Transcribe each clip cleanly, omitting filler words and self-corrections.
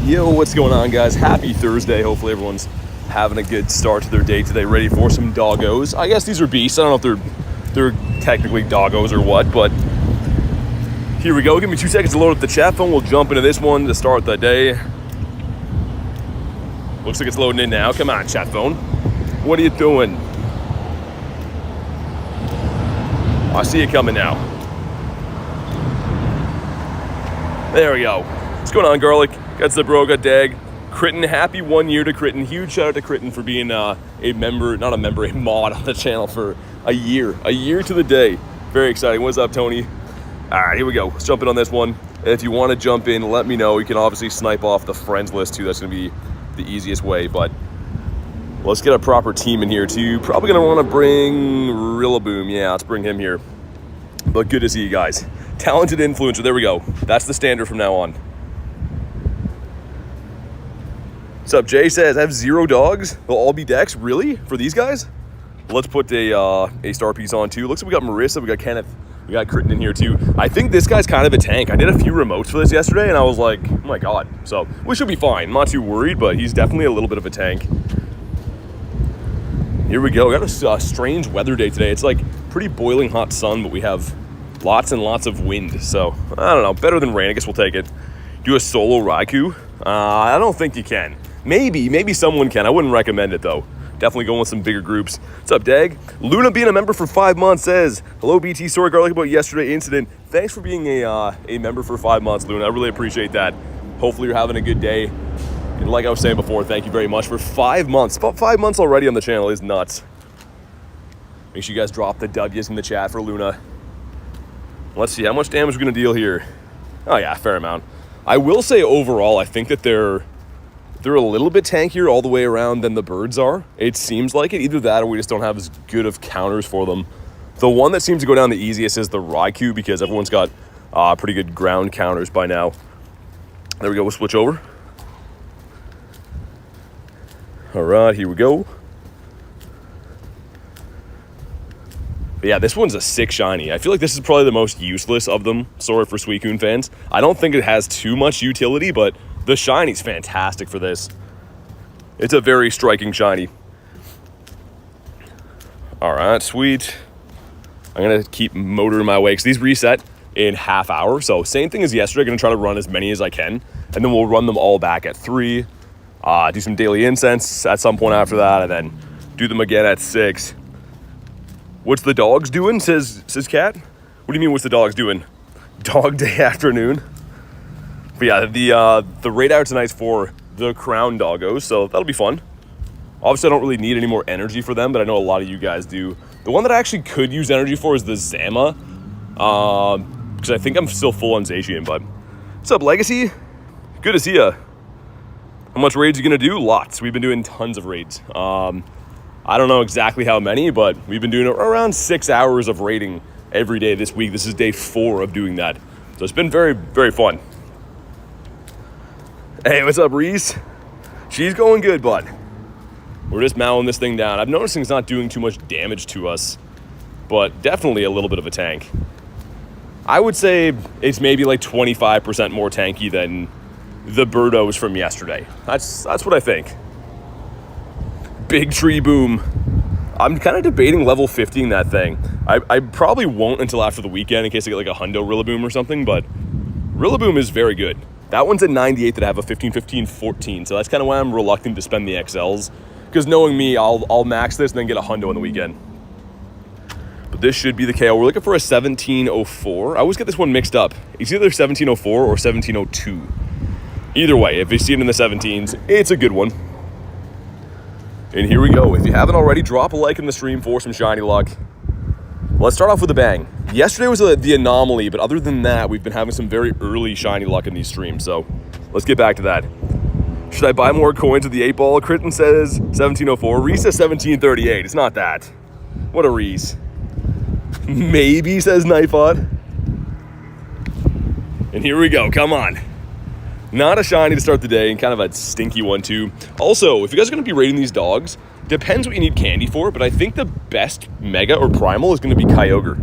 Yo, what's going on, guys? Happy Thursday. Hopefully everyone's having a good start to their day today, ready for some doggos. I guess these are beasts. I don't know if they're technically doggos or what, but here we go. Give me 2 seconds to load up the chat phone. We'll jump into this one to start the day. Looks like it's loading in now. Come on, chat phone. What are you doing? I see you coming now. There we go. What's going on, Garlic? Got Zebro, got Dag. Critten, happy 1 year to Critten. Huge shout out to Critten for being a mod on the channel for a year. A year to the day. Very exciting. What's up, Tony? All right, here we go. Let's jump in on this one. If you want to jump in, let me know. You can obviously snipe off the friends list too. That's going to be the easiest way, but let's get a proper team in here too. Probably going to want to bring Rillaboom. Yeah, let's bring him here. But good to see you guys. Talented influencer. There we go. That's the standard from now on. What's up, Jay says, I have 0 dogs. They'll all be decks. Really? For these guys? Let's put a star piece on too. Looks like we got Marissa, we got Kenneth, we got Critten in here too. I think this guy's kind of a tank. I did a few remotes for this yesterday and I was like, oh my God. So we should be fine. I'm not too worried, but he's definitely a little bit of a tank. Here we go. We got a strange weather day today. It's like pretty boiling hot sun, but we have lots and lots of wind. So I don't know, better than rain. I guess we'll take it. Do a solo Raikou? I don't think you can. Maybe someone can. I wouldn't recommend it though. Definitely going with some bigger groups. What's up, Dag? Luna being a member for 5 months says, hello, BT. Sorry, Garlic, about yesterday incident. Thanks for being a member for 5 months, Luna. I really appreciate that. Hopefully you're having a good day. And like I was saying before, thank you very much for 5 months. About 5 months already on the channel is nuts. Make sure you guys drop the W's in the chat for Luna. Let's see how much damage we're going to deal here. Oh yeah, fair amount. I will say overall, I think that they're a little bit tankier all the way around than the birds are. It seems like it. Either that or we just don't have as good of counters for them. The one that seems to go down the easiest is the Raikou because everyone's got pretty good ground counters by now. There we go. We'll switch over. All right, here we go. But yeah, this one's a 6 shiny. I feel like this is probably the most useless of them. Sorry for Suicune fans. I don't think it has too much utility, but the shiny's fantastic for this. It's a very striking shiny. All right, sweet. I'm gonna keep motoring my way because these reset in half hour. So same thing as yesterday. Gonna try to run as many as I can, and then we'll run them all back at 3. Do some daily incense at some point after that, and then do them again at 6. What's the dogs doing? Says Cat. What do you mean? What's the dogs doing? Dog day afternoon. But yeah, the raid hour tonight's for the crown doggos, so that'll be fun. Obviously, I don't really need any more energy for them, but I know a lot of you guys do. The one that I actually could use energy for is the Zama, because I think I'm still full on Zacian. But what's up, Legacy? Good to see ya. How much raids are you gonna do? Lots. We've been doing tons of raids. I don't know exactly how many, but we've been doing around 6 hours of raiding every day this week. This is day 4 of doing that, so it's been very, very fun. Hey, what's up, Reese? She's going good, bud. We're just mowing this thing down. I'm noticing it's not doing too much damage to us, but definitely a little bit of a tank. I would say it's maybe like 25% more tanky than the Birdos from yesterday. That's what I think. Big tree boom. I'm kind of debating level 50ing that thing. I probably won't until after the weekend in case I get like a hundo Rillaboom or something, but Rillaboom is very good. That one's at 98 that I have a 15, 15, 14. So that's kind of why I'm reluctant to spend the XLs. Because knowing me, I'll max this and then get a hundo on the weekend. But this should be the KO. We're looking for a 1704. I always get this one mixed up. It's either 1704 or 1702. Either way, if you see it in the 17s, it's a good one. And here we go. If you haven't already, drop a like in the stream for some shiny luck. Let's start off with a bang. Yesterday was the anomaly, but other than that, we've been having some very early shiny luck in these streams. So let's get back to that. Should I buy more coins with the 8-ball? Critten says 1704. Reese says 1738. It's not that. What a Reese. Maybe, says Knifeod. And here we go. Come on. Not a shiny to start the day, and kind of a stinky one too. Also, if you guys are going to be raiding these dogs, depends what you need candy for, but I think the best mega or primal is going to be Kyogre.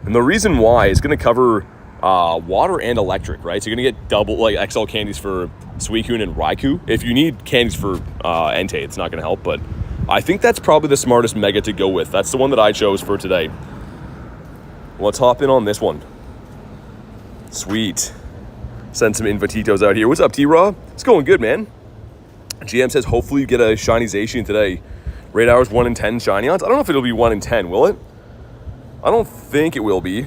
And the reason why is going to cover water and electric, right? So you're gonna get double like XL candies for Suicune and Raikou. If you need candies for Entei, it's not gonna help, but I think that's probably the smartest mega to go with. That's the one that I chose for today. Let's hop in on this one. Sweet. Send some invititos out here. What's up, T-Raw? It's going good, man. GM says hopefully you get a shiny Zacian today. Raid hours 1 in 10 shiny odds. I don't know if it'll be 1 in 10, will it? I don't think it will be.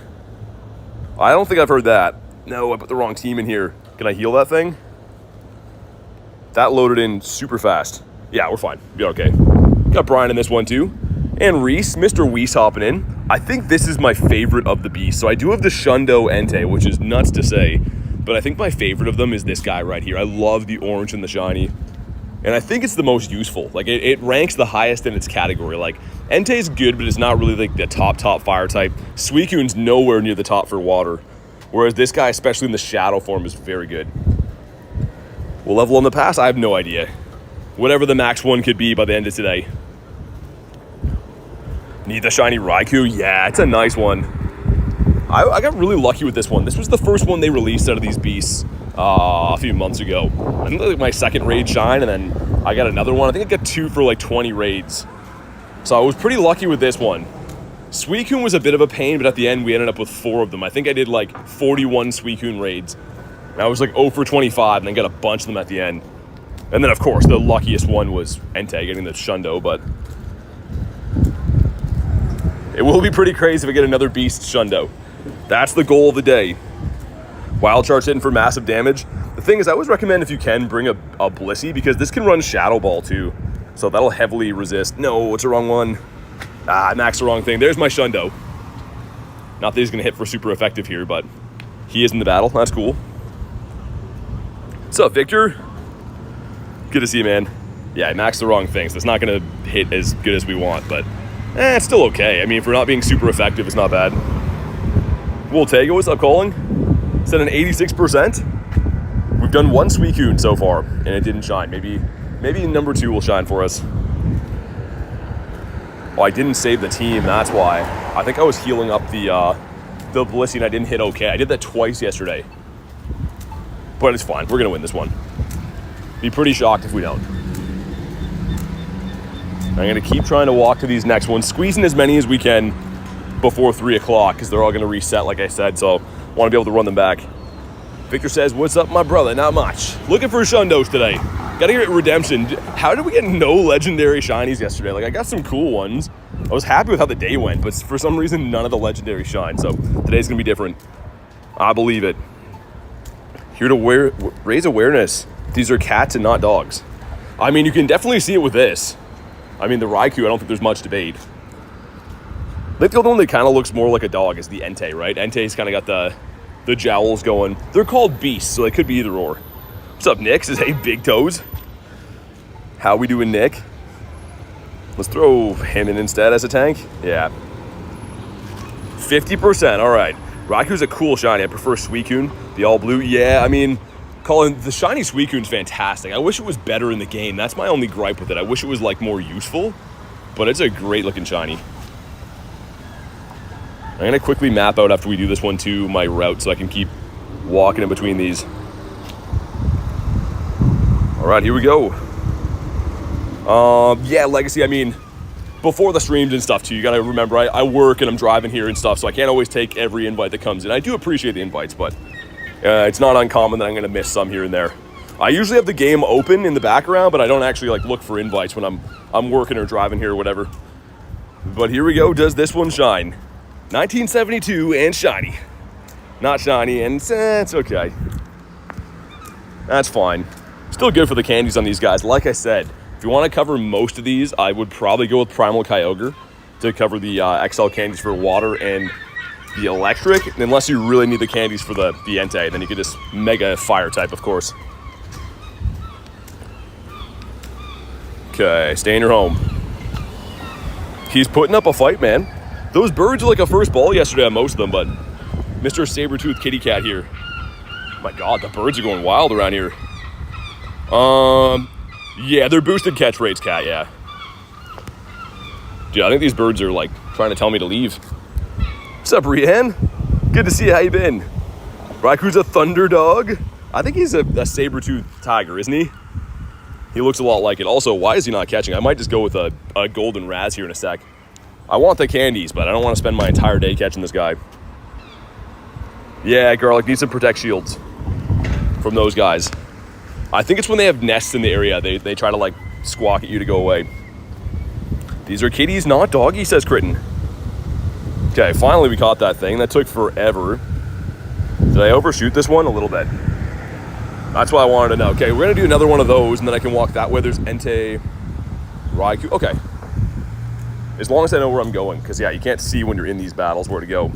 I don't think I've heard that. No, I put the wrong team in here. Can I heal that thing? That loaded in super fast. Yeah, we're fine. Be okay. Got Brian in this one too. And Reese, Mr. Weiss hopping in. I think this is my favorite of the beasts. So I do have the Shundo Entei, which is nuts to say, but I think my favorite of them is this guy right here. I love the orange and the shiny. And I think it's the most useful. Like it ranks the highest in its category. Like Entei's good, but it's not really like the top fire type. Suicune's nowhere near the top for water. Whereas this guy, especially in the shadow form, is very good. We'll level on the pass? I have no idea. Whatever the max one could be by the end of today. Need the shiny Raikou? Yeah, it's a nice one. I got really lucky with this one. This was the first one they released out of these beasts a few months ago. I think like my second raid shine, and then I got another one. I think I got 2 for like 20 raids. So I was pretty lucky with this one. Suicune was a bit of a pain, but at the end we ended up with 4 of them. I think I did like 41 Suicune raids. And I was like 0 for 25, and then got a bunch of them at the end. And then of course the luckiest one was Entei getting the Shundo, but it will be pretty crazy if I get another beast Shundo. That's the goal of the day. Wild Chart's hitting for massive damage. The thing is, I always recommend if you can bring a Blissey, because this can run Shadow Ball too. So that'll heavily resist. No, it's the wrong one. I maxed the wrong thing. There's my Shundo. Not that he's gonna hit for super effective here, but he is in the battle. That's cool. What's up, Victor? Good to see you, man. Yeah, I maxed the wrong thing, so it's not gonna hit as good as we want, but it's still okay. I mean, for not being super effective, it's not bad. Woltega, what's up, calling? Said an 86%. We've done 1 Suicune so far, and it didn't shine. Maybe number 2 will shine for us. Oh, I didn't save the team, that's why. I think I was healing up the Blissey and I didn't hit okay. I did that twice yesterday. But it's fine, we're gonna win this one. Be pretty shocked if we don't. I'm gonna keep trying to walk to these next ones, squeezing as many as we can before 3 o'clock, because they're all gonna reset, like I said, so I wanna be able to run them back. Victor says, what's up, my brother? Not much. Looking for Shundos today. Gotta get redemption. How did we get no legendary shinies yesterday? Like, I got some cool ones. I was happy with how the day went, but for some reason, none of the legendary shine. So today's gonna be different. I believe it. Here to raise awareness. These are cats and not dogs. I mean, you can definitely see it with this. I mean, the Raikou, I don't think there's much debate. I think the only one that kind of looks more like a dog is the Entei, right? Entei's kind of got the jowls going. They're called beasts, so they could be either or. What's up, Nick? Says, hey, big toes. How we doing, Nick? Let's throw him in instead as a tank. Yeah. 50%, all right. Raikou's a cool shiny. I prefer Suicune, the all blue. Yeah, I mean, Colin, the shiny Suicune's fantastic. I wish it was better in the game. That's my only gripe with it. I wish it was like more useful, but it's a great looking shiny. I'm gonna quickly map out after we do this one too, my route, so I can keep walking in between these. All right, here we go. Yeah, Legacy, I mean, before the streams and stuff too, you gotta remember, I work and I'm driving here and stuff, so I can't always take every invite that comes in. I do appreciate the invites, but it's not uncommon that I'm gonna miss some here and there. I usually have the game open in the background, but I don't actually like look for invites when I'm working or driving here or whatever. But here we go, does this one shine? 1972 and shiny. Not shiny, and it's okay. That's fine. Still good for the candies on these guys. Like I said, if you want to cover most of these, I would probably go with Primal Kyogre to cover the XL candies for water and the electric, unless you really need the candies for the Entei, then you could just mega fire type, of course. Okay, stay in your home. He's putting up a fight, man. Those birds were like a first ball yesterday on most of them, but Mr. Saber-Tooth Kitty Cat here. My God, the birds are going wild around here. Yeah, they're boosted catch rates, Cat, yeah. Dude, I think these birds are like trying to tell me to leave. What's up, Rianne? Good to see you, how you been? Raikou's a thunder dog. I think he's a saber-toothed tiger, isn't he? He looks a lot like it. Also, why is he not catching? I might just go with a golden Raz here in a sec. I want the candies, but I don't want to spend my entire day catching this guy. Yeah, Garlic needs some protect shields from those guys. I think it's when they have nests in the area. They try to, like, squawk at you to go away. These are kitties, not doggy, says Critten. Okay, finally we caught that thing. That took forever. Did I overshoot this one? A little bit. That's what I wanted to know. Okay, we're going to do another one of those, and then I can walk that way. There's Entei, Raikou. Okay. As long as I know where I'm going, because, yeah, you can't see when you're in these battles where to go.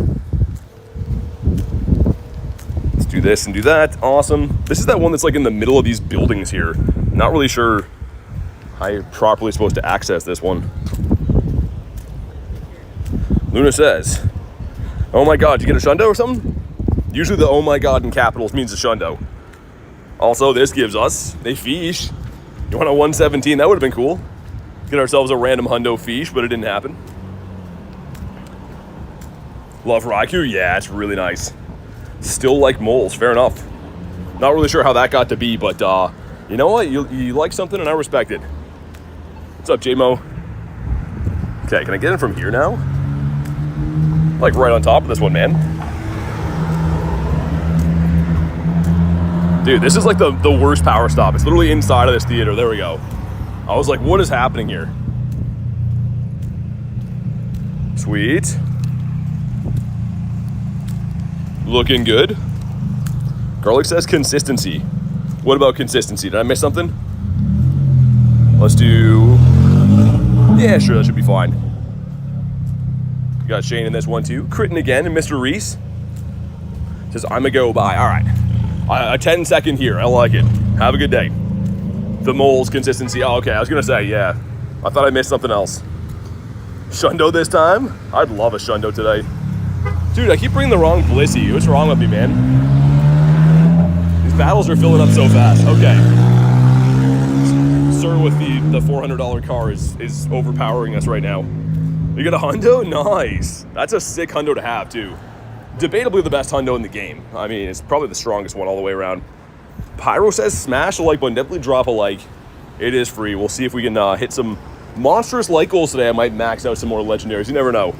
Let's do this and do that. Awesome. This is that one that's, like, in the middle of these buildings here. Not really sure how you're properly supposed to access this one. Luna says, oh my god, did you get a shundo or something? Usually the oh my god in capitals means a shundo. Also, this gives us a fish. You want a 117? That would have been cool. Get ourselves a random hundo fish, but it didn't happen. Love Raikou? Yeah, it's really nice. Still like moles, fair enough. Not really sure how that got to be, but you know what? You like something and I respect it. What's up, J-Mo? Okay, can I get in from here now? Like right on top of this one, man. Dude, this is like the worst power stop. It's literally inside of this theater. There we go. I was like, what is happening here? Sweet. Looking good. Garlic says consistency. What about consistency? Did I miss something? Let's do... Yeah, sure, that should be fine. Got Shane in this one too. Critten again, and Mr. Reese says, I'm a go by. All right. A 10-second here. I like it. Have a good day. The moles consistency. Oh, okay. I was going to say, yeah. I thought I missed something else. Shundo this time? I'd love a Shundo today. Dude, I keep bringing the wrong Blissey. What's wrong with me, man? These battles are filling up so fast. Okay. Sir with the $400 car is overpowering us right now. You got a hundo? Nice. That's a sick hundo to have, too. Debatably the best hundo in the game. I mean, it's probably the strongest one all the way around. Pyro says smash a like button. Definitely drop a like. It is free. We'll see if we can hit some monstrous like goals today. I might max out some more legendaries. You never know.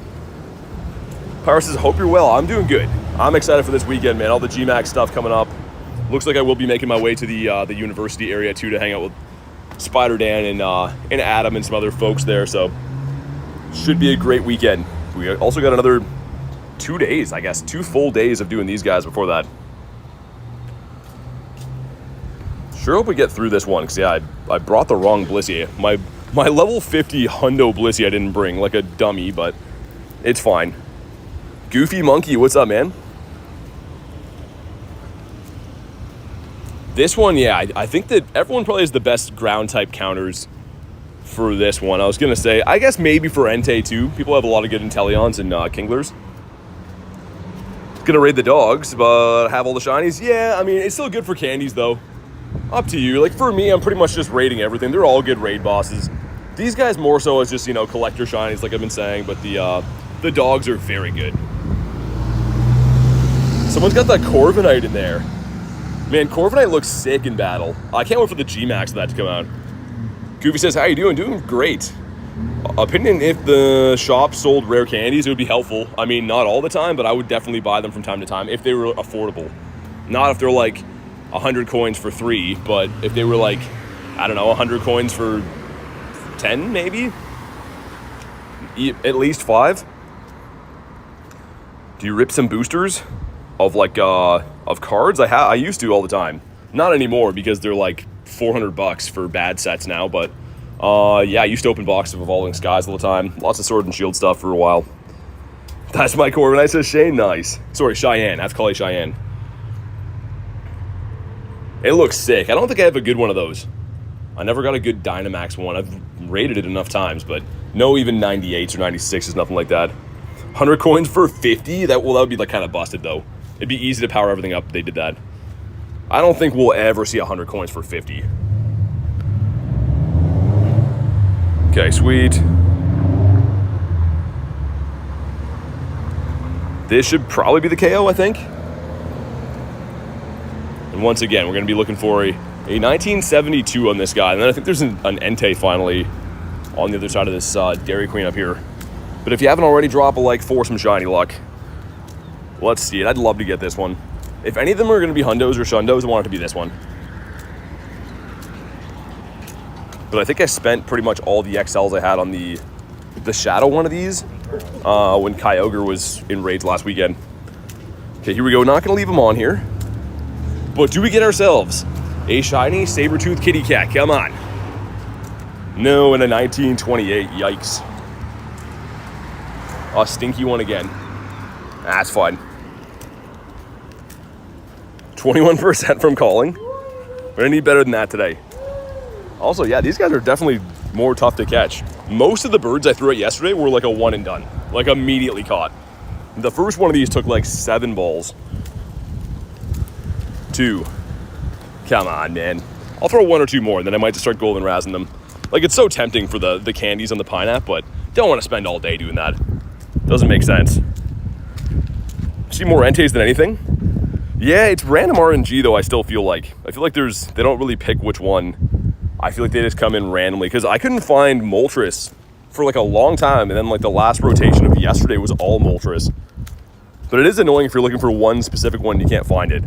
Pyro says, hope you're well. I'm doing good. I'm excited for this weekend, man. All the GMAX stuff coming up. Looks like I will be making my way to the university area, too, to hang out with Spider Dan and Adam and some other folks there. So, should be a great weekend. We also got another 2 days, I guess. 2 full days of doing these guys before that. Sure hope we get through this one, because, yeah, I brought the wrong Blissey. My level 50 hundo Blissey I didn't bring, like a dummy, but it's fine. Goofy Monkey, what's up, man? This one, yeah, I think that everyone probably has the best ground type counters for this one. I was going to say, I guess maybe for Entei, too. People have a lot of good Inteleons and Kinglers. Gonna raid the dogs, but have all the shinies? Yeah, I mean, it's still good for candies, though. Up to you. Like, for me, I'm pretty much just raiding everything. They're all good raid bosses. These guys more so as just, you know, collector shinies, like I've been saying, but the dogs are very good. Someone's got that Corviknight in there. Man, Corviknight looks sick in battle. I can't wait for the Gmax of that to come out. Goofy says, how you doing? Doing great. Opinion, if the shop sold rare candies, it would be helpful. I mean, not all the time, but I would definitely buy them from time to time if they were affordable. Not if they're like 100 coins for 3, but if they were like, I don't know, 100 coins for 10 maybe? At least 5? Do you rip some boosters of like of cards? I used to all the time. Not anymore because they're like $400 for bad sets now, but yeah, I used to open boxes of Evolving Skies all the time. Lots of Sword and Shield stuff for a while. That's my Corviknight, says Shane. Nice. Sorry, Cheyenne. I have to call you Cheyenne. It looks sick. I don't think I have a good one of those. I never got a good Dynamax one. I've rated it enough times, but no even 98s or 96s, nothing like that. 100 coins for 50? That would be like kind of busted, though. It'd be easy to power everything up if they did that. I don't think we'll ever see 100 coins for 50. Okay, sweet. This should probably be the KO, I think. And once again, we're going to be looking for a 1972 on this guy. And then I think there's an Entei finally on the other side of this Dairy Queen up here. But if you haven't already, drop a like for some shiny luck. Let's see it. I'd love to get this one. If any of them are going to be hundos or shundos, I want it to be this one. But I think I spent pretty much all the XLs I had on the shadow one of these when Kyogre was in raids last weekend. Okay, here we go. Not going to leave them on here. But do we get ourselves a shiny saber-toothed kitty cat? Come on. No, and a 1928. Yikes. A stinky one again. That's fine. 21% from calling. We're going to need better than that today. Also, yeah, these guys are definitely more tough to catch. Most of the birds I threw out yesterday were like a one and done. Like immediately caught. The first one of these took like 7 balls. 2. Come on, man. I'll throw 1 or 2 more, and then I might just start golden razzing them. Like, it's so tempting for the candies on the pineapple, but don't want to spend all day doing that. Doesn't make sense. See more Enteis than anything? Yeah, it's random RNG, though, I still feel like. I feel like they don't really pick which one. I feel like they just come in randomly, because I couldn't find Moltres for like a long time, and then like the last rotation of yesterday was all Moltres. But it is annoying if you're looking for one specific one and you can't find it.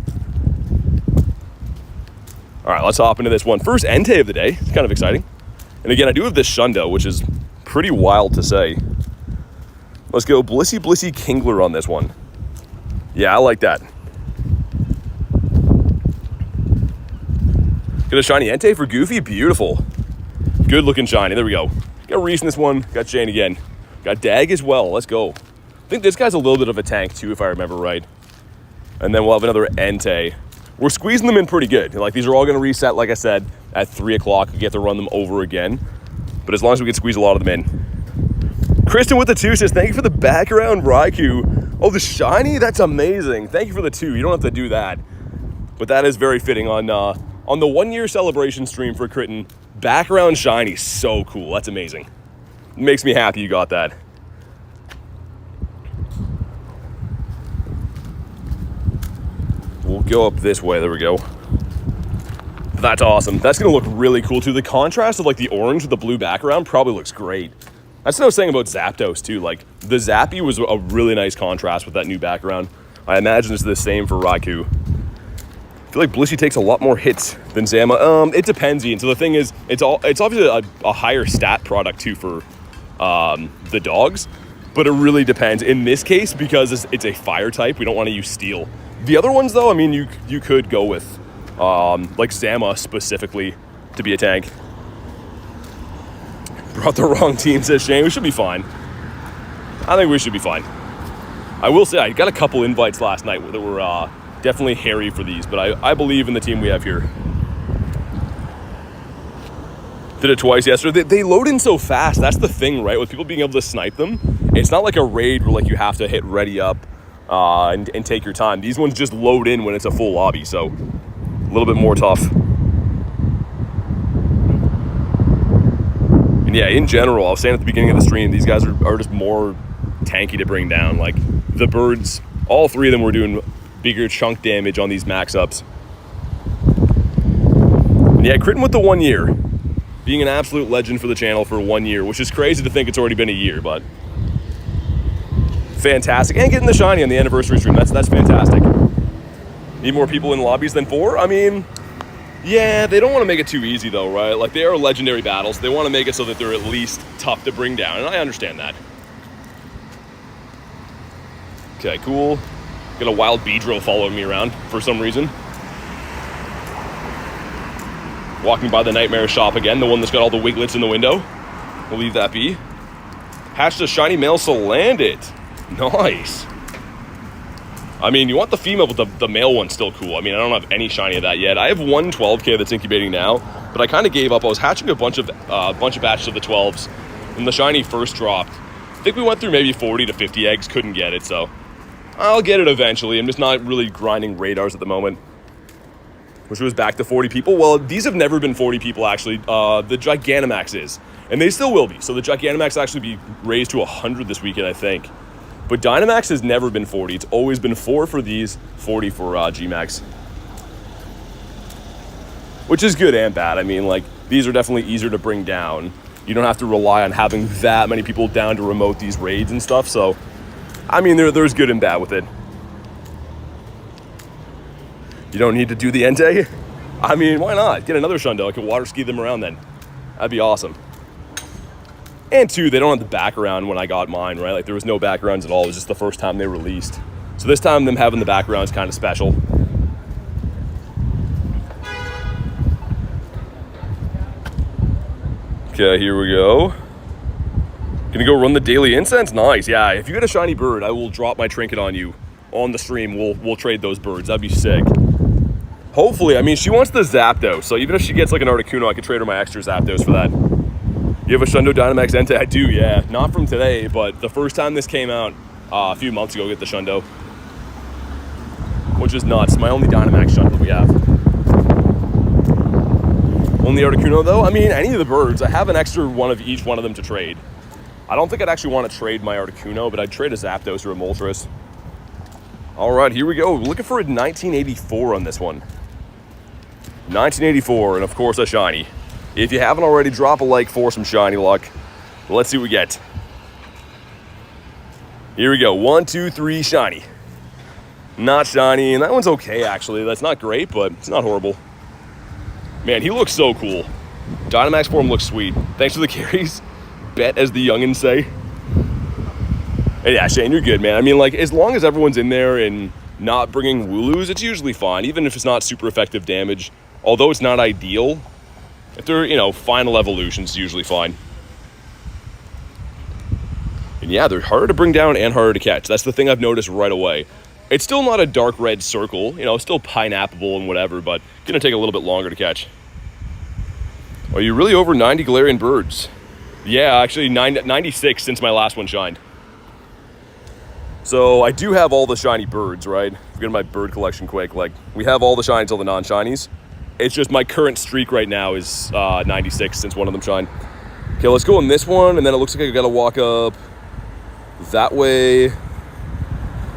All right, let's hop into this one. First Entei of the day. It's kind of exciting. And again, I do have this Shundo, which is pretty wild to say. Let's go Blissey Blissey Kingler on this one. Yeah, I like that. Got a shiny Entei for Goofy. Beautiful. Good looking shiny. There we go. Got Reese in this one. Got Shane again. Got Dag as well. Let's go. I think this guy's a little bit of a tank too, if I remember right. And then we'll have another Entei. We're squeezing them in pretty good. Like, these are all going to reset, like I said, at 3 o'clock. We get to run them over again. But as long as we can squeeze a lot of them in. Kristen with the 2 says, thank you for the background Raikou. Oh, the shiny? That's amazing. Thank you for the 2. You don't have to do that. But that is very fitting on the 1-year celebration stream for Kritten. Background shiny. So cool. That's amazing. It makes me happy you got that. We'll go up this way. There we go. That's awesome. That's going to look really cool, too. The contrast of, like, the orange with the blue background probably looks great. That's what I was saying about Zapdos, too. Like, the Zappy was a really nice contrast with that new background. I imagine it's the same for Raikou. I feel like Blissey takes a lot more hits than Zama. It depends, Ian. So the thing is, it's obviously a higher stat product, too, for the dogs. But it really depends. In this case, because it's a fire type, we don't want to use Steel. The other ones, though, I mean, you could go with, like, Zama specifically to be a tank. Brought the wrong team, says Shane. We should be fine. I think we should be fine. I will say, I got a couple invites last night that were definitely hairy for these, but I believe in the team we have here. Did it twice yesterday. They load in so fast. That's the thing, right? With people being able to snipe them, it's not like a raid where, like, you have to hit ready up and take your time. These ones just load in when it's a full lobby, so a little bit more tough. And yeah, in general, I was saying at the beginning of the stream, these guys are just more tanky to bring down. Like, the birds, all 3 of them were doing bigger chunk damage on these max ups. And yeah, Kritten with the 1 year. Being an absolute legend for the channel for 1 year, which is crazy to think it's already been a year, but fantastic. And getting the shiny on the anniversary stream, that's fantastic. Need more people in lobbies than 4? I mean, yeah, they don't want to make it too easy though, right? Like, they are legendary battles. They want to make it so that they're at least tough to bring down, and I understand that. Okay, cool. Got a wild Beedrill following me around for some reason. Walking by the Nightmare shop again, the one that's got all the wiglets in the window. We'll leave that be. Hatched a shiny male Salandit. Nice. I mean, you want the female, but the male one's still cool. I mean, I don't have any shiny of that yet. I have one 12K that's incubating now, but I kind of gave up. I was hatching a bunch of batches of the 12s when the shiny first dropped. I think we went through maybe 40 to 50 eggs, couldn't get it, so I'll get it eventually. I'm just not really grinding radars at the moment. Which was back to 40 people. Well, these have never been 40 people, actually. The Dynamax is. And they still will be. So the Dynamax actually be raised to 100 this weekend, I think. But Dynamax has never been 40. It's always been 4 for these, 40 for G-Max. which is good and bad. I mean, like, these are definitely easier to bring down. You don't have to rely on having that many people down to remote these raids and stuff. So, I mean, there's good and bad with it. You don't need to do the Entei? I mean, why not? Get another Shundo. I could water ski them around then. That'd be awesome. And two, they don't have the background when I got mine, right? Like, there was no backgrounds at all. It was just the first time they released. So this time, them having the background is kind of special. Okay, here we go. Gonna go run the daily incense? Nice, yeah. If you get a shiny bird, I will drop my trinket on you on the stream. We'll trade those birds. That'd be sick. Hopefully, I mean, she wants the Zapdos, so even if she gets like an Articuno, I could trade her my extra Zapdos for that. You have a Shundo Dynamax Entei? I do, yeah. Not from today, but the first time this came out a few months ago, get the Shundo. Which is nuts. My only Dynamax Shundo we have. Only Articuno, though? I mean, any of the birds. I have an extra one of each one of them to trade. I don't think I'd actually want to trade my Articuno, but I'd trade a Zapdos or a Moltres. All right, here we go. Looking for a 1984 on this one. 1984, and of course a shiny. If you haven't already, drop a like for some shiny luck. Let's see what we get. Here we go. 1, 2, 3, shiny. Not shiny, and that one's okay, actually. That's not great, but it's not horrible. Man, he looks so cool. Dynamax form looks sweet. Thanks for the carries. Bet, as the youngins say. And yeah, Shane, you're good, man. I mean, like, as long as everyone's in there and not bringing Wooloos, it's usually fine, even if it's not super effective damage. Although it's not ideal, if they're, you know, final evolutions, usually fine. And yeah, they're harder to bring down and harder to catch. That's the thing I've noticed right away. It's still not a dark red circle, you know, it's still pineappleable and whatever, but gonna take a little bit longer to catch. Are you really over 90 Galarian birds? Yeah, actually 96 since my last one shined. So I do have all the shiny birds, right? Look at my bird collection quick. Like, we have all the shinies, all the non-shinies. It's just my current streak right now is 96 since one of them shined. Okay, let's go on this one, and then it looks like I gotta walk up that way.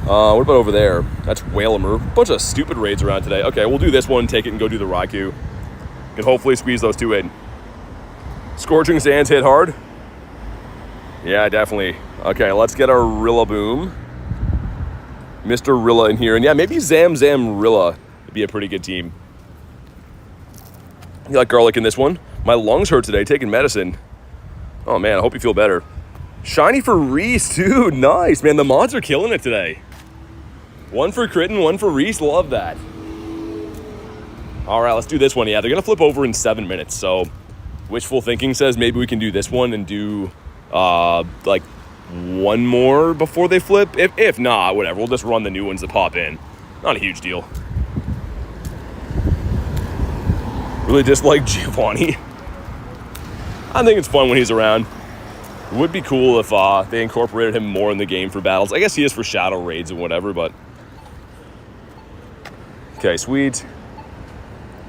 What about over there? That's Whalmer. Bunch of stupid raids around today. Okay, we'll do this one, take it, and go do the Raikou. Can hopefully squeeze those two in. Scorching Sands hit hard. Yeah, definitely. Okay, let's get our Rillaboom. Mr. Rilla in here. And yeah, maybe Zam Rilla would be a pretty good team. You like garlic in this one? My lungs hurt today taking medicine. Oh man, I hope you feel better. Shiny for Reese, too. Nice, man. The mods are killing it today. One for Critton, one for Reese. Love that. All right, let's do this one. Yeah, they're going to flip over in 7 minutes. So wishful thinking says maybe we can do this one and do like one more before they flip. If not, whatever. We'll just run the new ones that pop in. Not a huge deal. Really dislike Giovanni. I think it's fun when he's around. It would be cool if they incorporated him more in the game for battles. I guess he is for shadow raids and whatever, but... Okay, sweet.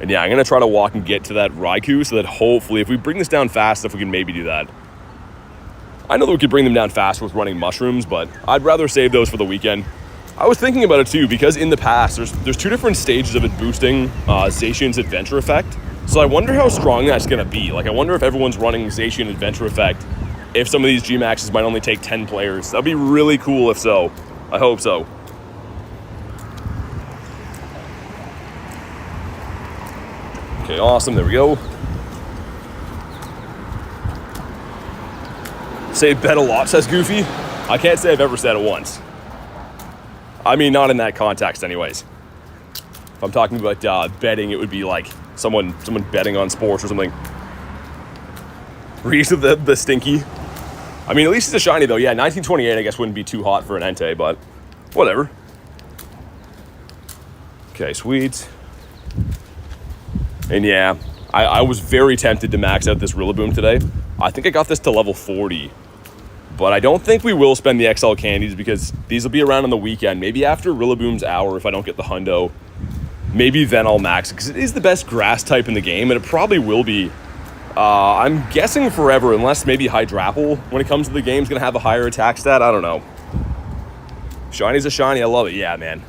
And yeah, I'm going to try to walk and get to that Raikou so that hopefully, if we bring this down fast enough, we can maybe do that. I know that we could bring them down faster with running mushrooms, but I'd rather save those for the weekend. I was thinking about it too, because in the past, there's two different stages of it boosting Zacian's Adventure Effect. So I wonder how strong that's going to be. Like, I wonder if everyone's running Zacian Adventure Effect, if some of these G-Maxes might only take 10 players. That'd be really cool if so. I hope so. Okay, awesome. There we go. Say bet a lot, says Goofy. I can't say I've ever said it once. I mean, not in that context anyways. If I'm talking about betting, it would be like someone betting on sports or something. Reese of the stinky. I mean, at least it's a shiny though. Yeah, 1928 I guess wouldn't be too hot for an Entei, but whatever. Okay, sweet. And yeah, I was very tempted to max out this Rillaboom today. I think I got this to level 40. But I don't think we will spend the XL candies because these will be around on the weekend. Maybe after Rillaboom's hour if I don't get the hundo. Maybe then I'll max it because it is the best grass type in the game, and it probably will be. I'm guessing forever, unless maybe Hydrapple, when it comes to the game, is going to have a higher attack stat. I don't know. Shiny's a shiny. I love it. Yeah, man.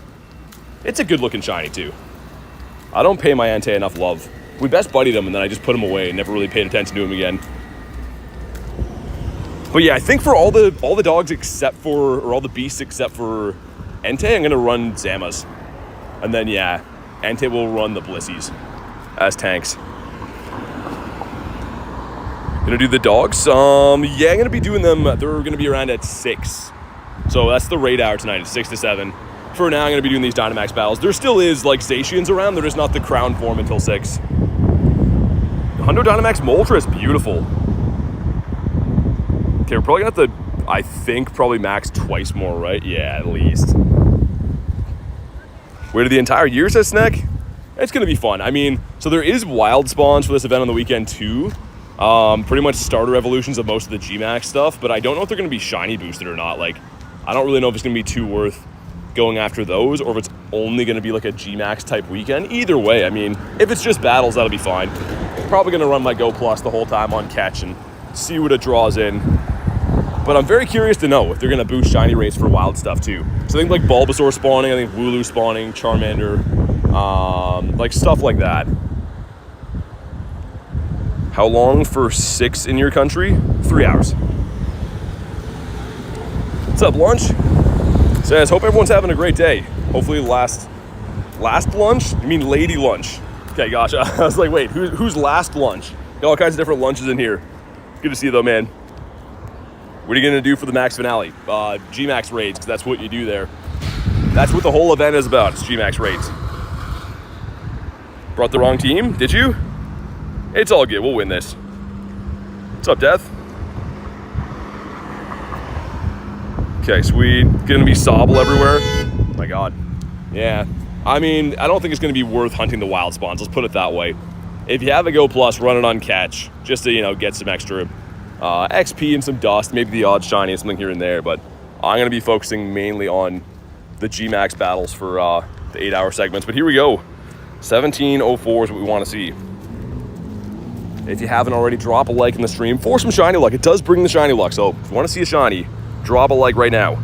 It's a good-looking shiny, too. I don't pay my Entei enough love. We best buddied him, and then I just put him away and never really paid attention to him again. But yeah, I think for all the dogs except for, or all the beasts except for Entei, I'm gonna run Zamas. And then yeah, Entei will run the Blissies as tanks. Gonna do the dogs. Yeah, I'm gonna be doing them. They're gonna be around at 6. So that's the raid hour tonight, it's 6 to 7. For now, I'm gonna be doing these Dynamax battles. There still is like Zacians around, they're just not the crown form until 6. Hundo Dynamax Moltres is beautiful. Okay, we're probably gonna have to, I think, probably max twice more, right? Yeah, at least. Waited the entire year, says Snack. It's gonna be fun. I mean, so there is wild spawns for this event on the weekend too. Pretty much starter evolutions of most of the G-Max stuff, but I don't know if they're gonna be shiny boosted or not. Like, I don't really know if it's gonna be too worth going after those, or if it's only gonna be like a G-Max type weekend. Either way, I mean, if it's just battles, that'll be fine. Probably gonna run my Go Plus the whole time on catch and see what it draws in. But I'm very curious to know if they're gonna boost shiny rates for wild stuff too. So I think like Bulbasaur spawning, I think Wooloo spawning, Charmander, like stuff like that. How long for 6 in your country? 3 hours. What's up, lunch? Says, hope everyone's having a great day. Hopefully last lunch? You mean lady lunch? Okay, gotcha. I was like, wait, who's last lunch? Got all kinds of different lunches in here. Good to see you though, man. What are you gonna do for the max finale? G-Max raids, because that's what you do there. That's what the whole event is about, it's G-Max raids. Brought the wrong team, did you? It's all good, we'll win this. What's up, Death? Okay, sweet. Gonna be Sobble everywhere. Oh my God. Yeah. I mean, I don't think it's gonna be worth hunting the wild spawns, let's put it that way. If you have a Go Plus, run it on catch, just to, you know, get some extra XP and some dust, maybe the odd shiny and something here and there, but I'm gonna be focusing mainly on the G-Max battles for the 8-hour segments. But here we go. 1704 is what we wanna see. If you haven't already, drop a like in the stream for some shiny luck. It does bring the shiny luck, so if you wanna see a shiny, drop a like right now.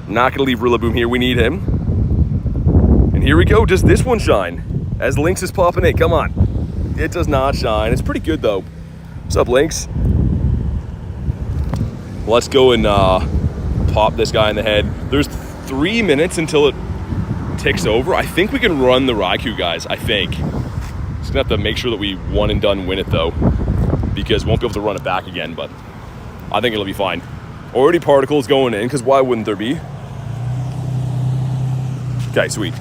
Not gonna leave Rillaboom here, we need him. And here we go, does this one shine? As Lynx is popping in, come on. It does not shine, it's pretty good though. What's up, Lynx? Let's go and pop this guy in the head. There's 3 minutes until it ticks over. I think we can run the Raikou, guys, I think. Just gonna have to make sure that we one and done win it though, because we won't be able to run it back again, but I think it'll be fine. Already particles going in, because why wouldn't there be? Okay, sweet.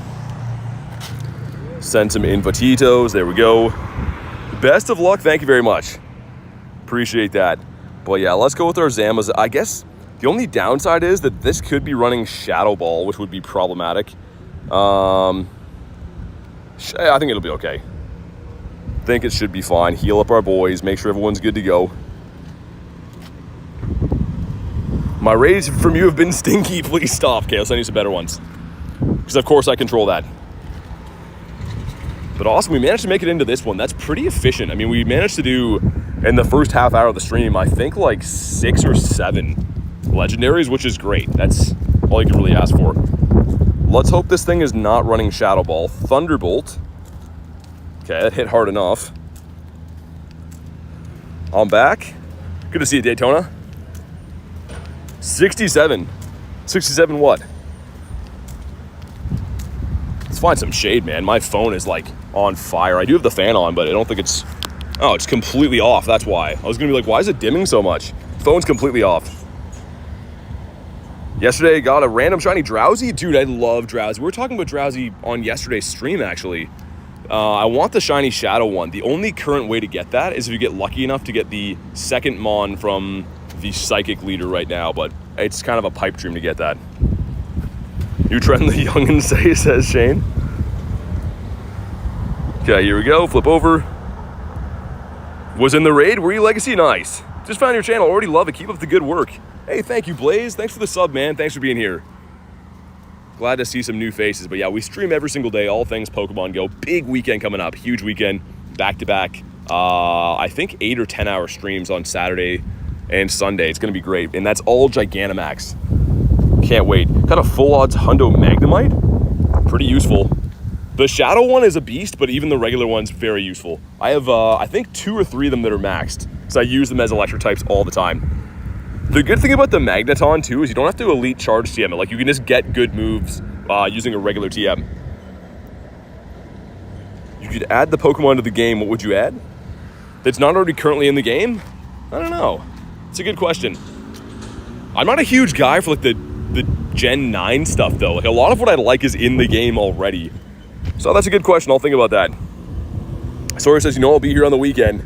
Send some invititos, there we go. Best of luck, thank you very much. Appreciate that. But yeah, let's go with our Zamas. I guess the only downside is that this could be running Shadow Ball, which would be problematic. I think it'll be okay. I think it should be fine. Heal up our boys, make sure everyone's good to go. My raids from you have been stinky. Please stop. Okay, I'll send you some better ones. Because of course I control that. But awesome, we managed to make it into this one. That's pretty efficient. I mean, we managed to do, in the first half hour of the stream, I think like 6 or 7 legendaries, which is great. That's all you can really ask for. Let's hope this thing is not running Shadow Ball. Thunderbolt. Okay, that hit hard enough. I'm back. Good to see you, Daytona. 67. 67 what? Let's find some shade, man. My phone is like on fire. I do have the fan on, but I don't think it's... Oh, it's completely off. That's why. I was gonna be like, why is it dimming so much? Phone's completely off. Yesterday, got a random shiny Drowsy. Dude, I love Drowsy. We were talking about Drowsy on yesterday's stream, actually. I want the shiny Shadow one. The only current way to get that is if you get lucky enough to get the second Mon from the Psychic leader right now, but it's kind of a pipe dream to get that. You trend the youngin' say, says Shane. Okay, here we go. Flip over. Was in the raid. Were you Legacy? Nice. Just found your channel. Already love it. Keep up the good work. Hey, thank you, Blaze. Thanks for the sub, man. Thanks for being here. Glad to see some new faces. But yeah, we stream every single day, all things Pokemon Go. Big weekend coming up. Huge weekend. Back-to-back. I think 8 or 10 hour streams on Saturday and Sunday. It's going to be great. And that's all Gigantamax. Can't wait. Kind of full odds Hundo Magnemite. Pretty useful. The shadow one is a beast, but even the regular one's very useful. I have, I think 2 or 3 of them that are maxed, because I use them as electric types all the time. The good thing about the Magneton, too, is you don't have to elite charge TM it. Like, you can just get good moves using a regular TM. You could add the Pokemon to the game. What would you add? That's not already currently in the game? I don't know. It's a good question. I'm not a huge guy for, like, the Gen 9 stuff, though. Like, a lot of what I like is in the game already. So that's a good question. I'll think about that. Sora says, you know, I'll be here on the weekend.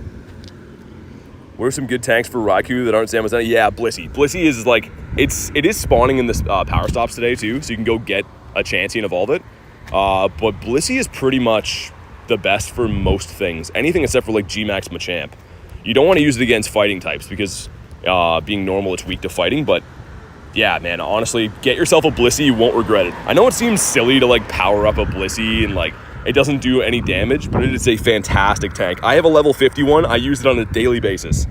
What are some good tanks for Raikou that aren't Zamazenta? Yeah, Blissey. Blissey is like, it is spawning in the power stops today too, so you can go get a Chansey and evolve it. But Blissey is pretty much the best for most things. Anything except for like G-Max Machamp. You don't want to use it against fighting types because being normal, it's weak to fighting, but yeah, man, honestly, get yourself a Blissey, you won't regret it. I know it seems silly to like power up a Blissey and like it doesn't do any damage, but it is a fantastic tank. I have a level 51. I use it on a daily basis.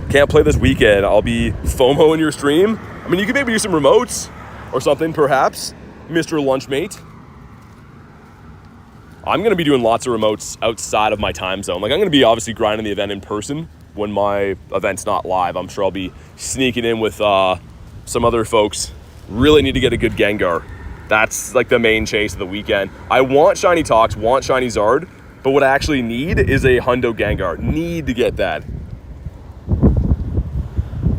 Can't play this weekend. I'll be FOMO in your stream. I mean, you could maybe do some remotes or something, perhaps, Mr. Lunchmate. I'm going to be doing lots of remotes outside of my time zone. Like, I'm going to be obviously grinding the event in person when my event's not live. I'm sure I'll be sneaking in with some other folks. Really need to get a good Gengar. That's like the main chase of the weekend. I want Shiny Tox, want Shiny Zard, but what I actually need is a Hundo Gengar. Need to get that.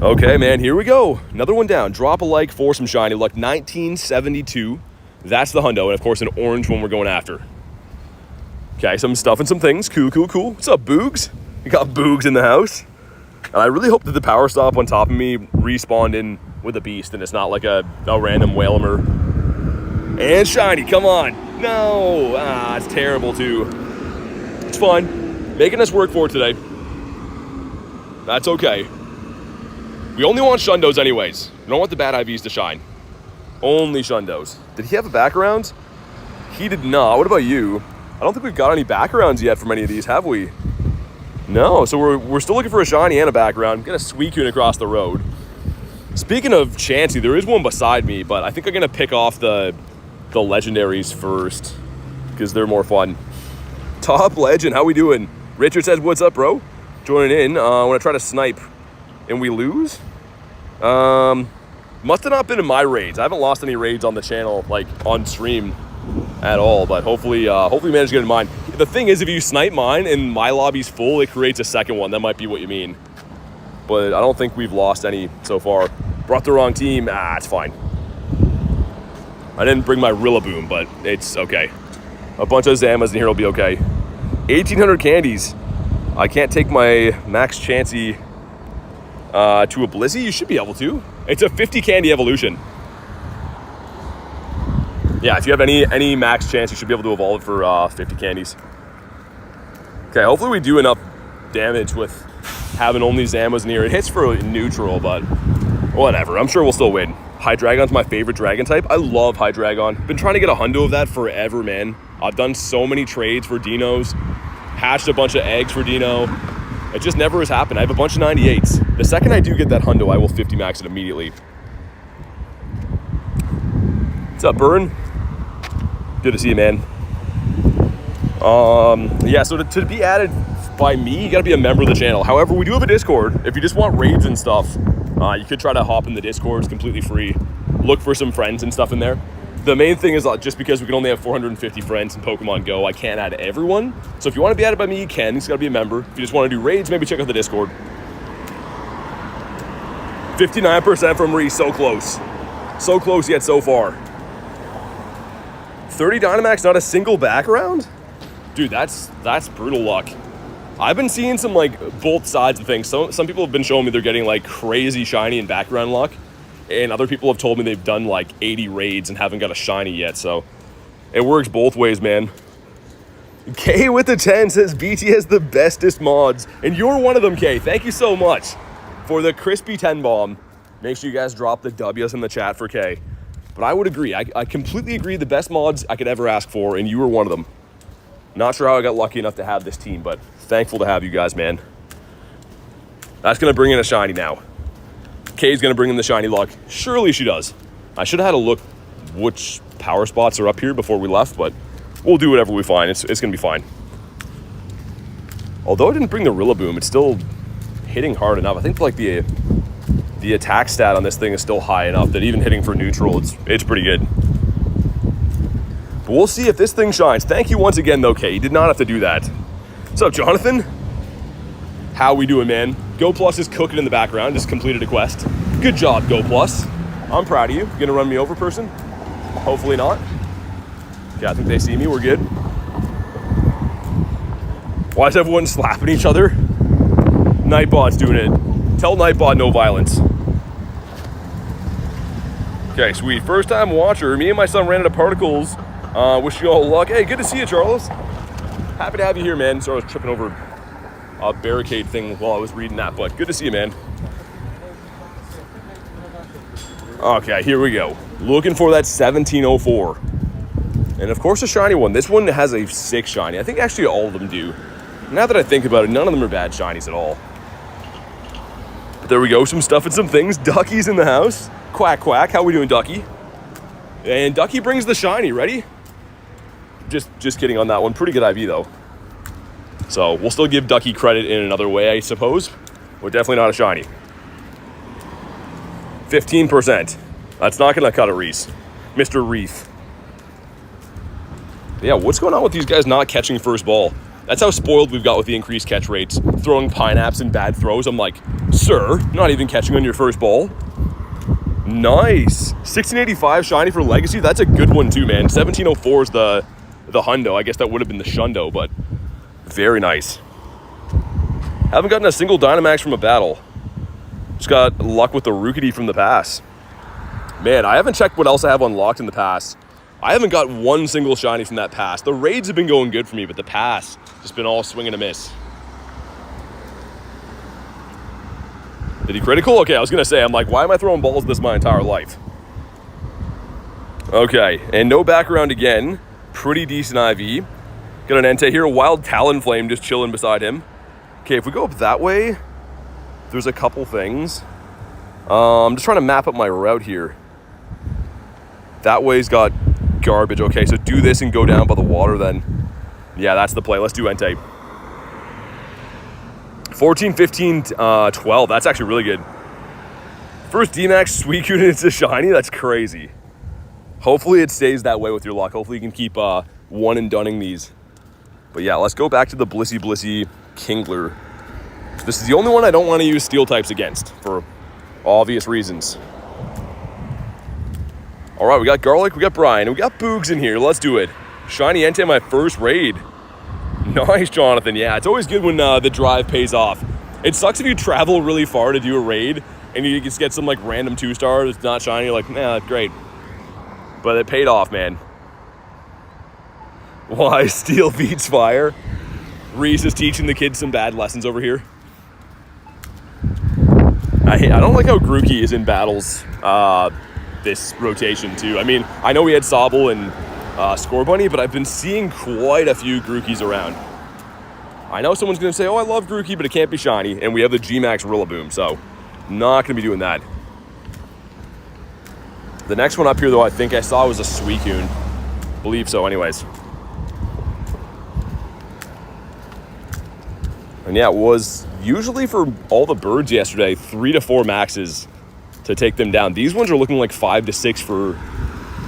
Okay, man, here we go. Another one down. Drop a like for some Shiny Luck. 1972. That's the Hundo, and of course an orange one we're going after. Okay, some stuff and some things. Cool, cool, cool. What's up, Boogs? We got Boogs in the house. And I really hope that the power stop on top of me respawned in with a beast and it's not like a random Whalmer. And Shiny, come on. No, it's terrible too. It's fine. Making us work for it today. That's okay. We only want Shundos anyways. We don't want the bad IVs to shine. Only Shundos. Did he have a background? He did not. What about you? I don't think we've got any backgrounds yet from any of these, have we? No, so we're still looking for a Shiny and a background. Get a Suicune across the road. Speaking of Chansey, there is one beside me, but I think I'm going to pick off the legendaries first because they're more fun. Top Legend, how we doing? Richard says, what's up, bro? Joining in. I want to try to snipe and we lose? Must have not been in my raids. I haven't lost any raids on the channel, like on stream at all, but hopefully we managed to get in mine. The thing is, if you snipe mine and my lobby's full, it creates a second one. That might be what you mean. But I don't think we've lost any so far. Brought the wrong team. It's fine. I didn't bring my Rillaboom, but it's okay. A bunch of Zamas in here will be okay. 1,800 candies. I can't take my Max Chansey to a Blissey. You should be able to. It's a 50 candy evolution. Yeah, if you have any max chance, you should be able to evolve it for 50 candies. Okay, hopefully we do enough damage with having only Zamas in here. It hits for neutral, but whatever. I'm sure we'll still win. Hydreigon's my favorite dragon type. I love Hydreigon. Been trying to get a hundo of that forever, man. I've done so many trades for Dinos. Hatched a bunch of eggs for Dino. It just never has happened. I have a bunch of 98s. The second I do get that hundo, I will 50 max it immediately. What's up, Burn? Good to see you, man. Yeah, so to be added by me, you gotta be a member of the channel. However, we do have a Discord. If you just want raids and stuff, you could try to hop in the Discord. It's completely free. Look for some friends and stuff in there. The main thing is just because we can only have 450 friends in Pokemon Go, I can't add everyone. So if you want to be added by me, you can. You just gotta be a member. If you just want to do raids, maybe check out the Discord. 59% from Ree, so close. So close yet so far. 30 Dynamax, not a single background? Dude, that's brutal luck. I've been seeing some like both sides of things. Some people have been showing me they're getting like crazy shiny and background luck. And other people have told me they've done like 80 raids and haven't got a shiny yet. So it works both ways, man. K with the 10 says BT has the bestest mods. And you're one of them, K. Thank you so much for the crispy 10 bomb. Make sure you guys drop the W's in the chat for K. But I would agree. I completely agree. The best mods I could ever ask for, and you were one of them. Not sure how I got lucky enough to have this team, but thankful to have you guys, man. That's going to bring in a shiny now. Kay's going to bring in the shiny luck. Surely she does. I should have had a look which power spots are up here before we left, but we'll do whatever we find. It's going to be fine. Although I didn't bring the Rillaboom, it's still hitting hard enough. I think like the attack stat on this thing is still high enough that even hitting for neutral, it's pretty good. But we'll see if this thing shines. Thank you once again, though, Kay. You did not have to do that. What's up, Jonathan? How we doing, man? Go Plus is cooking in the background. Just completed a quest. Good job, Go Plus. I'm proud of you. Gonna run me over, person? Hopefully not. Yeah, I think they see me. We're good. Why is everyone slapping each other? Nightbot's doing it. Tell Nightbot no violence. Okay, sweet. First time watcher. Me and my son ran into particles. Wish you all luck. Hey, good to see you, Charles. Happy to have you here, man. Sorry, I was tripping over a barricade thing while I was reading that, but good to see you, man. Okay, here we go. Looking for that 1704. And of course a shiny one. This one has a 6 shiny. I think actually all of them do. Now that I think about it, none of them are bad shinies at all. But there we go, some stuff and some things. Ducky's in the house. Quack, quack. How we doing, Ducky? And Ducky brings the shiny. Ready? Just kidding on that one. Pretty good IV, though. So we'll still give Ducky credit in another way, I suppose. But definitely not a shiny. 15%. That's not going to cut it, Reese. Mr. Reef. Yeah, what's going on with these guys not catching first ball? That's how spoiled we've got with the increased catch rates. Throwing pineaps and bad throws. I'm like, sir, not even catching on your first ball. Nice. 1685 shiny for Legacy. That's a good one too, man. 1704 is the hundo. I guess that would have been the shundo, but very nice. Haven't gotten a single Dynamax from a battle. Just got luck with the Rookity from the pass. Man, I haven't checked what else I have unlocked in the pass. I haven't got one single shiny from that pass. The raids have been going good for me, but the pass just been all swing and a miss. Did he critical? Okay, I was gonna say, I'm like, why am I throwing balls this my entire life? Okay, and no background again. Pretty decent IV. Got an Entei here, a wild Talonflame just chilling beside him. Okay, if we go up that way, there's a couple things. I'm just trying to map up my route here. That way's got garbage. Okay, so do this and go down by the water then. Yeah, that's the play. Let's do Entei. 14, 15, 12. That's actually really good. First DMAX Suicune into shiny. That's crazy. Hopefully it stays that way with your luck. Hopefully you can keep one and dunning these. But yeah, let's go back to the Blissey Kingler. This is the only one I don't want to use steel types against for obvious reasons. All right, we got Garlic, we got Brian, and we got Boogs in here. Let's do it. Shiny Entei, my first raid. Nice, Jonathan. Yeah, it's always good when the drive pays off. It sucks if you travel really far to do a raid and you just get some like random 2-star that's not shiny. You're like, nah, great. But it paid off, man. Why steel beats fire? Reese is teaching the kids some bad lessons over here. I don't like how Grookey is in battles this rotation too. I mean, I know we had Sobble and Score Bunny, but I've been seeing quite a few Grookeys around. I know someone's going to say, oh, I love Grookey, but it can't be shiny. And we have the G-Max Rillaboom, so not going to be doing that. The next one up here, though, I think I saw was a Suicune. Believe so, anyways. And yeah, it was usually for all the birds yesterday, 3 to 4 maxes to take them down. These ones are looking like 5 to 6 for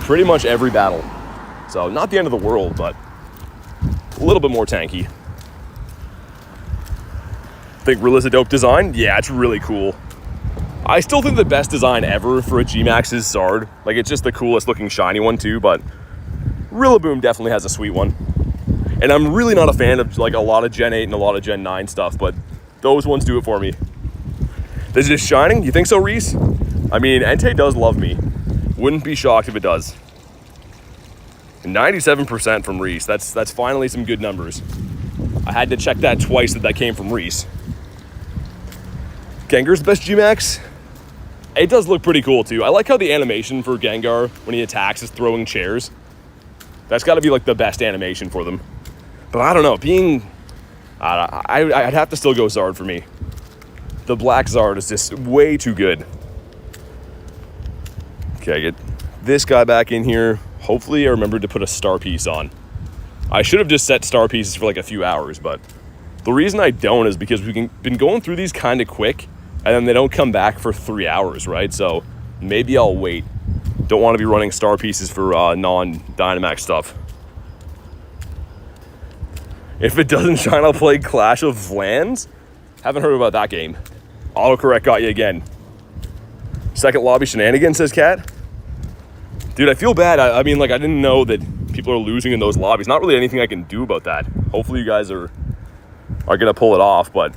pretty much every battle. So not the end of the world, but a little bit more tanky. Think Rilla's a dope design? Yeah, it's really cool. I still think the best design ever for a G-Max is Zard. Like, it's just the coolest looking shiny one too, but Rillaboom definitely has a sweet one. And I'm really not a fan of like a lot of Gen 8 and a lot of Gen 9 stuff, but those ones do it for me. Is it shining? You think so, Reese? I mean, Entei does love me. Wouldn't be shocked if it does. 97% from Reese. That's finally some good numbers. I had to check that twice that came from Reese. Gengar's the best G-Max? It does look pretty cool too. I like how the animation for Gengar when he attacks is throwing chairs. That's got to be like the best animation for them. But I don't know, I'd have to still go Zard for me. The black Zard is just way too good. Okay, get this guy back in here. Hopefully I remembered to put a star piece on. I should have just set star pieces for like a few hours, but the reason I don't is because we've been going through these kind of quick, and then they don't come back for 3 hours, right? So maybe I'll wait. Don't want to be running star pieces for non-Dynamax stuff. If it doesn't shine, I'll play Clash of Clans. Haven't heard about that game. Autocorrect got you again. Second lobby shenanigans, says Cat. Dude, I feel bad. I mean, like, I didn't know that people are losing in those lobbies. Not really anything I can do about that. Hopefully you guys are gonna pull it off, but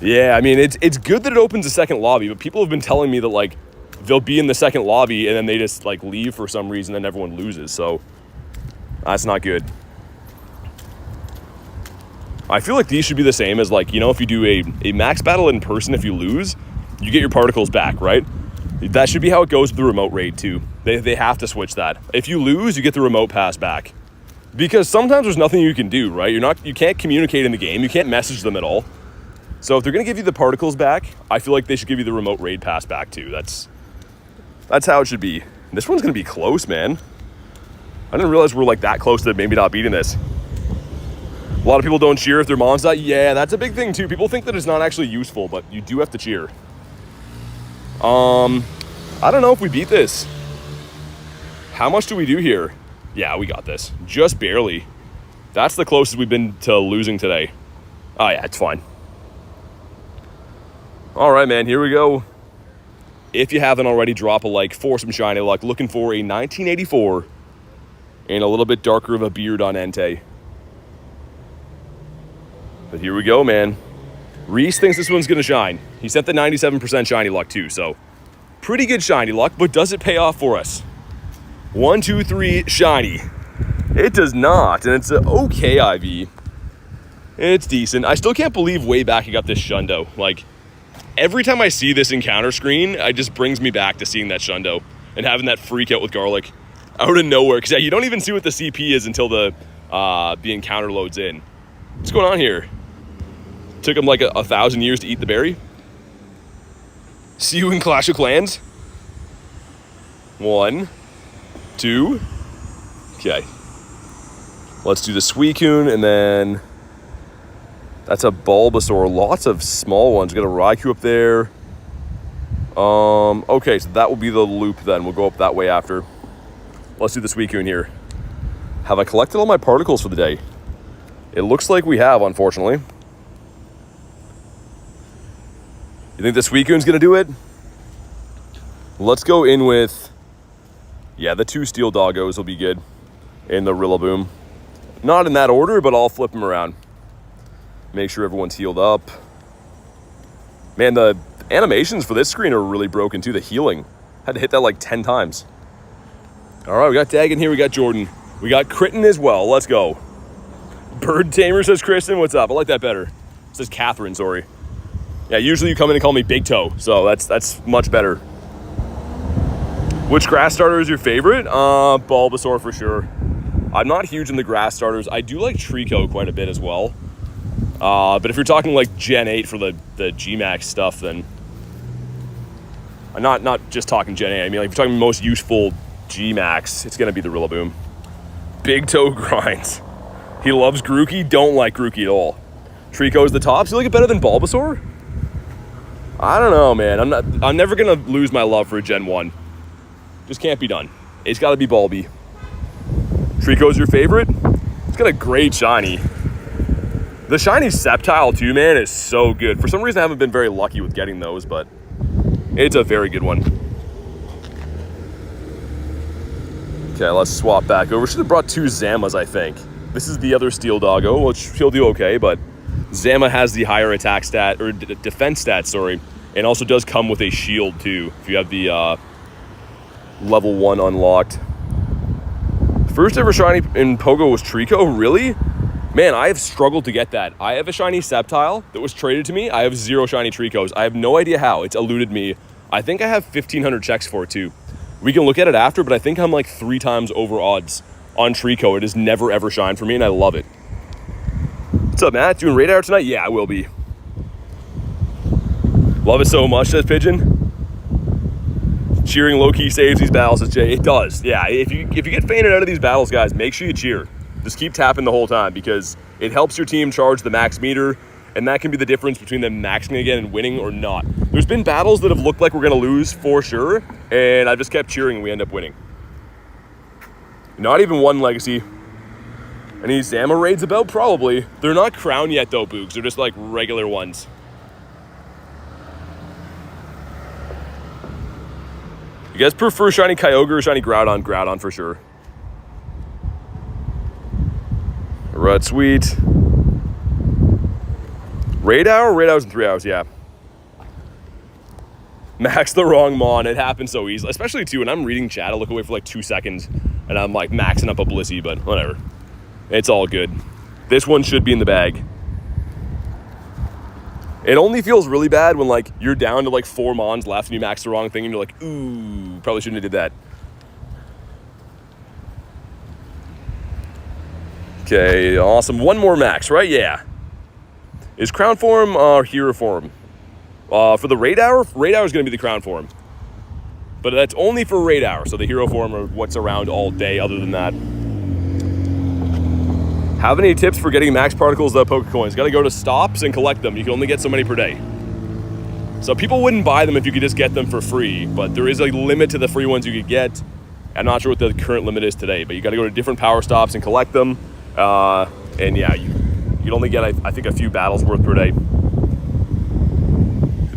yeah, I mean, it's good that it opens a second lobby, but people have been telling me that, like, they'll be in the second lobby and then they just, like, leave for some reason and everyone loses, so that's not good. I feel like these should be the same as, like, you know, if you do a max battle in person, if you lose, you get your particles back, right? That should be how it goes with the remote raid too. They have to switch that. If you lose, you get the remote pass back. Because sometimes there's nothing you can do, right? You can't communicate in the game. You can't message them at all. So if they're gonna give you the particles back, I feel like they should give you the remote raid pass back too. That's how it should be. This one's gonna be close, man. I didn't realize we're like that close to maybe not beating this. A lot of people don't cheer if their mom's not. Yeah, that's a big thing too. People think that it's not actually useful, but you do have to cheer. I don't know if we beat this. How much do we do here? Yeah, we got this. Just barely. That's the closest we've been to losing today. Oh yeah, it's fine. All right, man, here we go. If you haven't already, drop a like for some shiny luck. Looking for a 1984 and a little bit darker of a beard on Entei. But here we go, man. Reese thinks this one's gonna shine. He sent the 97% shiny luck too, so pretty good shiny luck, but does it pay off for us? 1, 2, 3, shiny. It does not, and it's an okay IV. It's decent. I still can't believe way back I got this Shundo. Like, every time I see this encounter screen, it just brings me back to seeing that Shundo and having that freak out with Garlic out of nowhere. Because yeah, you don't even see what the CP is until the encounter loads in. What's going on here? Took him like 1,000 years to eat the berry. See you in Clash of Clans. 1, 2. Okay. Let's do the Suicune, and then that's a Bulbasaur. Lots of small ones. Got a Raikou up there. Okay, so that will be the loop then. We'll go up that way after. Let's do the Suicune here. Have I collected all my particles for the day? It looks like we have, unfortunately. You think the Suicune's gonna do it? Let's go in with, yeah, the 2 Steel Doggos will be good. And the Rillaboom. Not in that order, but I'll flip them around. Make sure everyone's healed up. Man, the animations for this screen are really broken too. The healing. Had to hit that like 10 times. All right, we got Dag in here, we got Jordan. We got Kritten as well, let's go. Bird Tamer, says Kristen, what's up? I like that better. Says Catherine, sorry. Yeah, usually you come in and call me Big Toe, so that's much better. Which grass starter is your favorite? Bulbasaur for sure. I'm not huge in the grass starters. I do like Trico quite a bit as well. But if you're talking like Gen 8 for the G-Max stuff, then I'm not just talking Gen 8. I mean, like, if you're talking most useful G-Max, it's going to be the Rillaboom. Big Toe Grindz. He loves Grookey, don't like Grookey at all. Trico's the top. So you like it better than Bulbasaur? I don't know, man. I'm never gonna lose my love for a Gen 1. Just can't be done. It's gotta be Bulby. Trico's your favorite? It's got a great shiny. The shiny Sceptile too, man, is so good. For some reason I haven't been very lucky with getting those, but it's a very good one. Okay, let's swap back over. Should have brought 2 Zamas, I think. This is the other Steel Doggo, which he'll do okay, but Zama has the higher attack stat, or defense stat, sorry, and also does come with a shield too, if you have the level 1 unlocked. First ever shiny in Pogo was Trico, really? Man, I have struggled to get that. I have a shiny Sceptile that was traded to me. I have 0 shiny Tricos. I have no idea how. It's eluded me. I think I have 1,500 checks for it too. We can look at it after, but I think I'm like 3 times over odds on Trico. It has never ever shined for me, and I love it. What's up, Matt? Doing radar tonight? Yeah, I will be. Love it so much, says Pigeon. cheering low-key saves these battles. It does. Yeah, if you get fainted out of these battles, guys, make sure you cheer. Just keep tapping the whole time because it helps your team charge the max meter, and that can be the difference between them maxing again and winning or not. There's been battles that have looked like we're going to lose for sure, and I've just kept cheering and we end up winning. Not even one legacy. Any Zama raids about? Probably. They're not crown yet though, Boogs. They're just like regular ones. You guys prefer shiny Kyogre or shiny Groudon? Groudon for sure. Rut sweet. Raid hour? Raid hours in 3 hours, yeah. Max the wrong mon. It happens so easily. Especially too when I'm reading chat, I look away for like 2 seconds and I'm like maxing up a Blissey, but whatever. It's all good. This one should be in the bag. It only feels really bad when like you're down to like 4 mons left and you max the wrong thing and you're like, ooh, probably shouldn't have did that. Okay, awesome. One more max, right? Yeah. Is crown form or hero form? For the raid hour is going to be the crown form. But that's only for raid hour, so the hero form are what's around all day other than that. Have any tips for getting max particles without Pokecoins? Got to go to stops and collect them. You can only get so many per day. So people wouldn't buy them if you could just get them for free, but there is a limit to the free ones you could get. I'm not sure what the current limit is today, but you got to go to different power stops and collect them. And yeah, you'd only get, I think, a few battles worth per day.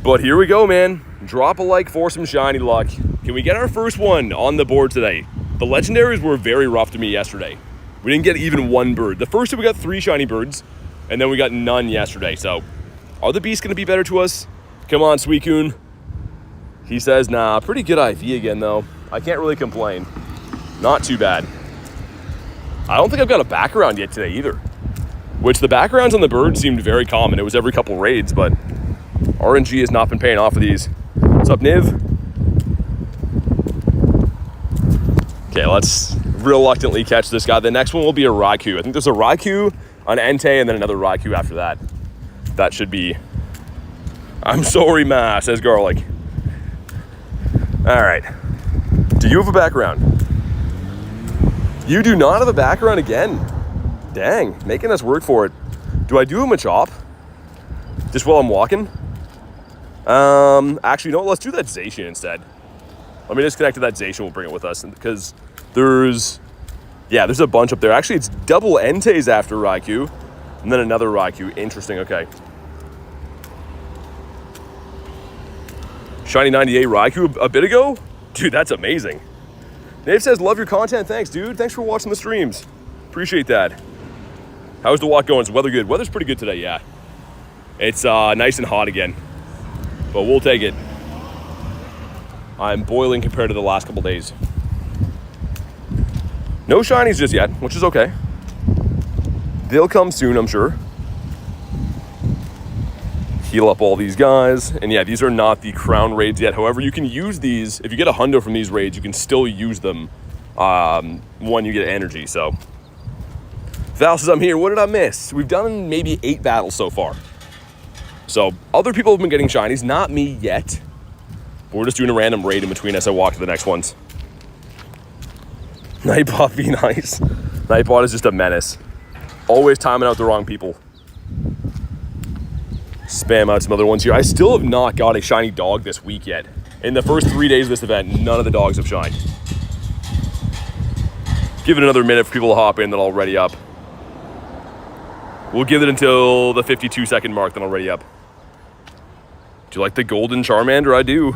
But here we go, man. Drop a like for some shiny luck. Can we get our first one on the board today? The legendaries were very rough to me yesterday. We didn't get even one bird. The first time we got 3 shiny birds, and then we got none yesterday. So, are the beasts going to be better to us? Come on, Suicune. He says, nah, pretty good IV again, though. I can't really complain. Not too bad. I don't think I've got a background yet today either. Which the backgrounds on the birds seemed very common. It was every couple raids, but RNG has not been paying off for these. What's up, Niv? Okay, let's reluctantly catch this guy. The next one will be a Raikou. I think there's a Raikou, an Entei, and then another Raikou after that. That should be... I'm sorry, ma, says Garlic. All right. Do you have a background? You do not have a background again. Dang, making us work for it. Do I do him a chop? Just while I'm walking? Actually, no, let's do that Zacian instead. Let me disconnect to that Zacian, we'll bring it with us, because there's a bunch up there. Actually, it's double Enteis after Raikou, and then another Raikou. Interesting, okay. Shiny 98 Raikou a bit ago? Dude, that's amazing. Dave says, love your content. Thanks, dude. Thanks for watching the streams. Appreciate that. How's the walk going? Is the weather good? Weather's pretty good today, yeah. It's nice and hot again, but we'll take it. I'm boiling compared to the last couple days. No shinies just yet, which is okay. They'll come soon, I'm sure. Heal up all these guys. And yeah, these are not the crown raids yet. However, you can use these. If you get a hundo from these raids, you can still use them when you get energy. So, Val says, I'm here. What did I miss? We've done maybe 8 battles so far. So, other people have been getting shinies. Not me yet. But we're just doing a random raid in between as I walk to the next ones. Nightbot be nice. Nightbot is just a menace. Always timing out the wrong people. Spam out some other ones here. I still have not got a shiny dog this week yet. In the first 3 days of this event, none of the dogs have shined. Give it another minute for people to hop in, then I'll ready up. We'll give it until the 52-second mark, then I'll ready up. Do you like the golden Charmander? I do.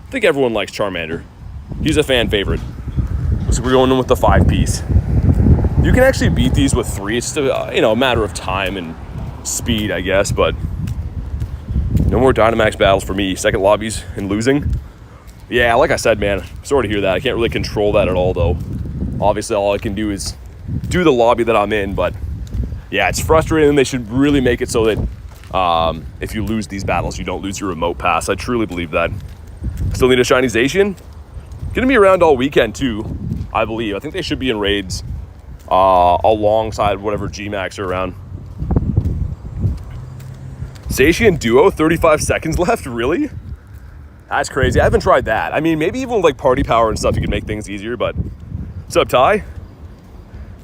I think everyone likes Charmander. He's a fan favorite. So we're going in with the 5-piece. You can actually beat these with 3. It's just a matter of time and speed, I guess, but no more Dynamax battles for me. Second lobbies and losing. Yeah, like I said, man, sorry to hear that. I can't really control that at all, though. Obviously, all I can do is do the lobby that I'm in, but yeah, it's frustrating. They should really make it so that if you lose these battles, you don't lose your remote pass. I truly believe that. Still need a shiny Zacian. Gonna be around all weekend, too, I believe. I think they should be in raids alongside whatever G-Max are around. Zacian Duo, 35 seconds left? Really? That's crazy. I haven't tried that. I mean, maybe even with like party power and stuff, you can make things easier, but... What's up, Ty?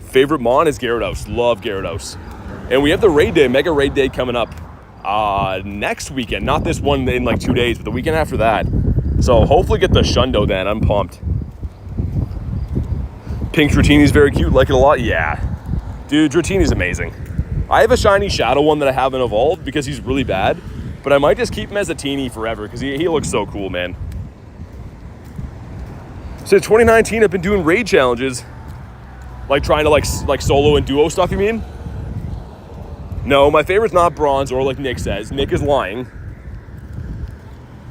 Favorite Mon is Gyarados. Love Gyarados. And we have the raid day, Mega Raid Day coming up next weekend. Not this one in like 2 days, but the weekend after that. So hopefully get the Shundo then. I'm pumped. Pink Dratini's very cute. Like it a lot. Yeah. Dude, Dratini's amazing. I have a shiny Shadow one that I haven't evolved because he's really bad. But I might just keep him as a teeny forever because he looks so cool, man. Since 2019, I've been doing raid challenges. Like trying to like solo and duo stuff, you mean? No, my favorite's not Bronze, or like Nick says. Nick is lying.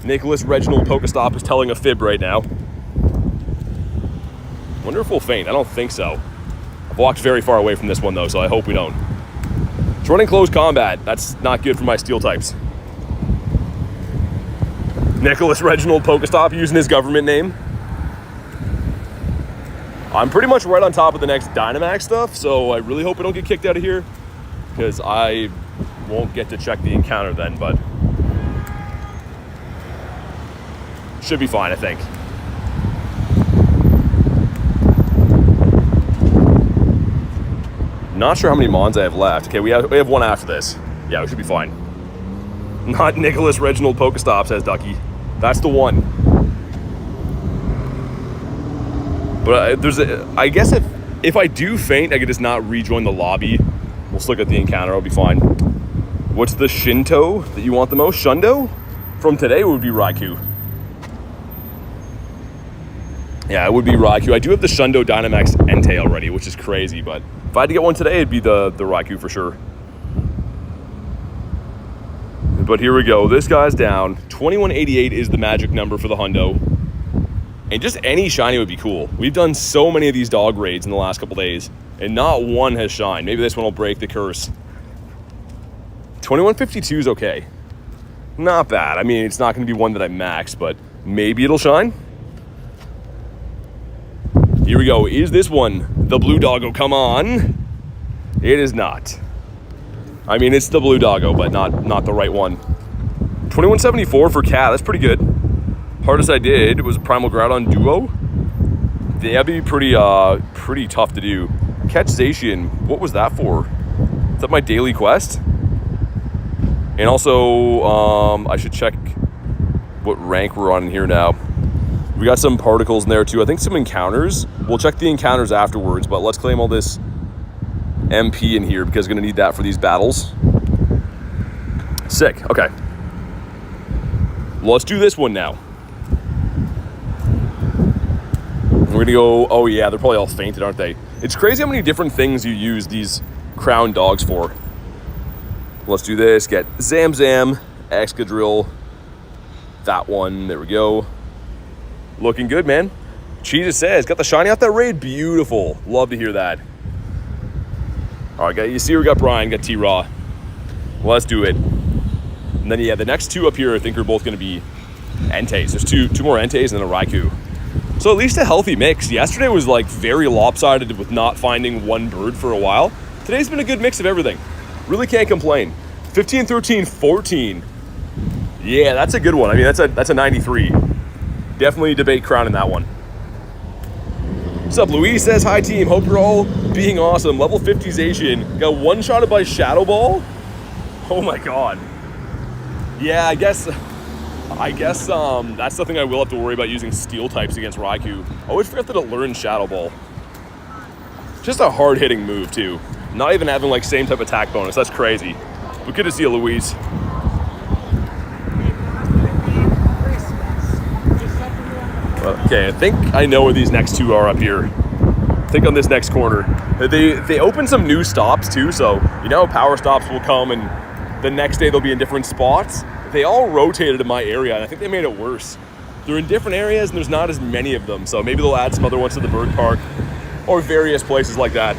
Nicholas Reginald Pokestop is telling a fib right now. Wonder if we'll faint. I don't think so. I've walked very far away from this one though, so I hope we don't. It's running close combat. That's not good for my steel types. Nicholas Reginald Pokestop using his government name. I'm pretty much right on top of the next Dynamax stuff, so I really hope I don't get kicked out of here, because I won't get to check the encounter then, but should be fine, I think. Not sure how many Mons I have left. Okay, we have one after this. Yeah, we should be fine. Not Nicholas Reginald Pokestop, says Ducky. That's the one. But I guess if I do faint, I could just not rejoin the lobby. We'll still get the encounter, I'll be fine. What's the Shinto that you want the most? Shundo? From today, it would be Raikou. Yeah, it would be Raikou. I do have the Shundo Dynamax Entei already, which is crazy, but if I had to get one today, it'd be the Raikou for sure. But here we go. This guy's down. 2188 is the magic number for the hundo. And just any shiny would be cool. We've done so many of these dog raids in the last couple days, and not one has shined. Maybe this one will break the curse. 2152 is okay. Not bad. I mean, it's not going to be one that I max, but maybe it'll shine. Here we go. Is this one the blue doggo? Come on. It is not. I mean, it's the blue doggo, but not the right one. 2174 for Cat. That's pretty good. Hardest I did was Primal Groudon Duo. That'd be pretty tough to do. Catch Zacian. What was that for? Is that my daily quest? And also, I should check what rank we're on in here now. We got some particles in there too. I think some encounters. We'll check the encounters afterwards, but let's claim all this MP in here because we're gonna need that for these battles. Sick, okay. Let's do this one now. We're gonna go, oh yeah, they're probably all fainted, aren't they? It's crazy how many different things you use these crown dogs for. Let's do this, get Zamzam, Excadrill, that one, there we go. Looking good, man. Cheetah says, got the shiny off that raid, beautiful. Love to hear that. All right, you see we got Brian, got T-Raw. Let's do it. And then yeah, the next two up here I think are both gonna be Enteis. There's two more Enteis and then a Raikou. So at least a healthy mix. Yesterday was like very lopsided with not finding one bird for a while. Today's been a good mix of everything. Really can't complain. 15, 13, 14. Yeah, that's a good one. I mean, that's a 93. Definitely debate crown in that one. What's up, Louise says, hi team, hope you're all being awesome. Level 50 Zacian, got one-shotted by Shadow Ball? Oh my god. Yeah, I guess that's something I will have to worry about using steel types against Raikou. I always forget that it learns Shadow Ball. Just a hard-hitting move, too. Not even having, like, same type attack bonus. That's crazy. But good to see you, Louise. Okay, I think I know where these next two are up here. I think on this next corner. They opened some new stops, too, so you know power stops will come, and the next day they'll be in different spots. They all rotated in my area, and I think they made it worse. They're in different areas, and there's not as many of them, so maybe they'll add some other ones to the bird park or various places like that.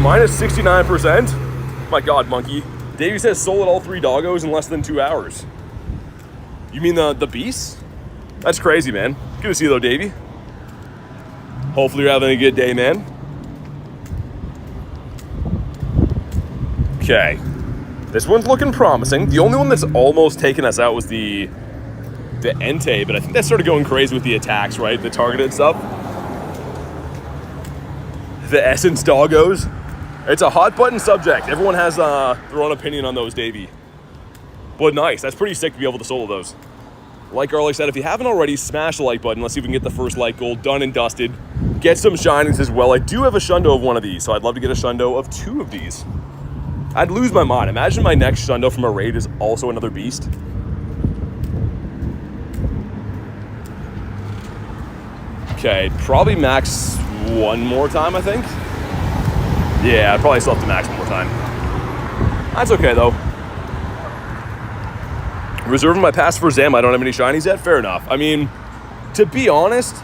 Minus 69%? My god, monkey. Davey says sold all 3 doggos in less than 2 hours. You mean the beasts? That's crazy, man. Good to see you though, Davey. Hopefully you're having a good day, man. Okay. This one's looking promising. The only one that's almost taken us out was the Entei, but I think that started going crazy with the attacks, right? The targeted stuff. The Essence Doggos. It's a hot button subject. Everyone has their own opinion on those, Davey. But nice. That's pretty sick to be able to solo those. Like Garlic said, if you haven't already, smash the like button. Let's see if we can get the first light gold done and dusted. Get some shinies as well. I do have a shundo of one of these, so I'd love to get a shundo of 2 of these. I'd lose my mind. Imagine my next shundo from a raid is also another beast. Okay, probably max one more time, I think. Yeah, I probably still have to max one more time. That's okay, though. Reserving my pass for Zam. I don't have any shinies yet. Fair enough. I mean, to be honest,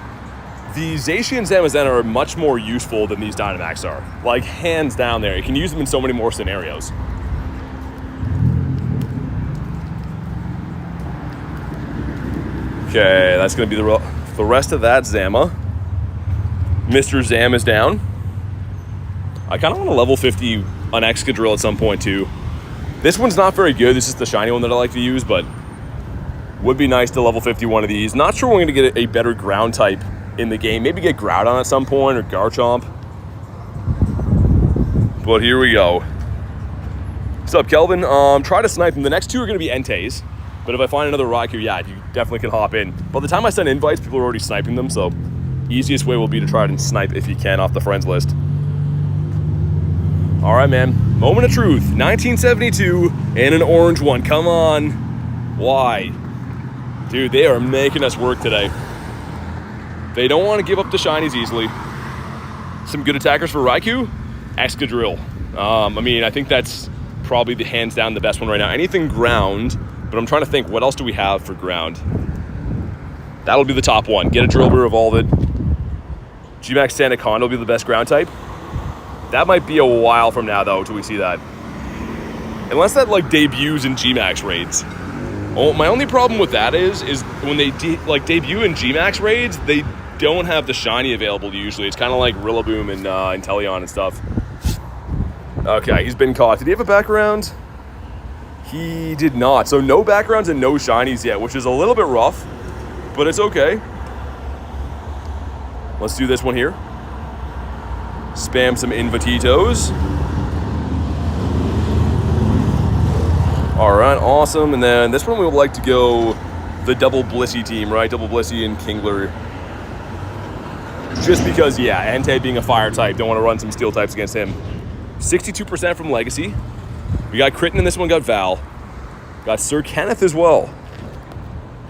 the Zacian Zamazenta are much more useful than these Dynamax are. Like, hands down there. You can use them in so many more scenarios. Okay, that's going to be the rest of that Zama. Mr. Zam is down. I kind of want to level 50 on Excadrill at some point, too. This one's not very good. This is the shiny one that I like to use, but would be nice to level 50 one of these. Not sure we're going to get a better ground type in the game. Maybe get Groudon at some point or Garchomp. But here we go. What's up, Kelvin? Try to snipe them. The next 2 are going to be Enteis. But if I find another Raikou, yeah, you definitely can hop in. By the time I send invites, people are already sniping them, so easiest way will be to try and snipe if you can off the friends list. All right, man. Moment of truth. 1972 and an orange one. Come on. Why? Dude, they are making us work today. They don't want to give up the shinies easily. Some good attackers for Raikou. Excadrill. I mean, I think that's probably the hands down the best one right now. Anything ground, but I'm trying to think, what else do we have for ground? That'll be the top one. Get a Drillbur, evolve it. G-Max Sandaconda will be the best ground type. That might be a while from now, though, till we see that. Unless that, like, debuts in G-Max raids. Oh, my only problem with that is when they, debut in G-Max raids, they don't have the shiny available usually. It's kind of like Rillaboom and Inteleon and stuff. Okay, he's been caught. Did he have a background? He did not. So no backgrounds and no shinies yet, which is a little bit rough, but it's okay. Let's do this one here. Spam some Invititos. All right, awesome. And then this one we would like to go the double Blissey team, right? Double Blissey and Kingler. Just because, yeah, Entei being a fire type, don't want to run some steel types against him. 62% from Legacy. We got Kritten in this one, got Val. Got Sir Kenneth as well.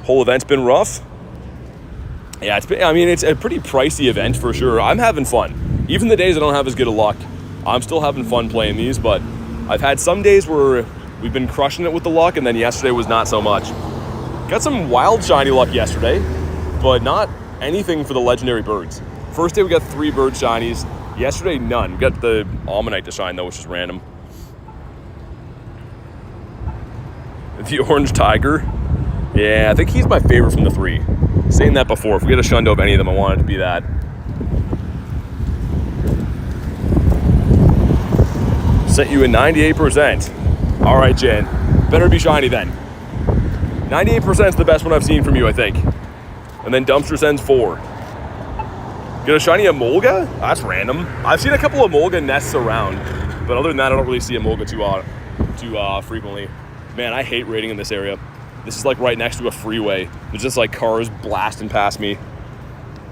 Whole event's been rough. Yeah, it's a pretty pricey event for sure. I'm having fun. Even the days I don't have as good a luck, I'm still having fun playing these, but I've had some days where we've been crushing it with the luck, and then yesterday was not so much. Got some wild shiny luck yesterday, but not anything for the legendary birds. First day we got 3 bird shinies. Yesterday, none. We got the Almanite to shine, though, which is random. The Orange Tiger. Yeah, I think he's my favorite from the 3. Saying that before. If we get a shundo of any of them, I want it to be that. Sent you a 98%. All right, Jen. Better be shiny then. 98% is the best one I've seen from you, I think. And then Dumpster sends 4. Get a shiny Emolga? That's random. I've seen a couple of Emolga nests around, but other than that, I don't really see Emolga too frequently. Man, I hate raiding in this area. This is like right next to a freeway. There's just like cars blasting past me.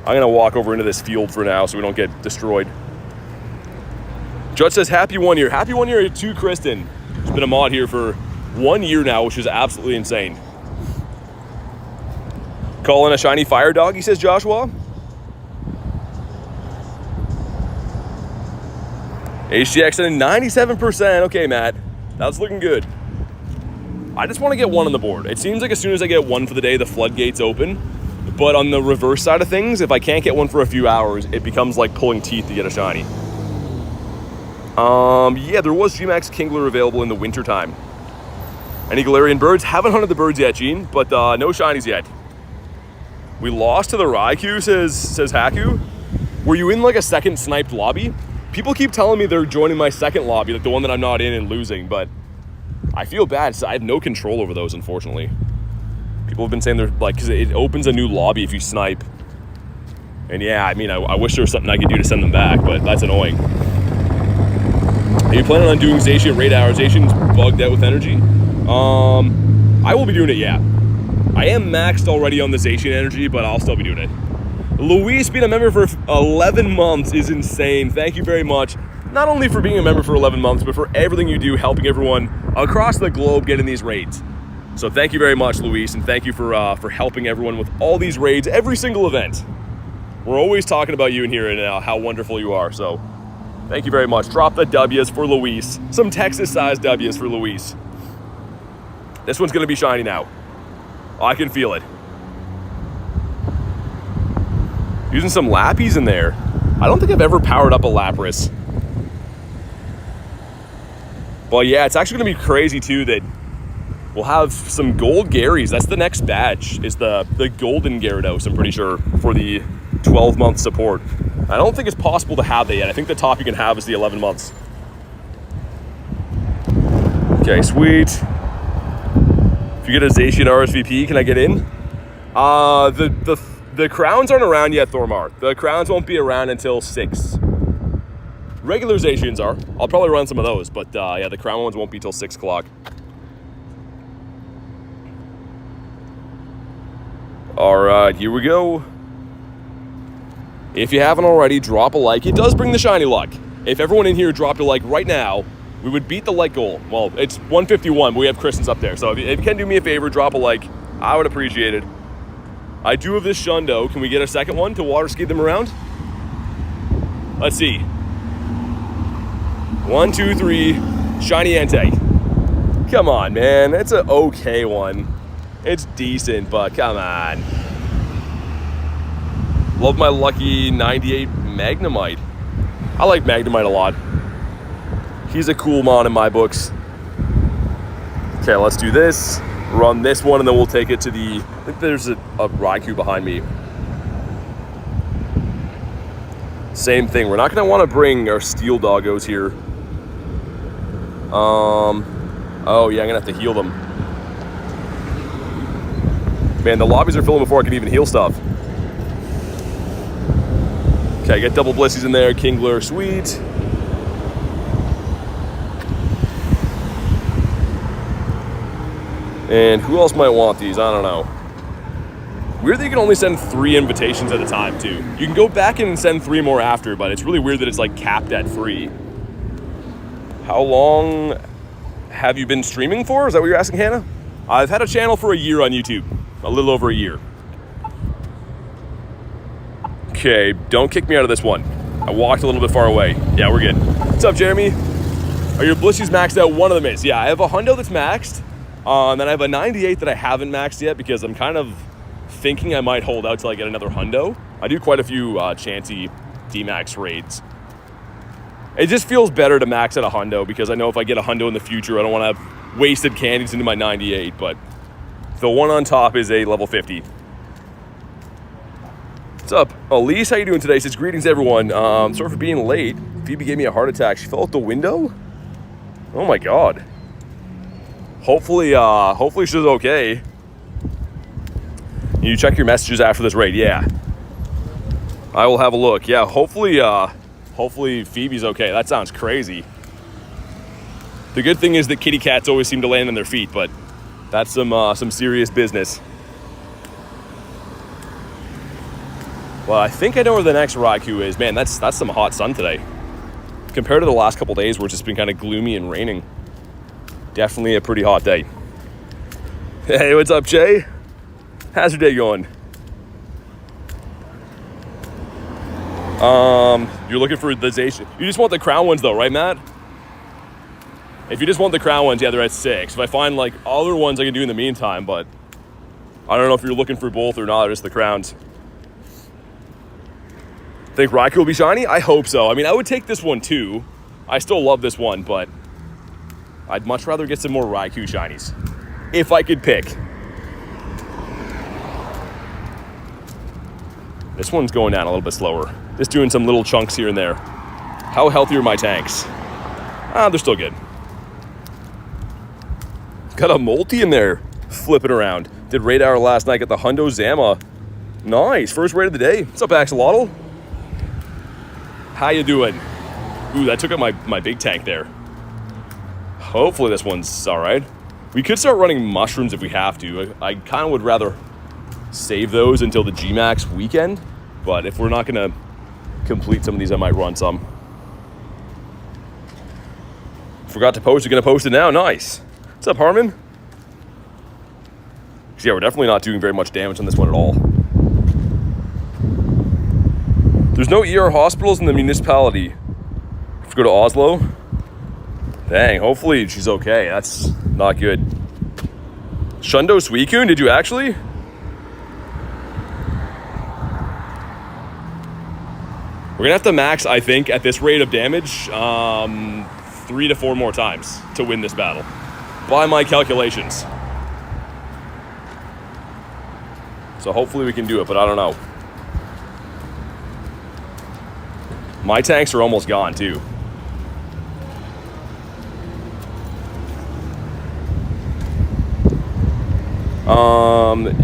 I'm gonna walk over into this field for now so we don't get destroyed. Judge says, happy 1 year. Happy 1 year to Kristen. She's been a mod here for 1 year now, which is absolutely insane. Calling a shiny fire dog, he says, Joshua. HGX at 97%. Okay, Matt. That's looking good. I just want to get 1 on the board. It seems like as soon as I get 1 for the day, the floodgates open. But on the reverse side of things, if I can't get 1 for a few hours, it becomes like pulling teeth to get a shiny. Yeah, there was G-Max Kingler available in the wintertime. Any Galarian birds? Haven't hunted the birds yet, Gene, but no shinies yet. We lost to the Raikou, says Haku. Were you in like a second sniped lobby? People keep telling me they're joining my second lobby, like the one that I'm not in and losing, but I feel bad, so I have no control over those, unfortunately. People have been saying they're like, because it opens a new lobby if you snipe. And yeah, I mean, I wish there was something I could do to send them back, but that's annoying. Are you planning on doing Zacian raid hours? Zacian's bugged out with energy. I will be doing it, yeah. I am maxed already on the Zacian energy, but I'll still be doing it. Luis being a member for 11 months is insane. Thank you very much. Not only for being a member for 11 months, but for everything you do, helping everyone across the globe get in these raids. So thank you very much, Luis, and thank you for helping everyone with all these raids, every single event. We're always talking about you in here and how wonderful you are, so thank you very much. Drop the W's for Luis. Some Texas-sized W's for Luis. This one's gonna be shiny now. I can feel it. Using some Lappies in there. I don't think I've ever powered up a Lapras. Well, yeah, it's actually gonna be crazy too that we'll have some gold Garys. That's the next badge, is the golden Gyarados, I'm pretty sure, for the 12-month support. I don't think it's possible to have that yet. I think the top you can have is the 11 months. Okay, sweet. If you get a Zacian RSVP, can I get in? The crowns aren't around yet, Thormar. The crowns won't be around until 6. Regular Zacians are. I'll probably run some of those, but yeah, the crown ones won't be till 6 o'clock. All right, here we go. If you haven't already, drop a like. It does bring the shiny luck. If everyone in here dropped a like right now, we would beat the like goal. Well, it's 151, but we have Kristen's up there. So if you can do me a favor, drop a like. I would appreciate it. I do have this Shundo. Can we get a second one to water ski them around? Let's see. 1, 2, 3, shiny Entei. Come on, man. That's an okay one. It's decent, but come on. Love my lucky 98 Magnemite. I like Magnemite a lot. He's a cool mon in my books. Okay, let's do this. Run this one, and then we'll take it to the... I think there's a Raikou behind me. Same thing. We're not going to want to bring our steel doggos here. Oh, yeah, I'm going to have to heal them. Man, the lobbies are filling before I can even heal stuff. Okay, get double Blissies in there. Kingler, sweet. And who else might want these? I don't know. Weird that you can only send 3 invitations at a time, too. You can go back and send 3 more after, but it's really weird that it's, like, capped at 3. How long have you been streaming for? Is that what you're asking, Hannah? I've had a channel for a year on YouTube. A little over a year. Okay, don't kick me out of this one. I walked a little bit far away. Yeah, we're good. What's up, Jeremy? Are your Blissies maxed out? One of them is. Yeah, I have a Hundo that's maxed. Then I have a 98 that I haven't maxed yet because I'm kind of thinking I might hold out till I get another Hundo. I do quite a few Chansey DMAX raids. It just feels better to max at a Hundo because I know if I get a Hundo in the future, I don't want to have wasted candies into my 98, but the one on top is a level 50. What's up? Elise, how you doing today? Says, greetings, everyone. Sorry for being late. Phoebe gave me a heart attack. She fell out the window? Oh my God. Hopefully she's okay. You check your messages after this raid. Yeah. I will have a look. Yeah, hopefully Phoebe's okay. That sounds crazy. The good thing is that kitty cats always seem to land on their feet, but that's some serious business. Well, I think I know where the next Raikou is. Man, that's some hot sun today. Compared to the last couple days where it's just been kind of gloomy and raining. Definitely a pretty hot day. Hey, what's up, Jay? How's your day going? You're looking for the Zacian. You just want the crown ones though, right, Matt? If you just want the crown ones, yeah, they're at 6. If I find like other ones I can do in the meantime, but I don't know if you're looking for both or not, or just the crowns. Think Raikou will be shiny? I hope so. I mean, I would take this one too. I still love this one, but I'd much rather get some more Raikou shinies. If I could pick. This one's going down a little bit slower. Just doing some little chunks here and there. How healthy are my tanks? They're still good. Got a multi in there, flipping around. Did raid hour last night, got the Hundo Zama. Nice, first raid of the day. What's up, Axolotl? How you doing? Ooh, that took up my big tank there. Hopefully this one's all right. We could start running mushrooms if we have to. I kind of would rather save those until the G-Max weekend, but if we're not gonna complete some of these, I might run some. Forgot to post, you're gonna post it now, nice. What's up, Harmon? Yeah, we're definitely not doing very much damage on this one at all. There's no ER hospitals in the municipality. If we go to Oslo, dang, hopefully she's okay. That's not good. Shundo Suicune, did you actually? We're gonna have to max, I think, at this rate of damage, 3 to 4 more times to win this battle, by my calculations. So hopefully we can do it, but I don't know. My tanks are almost gone too.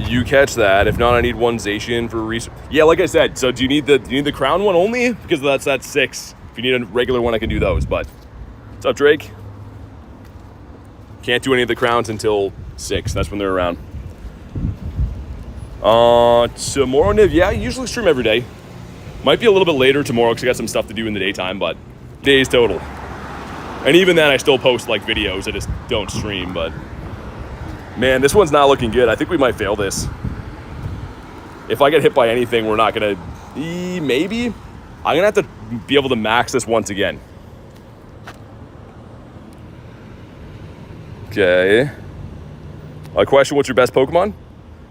You catch that. If not, I need one Zacian for research. Yeah, like I said. So do you need the crown one only? Because that's 6. If you need a regular one, I can do those. But what's up, Drake? Can't do any of the crowns until 6. That's when they're around. Tomorrow, Niv. Yeah, I usually stream every day. Might be a little bit later tomorrow because I got some stuff to do in the daytime, but days total. And even then, I still post like videos. I just don't stream, but man, this one's not looking good. I think we might fail this. If I get hit by anything, we're not gonna, maybe. I'm gonna have to be able to max this once again. Okay. A question, what's your best Pokemon?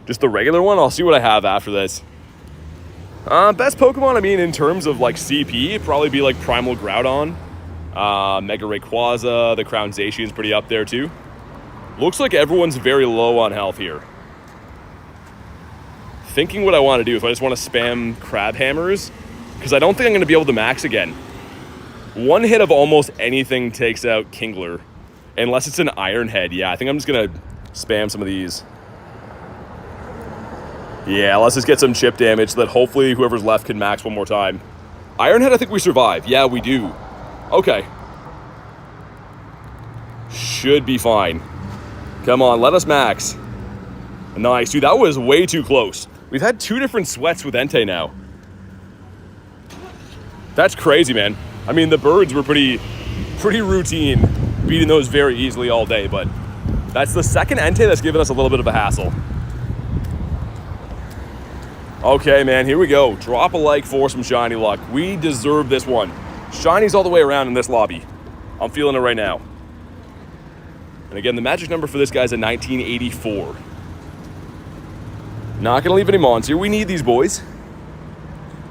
Just the regular one? I'll see what I have after this. Best Pokemon, I mean, in terms of like CP, it'd probably be like Primal Groudon, Mega Rayquaza, the Crown Zacian's pretty up there too. Looks like everyone's very low on health here. Thinking what I want to do, if I just want to spam Crab Hammers, because I don't think I'm going to be able to max again. One hit of almost anything takes out Kingler, unless it's an Iron Head. Yeah, I think I'm just going to spam some of these. Yeah, let's just get some chip damage so that hopefully whoever's left can max one more time. Iron Head, I think we survive. Yeah, we do. Okay. Should be fine. Come on, let us max. Nice, dude, that was way too close. We've had 2 different sweats with Entei now. That's crazy, man. I mean, the birds were pretty routine, beating those very easily all day, but that's the second Entei that's given us a little bit of a hassle. Okay, man, here we go. Drop a like for some shiny luck. We deserve this one. Shinies all the way around in this lobby. I'm feeling it right now. And again, the magic number for this guy's a 1984. Not gonna leave any mons here. We need these boys.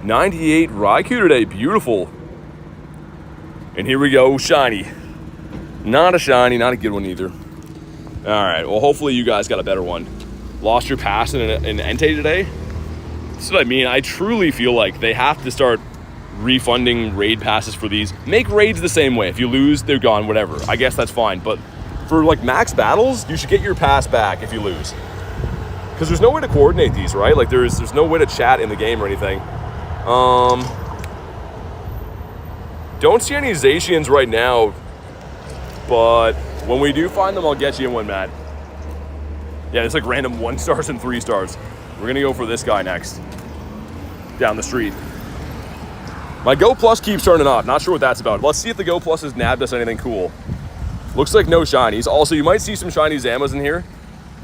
98 Raikou today, beautiful. And here we go, shiny. Not a shiny, not a good one either. All right, well, hopefully you guys got a better one. Lost your pass in Entei today? That's what I mean. I truly feel like they have to start refunding raid passes for these. Make raids the same way. If you lose, they're gone, whatever. I guess that's fine. But for like max battles, you should get your pass back if you lose. Because there's no way to coordinate these, right? Like there's no way to chat in the game or anything. Don't see any Zacians right now. But when we do find them, I'll get you in one, Matt. Yeah, it's like random 1 stars and 3 stars. We're gonna go for this guy next. Down the street. My Go Plus keeps turning off. Not sure what that's about. Let's see if the Go Plus has nabbed us anything cool. Looks like no shinies. Also, you might see some shiny Zamas in here.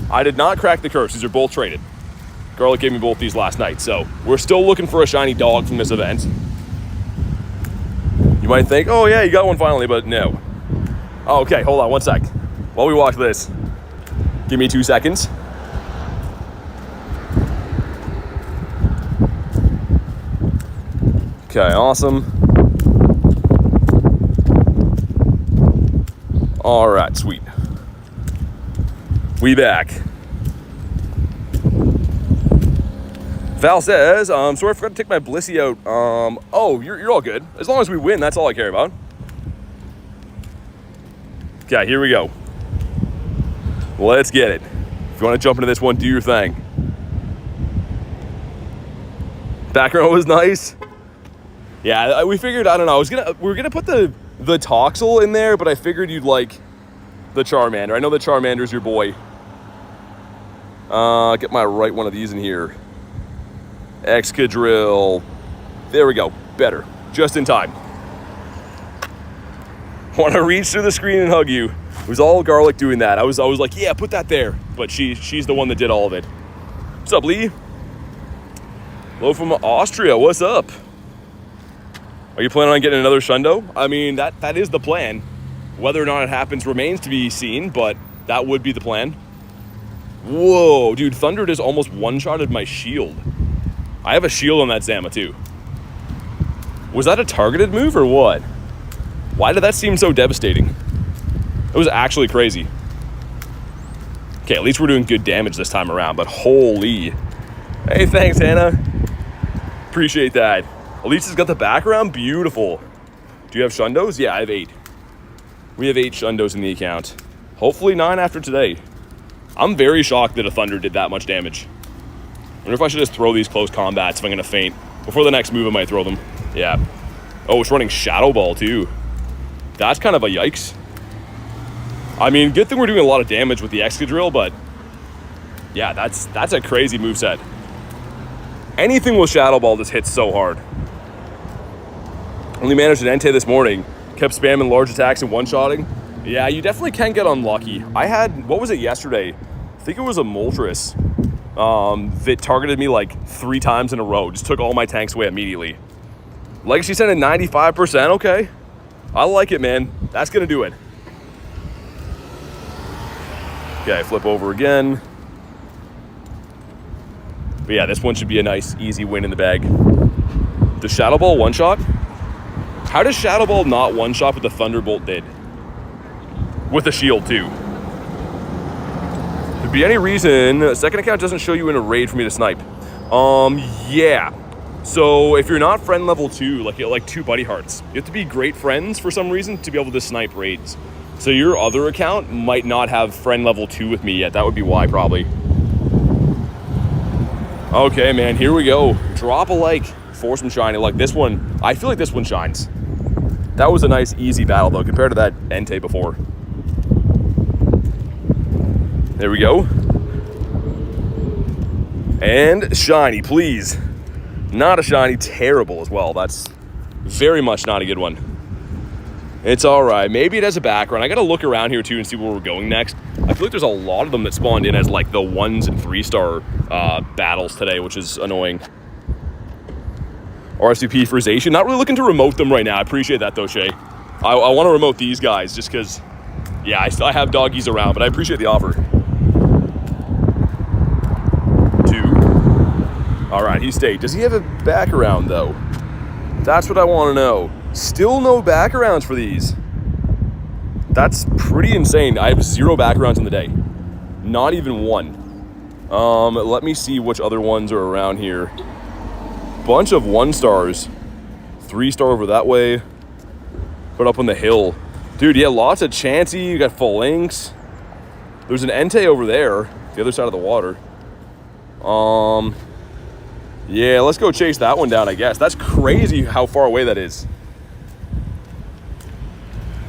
I did not crack the curse. These are both traded. Garlic gave me both these last night. So we're still looking for a shiny dog from this event. You might think, oh yeah, you got one finally, but no. Oh, okay, hold on 1 sec. While we watch this, give me 2 seconds. Okay, awesome. All right, sweet. We back. Val says, sorry, I forgot to take my Blissey out. Oh, you're all good. As long as we win, that's all I care about. Okay, here we go. Let's get it. If you want to jump into this one, do your thing. Background was nice. Yeah, we figured, I don't know, we were gonna put the Toxel in there, but I figured you'd like the Charmander. I know the Charmander's your boy. Get my right one of these in here. Excadrill. There we go. Better. Just in time. Want to reach through the screen and hug you. It was all Garlic doing that. I was like, yeah, put that there. But she's the one that did all of it. What's up, Lee? Hello from Austria. What's up? Are you planning on getting another Shundo? I mean, that is the plan. Whether or not it happens remains to be seen, but that would be the plan. Whoa, dude, Thunder just almost one-shotted my shield. I have a shield on that Zama, too. Was that a targeted move or what? Why did that seem so devastating? It was actually crazy. Okay, at least we're doing good damage this time around, but holy. Hey, thanks, Hannah. Appreciate that. Elisa's got the background. Beautiful. Do you have Shundos? Yeah, I have 8. We have 8 Shundos in the account. Hopefully 9 after today. I'm very shocked that a Thunder did that much damage. I wonder if I should just throw these close combats if I'm going to faint. Before the next move, I might throw them. Yeah. Oh, it's running Shadow Ball, too. That's kind of a yikes. I mean, good thing we're doing a lot of damage with the Excadrill, but yeah, that's a crazy moveset. Anything with Shadow Ball just hits so hard. Only managed an Entei this morning. Kept spamming large attacks and one-shotting. Yeah, you definitely can get unlucky. I had, what was it yesterday? I think it was a Moltres that targeted me like 3 times in a row. Just took all my tanks away immediately. Legacy sent at 95%, okay. I like it, man. That's gonna do it. Okay, flip over again. But yeah, this one should be a nice, easy win in the bag. Does Shadow Ball one-shot? How does Shadow Ball not one-shot what the Thunderbolt did? With the shield, too. There'd be any reason a second account doesn't show you in a raid for me to snipe. Yeah. So if you're not friend level 2, like 2 buddy hearts, you have to be great friends for some reason to be able to snipe raids. So your other account might not have friend level 2 with me yet. That would be why, probably. Okay, man, here we go. Drop a like for some shiny. Like this one, I feel like this one shines. That was a nice, easy battle, though, compared to that Entei before. There we go. And shiny, please. Not a shiny, terrible as well. That's very much not a good one. It's all right. Maybe it has a background. I got to look around here, too, and see where we're going next. I feel like there's a lot of them that spawned in as, like, the 1s and 3-star battles today, which is annoying. RSVP for Zacian. Not really looking to remote them right now. I appreciate that, though, Shay. I want to remote these guys just because, yeah, I have doggies around, but I appreciate the offer. 2. All right, he stayed. Does he have a background, though? That's what I want to know. Still no backgrounds for these. That's pretty insane. I have 0 backgrounds in the day. Not even 1. Let me see which other ones are around here. Bunch of 1-stars. 3-star over that way. Put up on the hill. Dude, yeah, lots of Chansey. You got full links. There's an Entei over there. The other side of the water. Yeah, let's go chase that one down, I guess. That's crazy how far away that is.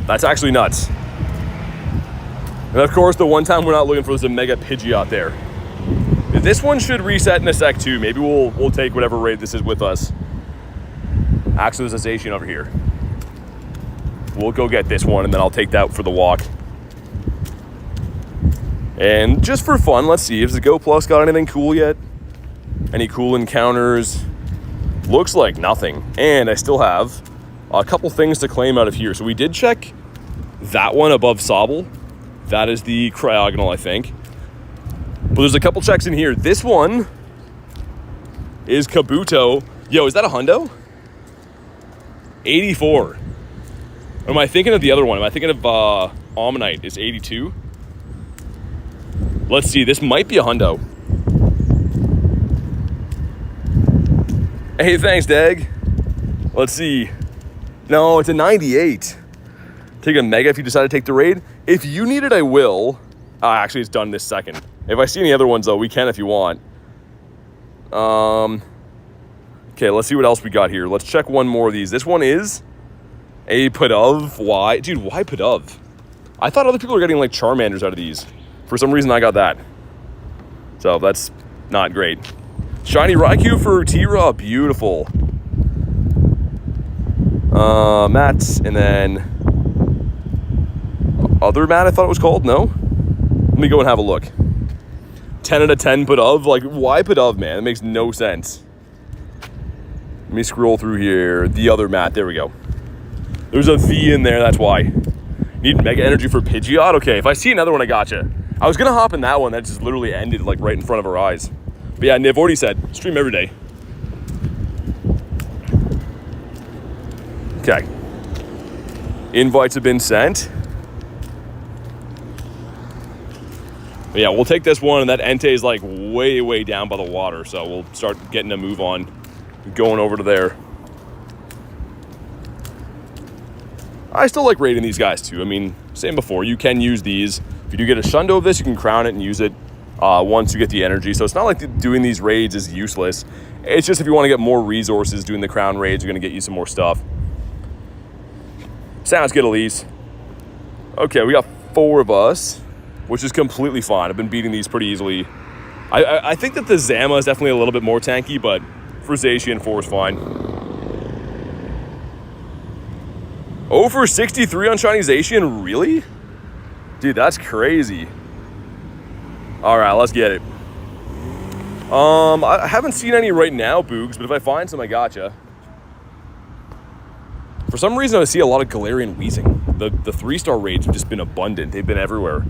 That's actually nuts. And of course, the one time we're not looking for is a Mega Pidgeot there. This one should reset in a sec too. Maybe we'll take whatever raid this is with us. Actually, there's a Zacian over here. We'll go get this one, and then I'll take that for the walk. And just for fun, let's see. Has the Go Plus got anything cool yet? Any cool encounters? Looks like nothing. And I still have a couple things to claim out of here. So we did check that one above Sobble. That is the Cryogonal, I think. But there's a couple checks in here. This one is Kabuto. Yo, is that a hundo? 84. Or am I thinking of the other one? Am I thinking of Omnite is 82? Let's see. This might be a hundo. Hey, thanks, Dag. Let's see. No, it's a 98. Take a Mega if you decide to take the raid. If you need it, I will. Actually, it's done this second. If I see any other ones, though, we can if you want. Okay, let's see what else we got here. Let's check one more of these. This one is a Pidove. Why? Dude, why Pidove? I thought other people were getting, like, Charmanders out of these. For some reason, I got that. So, that's not great. Shiny Raikou for T-Raw. Beautiful. Mats, and then... Other mat, I thought it was called? No? Let me go and have a look. 10 out of 10 Pidove? Like, why Pidove, man? It makes no sense. Let me scroll through here. The other mat. There we go. There's a V in there. That's why. Need Mega Energy for Pidgeot? Okay, if I see another one, I gotcha. I was going to hop in that one. That just literally ended, like, right in front of our eyes. But yeah, Niv already said, stream every day. Okay. Invites have been sent. But yeah, we'll take this one, and that Entei is like way, way down by the water, so we'll start getting a move on, going over to there. I still like raiding these guys too. I mean, same before, you can use these. If you do get a Shundo of this, you can crown it and use it once you get the energy. So it's not like doing these raids is useless. It's just if you want to get more resources doing the crown raids, you're going to get you some more stuff. Sounds good, Elise. Okay, we got 4 of us, which is completely fine. I've been beating these pretty easily. I think that the Zama is definitely a little bit more tanky, but for Zacian, 4 is fine. Over 63 on Shiny Zacian? Really? Dude, that's crazy. All right, let's get it. I haven't seen any right now, Boogs, but if I find some, I gotcha. For some reason, I see a lot of Galarian Weezing. The 3-star raids have just been abundant. They've been everywhere.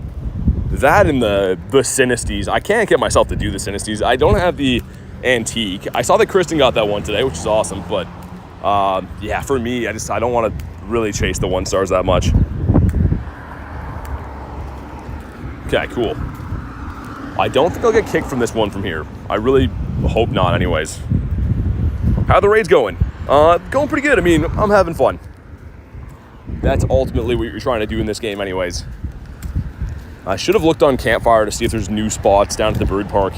That and the Sinisties. I can't get myself to do the Sinisties. I don't have the Antique. I saw that Kristen got that one today, which is awesome. But yeah, for me, I don't want to really chase the 1-stars that much. Okay, cool. I don't think I'll get kicked from this one from here. I really hope not anyways. How are the raids going? Going pretty good. I mean, I'm having fun. That's ultimately what you're trying to do in this game anyways. I should have looked on Campfire to see if there's new spots down at the bird park.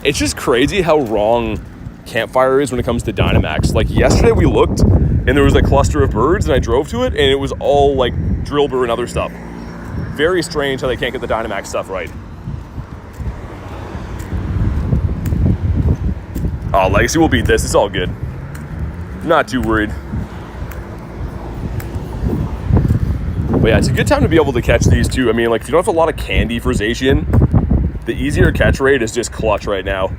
It's just crazy how wrong Campfire is when it comes to Dynamax. Like yesterday we looked and there was a cluster of birds and I drove to it and it was all like Drillbur and other stuff. Very strange how they can't get the Dynamax stuff right. Oh, Legacy will beat this. It's all good. Not too worried. But yeah, it's a good time to be able to catch these too. I mean, like if you don't have a lot of candy for Zacian, the easier catch rate is just clutch right now.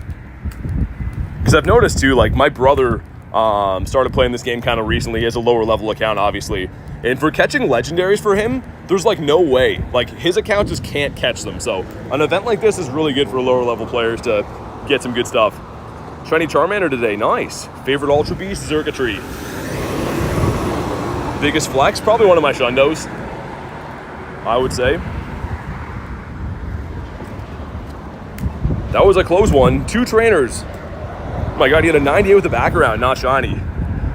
Because I've noticed too, like my brother started playing this game kind of recently. He has a lower level account, obviously. And for catching legendaries for him, there's like no way. Like his account just can't catch them. So an event like this is really good for lower level players to get some good stuff. Shiny Charmander today, nice. Favorite Ultra Beast, Xurkitree. Biggest flex, probably one of my Shundos, I would say. That was a close one. 2 trainers. Oh my god, he had a 98 with the background, not shiny.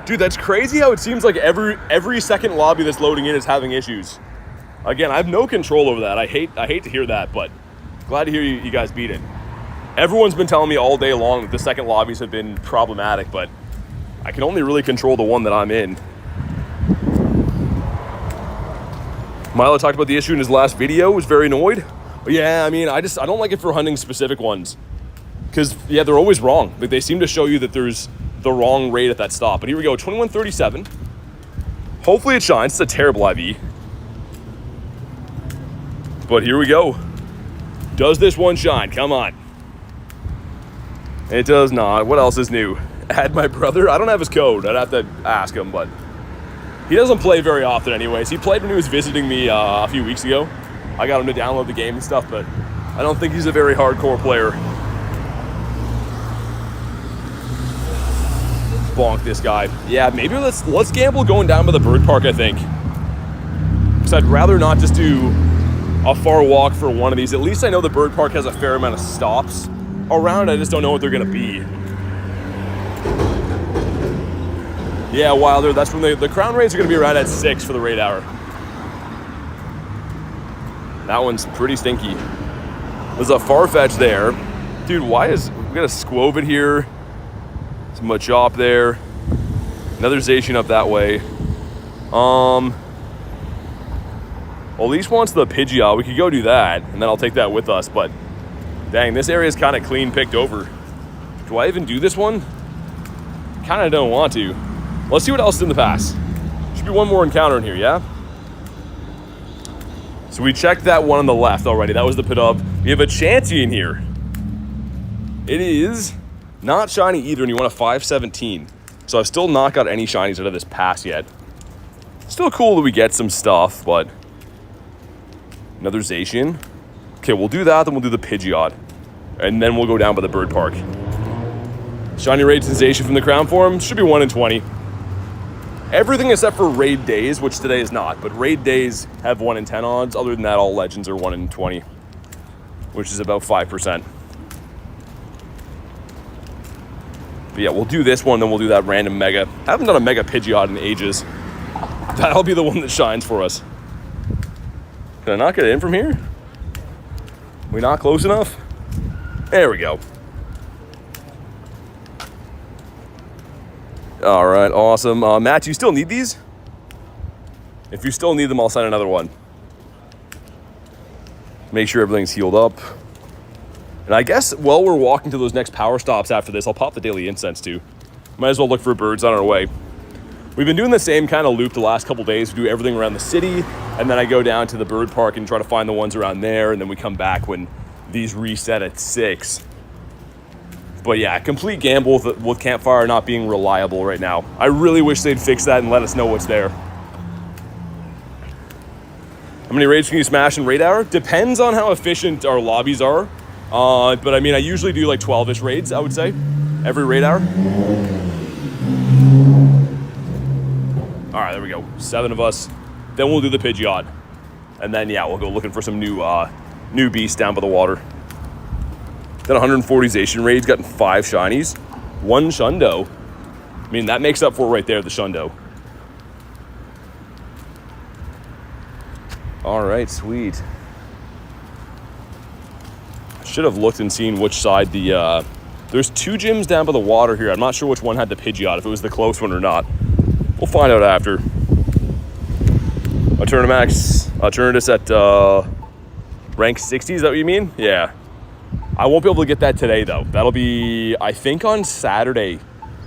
Dude, that's crazy how it seems like every second lobby that's loading in is having issues. Again, I have no control over that. I hate to hear that, but glad to hear you guys beat it. Everyone's been telling me all day long that the second lobbies have been problematic, but I can only really control the one that I'm in. Milo talked about the issue in his last video, was very annoyed. But yeah, I mean, I don't like it for hunting specific ones. Because, yeah, they're always wrong. Like, they seem to show you that there's the wrong rate at that stop. But here we go, 2137. Hopefully it shines. It's a terrible IV. But here we go. Does this one shine? Come on. It does not. What else is new? Add my brother? I don't have his code. I'd have to ask him, but he doesn't play very often anyways. He played when he was visiting me a few weeks ago. I got him to download the game and stuff, but I don't think he's a very hardcore player. Bonk this guy. Yeah, maybe let's gamble going down by the bird park, I think. Because I'd rather not just do a far walk for one of these. At least I know the bird park has a fair amount of stops around. I just don't know what they're gonna be. Yeah, Wilder, that's when the crown raids are gonna be around at 6 for the raid hour. That one's pretty stinky. There's a Farfetch there. Dude, why is... We got a Squovit here. Some Machop there. Another Zacian up that way. Well, at least wants the Pidgeot. We could go do that, and then I'll take that with us. But, dang, this area is kind of clean picked over. Do I even do this one? Kind of don't want to. Let's see what else is in the pass. Should be one more encounter in here, yeah? So we checked that one on the left already. That was the Pidove. We have a Chansey in here. It is not shiny either, and you want a 517. So I've still not got any shinies out of this pass yet. Still cool that we get some stuff, but... Another Zacian. Okay, we'll do that, then we'll do the Pidgeot. And then we'll go down by the bird park. Shiny raid sensation from the crown form should be 1 in 20. Everything except for raid days, which today is not, but raid days have 1 in 10 odds. Other than that, all legends are 1 in 20, which is about 5%. But yeah, we'll do this one, then we'll do that random mega. I haven't done a mega Pidgeot in ages. That'll be the one that shines for us. Can I not get in from here? We not close enough? There we go. All right, awesome. Matt, do you still need these? If you still need them, I'll send another one. Make sure everything's healed up. And I guess while we're walking to those next power stops after this, I'll pop the daily incense too. Might as well look for birds on our way. We've been doing the same kind of loop the last couple days. We do everything around the city, and then I go down to the bird park and try to find the ones around there, and then we come back when these reset at 6. But yeah, complete gamble with Campfire not being reliable right now. I really wish they'd fix that and let us know what's there. How many raids can you smash in raid hour? Depends on how efficient our lobbies are. But I mean, I usually do like 12-ish raids, I would say, every raid hour. All right, there we go. 7 of us. Then we'll do the Pidgeot. And then, yeah, we'll go looking for some new beasts down by the water. Then 140 Zacian raids, gotten 5 shinies. 1 Shundo. I mean, that makes up for it right there, the Shundo. All right, sweet. Should have looked and seen which side the... There's 2 gyms down by the water here. I'm not sure which one had the Pidgeot, if it was the close one or not. We'll find out after. Eternatus at rank 60, is that what you mean? Yeah. I won't be able to get that today, though. That'll be, I think on Saturday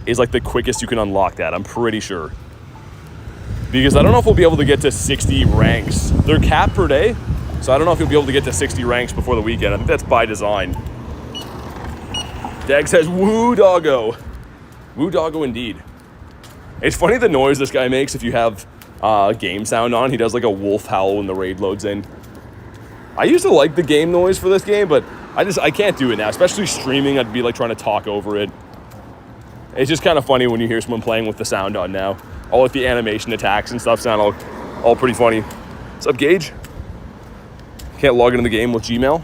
is like the quickest you can unlock that. I'm pretty sure. Because I don't know if we'll be able to get to 60 ranks. They're capped per day, so I don't know if you'll be able to get to 60 ranks before the weekend. I think that's by design. Dag says, woo doggo. Woo doggo indeed. It's funny the noise this guy makes if you have game sound on. He does like a wolf howl when the raid loads in. I used to like the game noise for this game, but I can't do it now. Especially streaming, I'd be like trying to talk over it. It's just kind of funny when you hear someone playing with the sound on now. All like the animation attacks and stuff sound all pretty funny. What's up, Gage? Can't log into the game with Gmail.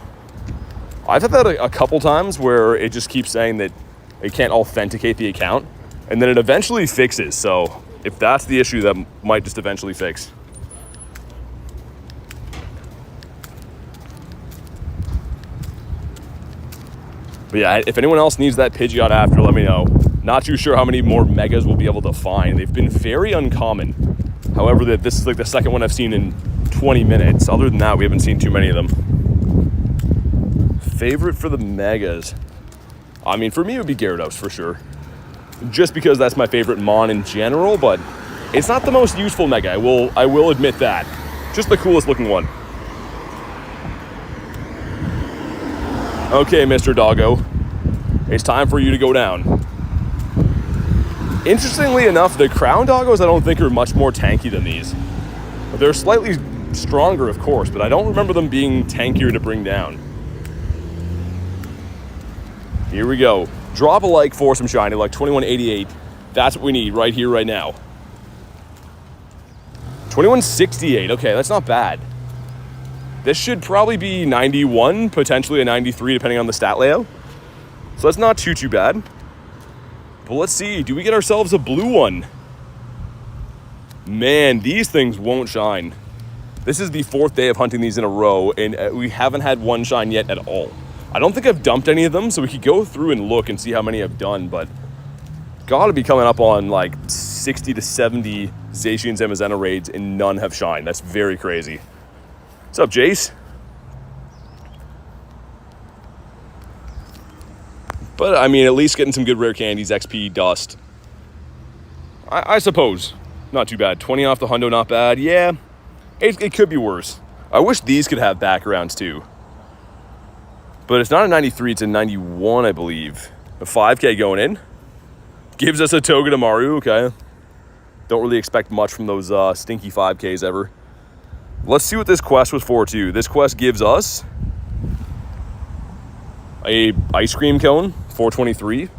I've had that a couple times where it just keeps saying that it can't authenticate the account. And then it eventually fixes, so if that's the issue, that might just eventually fix. But yeah, if anyone else needs that Pidgeot after, let me know. Not too sure how many more megas we'll be able to find. They've been very uncommon. However, this is like the second one I've seen in 20 minutes. Other than that, we haven't seen too many of them. Favorite for the megas? I mean, for me, it would be Gyarados for sure. Just because that's my favorite Mon in general, but it's not the most useful mega. I will admit that. Just the coolest looking one. Okay, Mr. Doggo. It's time for you to go down. Interestingly enough, the Crown Doggos I don't think are much more tanky than these. They're slightly stronger, of course, but I don't remember them being tankier to bring down. Here we go. Drop a like for some shiny, like 2188. That's what we need right here, right now. 2168. Okay, that's not bad. This should probably be 91, potentially a 93, depending on the stat layout. So that's not too bad. But let's see. Do we get ourselves a blue one? Man, these things won't shine. This is the 4th day of hunting these in a row, and we haven't had one shine yet at all. I don't think I've dumped any of them, so we could go through and look and see how many I've done, but gotta be coming up on like 60 to 70 Zacian Zamazenta raids, and none have shined. That's very crazy. What's up, Jace? But, I mean, at least getting some good rare candies, XP, dust. I suppose. Not too bad. 20 off the hundo, not bad. Yeah, it could be worse. I wish these could have backgrounds, too. But it's not a 93, it's a 91, I believe. A 5K going in. Gives us a Togedemaru, okay. Don't really expect much from those stinky 5Ks ever. Let's see what this quest was for, too. This quest gives us a ice cream cone, 423.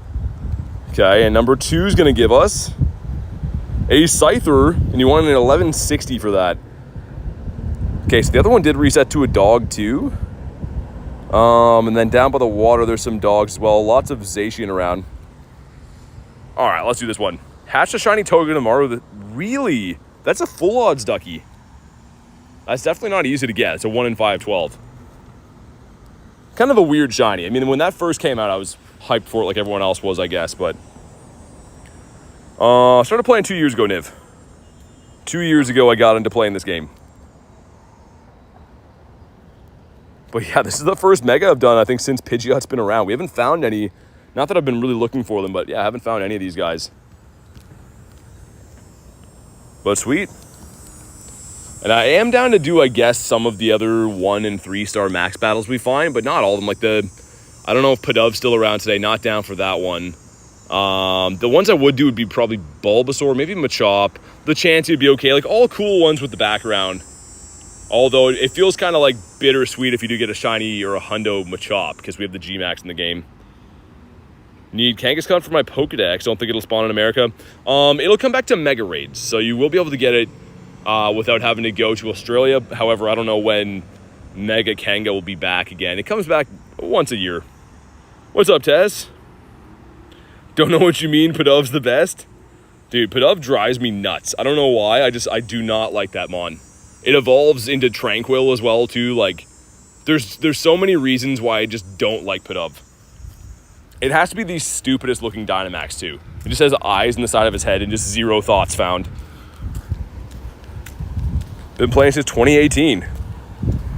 Okay, and number 2 is going to give us a Scyther, and you want an 1160 for that. Okay, so the other one did reset to a dog, too. And then down by the water, there's some dogs as well. Lots of Zacian around. All right, let's do this one. Hatch a shiny Togedemaru. Really? That's a full odds ducky. That's definitely not easy to get. It's a 1 in 512. Kind of a weird shiny. I mean, when that first came out, I was hyped for it like everyone else was, I guess. But started playing 2 years ago, Niv. 2 years ago, I got into playing this game. But yeah, this is the first mega I've done, I think, since Pidgeot's been around. We haven't found any. Not that I've been really looking for them, but yeah, I haven't found any of these guys. But sweet. And I am down to do, I guess, some of the other 1 and 3 star max battles we find, but not all of them. Like I don't know if Pidov's still around today. Not down for that one. The ones I would do would be probably Bulbasaur, maybe Machop. The Chansey would be okay. Like all cool ones with the background. Although it feels kind of like bittersweet if you do get a shiny or a hundo Machop, because we have the G-Max in the game. Need Kangaskhan for my Pokedex. Don't think it'll spawn in America. It'll come back to Mega Raids, so you will be able to get it without having to go to Australia. However, I don't know when Mega Kanga will be back again. It comes back once a year. What's up, Tez? Don't know what you mean, Pidov's the best? Dude, Pidov drives me nuts. I don't know why, I do not like that mon. It evolves into Tranquil as well, too. Like, there's so many reasons why I just don't like Pidov. It has to be the stupidest looking Dynamax, too. It just has eyes in the side of his head and just 0 thoughts found. Been playing since 2018.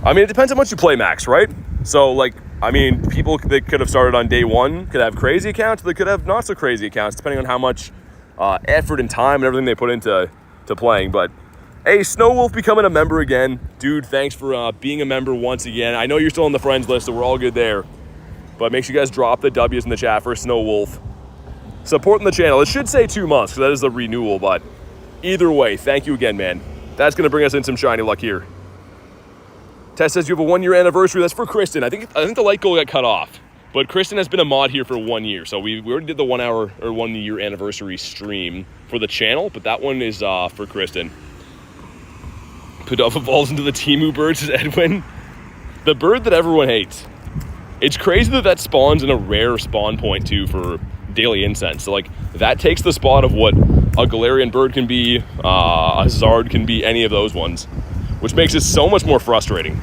I mean, it depends how much you play Max, right? So, like, I mean, people that could have started on day 1 could have crazy accounts. They could have not so crazy accounts, depending on how much effort and time and everything they put into playing. But, hey, Snow Wolf becoming a member again. Dude, thanks for being a member once again. I know you're still on the friends list, so we're all good there. But make sure you guys drop the W's in the chat for Snow Wolf. Supporting the channel. It should say 2 months, because that is the renewal. But either way, thank you again, man. That's going to bring us in some shiny luck here. Tess says you have a 1 year anniversary. That's for Kristen. I think the light goal got cut off. But Kristen has been a mod here for 1 year. So we already did the 1 hour or 1 year anniversary stream for the channel. But that one is for Kristen. Pidov evolves into the Temu bird, says Edwin. The bird that everyone hates. It's crazy that spawns in a rare spawn point, too, for daily incense. So, like, that takes the spot of what a Galarian bird can be, a Zard can be, any of those ones. Which makes it so much more frustrating.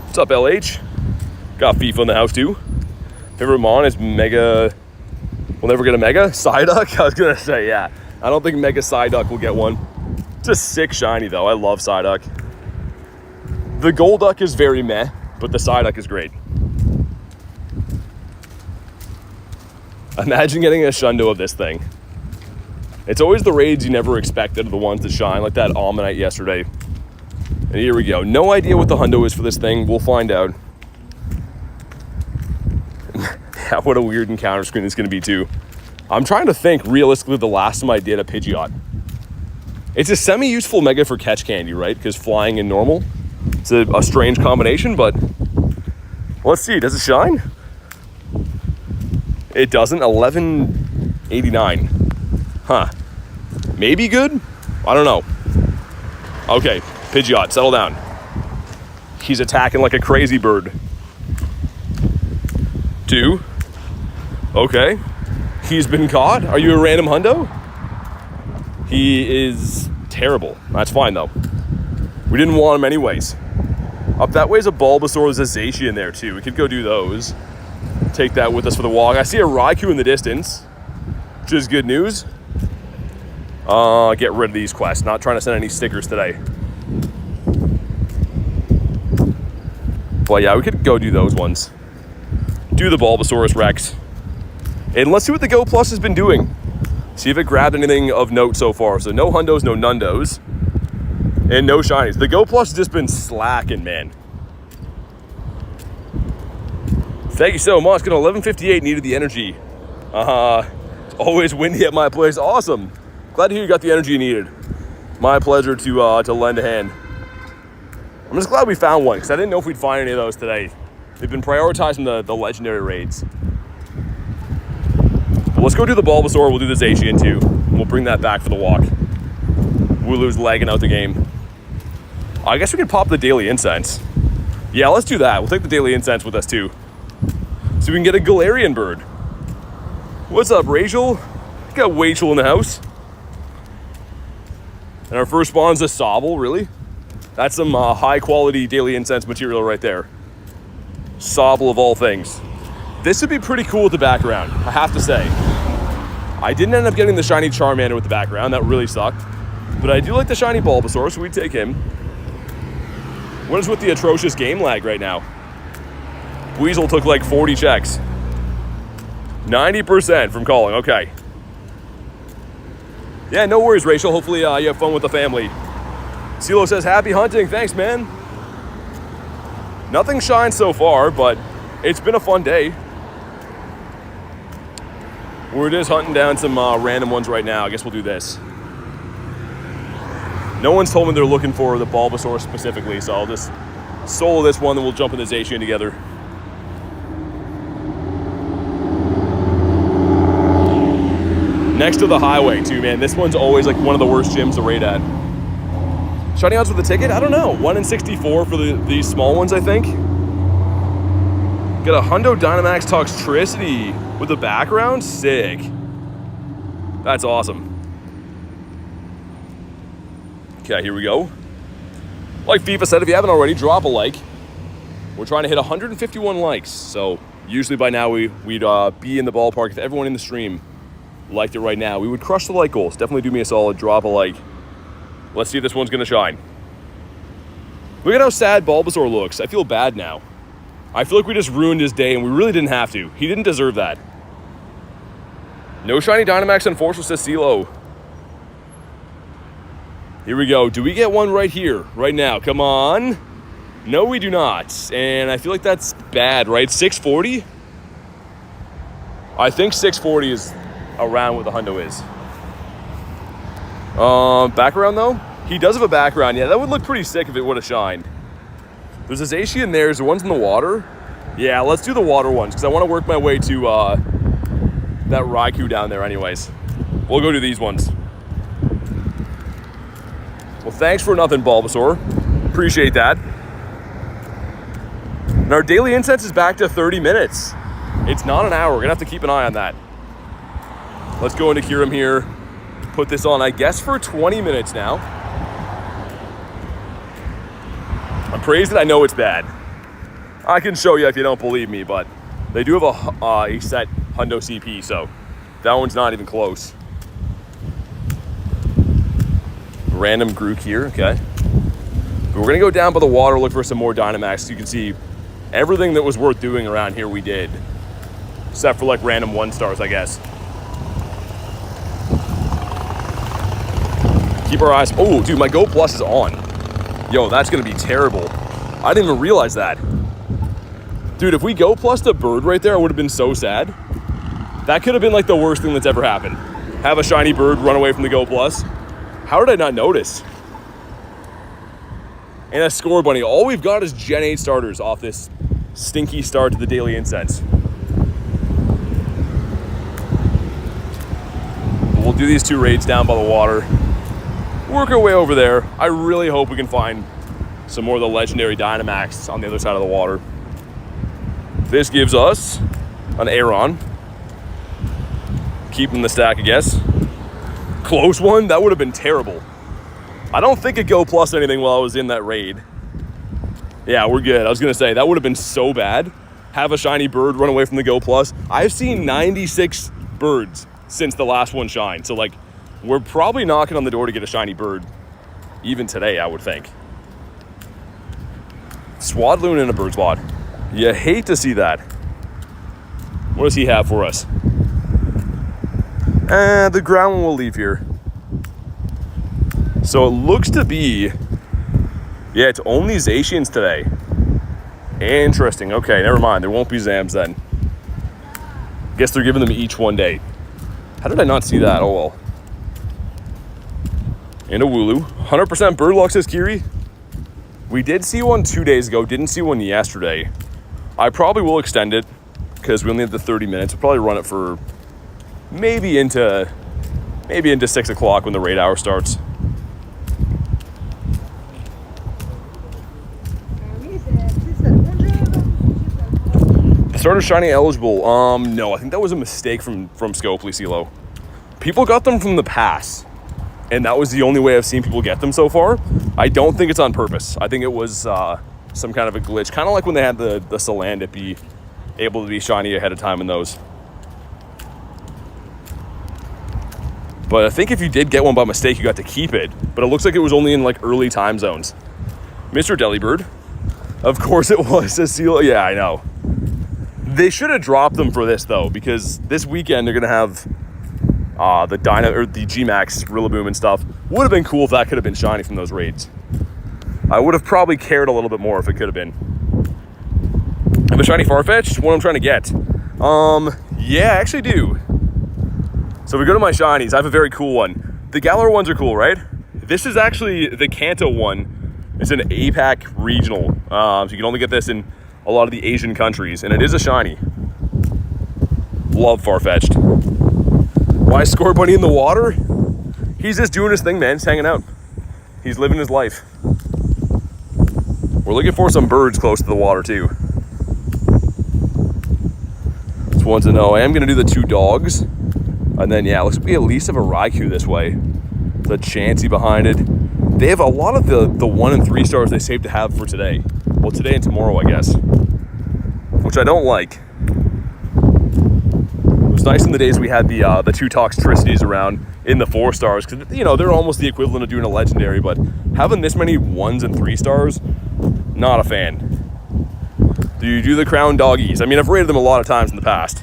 What's up, LH? Got FIFA in the house, too. Favorite mon is Mega... We'll never get a Mega? Psyduck? I was going to say, yeah. I don't think Mega Psyduck will get one. It's a sick shiny, though. I love Psyduck. The Golduck is very meh, but the Psyduck is great. Imagine getting a Shundo of this thing. It's always the raids you never expected are the ones that shine, like that Almanite yesterday. And here we go. No idea what the hundo is for this thing. We'll find out. Yeah, what a weird encounter screen it's going to be, too. I'm trying to think, realistically, the last time I did a Pidgeot. It's a semi-useful mega for catch candy, right? Because flying and normal. It's a strange combination, but let's see. Does it shine? It doesn't. 1189. Huh. Maybe good? I don't know. Okay, Pidgeot, settle down. He's attacking like a crazy bird. 2. Okay. He's been caught. Are you a random hundo? He is terrible. That's fine, though. We didn't want him anyways. Up that way is a Bulbasaur. There's a Zacian there, too. We could go do those. Take that with us for the walk. I see a Raikou in the distance, which is good news. Get rid of these quests. Not trying to send any stickers today. But yeah, we could go do those ones. Do the Bulbasaurus Rex. And let's see what the Go Plus has been doing. See if it grabbed anything of note so far. So no hundos, no nundos. And no shinies. The Go Plus has just been slacking, man. Thank you so much. Got 1158, needed the energy. It's always windy at my place. Awesome. Glad to hear you got the energy you needed. My pleasure to lend a hand. I'm just glad we found one, because I didn't know if we'd find any of those today. They've been prioritizing the legendary raids. But let's go do the Bulbasaur. We'll do the Zacian too. We'll bring that back for the walk. Wooloo's lagging out the game. I guess we could pop the daily incense. Yeah, let's do that. We'll take the daily incense with us too. So we can get a Galarian bird. What's up, Rachel? Got Rachel in the house. And our first spawn's a Sobble, really? That's some high quality daily incense material right there. Sobble of all things. This would be pretty cool with the background, I have to say. I didn't end up getting the shiny Charmander with the background. That really sucked. But I do like the shiny Bulbasaur, so we'd take him. What is with the atrocious game lag right now? Weasel took like 40 checks. 90% from calling, okay. Yeah, no worries, Rachel. Hopefully you have fun with the family. CeeLo says, happy hunting. Thanks, man. Nothing shines so far, but it's been a fun day. We're just hunting down some random ones right now. I guess we'll do this. No one's told me they're looking for the Bulbasaur specifically, so I'll just solo this one, then we'll jump in the Zacian together. Next to the highway, too, man. This one's always like one of the worst gyms to raid at. Shiny odds with the ticket? I don't know. 1 in 64 for these small ones, I think. Got a Hundo Dynamax Toxtricity with the background? Sick. That's awesome. Okay, here we go. Like FIFA said, if you haven't already, drop a like. We're trying to hit 151 likes. So usually by now we'd be in the ballpark. If everyone in the stream liked it right now, we would crush the like goals. Definitely do me a solid, drop a like. Let's see if this one's gonna shine. Look at how sad Bulbasaur looks. I feel bad now. I feel like we just ruined his day and we really didn't have to. He didn't deserve that. No shiny Dynamax unfortunately, says CeeLo. Here we go. Do we get one right here, right now? Come on. No, we do not. And I feel like that's bad, right? 640? I think 640 is around what the hundo is. Background though? He does have a background. Yeah, that would look pretty sick if it would have shined. There's a Zacian there. Is there ones in the water? Yeah, let's do the water ones because I want to work my way to that Raikou down there anyways. We'll go do these ones. Well, thanks for nothing, Bulbasaur. Appreciate that. And our daily incense is back to 30 minutes. It's not an hour. We're going to have to keep an eye on that. Let's go into Kyurem here. Put this on, I guess, for 20 minutes now. I'm praised that I know it's bad. I can show you if you don't believe me, but they do have a set hundo CP, so that one's not even close. Random Grook here, okay. But we're gonna go down by the water, look for some more Dynamax, so you can see everything that was worth doing around here we did. Except for like random 1-stars, I guess. Keep our eyes, oh dude, my Go Plus is on. Yo, that's gonna be terrible. I didn't even realize that. Dude, if we Go Plus a bird right there, I would have been so sad. That could have been like the worst thing that's ever happened. Have a shiny bird run away from the Go Plus. How did I not notice? And a Score Bunny. All we've got is Gen 8 starters off this stinky start to the daily incense. We'll do these 2 raids down by the water. Work our way over there. I really hope we can find some more of the legendary Dynamax on the other side of the water. This gives us an Aeron. Keep in the stack, I guess. Close one? That would have been terrible. I don't think it go plus anything while I was in that raid. Yeah, we're good. I was gonna say, that would have been so bad. Have a shiny bird run away from the go plus. I've seen 96 birds since the last one shined. So like, we're probably knocking on the door to get a shiny bird even today, I would think. Swadloon in a bird spot. You hate to see that. What does he have for us? The ground one will leave here. So it looks to be, yeah, it's only Zacians today. Interesting. Okay, never mind. There won't be Zams then. Guess they're giving them each one day. How did I not see that? Oh well. And a Wooloo. 100% bird luck, says Kiri. We did see one 2 days ago. Didn't see one yesterday. I probably will extend it because we only have the 30 minutes. We'll probably run it for maybe into 6 o'clock when the raid hour starts. The starter shiny eligible. No, I think that was a mistake from Scopely CeeLo. People got them from the pass, and that was the only way I've seen people get them so far. I don't think it's on purpose. I think it was some kind of a glitch, kind of like when they had the Salandit be able to be shiny ahead of time in those. But I think if you did get one by mistake, you got to keep it. But it looks like it was only in like early time zones. Mr. Delibird. Of course it was a seal. Yeah, I know. They should have dropped them for this though, because this weekend they're gonna have the G-Max Rillaboom and stuff. Would have been cool if that could have been shiny from those raids. I would have probably cared a little bit more if it could have been. I have a shiny Farfetch'd, what I'm trying to get. Yeah, I actually do. So we go to my shinies. I have a very cool one. The Galar ones are cool, right? This is actually the Kanto one. It's an APAC regional. So you can only get this in a lot of the Asian countries, and it is a shiny. Love Farfetch'd. Why Score Bunny in the water? He's just doing his thing, man. He's hanging out. He's living his life. We're looking for some birds close to the water too. Just want to know. I am going to do the 2 dogs. And then, yeah, looks like we at least have a Raikou this way. The Chansey behind it. They have a lot of the 1 and 3 stars they saved to have for today. Well, today and tomorrow, I guess. Which I don't like. It was nice in the days we had the 2 Toxtricities around in the 4 stars. Because, you know, they're almost the equivalent of doing a legendary. But having this many 1s and 3 stars, not a fan. Do you do the crown doggies? I mean, I've rated them a lot of times in the past.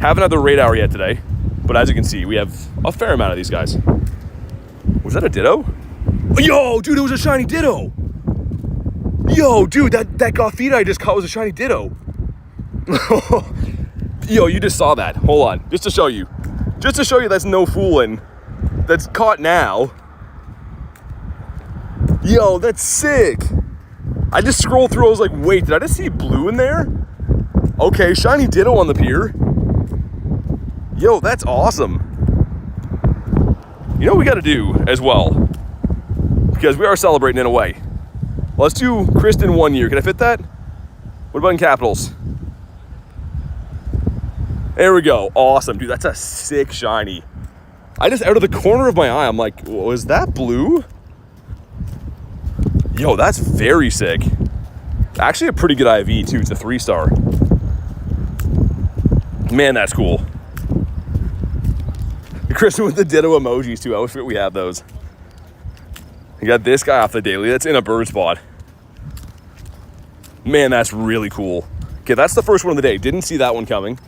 Haven't had the raid hour yet today, but as you can see, we have a fair amount of these guys. Was that a Ditto? Yo, dude, it was a shiny Ditto. Yo, dude, that Gothita I just caught was a shiny Ditto. Yo, you just saw that. Hold on, just to show you. Just to show you that's no fooling. That's caught now. Yo, that's sick. I just scrolled through, I was like, wait, did I just see blue in there? Okay, shiny Ditto on the pier. Yo, that's awesome. You know what we got to do as well? Because we are celebrating in a way. Let's do Kristen 1 year. Can I fit that? What about in capitals? There we go. Awesome. Dude, that's a sick shiny. I just, out of the corner of my eye, I'm like, was that blue? Yo, that's very sick. Actually a pretty good IV too. It's a 3-star. Man, that's cool. Kristen with the Ditto emojis too. I wish we had those. You got this guy off the daily. That's in a bird spot. Man, that's really cool. Okay, that's the first one of the day. Didn't see that one coming.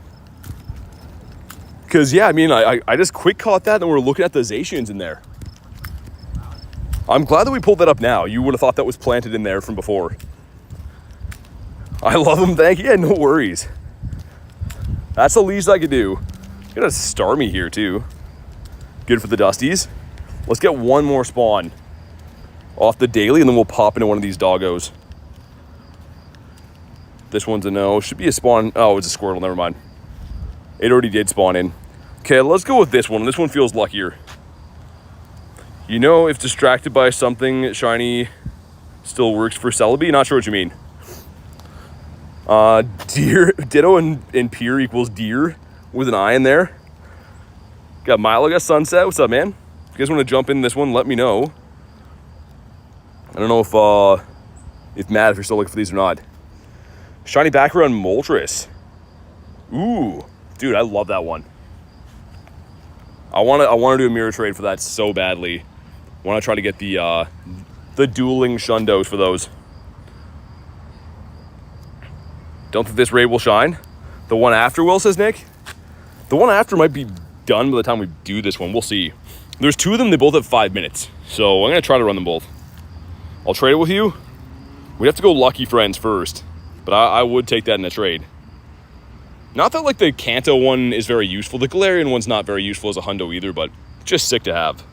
Because, yeah, I mean, I just quick caught that and we're looking at the Zacians in there. I'm glad that we pulled that up now. You would have thought that was planted in there from before. I love them. Thank you. Yeah, no worries. That's the least I could do. Got a Starmie here too. Good for the Dusties. Let's get one more spawn off the daily and then we'll pop into one of these doggos. This one's a no. Should be a spawn. Oh, it's a Squirtle. Never mind. It already did spawn in. Okay, let's go with this one. This one feels luckier. You know, if distracted by something, shiny still works for Celebi. Not sure what you mean. Deer, Ditto and Pier equals deer with an I in there. Got Milo, got Sunset. What's up, man? If you guys want to jump in this one, let me know. I don't know if Matt, if you're still looking for these or not. Shiny background Moltres. Ooh, dude, I love that one. I want to do a mirror trade for that so badly. I want to try to get the dueling Shundos for those. Don't think this raid will shine. The one after will, says Nick. The one after might be done by the time we do this one. We'll see. There's 2 of them. They both have 5 minutes. So I'm going to try to run them both. I'll trade it with you. We'd have to go Lucky Friends first. But I would take that in a trade. Not that, like, the Kanto one is very useful. The Galarian one's not very useful as a hundo either, but just sick to have.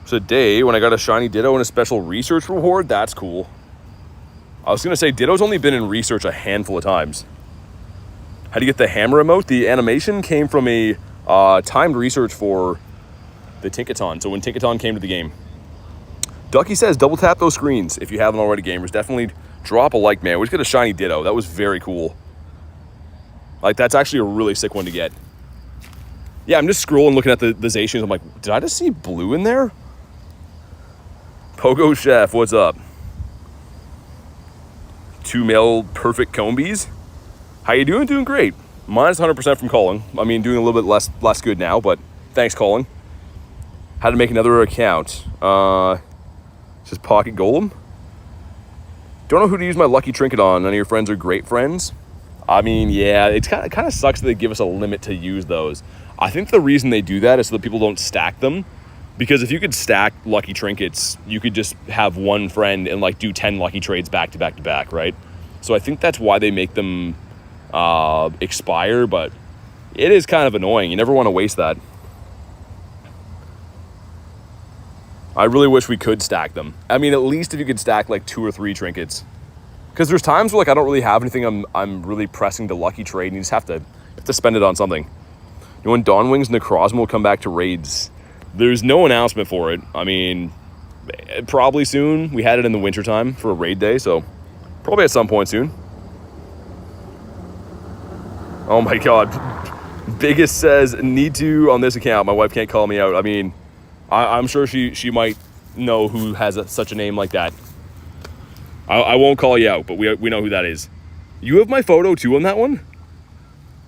So today, when I got a shiny Ditto and a special research reward, that's cool. I was going to say, Ditto's only been in research a handful of times. How do you get the hammer emote? The animation came from a timed research for the Tinkaton. So when Tinkaton came to the game. Ducky says, double tap those screens if you haven't already, gamers. Definitely drop a like, man. We just got a shiny Ditto. That was very cool. Like, that's actually a really sick one to get. Yeah, I'm just scrolling, looking at the Zacians. I'm like, did I just see blue in there? Pogo Chef, what's up? 2 male perfect Combies. How you doing? Doing great. Minus 100% from calling. I mean, doing a little bit less good now, but thanks, calling. How to make another account. Just Pocket Golem. Don't know who to use my lucky trinket on. None of your friends are great friends. I mean, yeah, it kind of sucks that they give us a limit to use those. I think the reason they do that is so that people don't stack them. Because if you could stack lucky trinkets, you could just have one friend and like do 10 lucky trades back to back to back, right? So I think that's why they make them expire, but it is kind of annoying. You never want to waste that. I really wish we could stack them. I mean, at least if you could stack like 2 or 3 trinkets. Because there's times where like I don't really have anything I'm really pressing to lucky trade, and you just have to spend it on something. You know, when Dawnwing's Necrozma will come back to raids. There's no announcement for it. I mean, probably soon. We had it in the wintertime for a raid day, so probably at some point soon. Oh my god. Biggest says, need to on this account. My wife can't call me out. I mean, I'm sure she might know who has such a name like that. I won't call you out, but we know who that is. You have my photo too on that one?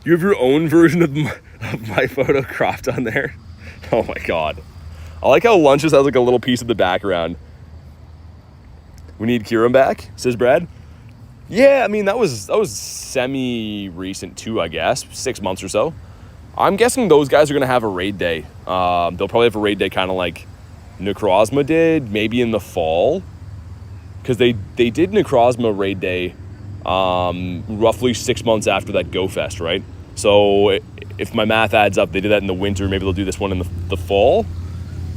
You have your own version of my photo cropped on there? Oh my god. I like how Lunches has like a little piece of the background. We need Kiram back, says Brad. Yeah, I mean, that was semi-recent too, I guess. 6 months or so. I'm guessing those guys are going to have a raid day. They'll probably have a raid day kind of like Necrozma did, maybe in the fall. Because they did Necrozma raid day roughly 6 months after that Go Fest, right? So if my math adds up, they did that in the winter. Maybe they'll do this one in the fall.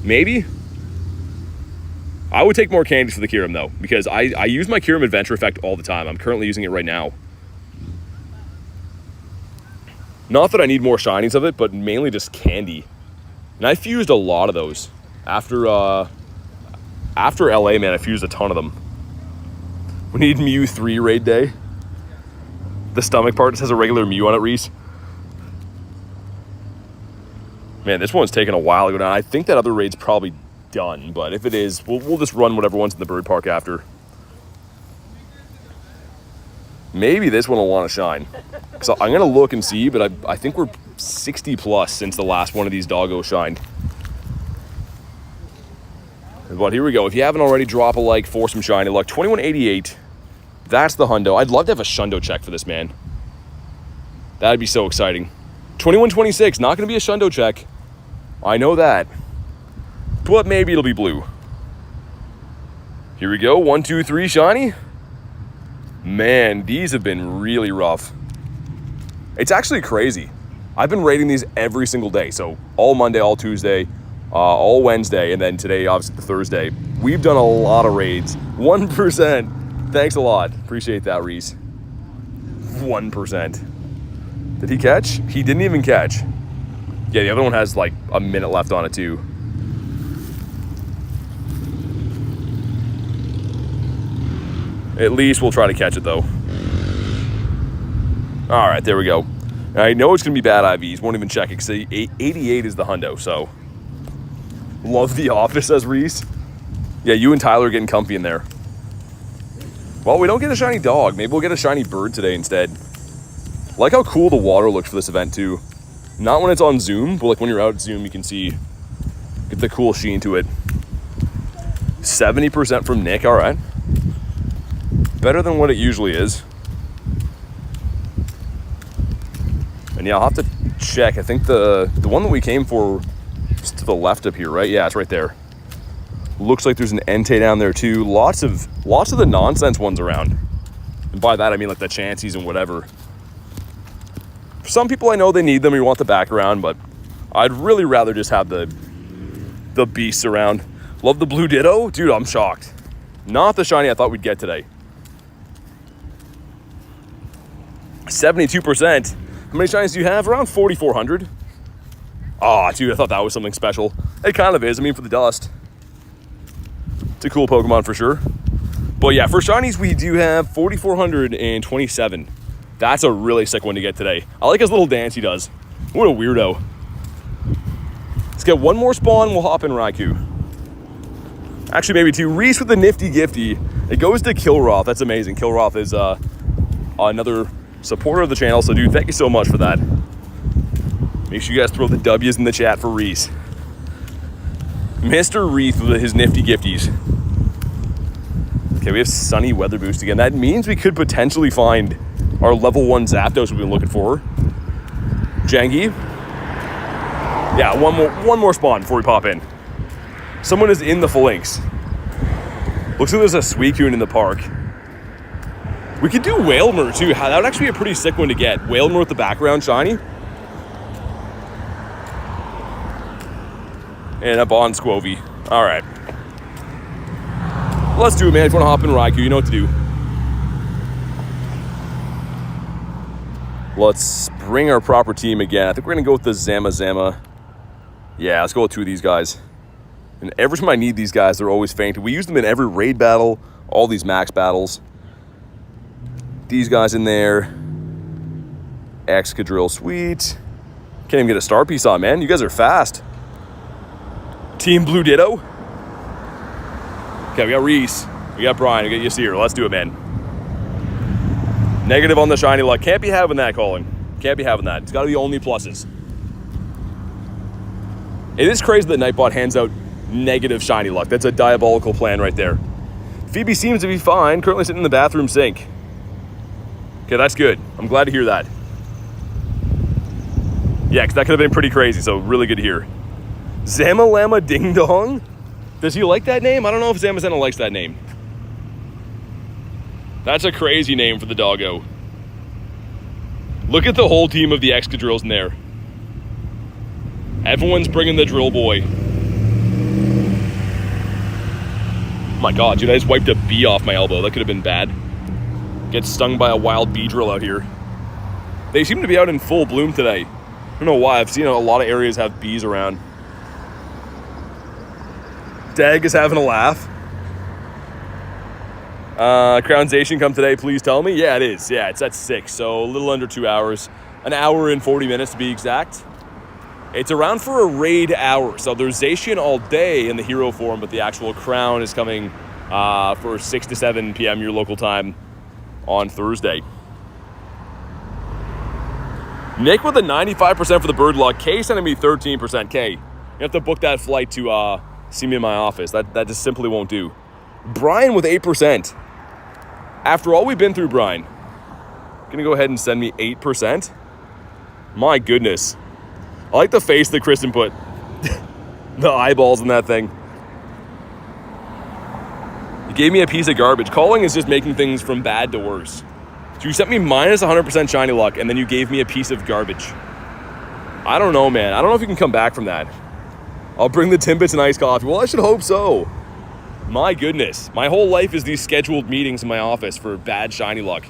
Maybe. I would take more candies for the Kiram, though, because I use my Kiram Adventure Effect all the time. I'm currently using it right now. Not that I need more shinies of it, but mainly just candy. And I fused a lot of those. After LA, man, I fused a ton of them. We need Mew 3 raid day. The stomach part just has a regular Mew on it, Reese. Man, this one's taking a while to go down. I think that other raid's probably done, but if it is, we'll just run whatever one's in the bird park after. Maybe this one will want to shine. So I'm going to look and see, but I think we're 60 plus since the last one of these doggos shined. But here we go. If you haven't already, drop a like for some shiny luck. 2188. That's the hundo. I'd love to have a shundo check for this, man. That'd be so exciting. 2126. Not going to be a shundo check. I know that. But maybe it'll be blue. Here we go. 1, 2, 3 shiny. Man, these have been really rough. It's actually crazy. I've been rating these every single day. So all Monday, all Tuesday, all Wednesday, and then today, obviously, the Thursday. We've done a lot of raids. 1%. Thanks a lot. Appreciate that, Reese. 1%. Did he catch? He didn't even catch. Yeah, the other one has like a minute left on it, too. At least we'll try to catch it, though. All right, there we go. I know it's going to be bad IVs. Won't even check it because 88 is the hundo, so. Love the office, says Reese. Yeah, you and Tyler are getting comfy in there. Well, we don't get a shiny dog. Maybe we'll get a shiny bird today instead. Like how cool the water looks for this event too. Not when it's on Zoom, but like when you're out at Zoom, you can see, get the cool sheen to it. 70% from Nick, all right. Better than what it usually is. And yeah, I'll have to check. I think the one that we came for is to the left up here, right? Yeah, it's right there. Looks like there's an Entei down there too. Lots of the nonsense ones around. And by that I mean like the chancies and whatever. For some people I know they need them, you want the background, but I'd really rather just have the beasts around. Love the blue Ditto. Dude, I'm shocked. Not the shiny I thought we'd get today. 72%. How many shinies do you have? Around 4,400. Aw, dude, I thought that was something special. It kind of is. I mean, for the dust. It's a cool Pokemon for sure. But yeah, for shinies, we do have 4,427. That's a really sick one to get today. I like his little dance he does. What a weirdo. Let's get one more spawn. We'll hop in Raikou. Actually, maybe two. Reese with the nifty gifty. It goes to Kilroth. That's amazing. Kilroth is another supporter of the channel. So, dude, thank you so much for that. Make sure you guys throw the W's in the chat for Reese. Mr. Reese with his nifty gifties. Okay, we have Sunny Weather Boost again. That means we could potentially find our level 1 Zapdos we've been looking for. Jangi. Yeah, one more spawn before we pop in. Someone is in the Phalanx. Looks like there's a Suicune in the park. We could do Wailmer too. That would actually be a pretty sick one to get. Wailmer with the background shiny. And a Bond Squovy. All right. Let's do it, man. If you want to hop in Raikou, you know what to do. Let's bring our proper team again. I think we're going to go with the Zamazenta. Yeah, let's go with two of these guys. And every time I need these guys, they're always fainted. We use them in every raid battle, all these max battles. These guys in there. Excadrill, sweet. Can't even get a star piece on, man. You guys are fast. Team Blue Ditto. Okay, we got Reese. We got Brian. We got Yasir. Let's do it, man. Negative on the shiny luck. Can't be having that, Colin. Can't be having that. It's got to be only pluses. It is crazy that Nightbot hands out negative shiny luck. That's a diabolical plan right there. Phoebe seems to be fine. Currently sitting in the bathroom sink. Okay, that's good. I'm glad to hear that. Yeah, because that could have been pretty crazy, so really good to hear. Zamalama Ding Dong? Does he like that name? I don't know if Zamazenta likes that name. That's a crazy name for the doggo. Look at the whole team of the Excadrills in there. Everyone's bringing the drill boy. Oh my god, dude, I just wiped a bee off my elbow. That could have been bad. Get stung by a wild bee drill out here. They seem to be out in full bloom today. I don't know why. I've seen a lot of areas have bees around. Dag is having a laugh. Crownzation come today, please tell me. Yeah, it is. Yeah, it's at 6, so a little under 2 hours. An hour and 40 minutes to be exact. It's around for a raid hour. So there's Zacian all day in the hero form, but the actual crown is coming for 6 to 7 p.m. your local time on Thursday. Nick with a 95% for the bird luck. K sending me 13%. K, you have to book that flight to see me in my office. That just simply won't do. Brian with 8%. After all we've been through, Brian, gonna go ahead and send me 8%. My goodness. I like the face that Kristen put. The eyeballs in that thing. You gave me a piece of garbage. Calling is just making things from bad to worse. So you sent me minus 100% shiny luck, and then you gave me a piece of garbage. I don't know, man. I don't know if you can come back from that. I'll bring the Timbits and iced coffee. Well, I should hope so. My goodness. My whole life is these scheduled meetings in my office for bad shiny luck.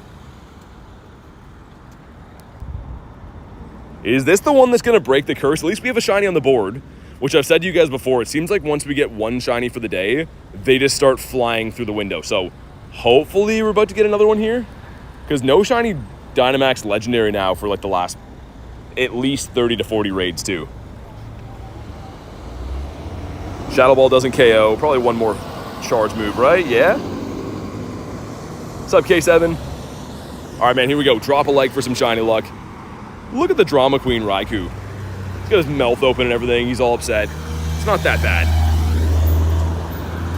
Is this the one that's going to break the curse? At least we have a shiny on the board, which I've said to you guys before. It seems like once we get one shiny for the day, they just start flying through the window. So hopefully we're about to get another one here, because no shiny Dynamax Legendary now for like the last at least 30 to 40 raids too. Shadow Ball doesn't KO. Probably one more charge move, right? Yeah? What's up, K7? All right, man, here we go. Drop a like for some shiny luck. Look at the Drama Queen Raikou. He's got his mouth open and everything. He's all upset. It's not that bad.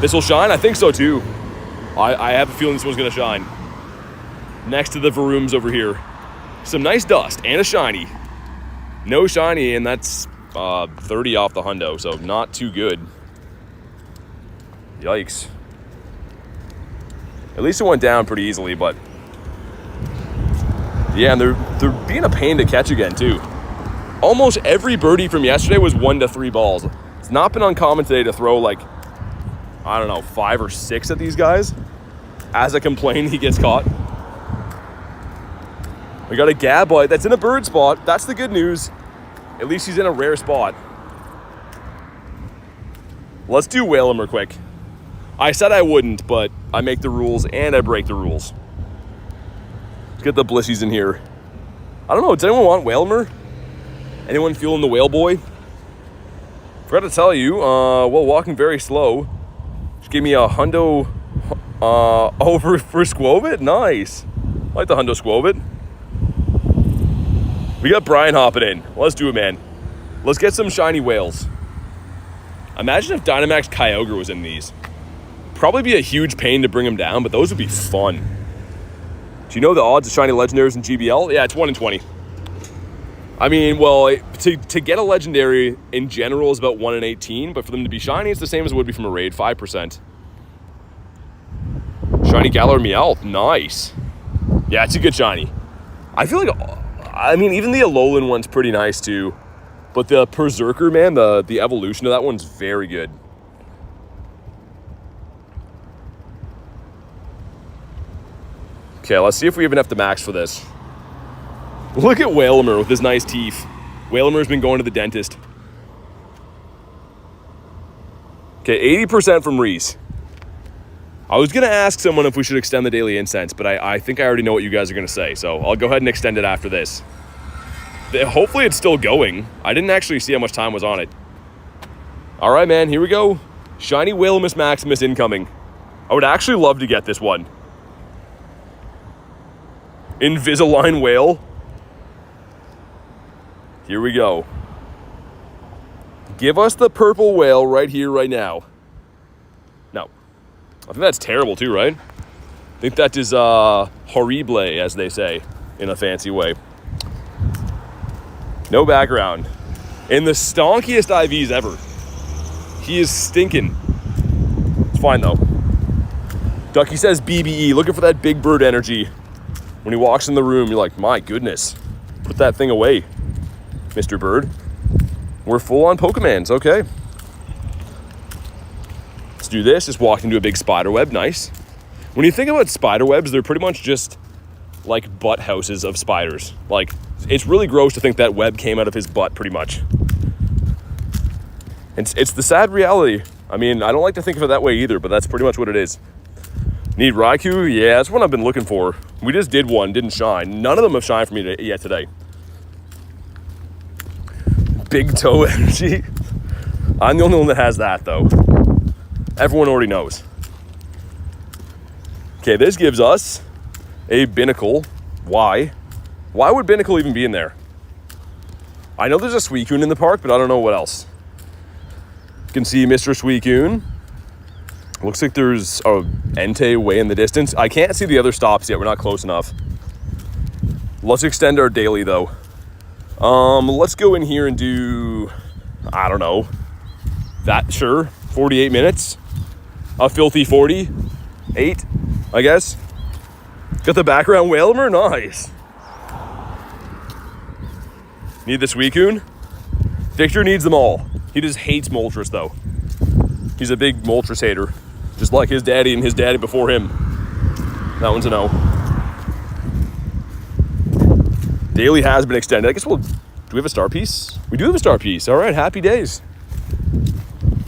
This will shine? I think so, too. I have a feeling this one's going to shine. Next to the Varooms over here. Some nice dust and a shiny. No shiny, and that's 30 off the hundo, so not too good. Yikes. At least it went down pretty easily, but... yeah, and they're being a pain to catch again, too. Almost every birdie from yesterday was 1 to 3 balls. It's not been uncommon today to throw, like, I don't know, 5 or 6 at these guys. As I complain, he gets caught. We got a Gabite that's in a bird spot. That's the good news. At least he's in a rare spot. Let's do Whalmer quick. I said I wouldn't, but I make the rules and I break the rules. Let's get the Blissies in here. I don't know, does anyone want Whalmer? Anyone feeling the whale boy? Forgot to tell you, well, walking very slow. Just gave me a hundo over for Squovit. Nice. I like the hundo Squovit. We got Brian hopping in. Let's do it, man. Let's get some shiny whales. Imagine if Dynamax Kyogre was in these. Probably be a huge pain to bring him down, but those would be fun. Do you know the odds of shiny legendaries in GBL? Yeah, it's 1 in 20. I mean, well, to get a legendary in general is about 1 in 18, but for them to be shiny, it's the same as it would be from a raid, 5%. Shiny Galar Meowth, nice. Yeah, it's a good shiny. I feel like, I mean, even the Alolan one's pretty nice too, but the Berserker, man, the evolution of that one's very good. Okay, let's see if we even have to max for this. Look at Whalmer with his nice teeth. Whalmer's been going to the dentist. Okay, 80% from Reese. I was going to ask someone if we should extend the daily incense, but I think I already know what you guys are going to say, so I'll go ahead and extend it after this. Hopefully it's still going. I didn't actually see how much time was on it. All right, man, here we go. Shiny Whalmus Maximus incoming. I would actually love to get this one. Invisalign whale. Here we go. Give us the purple whale right here, right now. No. I think that's terrible too, right? I think that is horrible, as they say, in a fancy way. No background. In the stonkiest IVs ever. He is stinking. It's fine though. Ducky says BBE, looking for that big bird energy. When he walks in the room, you're like, my goodness, put that thing away, Mr. Bird. We're full on Pokemons, okay. Let's do this, just walk into a big spider web, nice. When you think about spider webs, they're pretty much just like butt houses of spiders. Like, it's really gross to think that web came out of his butt, pretty much. It's the sad reality. I mean, I don't like to think of it that way either, but that's pretty much what it is. Need Raikou? Yeah, that's what I've been looking for. We just did one, didn't shine. None of them have shined for me yet today. Big toe energy. I'm the only one that has that, though. Everyone already knows. Okay, this gives us a Binnacle. Why? Why would Binnacle even be in there? I know there's a Suicune in the park, but I don't know what else. You can see Mr. Suicune. Looks like there's a Entei way in the distance. I can't see the other stops yet. We're not close enough. Let's extend our daily, though. Let's go in here and do, I don't know, that, sure, 48 minutes. A filthy 48, I guess. Got the background Whalmer, nice. Need the Suicune? Victor needs them all. He just hates Moltres, though. He's a big Moltres hater. Just like his daddy and his daddy before him. That one's a no. Daily has been extended. I guess do we have a star piece? We do have a star piece. All right, happy days.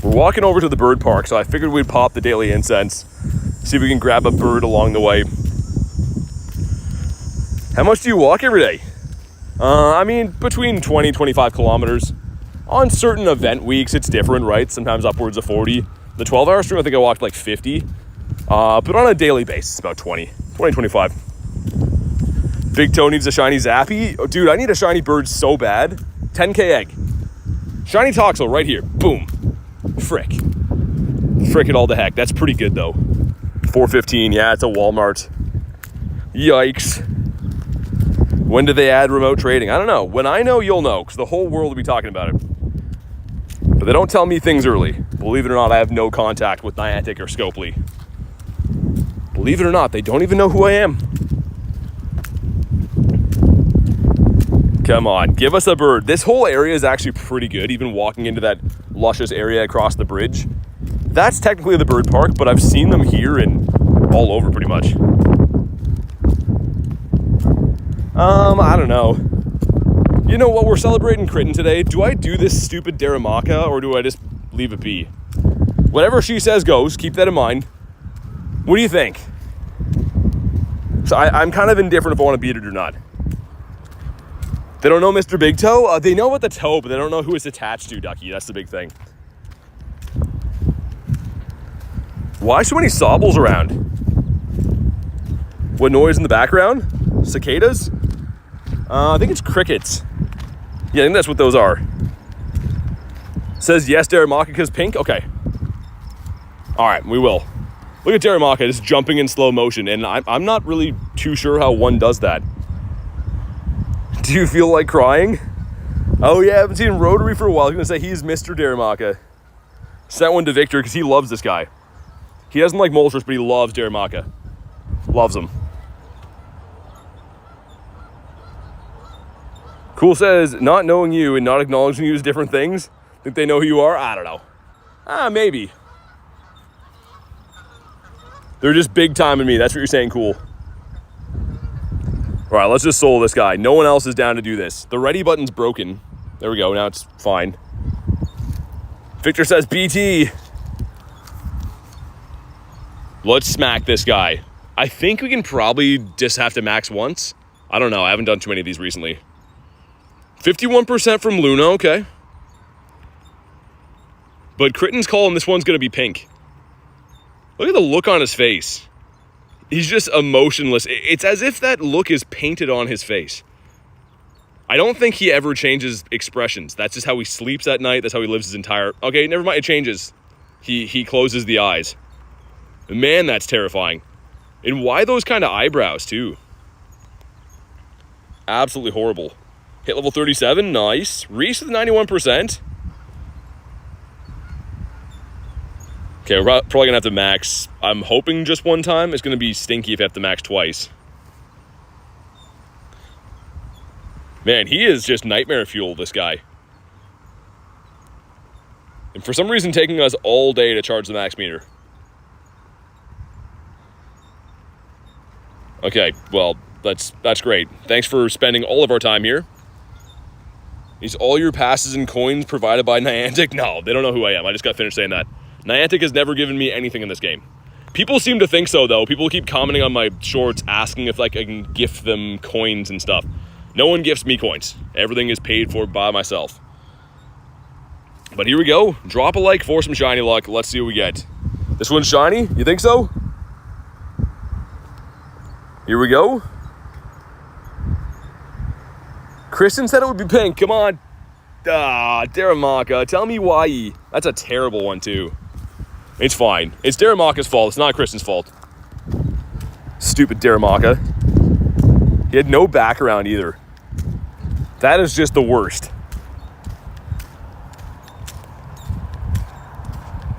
We're walking over to the bird park, so I figured we'd pop the daily incense. See if we can grab a bird along the way. How much do you walk every day? I mean, between 20, 25 kilometers. On certain event weeks, it's different, right? Sometimes upwards of 40. The 12-hour stream, I think I walked like 50. But on a daily basis, about 20, 25. Big Toe needs a shiny Zappy. Oh, dude, I need a shiny bird so bad. 10k egg. Shiny Toxel right here. Boom. Frick it all to heck. That's pretty good, though. 415. Yeah, it's a Walmart. Yikes. When do they add remote trading? I don't know. When I know, you'll know, because the whole world will be talking about it. But they don't tell me things early. Believe it or not, I have no contact with Niantic or Scopely. Believe it or not, they don't even know who I am. Come on, give us a bird. This whole area is actually pretty good, even walking into that luscious area across the bridge. That's technically the bird park, but I've seen them here and all over pretty much. I don't know. You know what, we're celebrating Kritten today. Do I do this stupid Daramaka or do I just leave it be? Whatever she says goes, keep that in mind. What do you think? So I'm kind of indifferent if I want to beat it or not. They don't know Mr. Big Toe? They know about the toe, but they don't know who it's attached to, Ducky. That's the big thing. Why so many Sobbles around? What noise in the background? Cicadas? I think it's crickets. Yeah, I think that's what those are. Says yes, Daramaka, because pink? Okay. All right, we will. Look at Daramaka just jumping in slow motion, and I'm not really too sure how one does that. Do you feel like crying? Oh yeah, I haven't seen Rotary for a while. I was gonna say he's Mr. Daramaka. Sent one to Victor because he loves this guy. He doesn't like Moltres, but he loves Daramaka. Loves him. Cool says, not knowing you and not acknowledging you as different things. Think they know who you are? I don't know. Maybe. They're just big time in me. That's what you're saying, Cool. All right, let's just solo this guy. No one else is down to do this. The ready button's broken. There we go, now it's fine. Victor says BT. Let's smack this guy. I think we can probably just have to max once. I don't know, I haven't done too many of these recently. 51% from Luna, okay. But Critten's calling this one's gonna be pink. Look at the look on his face. He's just emotionless. It's as if that look is painted on his face. I don't think he ever changes expressions. That's just how he sleeps at night. That's how he lives his entire... Okay, never mind, it changes. He closes the eyes. Man, that's terrifying. And why those kind of eyebrows, too? Absolutely horrible. Hit level 37, nice. Reese with 91%. Okay, we're probably gonna have to max. I'm hoping just one time. It's gonna be stinky if I have to max twice. Man, he is just nightmare fuel, this guy. And for some reason, taking us all day to charge the max meter. Okay, well, that's great. Thanks for spending all of our time here. Is all your passes and coins provided by Niantic? No, they don't know who I am. I just got finished saying that. Niantic has never given me anything in this game. People seem to think so, though. People keep commenting on my shorts, asking if like I can gift them coins and stuff. No one gifts me coins. Everything is paid for by myself. But here we go. Drop a like for some shiny luck. Let's see what we get. This one's shiny? You think so? Here we go. Kristen said it would be pink. Come on. Daramaka. Tell me why. That's a terrible one, too. It's fine. It's Daramaka's fault. It's not Kristen's fault. Stupid Daramaka. He had no background either. That is just the worst.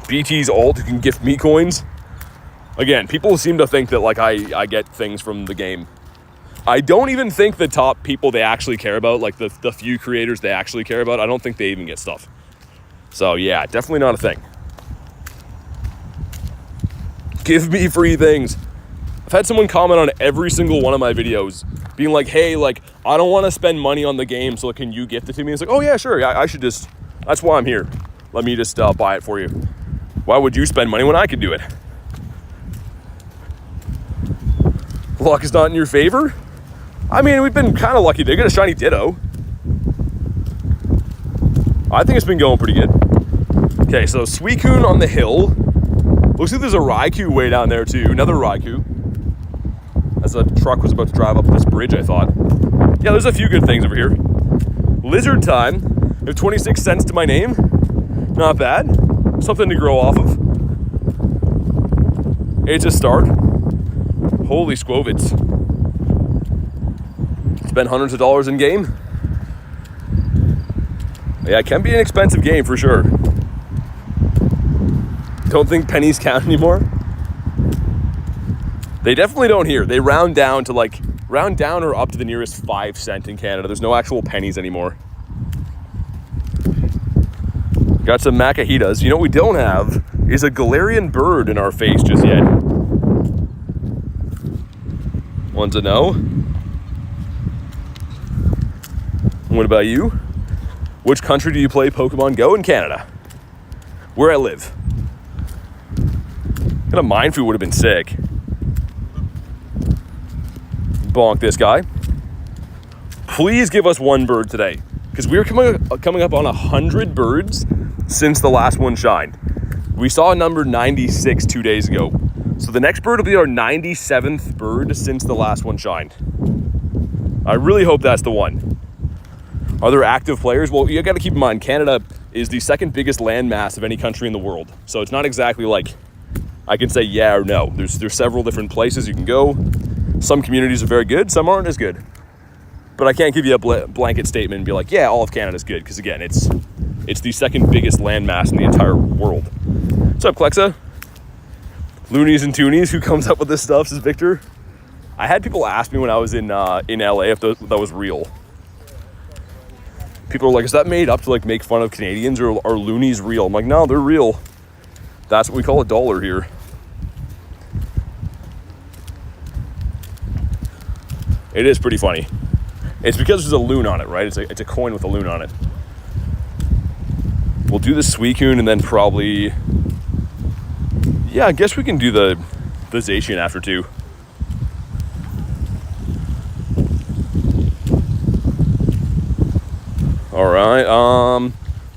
BT's alt who can gift me coins. Again, people seem to think that like I get things from the game. I don't even think the top people they actually care about, like the few creators they actually care about, I don't think they even get stuff. So yeah, definitely not a thing. Give me free things. I've had someone comment on every single one of my videos being like, hey, like, I don't want to spend money on the game, so can you gift it to me? It's like, oh yeah, sure, I should just, that's why I'm here. Let me just buy it for you. Why would you spend money when I could do it? Luck is not in your favor? I mean, we've been kind of lucky. They get a shiny Ditto. I think it's been going pretty good. Okay, so Suicune on the hill. Looks like there's a Raikou way down there too. Another Raikou. As a truck was about to drive up this bridge, I thought. Yeah, there's a few good things over here. Lizard time. I have 26 cents to my name. Not bad. Something to grow off of. It's a start. Holy squovits. Spend hundreds of dollars in game. Yeah, it can be an expensive game for sure. Don't think pennies count anymore. They definitely don't here. They round down to round down or up to the nearest 5 cent in Canada. There's no actual pennies anymore. Got some Macahitas. You know what we don't have is a Galarian bird in our face just yet. Want to know? What about you? Which country do you play Pokemon Go in Canada? Where I live. And a Mindfu would have been sick. Bonk this guy. Please give us one bird today. Because we're coming up on 100 birds since the last one shined. We saw number 96 2 days ago. So the next bird will be our 97th bird since the last one shined. I really hope that's the one. Are there active players? Well, you got to keep in mind, Canada is the second biggest landmass of any country in the world. So it's not exactly like I can say yeah or no. There's several different places you can go. Some communities are very good, some aren't as good. But I can't give you a blanket statement and be like, yeah, all of Canada's good. Because again, it's the second biggest landmass in the entire world. What's up, Klexa? Loonies and Toonies, who comes up with this stuff, says Victor. I had people ask me when I was in LA if that was real. People are like, is that made up to like make fun of Canadians, or are loonies real? I'm like, no, they're real. That's what we call a dollar here. It is pretty funny. It's because there's a loon on it, right? It's a coin with a loon on it. We'll do the Suicune and then probably... Yeah, I guess we can do the Zacian after too. All right,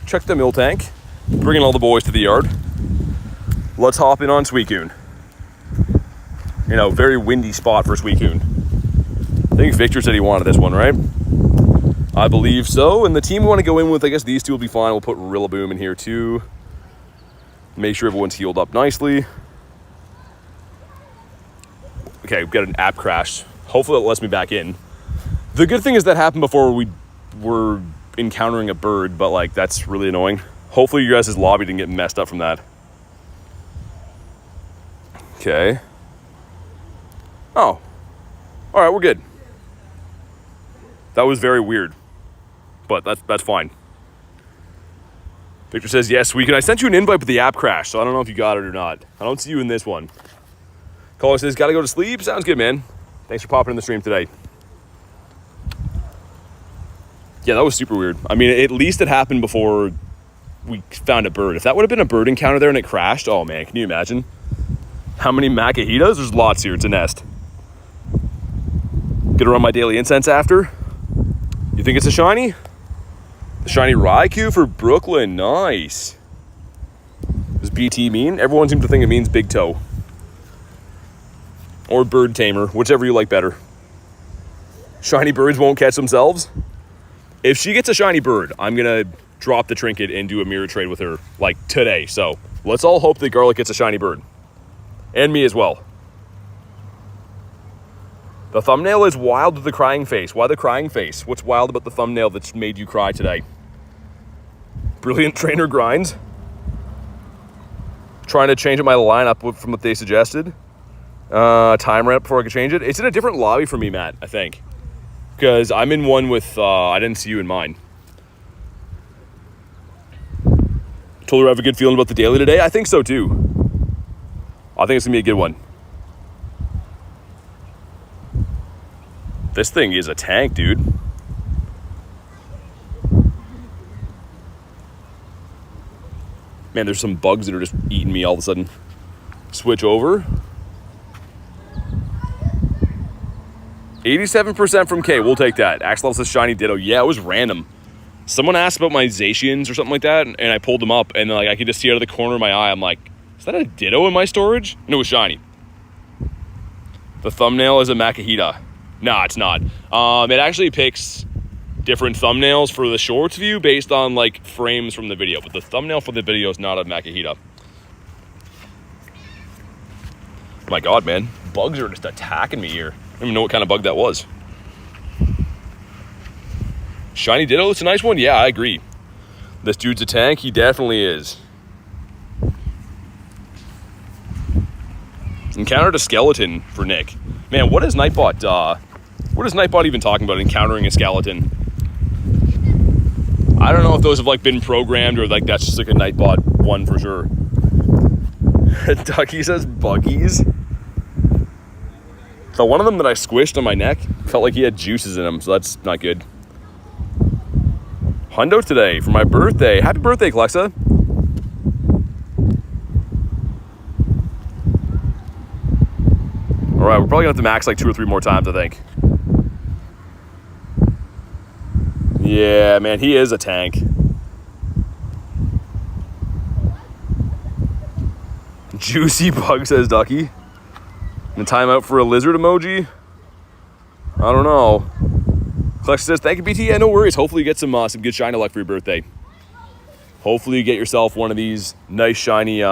check the mill tank. Bringing all the boys to the yard. Let's hop in on Suicune. You know, very windy spot for Suicune. I think Victor said he wanted this one, right? I believe so. And the team we want to go in with, I guess these two will be fine. We'll put Rillaboom in here too. Make sure everyone's healed up nicely. Okay, we've got an app crash. Hopefully that lets me back in. The good thing is that happened before we were encountering a bird, but like that's really annoying. Hopefully you guys' lobby didn't get messed up from that. Okay. Oh. All right, we're good. That was very weird, but that's fine. Victor says, yes, I sent you an invite, but the app crashed, so I don't know if you got it or not. I don't see you in this one. Caller says, gotta go to sleep. Sounds good, man. Thanks for popping in the stream today. Yeah, that was super weird. I mean, at least it happened before we found a bird. If that would have been a bird encounter there and it crashed, oh man, can you imagine? How many Macahitas? There's lots here. It's a nest. Gonna run my daily incense after. You think it's a shiny? The shiny Raikou for Brooklyn. Nice. Does BT mean? Everyone seems to think it means big toe. Or bird tamer, whichever you like better. Shiny birds won't catch themselves. If she gets a shiny bird, I'm gonna drop the trinket and do a mirror trade with her like today. So let's all hope that Garlic gets a shiny bird. And me as well. The thumbnail is wild with the crying face. Why the crying face? What's wild about the thumbnail that's made you cry today? Brilliant trainer Grindz. Trying to change up my lineup from what they suggested. Time ran up before I could change it. It's in a different lobby for me, Matt, I think. Because I'm in one with, I didn't see you in mine. Told her I have a good feeling about the daily today. I think so too. I think it's gonna be a good one. This thing is a tank, dude. Man, there's some bugs that are just eating me all of a sudden. Switch over. 87% from K. We'll take that. Axel says shiny Ditto. Yeah, it was random. Someone asked about my Zacians or something like that, and I pulled them up, and like I could just see out of the corner of my eye, I'm like, is that a Ditto in my storage? And it was shiny. The thumbnail is a Makahita. Nah, it's not. It actually picks different thumbnails for the shorts view based on like frames from the video, but the thumbnail for the video is not a Makahita. My God, man, bugs are just attacking me here. I don't even know what kind of bug that was. Shiny Ditto, it's a nice one. Yeah, I agree. This dude's a tank. He definitely is. Encountered a skeleton for Nick. Man, what is Nightbot? What is Nightbot even talking about? Encountering a skeleton. I don't know if those have like been programmed or like that's just like a Nightbot one for sure. Ducky says buggies. So one of them that I squished on my neck felt like he had juices in him, so that's not good. Hundo today for my birthday. Happy birthday, Clexa. All right, we're probably gonna have to max like 2 or 3 more times, I think. Yeah, man, he is a tank. Juicy bug, says Ducky. And timeout for a lizard emoji? I don't know. Flex says, thank you, BT. Yeah, no worries. Hopefully you get some good shiny luck for your birthday. Hopefully you get yourself one of these nice shiny,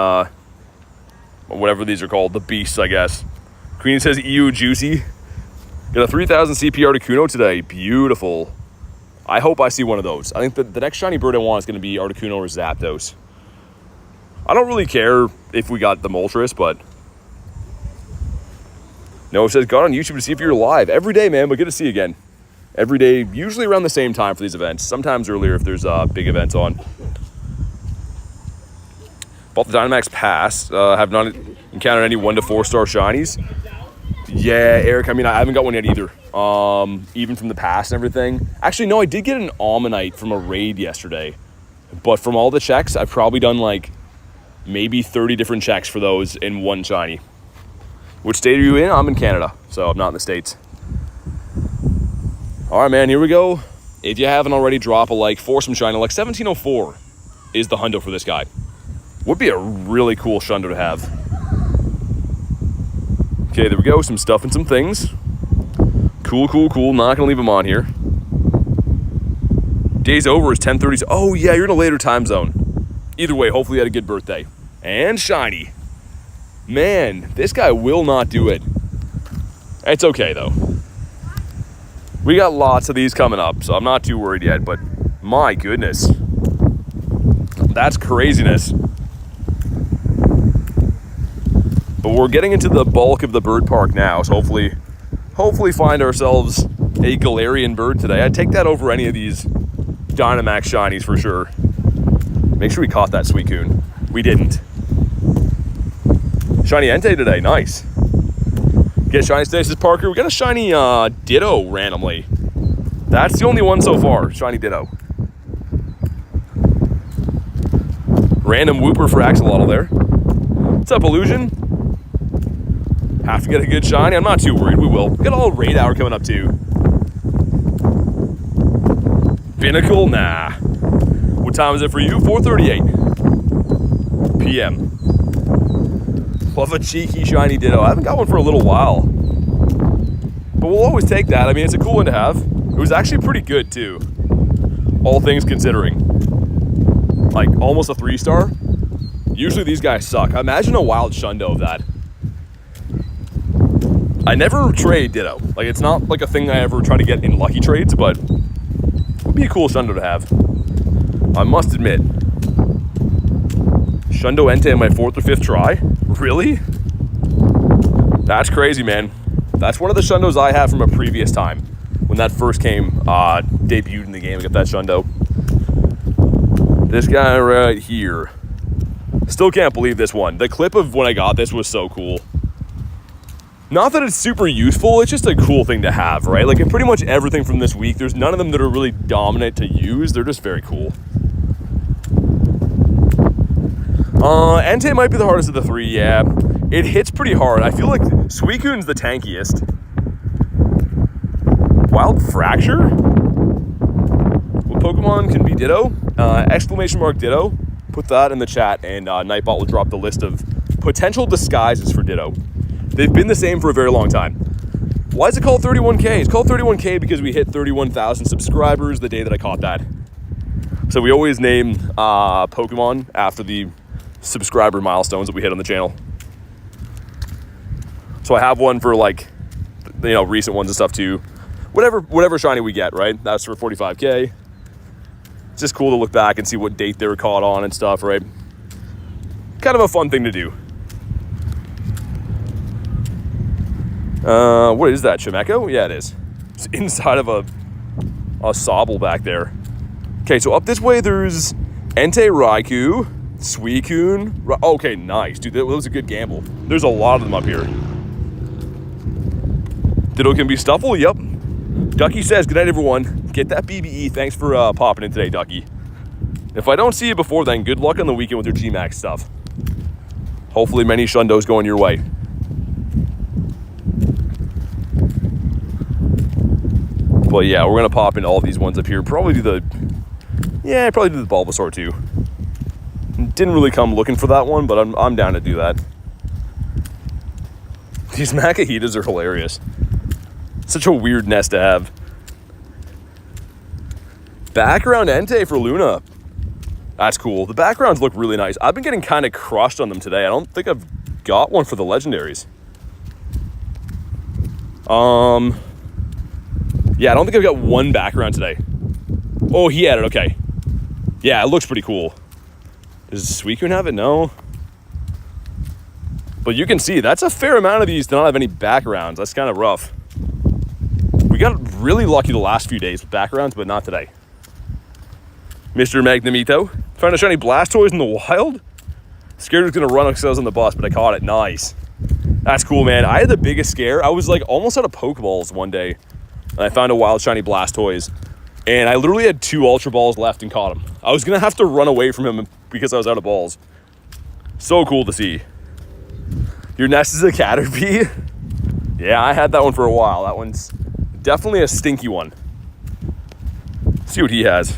whatever these are called, the beasts, I guess. Queen says, ew, juicy. Got a 3000 CP Articuno today. Beautiful. I hope I see one of those. I think the next shiny bird I want is going to be Articuno or Zapdos. I don't really care if we got the Moltres, but... No, it says, got on YouTube to see if you're live. Every day, man, but good to see you again. Every day, usually around the same time for these events. Sometimes earlier if there's big events on. Bought the Dynamax Pass. Have not encountered any 1 to 4 star shinies. Yeah, Eric, I mean, I haven't got one yet either. Even from the past and everything. Actually, no, I did get an Omanyte from a raid yesterday. But from all the checks, I've probably done like maybe 30 different checks for those in one shiny. Which state are you in? I'm in Canada, so I'm not in the States. All right, man, here we go. If you haven't already, drop a like for some shiny. Like 1704 is the hundo for this guy. Would be a really cool shundo to have. Okay, there we go. Some stuff and some things. Cool, cool, cool. Not gonna leave them on here. Day's over is 10:30. Oh yeah, you're in a later time zone. Either way, hopefully you had a good birthday. And shiny. Man, this guy will not do it. It's okay though. We got lots of these coming up, so I'm not too worried yet, but my goodness. That's craziness. But we're getting into the bulk of the bird park now, so hopefully find ourselves a Galarian bird today. I'd take that over any of these Dynamax shinies for sure. Make sure we caught that Suicune. We didn't. Shiny Entei today, nice. Get shiny Stasis Parker. We got a shiny Ditto randomly. That's the only one so far, shiny Ditto. Random Whooper for Axolotl there. What's up, Illusion? Have to get a good shiny. I'm not too worried. We will. We got a little raid hour coming up too. Pinnacle? Nah. What time is it for you? 4:38 p.m. Love a cheeky shiny Ditto. I haven't got one for a little while. But we'll always take that. I mean, it's a cool one to have. It was actually pretty good too. All things considering. Like, almost a 3-star. Usually these guys suck. Imagine a wild shundo of that. I never trade Ditto. Like, it's not like a thing I ever try to get in lucky trades, but it would be a cool shundo to have. I must admit. Shundo Entei on my 4th or 5th try? Really? That's crazy, man. That's one of the shundos I have from a previous time. When that first came, debuted in the game, I got that shundo. This guy right here. Still can't believe this one. The clip of when I got this was so cool. Not that it's super useful, it's just a cool thing to have, right? Like in pretty much everything from this week, there's none of them that are really dominant to use. They're just very cool. Entei might be the hardest of the 3, yeah. It hits pretty hard. I feel like Suicune's the tankiest. Wild Fracture? What Pokemon can be Ditto? Exclamation mark Ditto. Put that in the chat, and Nightbot will drop the list of potential disguises for Ditto. They've been the same for a very long time. Why is it called 31K? It's called 31K because we hit 31,000 subscribers the day that I caught that. So we always name Pokemon after the subscriber milestones that we hit on the channel. So I have one for like, you know, recent ones and stuff too. Whatever shiny we get, right? That's for 45K. It's just cool to look back and see what date they were caught on and stuff, right? Kind of a fun thing to do. What is that, Chimecho? Yeah, it is. It's inside of a Sobble back there. Okay, so up this way, there's Entei Raikou, Suicune. Okay, nice. Dude, that was a good gamble. There's a lot of them up here. Ditto can be Stuffle, yep. Ducky says, good night, everyone. Get that BBE. Thanks for popping in today, Ducky. If I don't see you before then, good luck on the weekend with your GMAX stuff. Hopefully many shundos going your way. But yeah, we're gonna pop in all these ones up here. Probably do the Bulbasaur too. Didn't really come looking for that one, but I'm down to do that. These Macahitas are hilarious. Such a weird nest to have. Background Entei for Luna. That's cool. The backgrounds look really nice. I've been getting kind of crushed on them today. I don't think I've got one for the legendaries. Yeah, I don't think I've got one background today. Oh, he had it, okay. Yeah, it looks pretty cool. Does Suicune have it? No. But you can see, that's a fair amount of these do not have any backgrounds. That's kind of rough. We got really lucky the last few days with backgrounds, but not today. Mr. Magnemito. Found a shiny Blastoise in the wild? Scared it was going to run because I was on the bus, but I caught it. Nice. That's cool, man. I had the biggest scare. I was like almost out of Pokeballs one day. And I found a wild shiny Blastoise. And I literally had 2 Ultra Balls left and caught him. I was going to have to run away from him because I was out of balls. So cool to see. Your nest is a Caterpie? Yeah, I had that one for a while. That one's definitely a stinky one. Let's see what he has.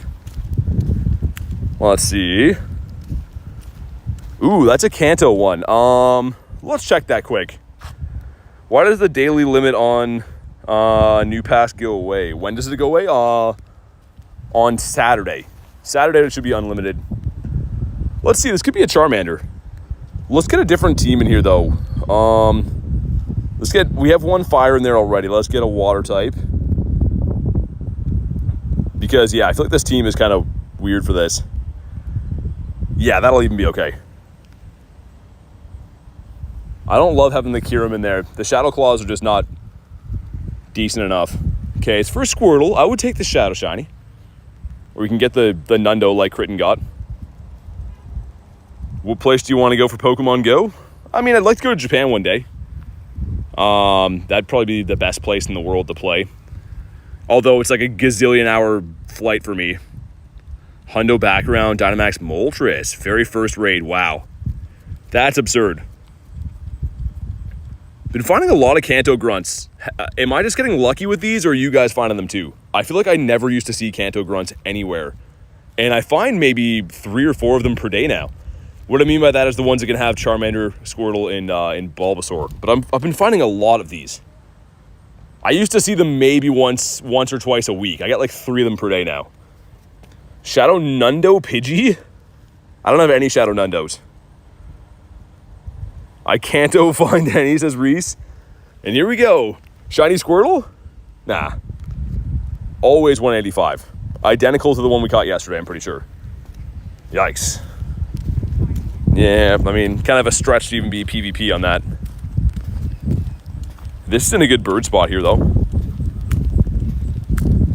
Well, let's see. Ooh, that's a Kanto one. Let's check that quick. Why does the daily limit on new pass go away? When does it go away? On Saturday. Saturday it should be unlimited. Let's see, this could be a Charmander. Let's get a different team in here though. We have one fire in there already. Let's get a water type. Because yeah, I feel like this team is kind of weird for this. Yeah, that'll even be okay. I don't love having the Kyurem in there. The Shadow Claws are just not decent enough. Okay, it's for a Squirtle. I would take the Shadow Shiny. Or we can get the Nundo like Critten got. What place do you want to go for Pokemon Go? I mean, I'd like to go to Japan one day. That'd probably be the best place in the world to play. Although it's like a gazillion hour flight for me. Hundo background, Dynamax Moltres. Very first raid. Wow. That's absurd. Been finding a lot of Kanto grunts. Am I just getting lucky with these, or are you guys finding them too? I feel like I never used to see Kanto grunts anywhere. And I find maybe 3 or 4 of them per day now. What I mean by that is the ones that can have Charmander, Squirtle, and Bulbasaur. But I've been finding a lot of these. I used to see them maybe once or twice a week. I got like 3 of them per day now. Shadow Nundo Pidgey? I don't have any Shadow Nundos. I can't find any, says Reese. And here we go. Shiny Squirtle? Nah. Always 185. Identical to the one we caught yesterday, I'm pretty sure. Yikes. Yeah, I mean, kind of a stretch to even be PvP on that. This is in a good bird spot here, though.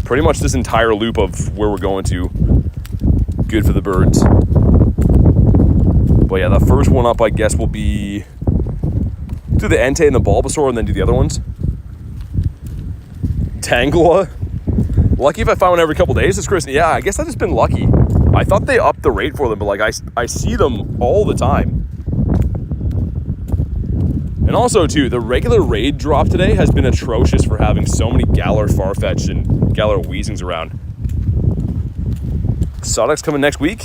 Pretty much this entire loop of where we're going to. Good for the birds. But yeah, the first one up, I guess, will be... do the Entei and the Bulbasaur and then do the other ones. Tangela. Lucky if I find one every couple days, it's Chris. Yeah, I guess I've just been lucky. I thought they upped the rate for them, but like I see them all the time. And And also, too, the regular raid drop today has been atrocious for having so many Galar Farfetch and Galar Weezings around. Psyduck's coming next week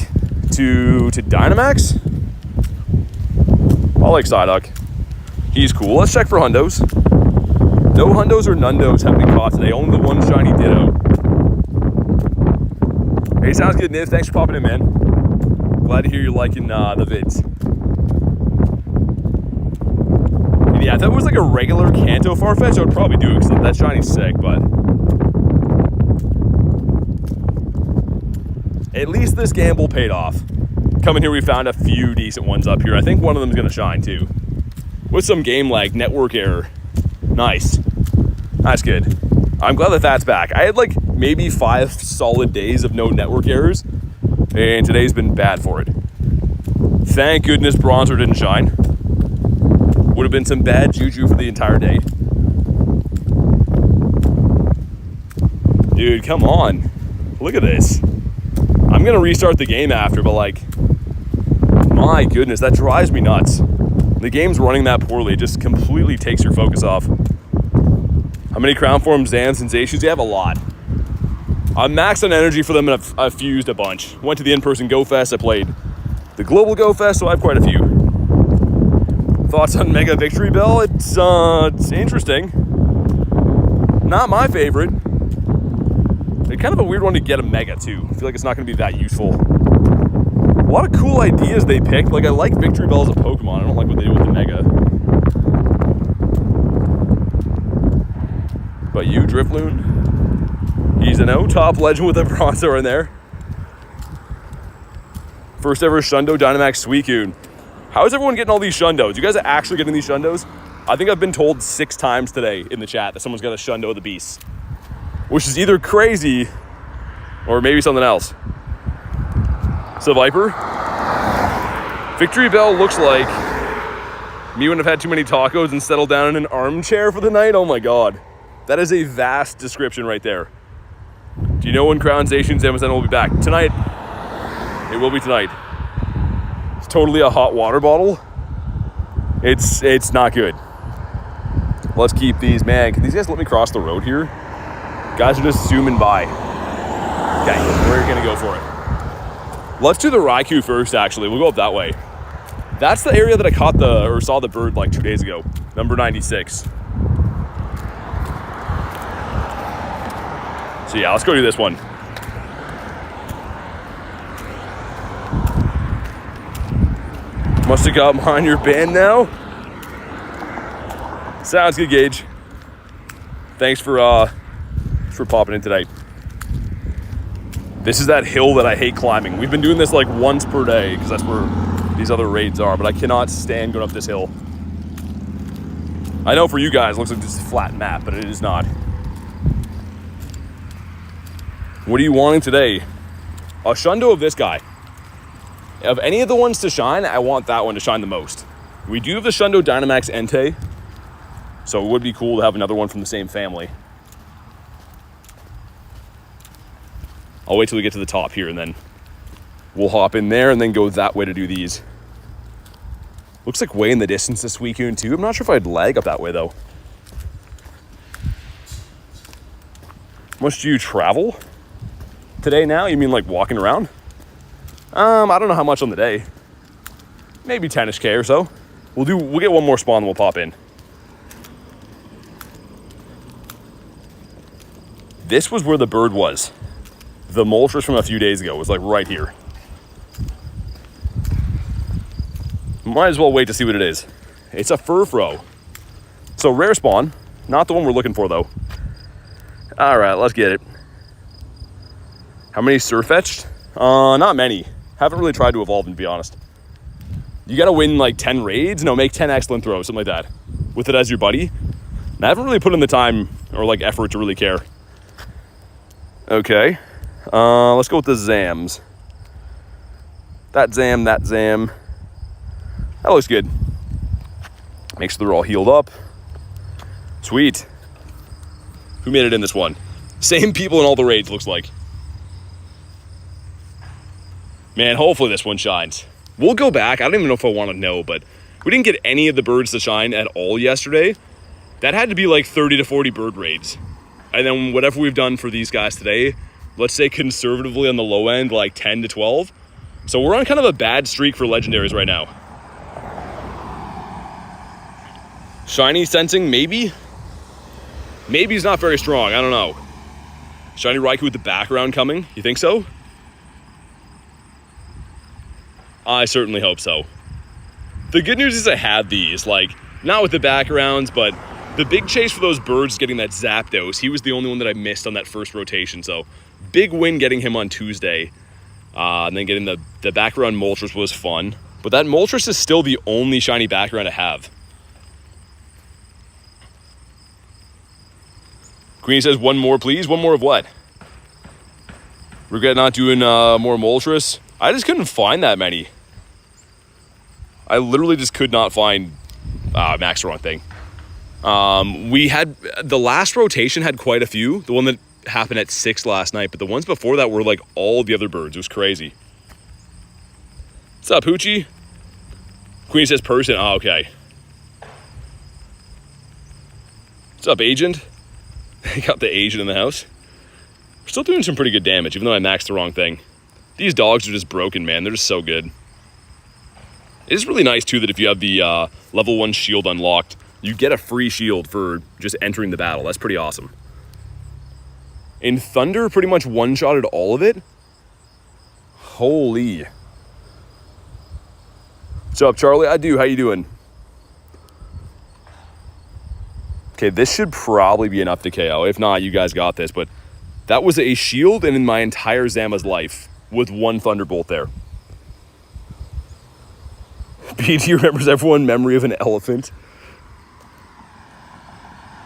to Dynamax. I like Psyduck. He's cool. Let's check for hundos. No hundos or nundos have been caught today. Only the one shiny ditto. Hey, sounds good, Niv. Thanks for popping in, man. Glad to hear you're liking the vids. And yeah, if that was like a regular Kanto Farfetch, I would probably do it because that shiny's sick, but at least this gamble paid off. Coming here, we found a few decent ones up here. I think one of them is going to shine too. With some game lag, network error. Nice. That's good. I'm glad that that's back. I had like maybe 5 solid days of no network errors, and today's been bad for it. Thank goodness Bronzer didn't shine. Would have been some bad juju for the entire day. Dude, come on. Look at this. I'm going to restart the game after, but like, my goodness, that drives me nuts. The game's running that poorly. It just completely takes your focus off. How many crown forms, Zans, and Zacians? You have a lot. I'm maxed on energy for them, and I've fused a bunch. Went to the in-person Go Fest. I played the Global Go Fest, so I have quite a few. Thoughts on Mega Victory Bell? It's interesting. Not my favorite. It's kind of a weird one to get a Mega, too. I feel like it's not going to be that useful. A lot of cool ideas they picked. Like, I like Victory Bell as a Pokemon. I don't like what they do with the Mega. But you, Drifloon, he's an O-top legend with a Bronzor in there. First ever Shundo Dynamax Suicune. How is everyone getting all these Shundos? You guys are actually getting these Shundos? I think I've been told 6 times today in the chat that someone's got a Shundo of the Beast, which is either crazy or maybe something else. So Viper, Victory Bell looks like me when I've had too many tacos and settled down in an armchair for the night. Oh my God. That is a vast description right there. Do you know when Crown Zacian Zamazenta will be back? Tonight. It will be tonight. It's totally a hot water bottle. It's not good. Let's keep these. Man, can these guys let me cross the road here? Guys are just zooming by. Okay, we're gonna go for it. Let's do the Raikou first, actually. We'll go up that way. That's the area that I caught saw the bird like 2 days ago. Number 96. So yeah, let's go do this one. Must have got behind your band now. Sounds good, Gage. Thanks for popping in tonight. This is that hill that I hate climbing. We've been doing this like once per day because that's where these other raids are, but I cannot stand going up this hill. I know for you guys it looks like this is a flat map, but it is not. What are you wanting today? A Shundo of this guy. Of any of the ones to shine, I want that one to shine the most. We do have the Shundo Dynamax Entei, so it would be cool to have another one from the same family. I'll wait till we get to the top here and then we'll hop in there and then go that way to do these. Looks like way in the distance this Suicune too. I'm not sure if I'd lag up that way though. Much do you travel today now? You mean like walking around? I don't know how much on the day. Maybe 10-ish K or so. We'll get one more spawn and we'll pop in. This was where the bird was. The Moltres from a few days ago was like right here. Might as well wait to see what it is. It's a Furfro. So rare spawn. Not the one we're looking for though. All right, let's get it. How many Surfetched? Not many. Haven't really tried to evolve, to be honest. You gotta win like 10 raids? No, make 10 excellent throws, something like that. With it as your buddy. And I haven't really put in the time or like effort to really care. Okay. Let's go with the Zams. That Zam. That looks good. Make sure they're all healed up. Sweet. Who made it in this one? Same people in all the raids, looks like. Man, hopefully this one shines. We'll go back. I don't even know if I want to know, but We didn't get any of the birds to shine at all yesterday. That had to be like 30 to 40 bird raids. And then whatever we've done for these guys today, let's say conservatively on the low end, like 10 to 12. So we're on kind of a bad streak for legendaries right now. Shiny sensing, maybe? Maybe he's not very strong, I don't know. Shiny Raikou with the background coming, you think so? I certainly hope so. The good news is I have these, like, not with the backgrounds, but the big chase for those birds getting that Zapdos, he was the only one that I missed on that first rotation, so big win getting him on Tuesday. And then getting the background Moltres was fun. But that Moltres is still the only shiny background I have. Queenie says, one more please. One more of what? Regret not doing more Moltres. I just couldn't find that many. I literally just could not find... Max, the wrong thing. We had... The last rotation had quite a few. The one that happened at 6 last night. But the ones before that were like all the other birds. It was crazy. What's up, Hoochie? Queen says person. Oh, okay. What's up, Agent? Got the Agent in the house. We're still doing some pretty good damage, even though I maxed the wrong thing. These dogs are just broken, man. They're just so good. It is really nice, too, that if you have the level 1 shield unlocked, you get a free shield for just entering the battle. That's pretty awesome. In Thunder, pretty much one-shotted all of it. Holy. What's up, Charlie? I do. How you doing? Okay, this should probably be enough to KO. If not, you guys got this. But that was a shield and in my entire Zama's life with one Thunderbolt there. BT remembers everyone memory of an elephant.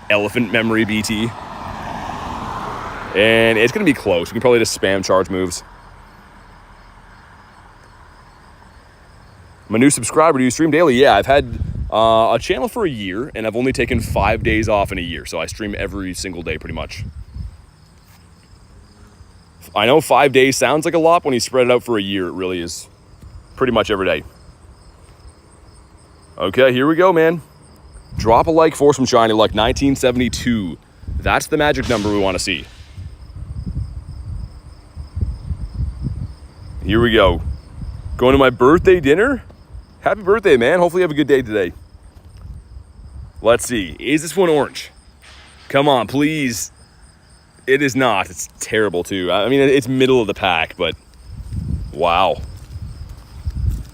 Elephant memory, BT. And it's going to be close. You can probably just spam charge moves. I'm a new subscriber. Do you stream daily? Yeah, I've had a channel for a year, and I've only taken 5 days off in a year. So I stream every single day pretty much. I know 5 days sounds like a lot. When you spread it out for a year, it really is pretty much every day. Okay, here we go, man. Drop a like for some shiny luck. 1972. That's the magic number we want to see. Here we go. Going to my birthday dinner? Happy birthday, man. Hopefully you have a good day today. Let's see. Is this one orange? Come on, please. It is not. It's terrible, too. I mean, it's middle of the pack, but wow.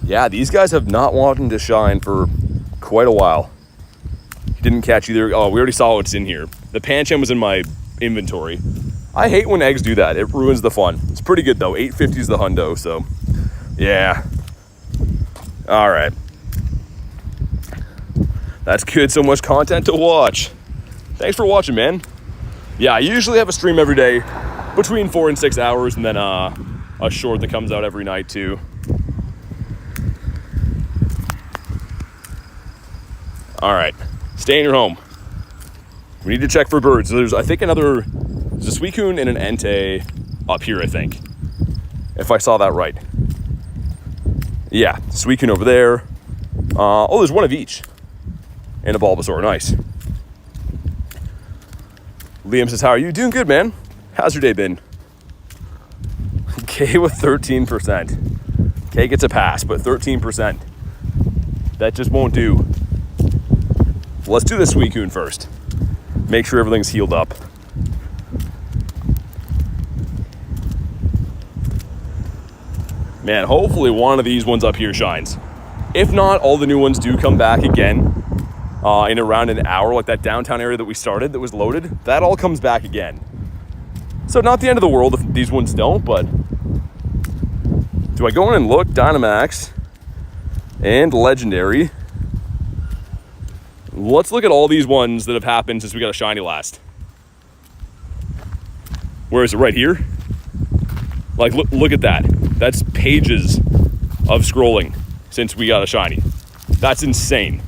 Yeah, these guys have not wanted to shine for quite a while. Didn't catch either. Oh, we already saw what's in here. The Pancham was in my inventory. I hate when eggs do that. It ruins the fun. It's pretty good, though. 850 is the hundo, so yeah. All right. That's good. So much content to watch. Thanks for watching, man. Yeah, I usually have a stream every day between 4 and 6 hours, and then a short that comes out every night, too. All right. Stay in your home. We need to check for birds. There's, I think, there's a Suicune and an Entei up here, I think. If I saw that right. Yeah, Suicune over there. Oh, there's one of each. And a Bulbasaur, nice. Liam says, how are you? Doing good, man. How's your day been? K with 13%. K gets a pass, but 13%. That just won't do. Let's do the Suicune first. Make sure everything's healed up. Man, hopefully one of these ones up here shines. If not, all the new ones do come back again in around an hour, like that downtown area that we started that was loaded. That all comes back again. So not the end of the world if these ones don't, but do I go in and look? Dynamax and Legendary. Let's look at all these ones that have happened since we got a shiny last. Where is it? Right here? Like, look at that. That's pages of scrolling since we got a shiny. That's insane.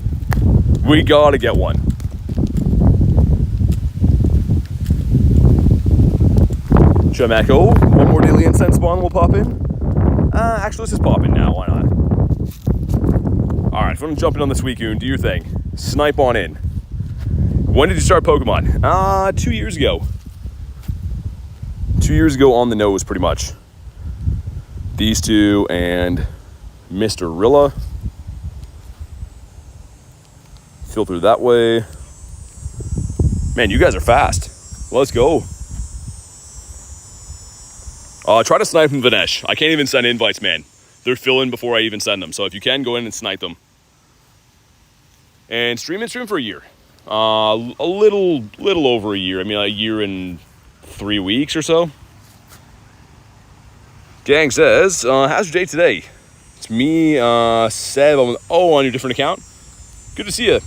We gotta get one. Echo, one more daily incense spawn will pop in. Actually, let's just pop in now. Why not? All right, if I'm jumping on the Suicune, do your thing. Snipe on in. When did you start Pokemon? 2 years ago. 2 years ago on the nose, pretty much. These two and Mr. Rilla. Filter that way. Man, you guys are fast. Let's go. Try to snipe from Vinesh. I can't even send invites, man. They're filling before I even send them. So if you can, go in and snipe them. And stream for a year. A little over a year. I mean, a year and 3 weeks or so. Gang says, how's your day today? It's me, Seb. On your different account. Good to see you.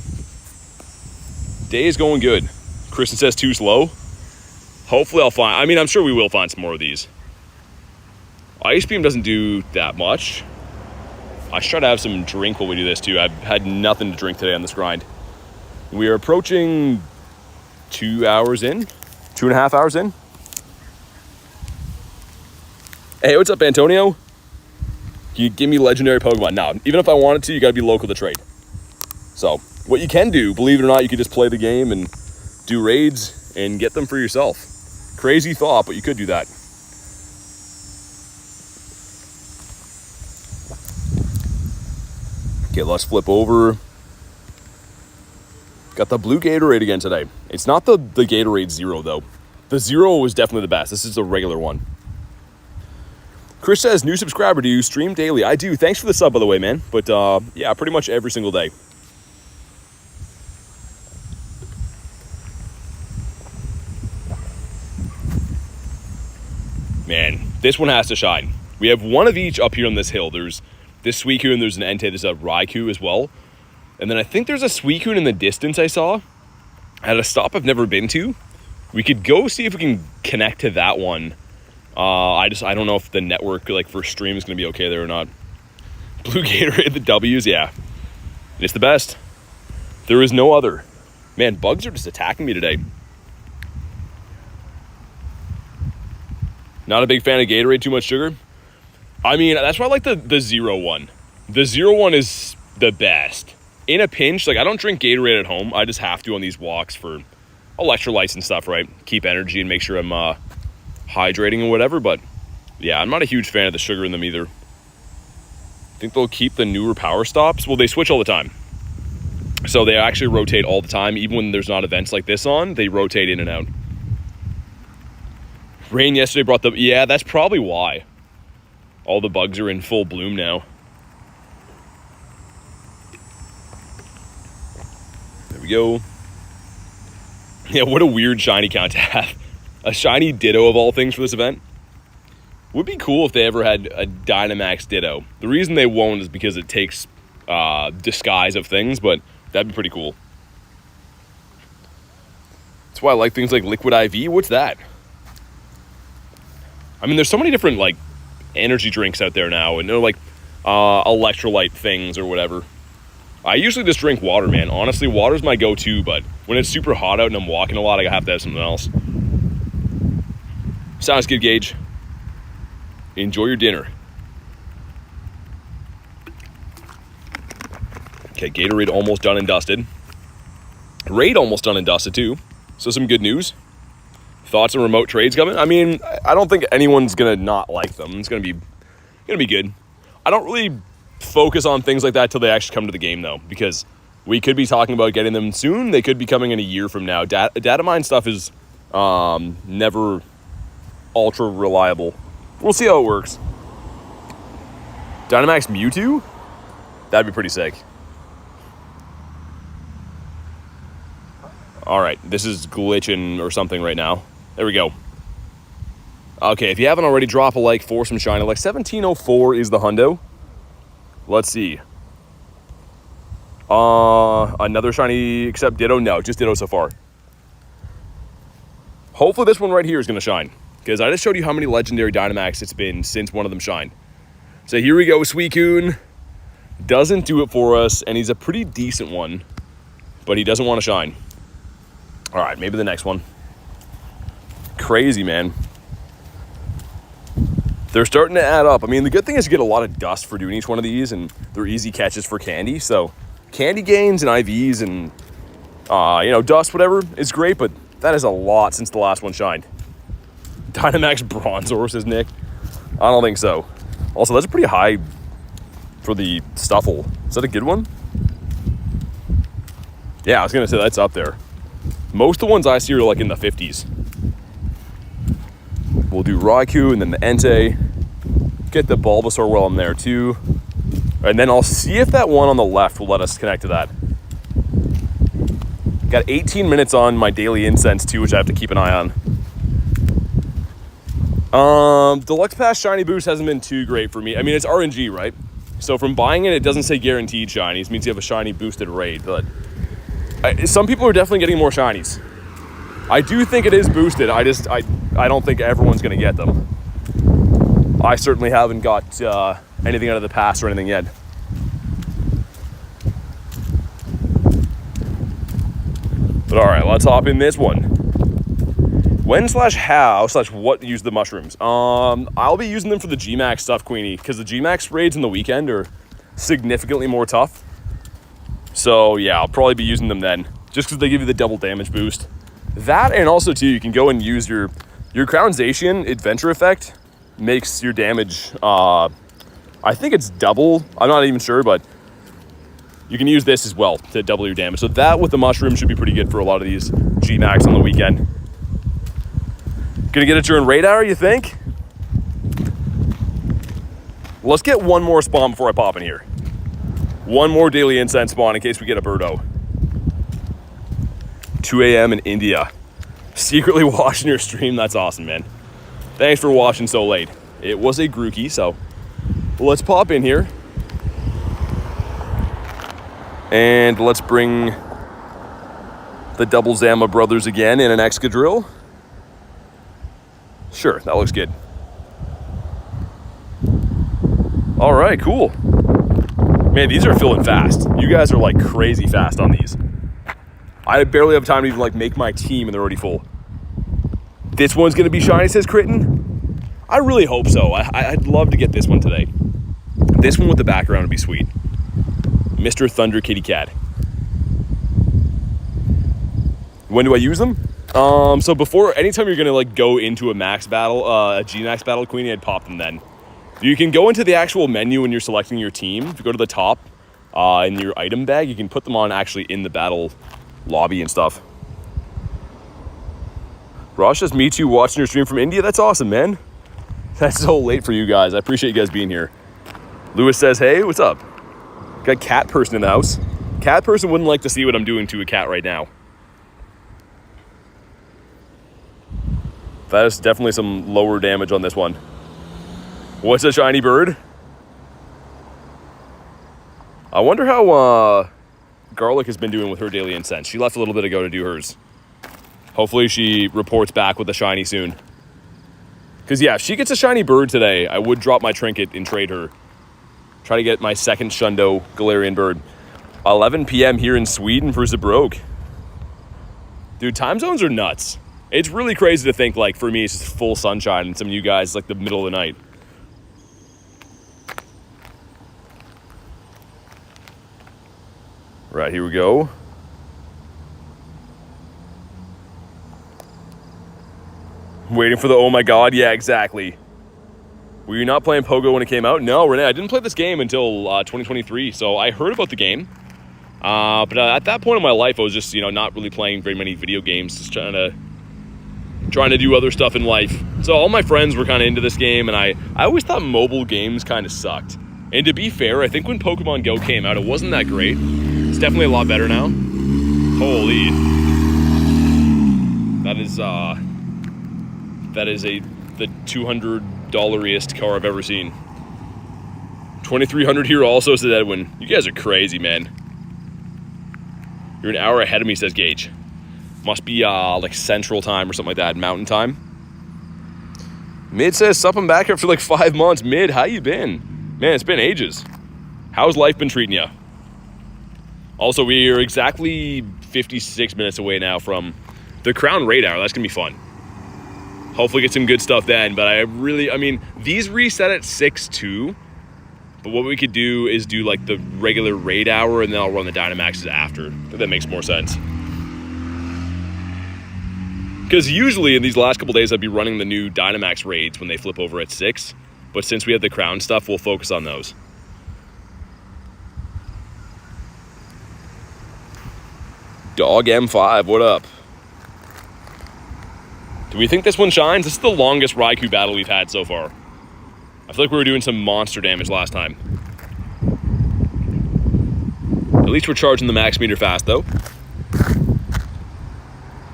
Day is going good. Kristen says too slow. Hopefully I'll find, I mean, I'm sure we will find some more of these. Ice Beam doesn't do that much. I should try to have some drink while we do this too. I've had nothing to drink today on this grind. We are approaching 2 hours in, 2.5 hours in. Hey, what's up, Antonio? Can you give me legendary Pokemon? No, even if I wanted to, you gotta be local to trade. So, what you can do, believe it or not, you could just play the game and do raids and get them for yourself. Crazy thought, but you could do that. Okay, let's flip over. Got the blue Gatorade again today. It's not the Gatorade Zero, though. The Zero was definitely the best. This is a regular one. Chris says, new subscriber, do you stream daily? I do. Thanks for the sub, by the way, man. But, yeah, pretty much every single day. Man, this one has to shine. We have one of each up here on this hill. There's this Suicune, there's an Entei, there's a Raikou as well. And then I think there's a Suicune in the distance I saw at a stop I've never been to. We could go see if we can connect to that one. I don't know if the network, like, for stream is going to be okay there or not. Blue Gatorade, the W's, yeah. It's the best. There is no other. Man, bugs are just attacking me today. Not a big fan of Gatorade, too much sugar. I mean, that's why I like the Zero one. The Zero one is the best. In a pinch, like, I don't drink Gatorade at home. I just have to on these walks for electrolytes and stuff, right? Keep energy and make sure I'm hydrating and whatever. But yeah, I'm not a huge fan of the sugar in them either. I think they'll keep the newer power stops. Well, they switch all the time. So they actually rotate all the time. Even when there's not events like this on, they rotate in and out. Rain yesterday brought the... Yeah, that's probably why. All the bugs are in full bloom now. There we go. Yeah, what a weird shiny count to have. A shiny Ditto of all things for this event. Would be cool if they ever had a Dynamax Ditto. The reason they won't is because it takes disguise of things, but that'd be pretty cool. That's why I like things like Liquid IV. What's that? I mean, there's so many different, like, energy drinks out there now, and they're like electrolyte things or whatever. I usually just drink water, man. Honestly, water's my go-to, but when it's super hot out and I'm walking a lot, I have to have something else. Sounds good, Gage. Enjoy your dinner. Okay, Gatorade almost done and dusted. Raid almost done and dusted, too. So some good news. Thoughts on remote trades coming? I mean, I don't think anyone's gonna not like them. It's gonna be good. I don't really focus on things like that till they actually come to the game, though, because we could be talking about getting them soon. They could be coming in a year from now. Data mine stuff is never ultra reliable. We'll see how it works. Dynamax Mewtwo? That'd be pretty sick. Alright, this is glitching or something right now. There we go. Okay, if you haven't already, drop a like for some shiny. Like 1704 is the hundo. Let's see. Another shiny except Ditto? No, just Ditto so far. Hopefully this one right here is going to shine, because I just showed you how many legendary Dynamax it's been since one of them shined. So here we go, Suicune. Doesn't do it for us, and he's a pretty decent one, but he doesn't want to shine. All right, maybe the next one. Crazy, man. They're starting to add up. I mean, the good thing is you get a lot of dust for doing each one of these, and they're easy catches for candy. So candy gains and IVs and, you know, dust, whatever, is great, but that is a lot since the last one shined. Dynamax Bronzor, says Nick. I don't think so. Also, that's pretty high for the Stuffle. Is that a good one? Yeah, I was going to say that's up there. Most of the ones I see are like in the 50s. We'll do Raikou and then the Entei. Get the Bulbasaur while I'm there too. And then I'll see if that one on the left will let us connect to that. Got 18 minutes on my daily incense too, which I have to keep an eye on. Deluxe Pass Shiny Boost hasn't been too great for me. I mean, it's RNG, right? So from buying it, it doesn't say guaranteed shinies. It means you have a shiny boosted raid, but some people are definitely getting more shinies. I do think it is boosted. I don't think everyone's going to get them. I certainly haven't got anything out of the pass or anything yet. But all right, let's hop in this one. When/how/what use the mushrooms? I'll be using them for the Gmax stuff, Queenie, because the Gmax raids in the weekend are significantly more tough. So yeah, I'll probably be using them then, just because they give you the double damage boost. That, and also too, you can go and use your Crown Zacian Adventure effect makes your damage, I think it's double. I'm not even sure, but you can use this as well to double your damage. So that with the mushroom should be pretty good for a lot of these Gmax on the weekend. Gonna get it during raid hour, you think? Let's get one more spawn before I pop in here. One more daily incense spawn in case we get a Birdo. 2 a.m. in India. Secretly watching your stream, that's awesome, man. Thanks for watching so late. It was a Grookey, so let's pop in here. And let's bring the double Zama brothers again in an Excadrill. Sure, that looks good. All right, cool. Man, these are filling fast. You guys are like crazy fast on these. I barely have time to even like make my team and they're already full. This one's gonna be shiny, says Critten. I really hope so. I'd love to get this one today. This one with the background would be sweet. Mr. Thunder Kitty Cat. When do I use them? So before, anytime you're gonna like go into a max battle, a G-Max battle, Queenie, I'd pop them then. You can go into the actual menu when you're selecting your team. If you go to the top in your item bag, you can put them on actually in the battle lobby and stuff. Rosh says, me too, watching your stream from India. That's awesome, man. That's so late for you guys. I appreciate you guys being here. Lewis says, hey, what's up? Got cat person in the house. Cat person wouldn't like to see what I'm doing to a cat right now. That is definitely some lower damage on this one. What's a shiny bird? I wonder how Garlic has been doing with her daily incense. She left a little bit ago to do hers. Hopefully she reports back with a shiny soon. Because yeah, if she gets a shiny bird today, I would drop my trinket and trade her. Try to get my second Shundo Galarian bird. 11 p.m. here in Sweden for Zabroke. Dude, time zones are nuts. It's really crazy to think, like, for me, it's just full sunshine, and some of you guys, like, the middle of the night. Right, here we go. Waiting for the oh my god, yeah, exactly. Were you not playing Pogo when it came out? No, Renee, I didn't play this game until 2023, so I heard about the game. But at that point in my life, I was just, not really playing very many video games, just trying to do other stuff in life. So all my friends were kind of into this game, and I always thought mobile games kind of sucked. And to be fair, I think when Pokemon GO came out, it wasn't that great. It's definitely a lot better now. Holy. That is the $200-iest car I've ever seen. 2,300 here also, says Edwin. You guys are crazy, man. You're an hour ahead of me, says Gage. Must be like Central Time or something like that, Mountain Time. Mid says, sup, I'm back after like 5 months. Mid, how you been? Man, it's been ages. How's life been treating you? Also, we are exactly 56 minutes away now from the Crown Raid Hour. That's going to be fun. Hopefully get some good stuff then. But I mean, these reset at 6 too. But what we could do is do like the regular raid hour and then I'll run the Dynamaxes after. If that makes more sense. Because usually in these last couple days I'd be running the new Dynamax raids when they flip over at 6. But since we have the crown stuff, we'll focus on those. Dog M5, what up? Do we think this one shines? This is the longest Raikou battle we've had so far. I feel like we were doing some monster damage last time. At least we're charging the max meter fast, though.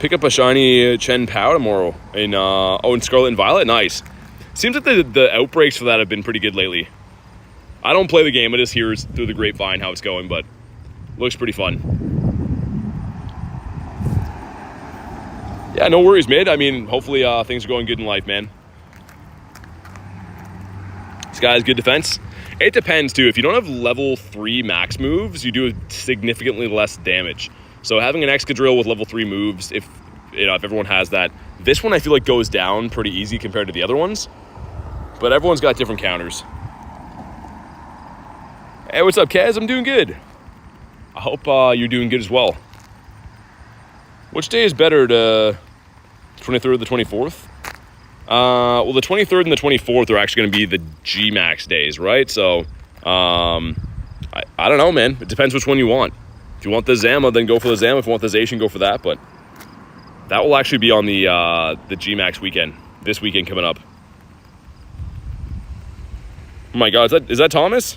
Pick up a shiny Chen Pao tomorrow. In Scarlet and Violet? Nice. Seems like the outbreaks for that have been pretty good lately. I don't play the game, I just hear through the grapevine how it's going, but looks pretty fun. Yeah, no worries, mid. I mean, hopefully things are going good in life, man. This guy has good defense. It depends, too. If you don't have level 3 max moves, you do significantly less damage. So having an Excadrill with level 3 moves, if everyone has that, this one I feel like goes down pretty easy compared to the other ones. But everyone's got different counters. Hey, what's up, Kaz? I'm doing good. I hope you're doing good as well. Which day is better, the 23rd or the 24th? Well, the 23rd and the 24th are actually going to be the G-Max days, right? So, I don't know, man. It depends which one you want. If you want the Zama, then go for the Zama. If you want the Zacian, go for that. But that will actually be on the G-Max weekend. This weekend coming up. Oh my God, is that Thomas?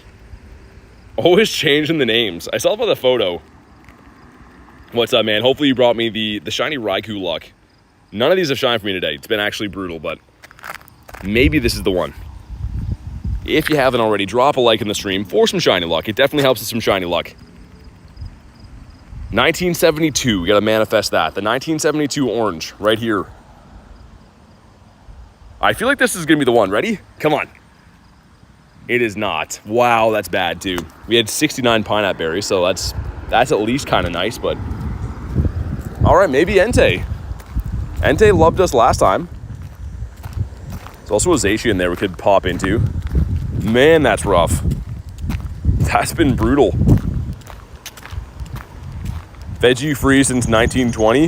Always changing the names. I saw it by the photo. What's up, man? Hopefully you brought me the shiny Raikou luck. None of these have shined for me today. It's been actually brutal, but maybe this is the one. If you haven't already, drop a like in the stream for some shiny luck. It definitely helps with some shiny luck. 1972, we gotta manifest that. The 1972 orange, right here. I feel like this is gonna be the one. Ready? Come on. It is not. Wow, that's bad too. We had 69 pineapple berries, so that's at least kind of nice, but all right, maybe Entei. Entei loved us last time. There's also a Zacian there we could pop into. Man, that's rough. That's been brutal. Veggie free since 1920.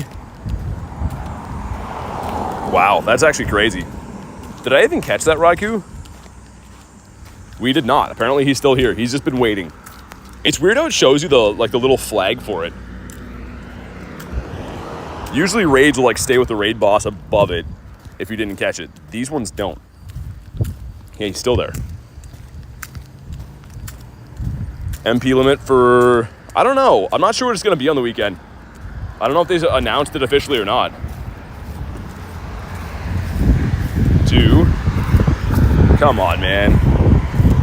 Wow, that's actually crazy. Did I even catch that Raikou? We did not. Apparently he's still here. He's just been waiting. It's weird how it shows you the little flag for it. Usually raids will stay with the raid boss above it if you didn't catch it. These ones don't. Yeah, he's still there. MP limit for, I don't know. I'm not sure what it's going to be on the weekend. I don't know if they announced it officially or not. 2. Come on, man.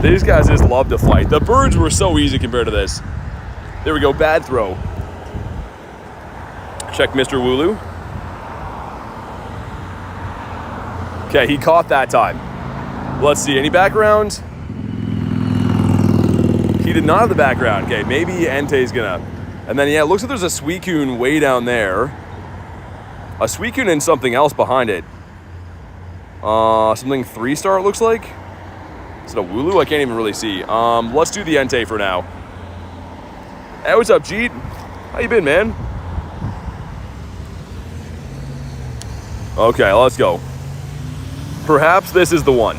These guys just love to fight. The birds were so easy compared to this. There we go, bad throw. Check Mr. Wooloo. Okay, he caught that time. Let's see, any background? He did not have the background. Okay, maybe Entei's gonna. And then, yeah, it looks like there's a Suicune way down there. A Suicune and something else behind it. Something 3-star it looks like. Is it a Wooloo? I can't even really see. Let's do the Entei for now. Hey, what's up, Jeet? How you been, man? Okay, let's go. Perhaps this is the one.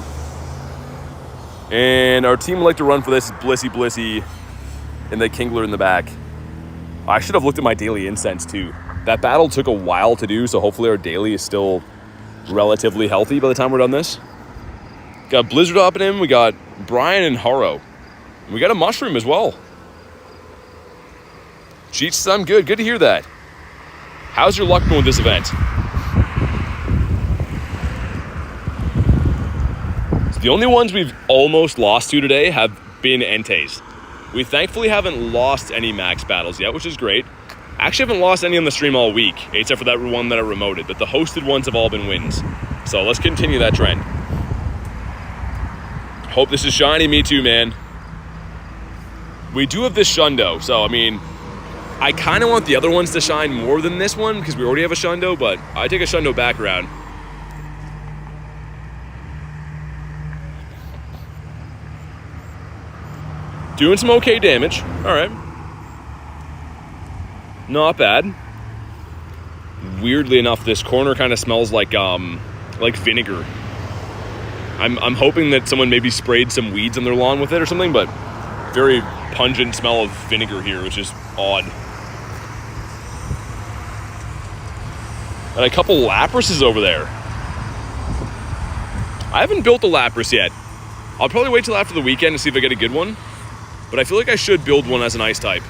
And our team would like to run for this Blissey and the Kingler in the back. I should have looked at my daily incense too. That battle took a while to do, so hopefully our daily is still relatively healthy by the time we're done this. Got Blizzard up in him, we got Brian and Haro. And we got a Mushroom as well. Cheats says I'm good. Good to hear that. How's your luck going with this event? So the only ones we've almost lost to today have been Enteis. We thankfully haven't lost any max battles yet, which is great. I actually haven't lost any on the stream all week, except for that one that I remoted, but the hosted ones have all been wins. So let's continue that trend. Hope this is shiny. Me too, man. We do have this Shundo, so I mean, I kind of want the other ones to shine more than this one because we already have a Shundo, but I take a Shundo background. Doing some okay damage. All right. Not bad. Weirdly enough, this corner kind of smells like vinegar. I'm hoping that someone maybe sprayed some weeds on their lawn with it or something, but very pungent smell of vinegar here, which is odd. And a couple Laprases over there. I haven't built a Lapras yet. I'll probably wait till after the weekend to see if I get a good one, but I feel like I should build one as an ice type.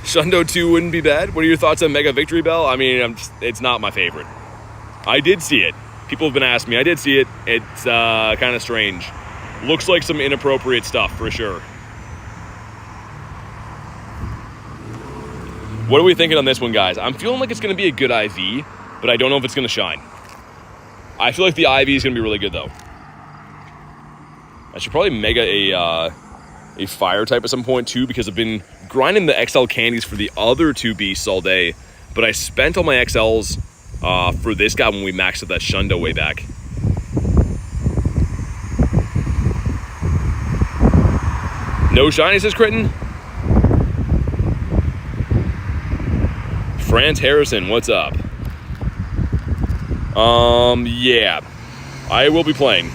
Shundo 2 wouldn't be bad. What are your thoughts on Mega Victory Bell? I mean, it's not my favorite. I did see it. People have been asking me. I did see it. It's kind of strange. Looks like some inappropriate stuff for sure. What are we thinking on this one, guys? I'm feeling like it's going to be a good IV, but I don't know if it's going to shine. I feel like the IV is going to be really good, though. I should probably mega a fire type at some point, too, because I've been grinding the XL candies for the other two beasts all day, but I spent all my XLs for this guy when we maxed out that Shundo way back. No shiny, says Critton. France Harrison, what's up? Yeah, I will be playing.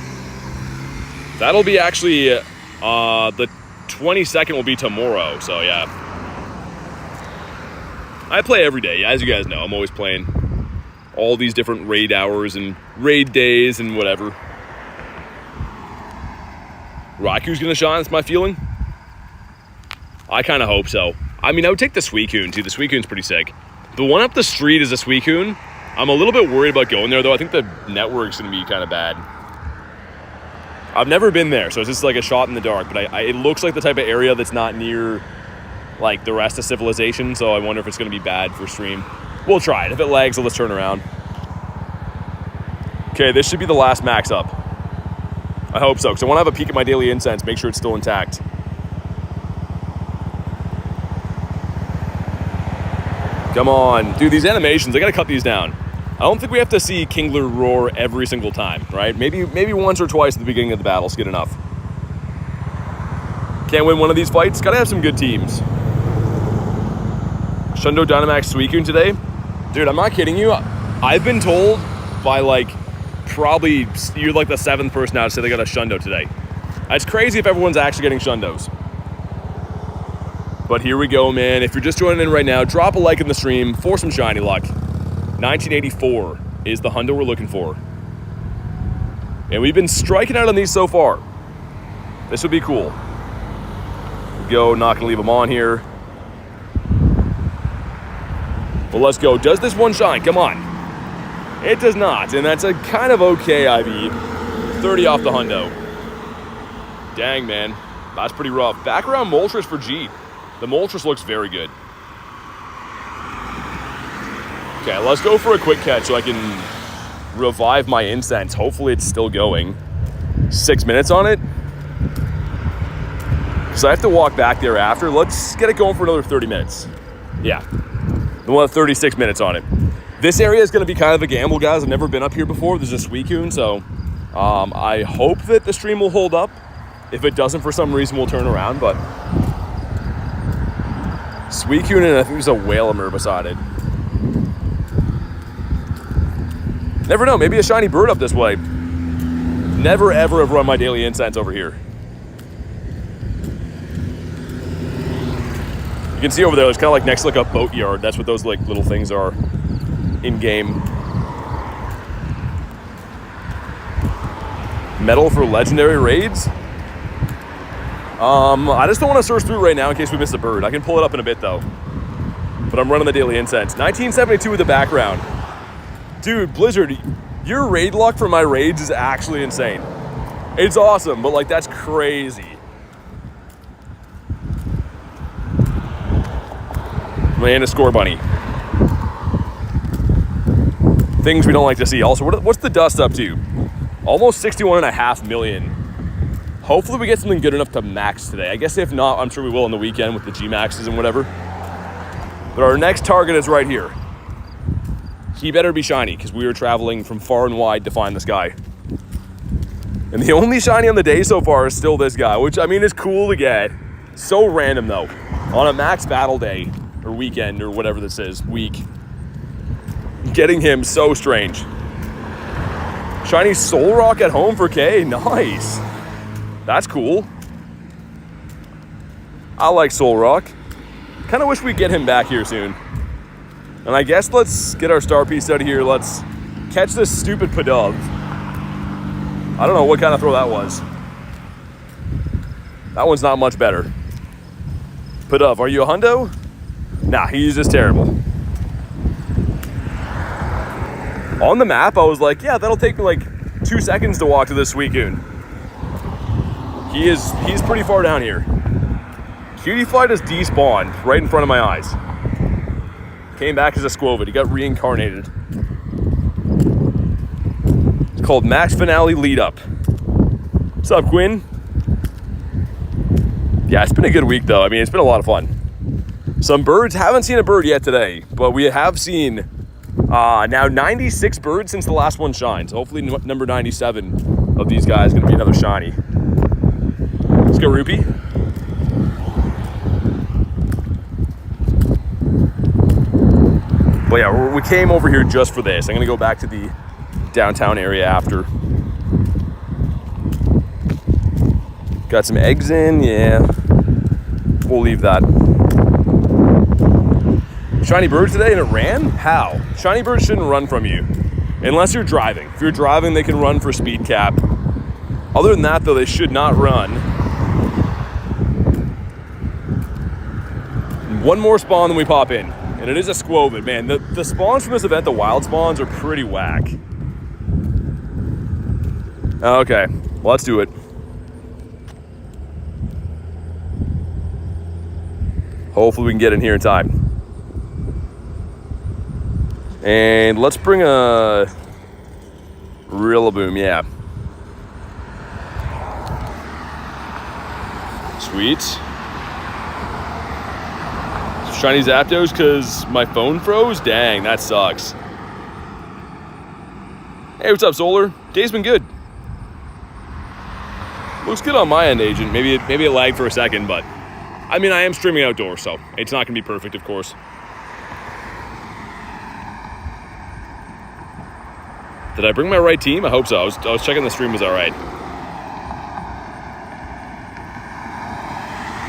That'll be actually, the 22nd will be tomorrow, so yeah. I play every day, as you guys know. I'm always playing all these different raid hours and raid days and whatever. Raikou's gonna shine, that's my feeling. I kind of hope so. I mean, I would take the Suicune too. The Suicune's pretty sick. The one up the street is a Suicune. I'm a little bit worried about going there, though. I think the network's going to be kind of bad. I've never been there, so it's just like a shot in the dark. But it looks like the type of area that's not near, like, the rest of civilization. So I wonder if it's going to be bad for stream. We'll try it. If it lags, let's turn around. Okay, this should be the last max up. I hope so, because I want to have a peek at my daily incense, make sure it's still intact. Come on. Dude, these animations, I gotta cut these down. I don't think we have to see Kingler roar every single time, right? Maybe once or twice at the beginning of the battle's good enough. Can't win one of these fights? Gotta have some good teams. Shundo Dynamax Suicune today? Dude, I'm not kidding you. I've been told by, like, probably, you're like the 7th person now to say they got a Shundo today. It's crazy if everyone's actually getting Shundos. But here we go, man. If you're just joining in right now, drop a like in the stream for some shiny luck. 1984 is the hundo we're looking for. And we've been striking out on these so far. This would be cool. Here we go, not gonna leave them on here. Well, let's go. Does this one shine? Come on. It does not, and that's a kind of okay IV. 30 off the hundo. Dang, man. That's pretty rough. Background Moltres for G. The Moltres looks very good. Okay, let's go for a quick catch so I can revive my incense. Hopefully it's still going. 6 minutes on it. So I have to walk back there after. Let's get it going for another 30 minutes. Yeah. Then we'll have 36 minutes on it. This area is going to be kind of a gamble, guys. I've never been up here before. There's a Suicune, so I hope that the stream will hold up. If it doesn't, for some reason, we'll turn around, but Suicune, and I think there's a Whalemur beside it. Never know, maybe a shiny bird up this way. Never ever have run my daily incense over here. You can see over there, it's kind of like next to like a boat yard. That's what those like little things are in game. Medal for legendary raids? I just don't want to search through right now in case we miss a bird. I can pull it up in a bit though. But I'm running the daily incense. 1972 with the background. Dude, Blizzard, your raid luck for my raids is actually insane. It's awesome, but like that's crazy. Man, a score bunny. Things we don't like to see. Also, what's the dust up to? Almost 61.5 million. Hopefully we get something good enough to max today. I guess if not, I'm sure we will on the weekend with the G-Maxes and whatever. But our next target is right here. He better be shiny, because we are traveling from far and wide to find this guy. And the only shiny on the day so far is still this guy, which I mean is cool to get. So random though. On a max battle day, or weekend, or whatever this is, week. Getting him so strange. Shiny Soul Rock at home for K, nice. That's cool. I like Soul Rock. Kind of wish we'd get him back here soon. And I guess let's get our star piece out of here. Let's catch this stupid Pidove. I don't know what kind of throw that was. That one's not much better. Pidove, are you a hundo? Nah, he's just terrible. On the map, I was like, yeah, that'll take me like 2 seconds to walk to this Suicune. He's pretty far down here. Cutiefly just despawned right in front of my eyes. Came back as a Squovid. He got reincarnated. It's called Max Finale Lead Up. What's up, Quinn? Yeah, it's been a good week though. I mean, it's been a lot of fun. Some birds, haven't seen a bird yet today, but we have seen now 96 birds since the last one shined. So hopefully number 97 of these guys is gonna be another shiny. Let's go, Rupee. But yeah, we came over here just for this. I'm gonna go back to the downtown area after. Got some eggs in, yeah. We'll leave that. Shiny birds today and it ran? How? Shiny birds shouldn't run from you. Unless you're driving. If you're driving, they can run for speed cap. Other than that though, they should not run. One more spawn than we pop in. And it is a Squovid, man. The spawns from this event, the wild spawns, are pretty whack. Okay, well, let's do it. Hopefully we can get in here in time. And let's bring a Rillaboom, yeah. Sweet. Shiny Zapdos because my phone froze? Dang, that sucks. Hey, what's up, Solar? Day's been good. Looks good on my end, Agent. Maybe it lagged for a second, but I mean, I am streaming outdoors, so it's not going to be perfect, of course. Did I bring my right team? I hope so. I was checking the stream was all right.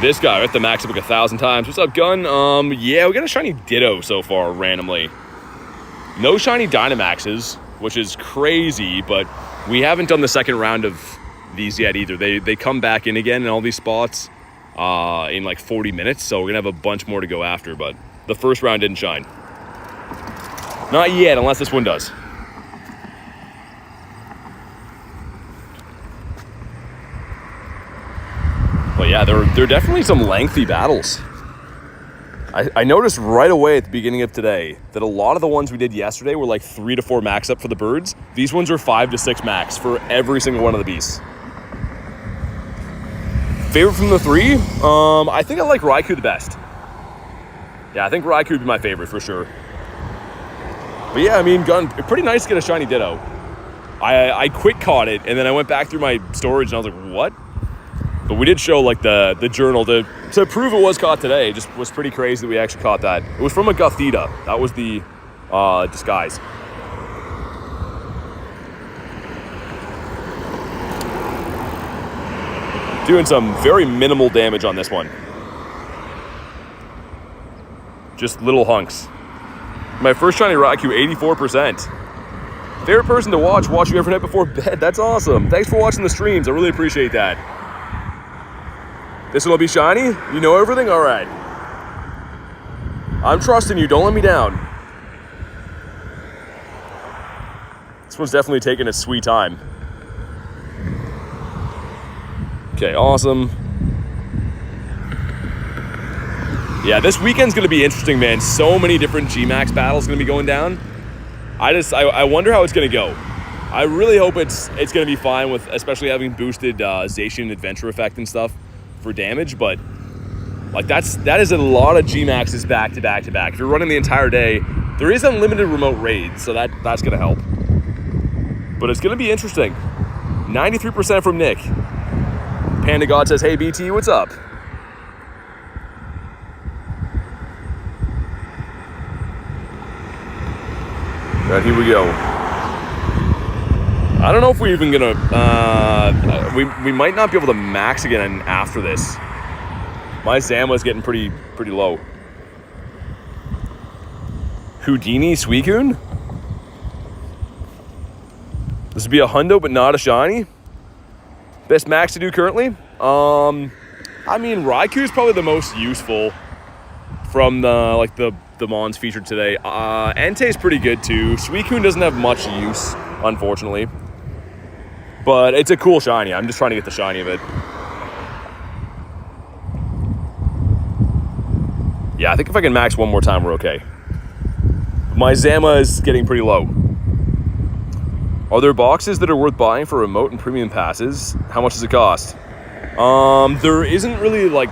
This guy, I have to max up like 1,000 times. What's up, Gun? Yeah, we got a shiny Ditto so far, randomly. No shiny Dynamaxes, which is crazy, but we haven't done the second round of these yet either. They come back in again in all these spots in like 40 minutes, so we're gonna have a bunch more to go after, but the first round didn't shine. Not yet, unless this one does. But yeah, there are definitely some lengthy battles. I noticed right away at the beginning of today that a lot of the ones we did yesterday were like 3 to 4 max up for the birds. These ones are 5 to 6 max for every single one of the beasts. Favorite from the 3? I think I like Raikou the best. Yeah, I think Raikou would be my favorite for sure. But yeah, I mean, pretty nice to get a shiny Ditto. I quick caught it, and then I went back through my storage, and I was like, what? But we did show like the journal to prove it was caught today. It just was pretty crazy that we actually caught that. It was from a Gothita. That was the disguise. Doing some very minimal damage on this one. Just little hunks. My first shiny Raikou, 84%. Favorite person to watch you every night before bed. That's awesome. Thanks for watching the streams. I really appreciate that. This one will be shiny? You know everything? All right. I'm trusting you. Don't let me down. This one's definitely taking its sweet time. Okay, awesome. Yeah, this weekend's going to be interesting, man. So many different G-Max battles going to be going down. I wonder how it's going to go. I really hope it's going to be fine with, especially having boosted Zacian Adventure Effect and stuff for damage, but like that is a lot of G-Maxes back to back to back. If you're running the entire day, there is unlimited remote raids, so that's gonna help. But it's gonna be interesting. 93% from Nick. Panda God says, hey, BT, what's up? All right, here we go. I don't know if we're even gonna, we might not be able to max again after this. My Zama's getting pretty low. Houdini Suicune? This would be a hundo, but not a shiny. Best max to do currently? I mean, Raikou is probably the most useful from the mons featured today. Entei is pretty good too. Suicune doesn't have much use, unfortunately. But it's a cool shiny. I'm just trying to get the shiny of it. Yeah, I think if I can max one more time, we're okay. My Zama is getting pretty low. Are there boxes that are worth buying for remote and premium passes? How much does it cost? There isn't really like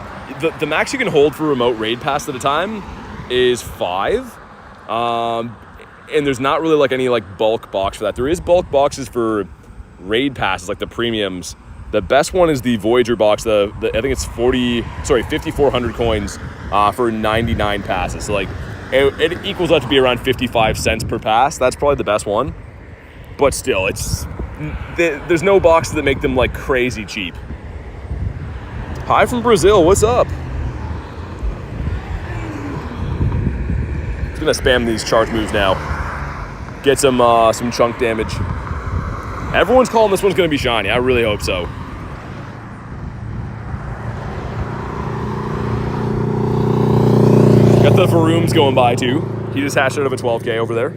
the max you can hold for remote raid pass at a time is 5. And there's not really like any like bulk box for that. There is bulk boxes for raid passes, like the premiums. The best one is the Voyager box. I think it's 5,400 coins for 99 passes. So like it equals out to be around 55 cents per pass. That's probably the best one. But still, there's no boxes that make them like crazy cheap. Hi from Brazil, what's up? Just gonna spam these charge moves now. Get some chunk damage. Everyone's calling this one's gonna be shiny. I really hope so. Got the Varooms going by too. He just hashed out of a 12K over there.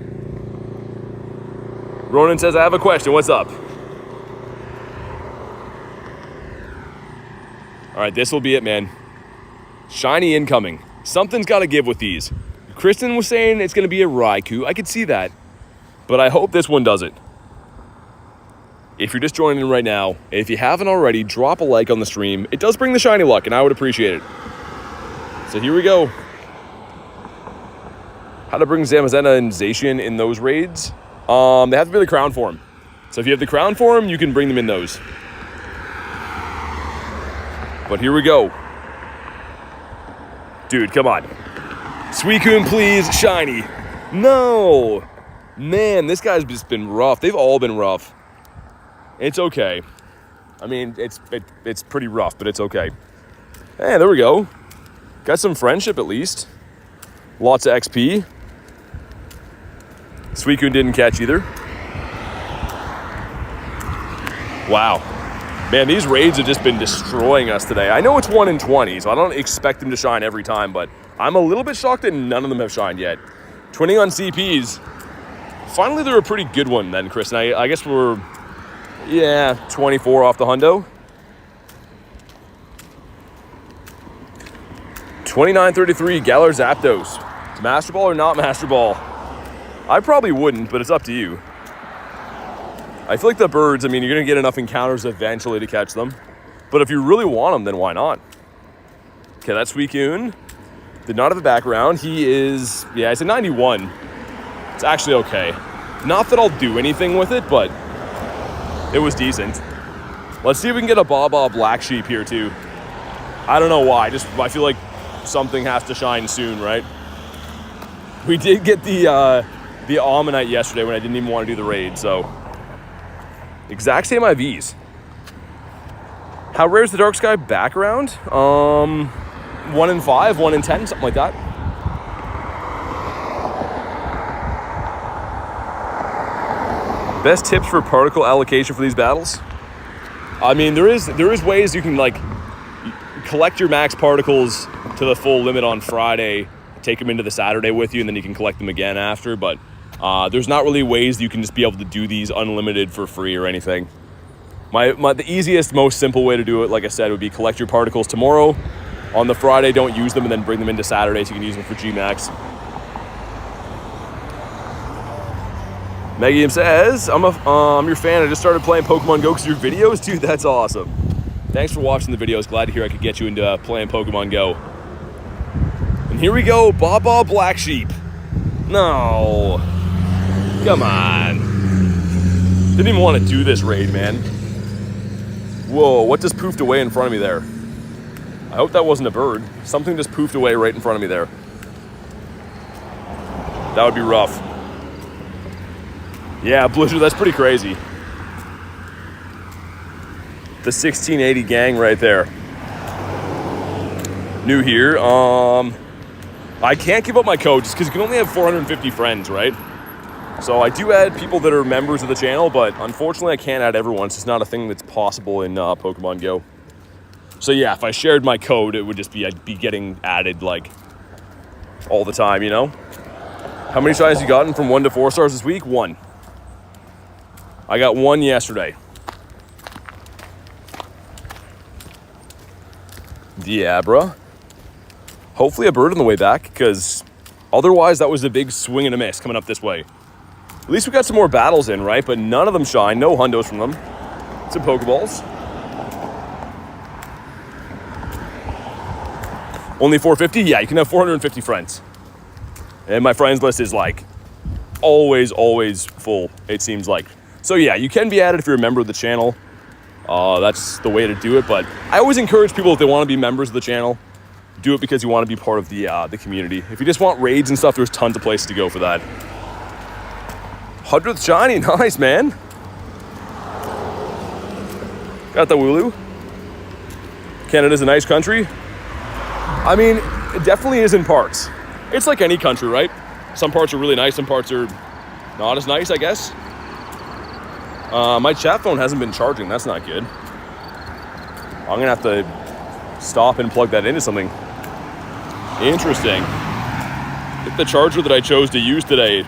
Ronan says, I have a question. What's up? All right, this will be it, man. Shiny incoming. Something's got to give with these. Kristen was saying it's going to be a Raikou. I could see that. But I hope this one does it. If you're just joining in right now, if you haven't already, drop a like on the stream. It does bring the shiny luck, and I would appreciate it. So here we go. How to bring Zamazenta and Zacian in those raids? They have to be the crown form. So if you have the crown form, you can bring them in those. But here we go. Dude, come on. Suicune, please, shiny. No. Man, this guy's just been rough. They've all been rough. It's okay. I mean, it's pretty rough, but it's okay. Hey, there we go. Got some friendship at least. Lots of XP. Suicune didn't catch either. Wow. Man, these raids have just been destroying us today. I know it's 1 in 20, so I don't expect them to shine every time, but I'm a little bit shocked that none of them have shined yet. 20 on CPs. Finally, they're a pretty good one then, Chris. And I guess we're, 24 off the hundo. 29.33, Galar Zapdos. Master Ball or not Master Ball? I probably wouldn't, but it's up to you. I feel like the birds, I mean, you're going to get enough encounters eventually to catch them. But if you really want them, then why not? Okay, that's Suicune. Did not have a background. He is, it's a 91. It's actually okay. Not that I'll do anything with it, but it was decent. Let's see if we can get a Baba Black Sheep here too. I don't know why. I feel like something has to shine soon, right? We did get the Ammonite yesterday when I didn't even want to do the raid, so exact same IVs. How rare is the Dark Sky background? 1 in 5, 1 in 10, something like that. Best tips for particle allocation for these battles? I mean, there is ways you can like collect your max particles to the full limit on Friday, take them into the Saturday with you, and then you can collect them again after. But there's not really ways you can just be able to do these unlimited for free or anything. The easiest, most simple way to do it, like I said, would be collect your particles tomorrow. On the Friday, don't use them, and then bring them into Saturday so you can use them for Gmax. Megium says, I'm your fan. I just started playing Pokemon GO because of your videos. Dude, that's awesome. Thanks for watching the videos. Glad to hear I could get you into playing Pokemon GO. And here we go, Baba Black Sheep. No. Come on. Didn't even want to do this raid, man. Whoa, what just poofed away in front of me there? I hope that wasn't a bird. Something just poofed away right in front of me there. That would be rough. Yeah, Blizzard, that's pretty crazy. The 1680 gang right there. New here. I can't give up my code just because you can only have 450 friends, right? So I do add people that are members of the channel, but unfortunately I can't add everyone. It's just not a thing that's possible in Pokemon Go. So yeah, if I shared my code, it would just be, I'd be getting added like all the time, you know? How many shinies you gotten from 1 to 4 stars this week? 1. I got 1 yesterday. Yeah, bruh. Hopefully a bird on the way back, because otherwise that was a big swing and a miss coming up this way. At least we got some more battles in, right? But none of them shine. No hundos from them. Some Pokeballs. Only 450? Yeah, you can have 450 friends. And my friends list is like always full, it seems like. So yeah, you can be added if you're a member of the channel. That's the way to do it. But I always encourage people, if they want to be members of the channel, do it because you want to be part of the community. If you just want raids and stuff, there's tons of places to go for that. 100th shiny, nice, man. Got the Wooloo. Canada's a nice country. I mean, it definitely is in parts. It's like any country, right? Some parts are really nice, some parts are not as nice, I guess. My chat phone hasn't been charging, that's not good. I'm gonna have to stop and plug that into something. Interesting. I think the charger that I chose to use today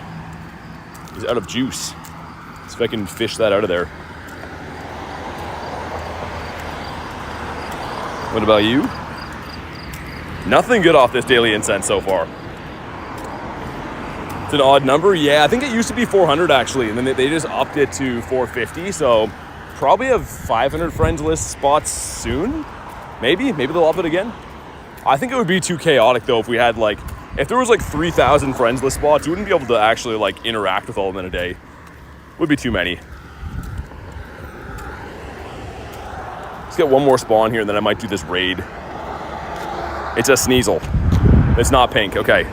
is out of juice. See if I can fish that out of there. What about you? Nothing good off this daily incense so far. It's an odd number. Yeah, I think it used to be 400 actually, and then they just upped it to 450. So probably have 500 friends list spots soon. Maybe they'll up it again. I think it would be too chaotic though if we had like, if there was like 3,000 friends list spots, you wouldn't be able to actually like interact with all of them in a day. Would be too many. Let's get one more spawn here and then I might do this raid. It's a Sneasel. It's not pink, okay.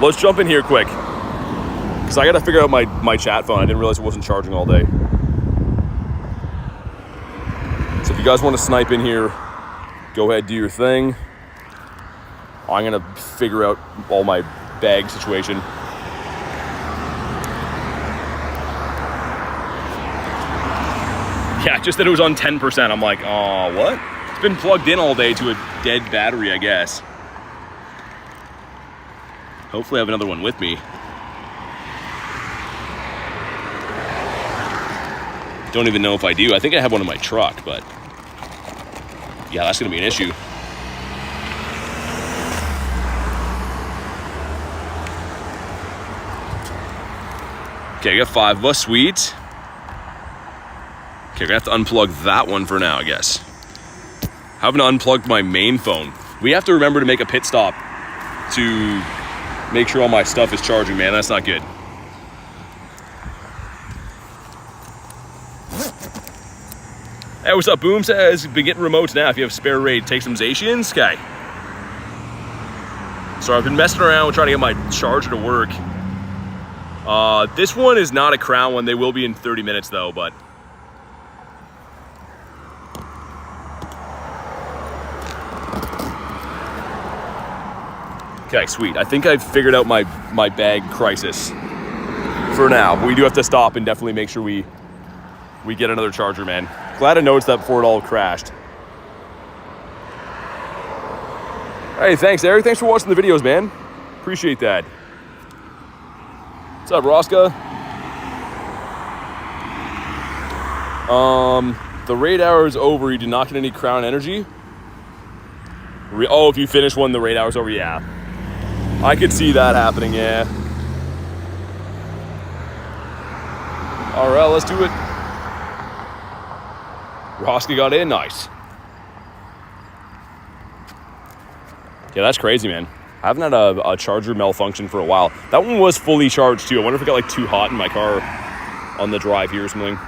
Let's jump in here quick. Because I gotta figure out my chat phone. I didn't realize it wasn't charging all day. So if you guys want to snipe in here, go ahead, do your thing. I'm gonna figure out all my bag situation. Yeah, just that it was on 10%. I'm like, oh, what? It's been plugged in all day to a dead battery, I guess. Hopefully I have another one with me. Don't even know if I do. I think I have one in my truck, but yeah, that's gonna be an issue. Okay, I got 5 of us, sweet. Okay, we're gonna have to unplug that one for now, I guess. I haven't unplugged my main phone. We have to remember to make a pit stop to make sure all my stuff is charging, man. That's not good. Hey, what's up? Boom says, been getting remotes now. If you have spare raid, take some Zacians. Okay. So I've been messing around with trying to get my charger to work. This one is not a crown one. They will be in 30 minutes though, but. Okay, sweet. I think I've figured out my bag crisis for now. But we do have to stop and definitely make sure we get another charger, man. Glad I noticed that before it all crashed. Hey, thanks, Eric. Thanks for watching the videos, man. Appreciate that. What's up, Rosca? The raid hour is over. You did not get any crown energy? Oh, if you finish one, the raid hour's over, yeah. I could see that happening, yeah. All right, let's do it. Rosca got in, nice. Yeah, that's crazy, man. I haven't had a charger malfunction for a while. That one was fully charged too. I wonder if it got like too hot in my car on the drive here or something.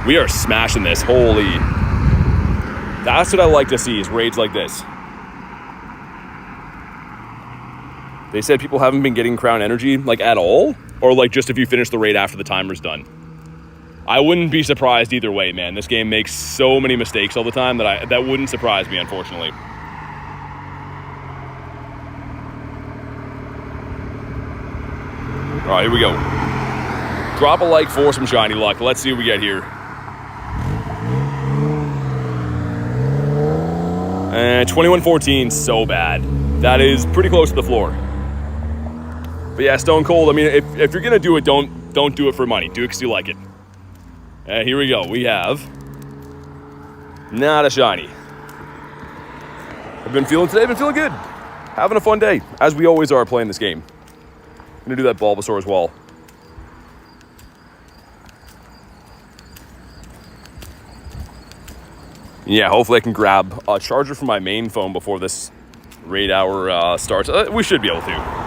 We are smashing this. Holy. That's what I like to see, is raids like this. They said people haven't been getting crown energy, like, at all? Or, like, just if you finish the raid after the timer's done? I wouldn't be surprised either way, man. This game makes so many mistakes all the time that wouldn't surprise me, unfortunately. All right, here we go. Drop a like for some shiny luck. Let's see what we get here. And 2114, so bad. That is pretty close to the floor. But yeah, Stone Cold, I mean, if you're gonna do it, don't do it for money. Do it because you like it. And here we go. We have not a shiny. I've been feeling good. Having a fun day, as we always are playing this game. I'm gonna do that Bulbasaur as well. Yeah, hopefully I can grab a charger from my main phone before this raid hour starts. We should be able to.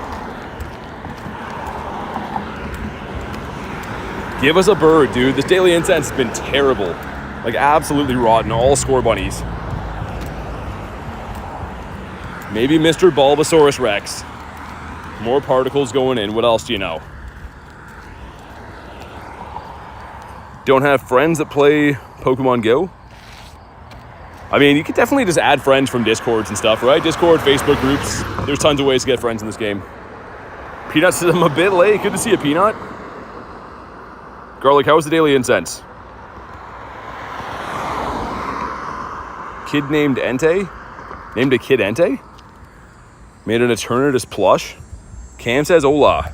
Give us a bird, dude. This daily incense has been terrible. Like, absolutely rotten. All score bunnies. Maybe Mr. Bulbasaurus Rex. More particles going in. What else do you know? Don't have friends that play Pokemon GO? I mean, you could definitely just add friends from Discords and stuff, right? Discord, Facebook groups. There's tons of ways to get friends in this game. Peanut says I'm a bit late. Good to see you, Peanut. Garlic, how was the daily incense? Kid named Entei? Named a kid Entei? Made an Eternatus plush? Cam says hola.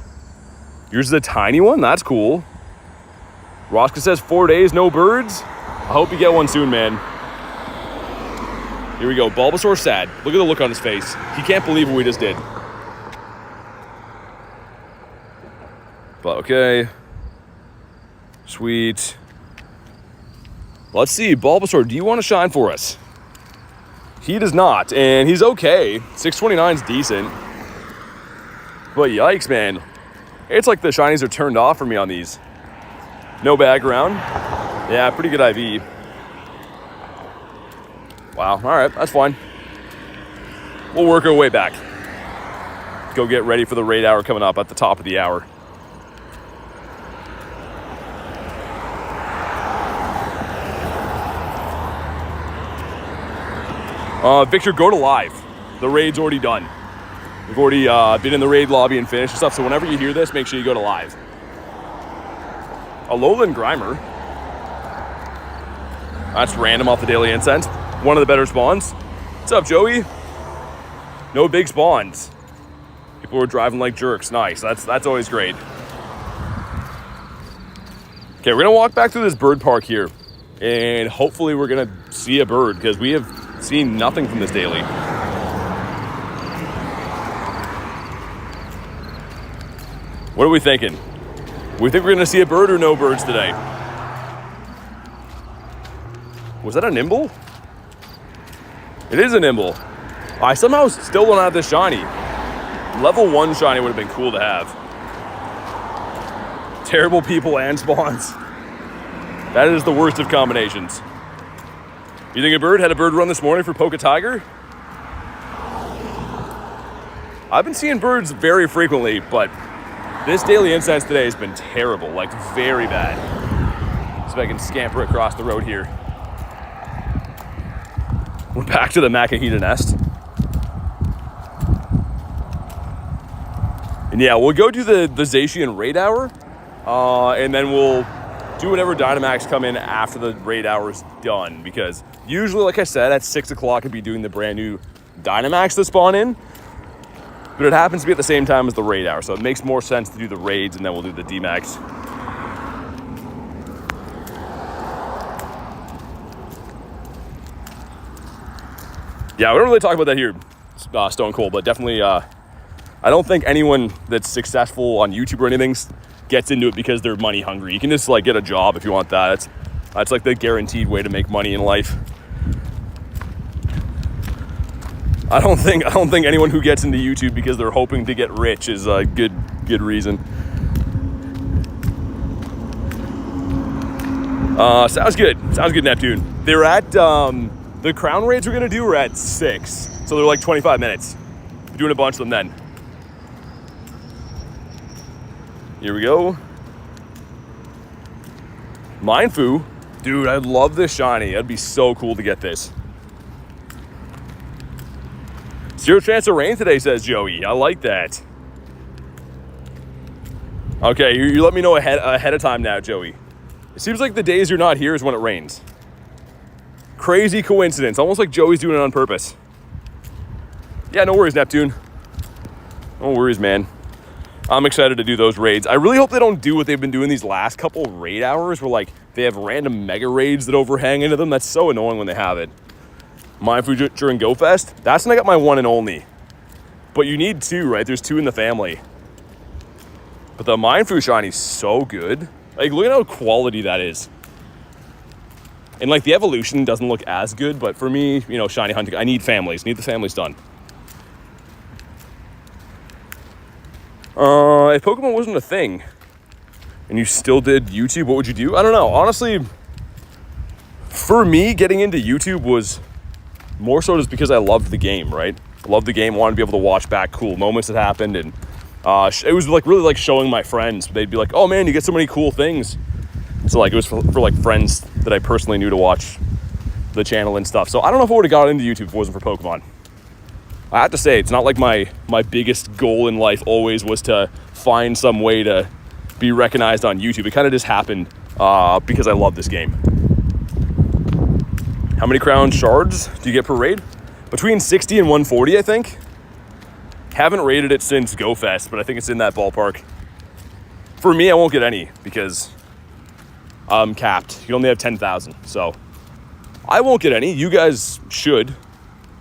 Yours is a tiny one? That's cool. Roska says 4 days, no birds? I hope you get one soon, man. Here we go. Bulbasaur sad. Look at the look on his face. He can't believe what we just did. But okay. Sweet. Let's see. Bulbasaur, do you want to shine for us? He does not, and he's okay. 629 is decent. But yikes, man. It's like the shinies are turned off for me on these. No background. Yeah, pretty good IV. Wow, all right, that's fine. We'll work our way back. Go get ready for the raid hour coming up at the top of the hour. Victor, go to live. The raid's already done. We've already been in the raid lobby and finished stuff, so whenever you hear this, make sure you go to live. A Lowland Grimer. That's random off the daily incense. One of the better spawns. What's up, Joey? No big spawns. People were driving like jerks. Nice. That's always great. Okay, we're gonna walk back through this bird park here, and hopefully we're gonna see a bird because we have seen nothing from this daily. What are we thinking? We think we're gonna see a bird or no birds today? Was that a Nimble? It is a Nimble. I somehow still don't have this shiny. Level 1 shiny would have been cool to have. Terrible people and spawns. That is the worst of combinations. You think a bird had a bird run this morning for Poke Tiger? I've been seeing birds very frequently, but this daily incense today has been terrible, like very bad. See if I can scamper across the road here. We're back to the Makahita nest. And yeah, we'll go do the Zacian raid hour, and then we'll do whatever Dynamax come in after the raid hour is done, because usually, like I said, at 6 o'clock I'd be doing the brand new Dynamax that spawn in, but it happens to be at the same time as the raid hour, so it makes more sense to do the raids and then we'll do the DMAX. Yeah, we don't really talk about that here, Stone Cold, but definitely, I don't think anyone that's successful on YouTube or anything gets into it because they're money hungry. You can just like get a job if you want that. That's like the guaranteed way to make money in life. I don't think anyone who gets into YouTube because they're hoping to get rich is a good reason. Sounds good. Sounds good, Neptune. They're at, the crown raids we're gonna do are at 6. So they're like 25 minutes. We're doing a bunch of them then. Here we go. Mindfu. Dude, I love this shiny. That'd be so cool to get this. 0 chance of rain today, says Joey. I like that. Okay, you let me know ahead of time now, Joey. It seems like the days you're not here is when it rains. Crazy coincidence. Almost like Joey's doing it on purpose. Yeah, no worries, Neptune. No worries, man. I'm excited to do those raids. I really hope they don't do what they've been doing these last couple raid hours where, like, they have random mega raids that overhang into them. That's so annoying when they have it. Mindfu during Go Fest, that's when I got my one and only. But you need 2, right? There's 2 in the family. But the Mindfu shiny's so good. Like, look at how quality that is. And, like, the evolution doesn't look as good, but for me, you know, shiny hunting, I need families. Need the families done. If Pokemon wasn't a thing and you still did YouTube, what would you do? I don't know. Honestly, for me, getting into YouTube was more so just because I loved the game, right? I loved the game, wanted to be able to watch back cool moments that happened, and it was like really like showing my friends. They'd be like, "Oh man, you get so many cool things." So like it was for like friends that I personally knew to watch the channel and stuff. So I don't know if I would have got into YouTube if it wasn't for Pokemon. I have to say, it's not like my biggest goal in life always was to find some way to be recognized on YouTube. It kind of just happened because I love this game. How many crown shards do you get per raid? Between 60 and 140, I think. Haven't rated it since Go Fest, but I think it's in that ballpark. For me, I won't get any because I'm capped. You only have 10,000, so I won't get any. You guys should,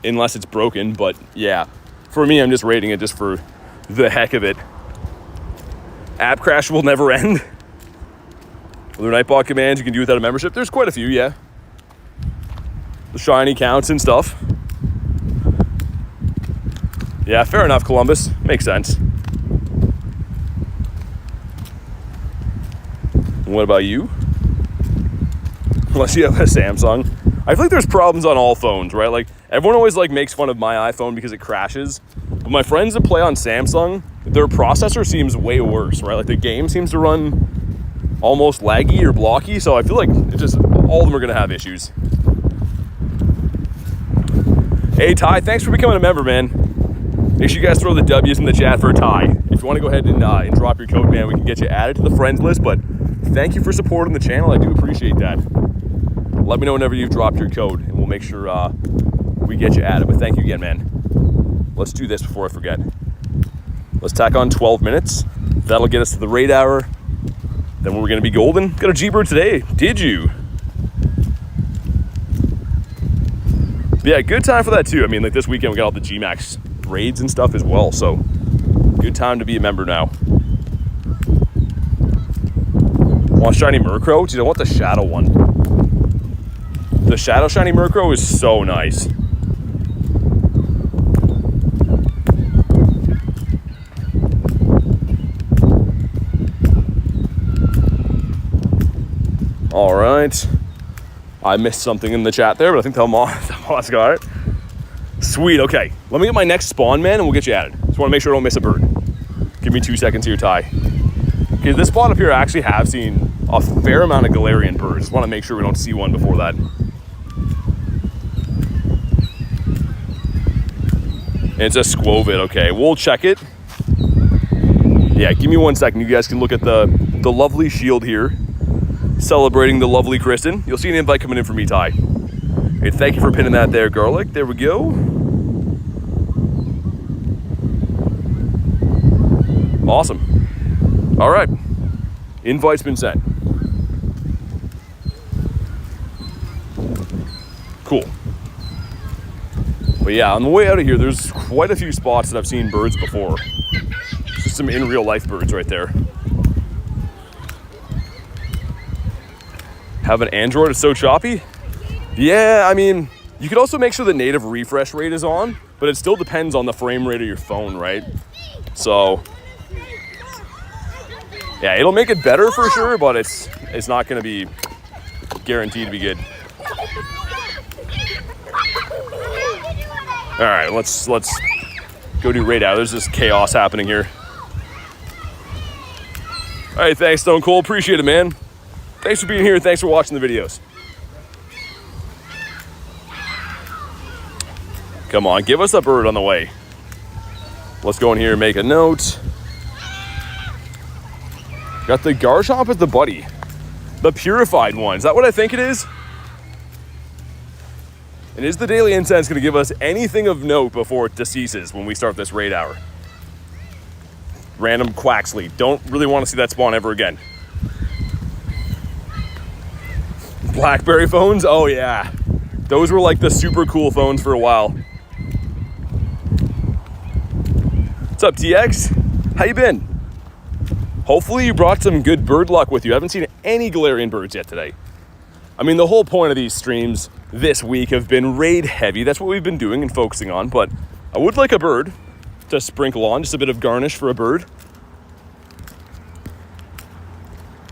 unless it's broken, but yeah. For me, I'm just rating it just for the heck of it. App crash will never end. Are there Nightbot commands you can do without a membership? There's quite a few, yeah. The shiny counts and stuff. Yeah, fair enough, Columbus. Makes sense. What about you? Unless you have a Samsung. I feel like there's problems on all phones, right? Like, everyone always like makes fun of my iPhone because it crashes. But my friends that play on Samsung, their processor seems way worse, right? Like the game seems to run almost laggy or blocky. So I feel like it just, all of them are gonna have issues. Hey Ty, thanks for becoming a member, man. Make sure you guys throw the W's in the chat for a Ty. If you want to go ahead and drop your code, man, we can get you added to the friends list. But thank you for supporting the channel. I do appreciate that. Let me know whenever you've dropped your code, and we'll make sure we get you added. But thank you again, man. Let's do this before I forget. Let's tack on 12 minutes. That'll get us to the raid hour. Then we're going to be golden. Got a G-Bird today. Did you? Yeah, good time for that too. I mean, like this weekend we got all the G-Max raids and stuff as well. So good time to be a member now. Want shiny Murkrow? Dude, I want the shadow one. The shadow shiny Murkrow is so nice. All right. I missed something in the chat there, but I think Tomas got it. Sweet, okay. Let me get my next spawn, man, and we'll get you added. Just want to make sure I don't miss a bird. Give me 2 seconds here, Ty. Okay, this spot up here, I actually have seen a fair amount of Galarian birds. Just want to make sure we don't see one before that. It's a Squovid, okay. We'll check it. Yeah, give me 1 second. You guys can look at the lovely shield here. Celebrating the lovely Kristen. You'll see an invite coming in from me, Ty. Hey, thank you for pinning that there, Garlic. There we go. Awesome. All right. Invite's been sent. Cool. But yeah, on the way out of here, there's quite a few spots that I've seen birds before. Just some in real life birds right there. Have an Android, it's so choppy? Yeah, I mean, you could also make sure the native refresh rate is on, but it still depends on the frame rate of your phone, right? So, yeah, it'll make it better for sure, but it's not gonna be guaranteed to be good. All right, let's go do raid out. There's this chaos happening here. All right, thanks, Stone Cold. Appreciate it, man. Thanks for being here. Thanks for watching the videos. Come on, give us a bird on the way. Let's go in here and make a note. Got the Garchomp as the buddy. The purified one. Is that what I think it is? And is the Daily Incense going to give us anything of note before it deceases when we start this raid hour? Random Quaxley. Don't really want to see that spawn ever again. BlackBerry phones? Oh yeah. Those were like the super cool phones for a while. What's up, TX? How you been? Hopefully you brought some good bird luck with you. I haven't seen any Galarian birds yet today. I mean, the whole point of these streams this week have been raid heavy. That's what we've been doing and focusing on, but I would like a bird to sprinkle on, just a bit of garnish for a bird.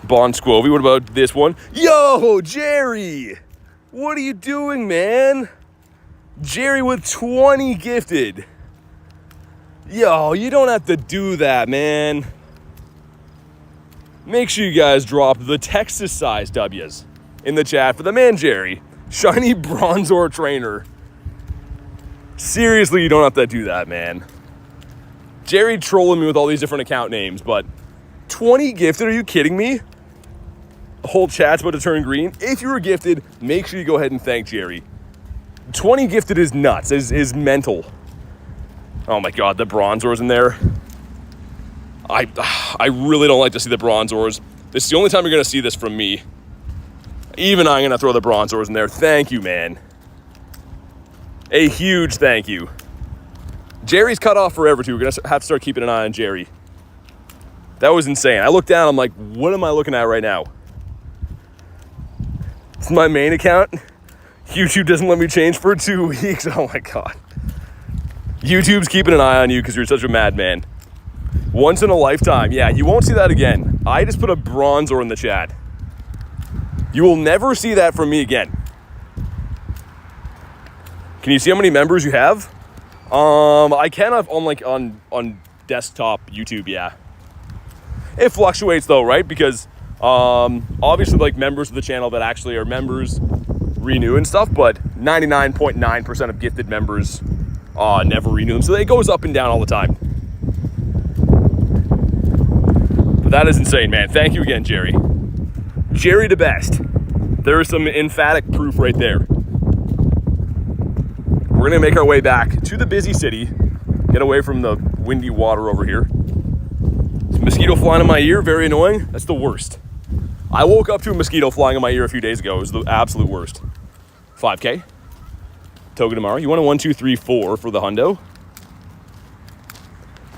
Bon Squovy, what about this one? Yo, Jerry! What are you doing, man? Jerry with 20 gifted. Yo, you don't have to do that, man. Make sure you guys drop the Texas size W's in the chat for the man Jerry. Shiny Bronzor trainer. Seriously, you don't have to do that, man. Jerry trolling me with all these different account names, but 20 gifted, are you kidding me? The whole chat's about to turn green. If you were gifted, make sure you go ahead and thank Jerry. 20 gifted is nuts, is mental. Oh my God, the Bronzors in there. I really don't like to see the Bronzors. This is the only time you're gonna see this from me. Even I'm gonna throw the Bronzors in there. Thank you, man. A huge thank you. Jerry's cut off forever too. We're gonna have to start keeping an eye on Jerry. That was insane. I looked down, I'm like, what am I looking at right now? It's my main account. YouTube doesn't let me change for 2 weeks. Oh my God. YouTube's keeping an eye on you because you're such a madman. Once in a lifetime. Yeah, you won't see that again. I just put a Bronzor in the chat. You will never see that from me again. Can you see how many members you have? I can have on desktop YouTube, yeah. It fluctuates though, right? Because obviously like members of the channel that actually are members renew and stuff, but 99.9% of gifted members never renew them. So it goes up and down all the time. But that is insane, man. Thank you again, Jerry. Jerry the best. There is some emphatic proof right there. We're gonna make our way back to the busy city, get away from the windy water over here. There's a mosquito flying in my ear, very annoying. That's the worst. I woke up to a mosquito flying in my ear a few days ago. It was the absolute worst. 5K. Toga tomorrow. You want a 1, 2, 3, 4 for the hundo?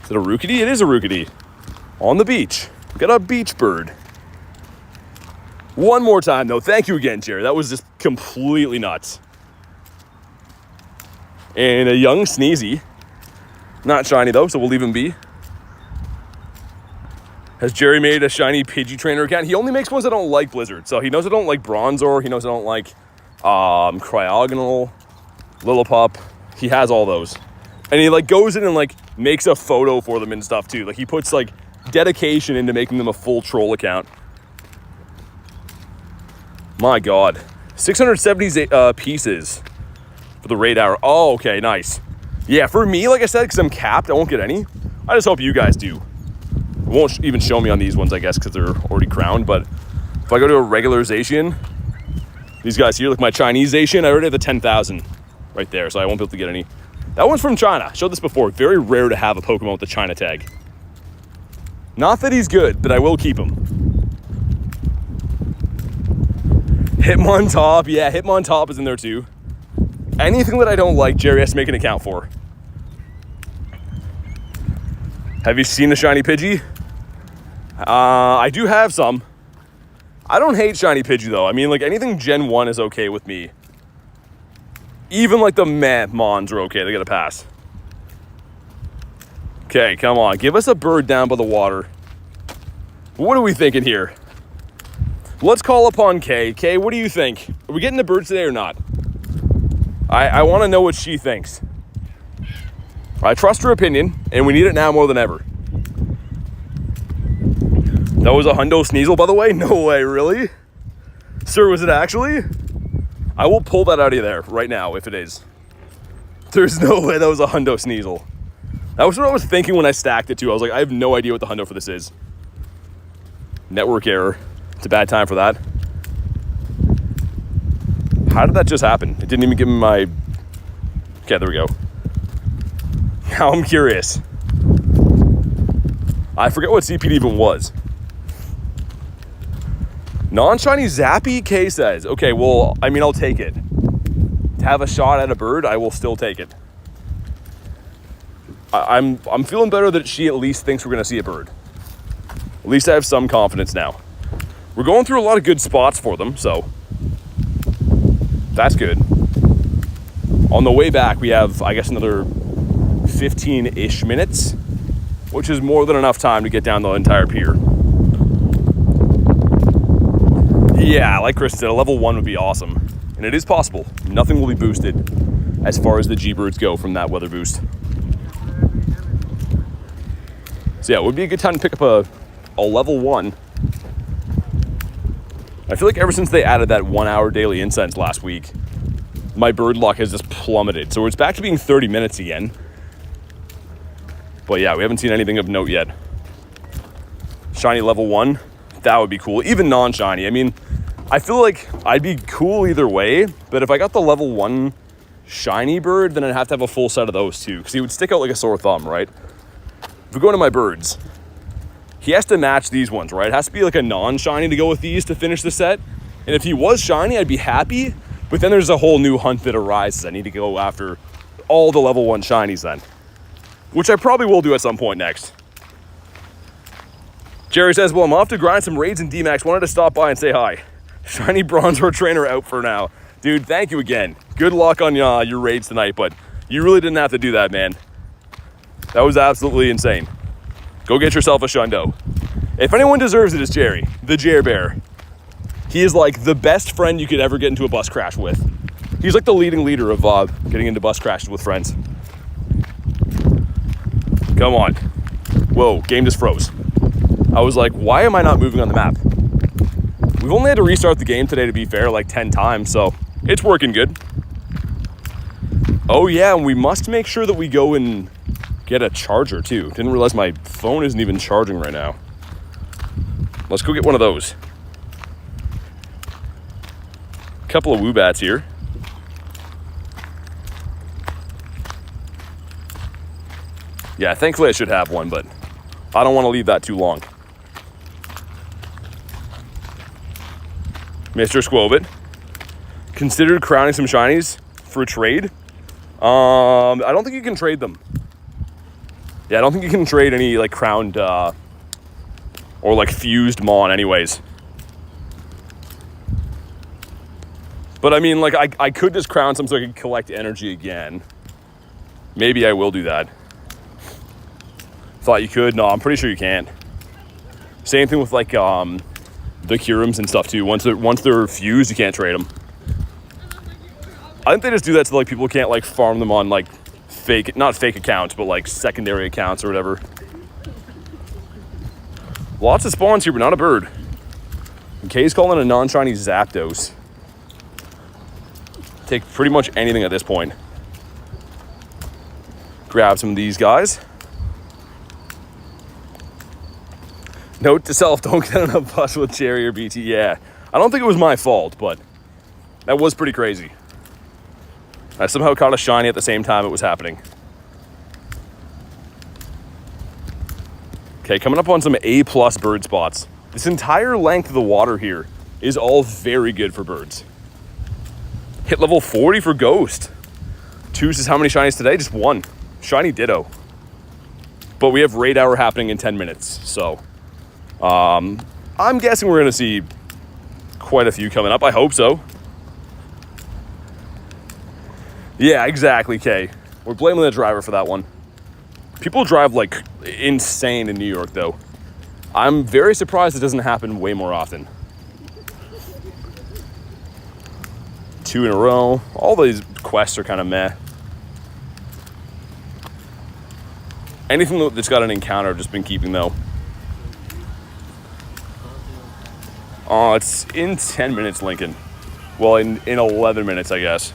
Is it a Rookity? It is a Rookity. On the beach. We got a beach bird. One more time though. Thank you again, Jerry. That was just completely nuts. And a young Sneezy. Not shiny though, so we'll leave him be. Has Jerry made a shiny Pidgey trainer account? He only makes ones that don't like Blizzard. So he knows I don't like Bronzor. He knows I don't like Cryogonal, Lillipup. He has all those. And he like goes in and like makes a photo for them and stuff too. Like he puts like dedication into making them a full troll account. My God. 670 pieces for the raid hour. Oh, okay, nice. Yeah, for me, like I said, because I'm capped, I won't get any. I just hope you guys do. It won't even show me on these ones, I guess, because they're already crowned. But if I go to a regular Zacian, these guys here, like my Chinese Zacian, I already have the 10,000 right there, so I won't be able to get any. That one's from China. I showed this before. Very rare to have a Pokemon with the China tag. Not that he's good, but I will keep him. Hitmontop, yeah, Hitmontop is in there too. Anything that I don't like, Jerry has to make an account for. Have you seen a shiny Pidgey? I do have some. I don't hate shiny Pidgey though. I mean, like anything Gen 1 is okay with me. Even like the Mons are okay, they get a pass. Okay, come on. Give us a bird down by the water. What are we thinking here? Let's call upon Kay. Kay, what do you think? Are we getting the birds today or not? I want to know what she thinks. I trust her opinion, and we need it now more than ever. That was a hundo sneasel, by the way? No way, really? Sir, was it actually? I will pull that out of there right now if it is. There's no way that was a hundo sneasel. That was what I was thinking when I stacked it too. I was like, I have no idea what the hundo for this is. Network error. It's a bad time for that. How did that just happen? It didn't even give me my... Okay, there we go. Now I'm curious. I forget what CPD even was. Non-shiny Zappy, K says. Okay, well, I mean, I'll take it. To have a shot at a bird, I will still take it. I'm feeling better that she at least thinks we're going to see a bird. At least I have some confidence now. We're going through a lot of good spots for them, so that's good. On the way back, we have, I guess, another 15-ish minutes, which is more than enough time to get down the entire pier. Yeah, like Chris said, a level 1 would be awesome. And it is possible. Nothing will be boosted as far as the G-Birds go from that weather boost. So yeah, it would be a good time to pick up a level 1. I feel like ever since they added that 1 hour daily incense last week, my bird luck has just plummeted. So it's back to being 30 minutes again. But yeah, we haven't seen anything of note yet. Shiny level 1, that would be cool. Even non-shiny. I mean, I feel like I'd be cool either way, but if I got the level 1 shiny bird, then I'd have to have a full set of those too, because he would stick out like a sore thumb, right? If we go into my birds, he has to match these ones, right? It has to be like a non-shiny to go with these to finish the set. And if he was shiny, I'd be happy, but then there's a whole new hunt that arises. I need to go after all the level 1 shinies then, which I probably will do at some point next. Jerry says, well, I'm off to grind some raids in DMAX. Wanted to stop by and say hi. Shiny Bronzor trainer out for now. Dude, thank you again. Good luck on your raids tonight, but you really didn't have to do that, man. That was absolutely insane. Go get yourself a shundo. If anyone deserves it, it's Jerry, the Jer Bear. He is like the best friend you could ever get into a bus crash with. He's like the leading leader of getting into bus crashes with friends. Come on. Whoa, game just froze. I was like, why am I not moving on the map? We've only had to restart the game today, to be fair, like 10 times, so it's working good. Oh yeah, and we must make sure that we go and get a charger too. Didn't realize my phone isn't even charging right now. Let's go get one of those. Couple of woobats here. Yeah, thankfully I should have one, but I don't want to leave that too long. Mr. Squobit, considered crowning some shinies for a trade. I don't think you can trade them. Yeah, I don't think you can trade any like crowned or like fused Mon anyways. But I mean, like I could just crown some so I could collect energy again. Maybe I will do that. Thought you could. No, I'm pretty sure you can't. Same thing with like the Curums and stuff too. Once they're fused, you can't trade them. I think they just do that so like people can't like farm them on like not fake accounts, but like secondary accounts or whatever. Lots of spawns here, but not a bird. Kay's calling a non-shiny Zapdos. Take pretty much anything at this point. Grab some of these guys. Note to self, don't get on a bus with Cherry or BT. Yeah, I don't think it was my fault, but that was pretty crazy. I somehow caught a shiny at the same time it was happening. Okay, coming up on some A+ bird spots. This entire length of the water here is all very good for birds. Hit level 40 for Ghost. 2 says how many shinies today? Just 1. Shiny Ditto. But we have raid hour happening in 10 minutes, so I'm guessing we're gonna see quite a few coming up. I hope so. Yeah, exactly, Kay. We're blaming the driver for that one. People drive like insane in New York, though. I'm very surprised it doesn't happen way more often. 2 in a row. All these quests are kind of meh. Anything that's got an encounter I've just been keeping, though. Oh, it's in 10 minutes, Lincoln. Well, in 11 minutes, I guess.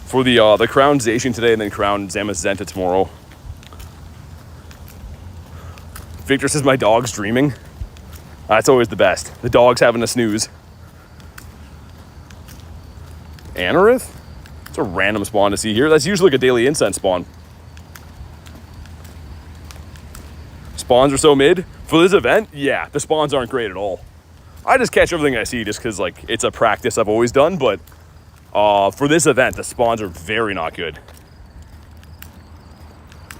For the Crown Zacian today and then Crown Zamazenta tomorrow. Victor says my dog's dreaming. That's always the best. The dog's having a snooze. Anorith? It's a random spawn to see here. That's usually like a daily incense spawn. Spawns are so mid. For this event, yeah, the spawns aren't great at all. I just catch everything I see just because, like, it's a practice I've always done, but for this event, the spawns are very not good.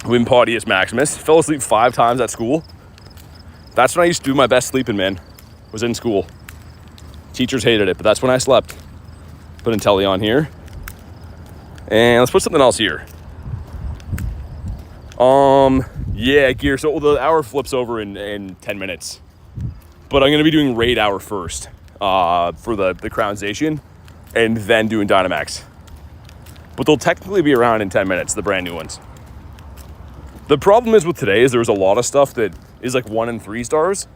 Wimpodius Maximus. Fell asleep 5 times at school. That's when I used to do my best sleeping, man. Was in school. Teachers hated it, but that's when I slept. Put Entei on here. And let's put something else here. Yeah, gear. So the hour flips over in 10 minutes. But I'm going to be doing raid hour first for the Crown Zacian, and then doing Dynamax. But they'll technically be around in 10 minutes, the brand new ones. The problem is with today is there's a lot of stuff that is like 1 and 3 stars.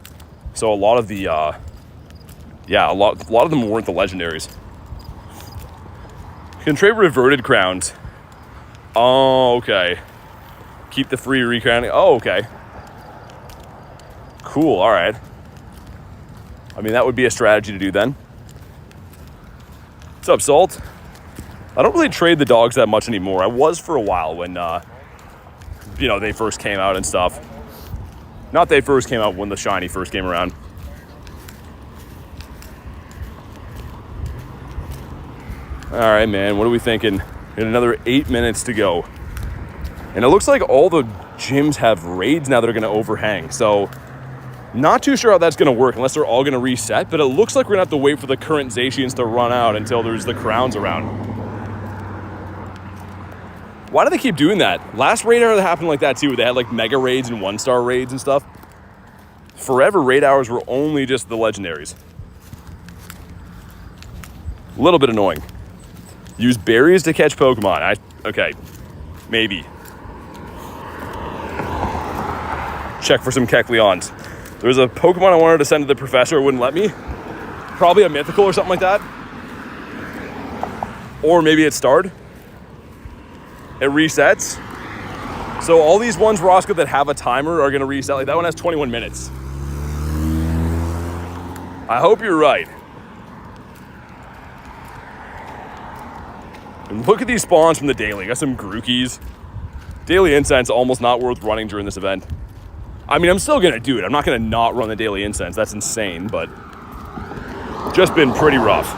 So a lot of the, yeah, a lot of them weren't the legendaries. Can trade reverted crowns. Oh, okay. Keep the free recrowning. Oh, okay. Cool, all right. I mean, that would be a strategy to do then. What's up, Salt? I don't really trade the dogs that much anymore. I was for a while when, you know, they first came out and stuff. Not they first came out, when the shiny first came around. All right, man, what are we thinking? In another 8 minutes to go. And it looks like all the gyms have raids now that are going to overhang. So, not too sure how that's going to work unless they're all going to reset. But it looks like we're going to have to wait for the current Zacians to run out until there's the crowns around. Why do they keep doing that? Last raid hour that happened like that too. They had like mega raids and 1-star raids and stuff. Forever raid hours were only just the legendaries. A little bit annoying. Use berries to catch Pokemon. Okay, maybe. Check for some Kecleons. There's a Pokemon I wanted to send to the professor, wouldn't let me. Probably a mythical or something like that. Or maybe it starred. It resets. So all these ones, Roscoe, that have a timer are gonna reset. Like that one has 21 minutes. I hope you're right. And look at these spawns from the daily. Got some Grookies. Daily Incense almost not worth running during this event. I mean, I'm still gonna do it. I'm not gonna not run the Daily Incense. That's insane, but just been pretty rough.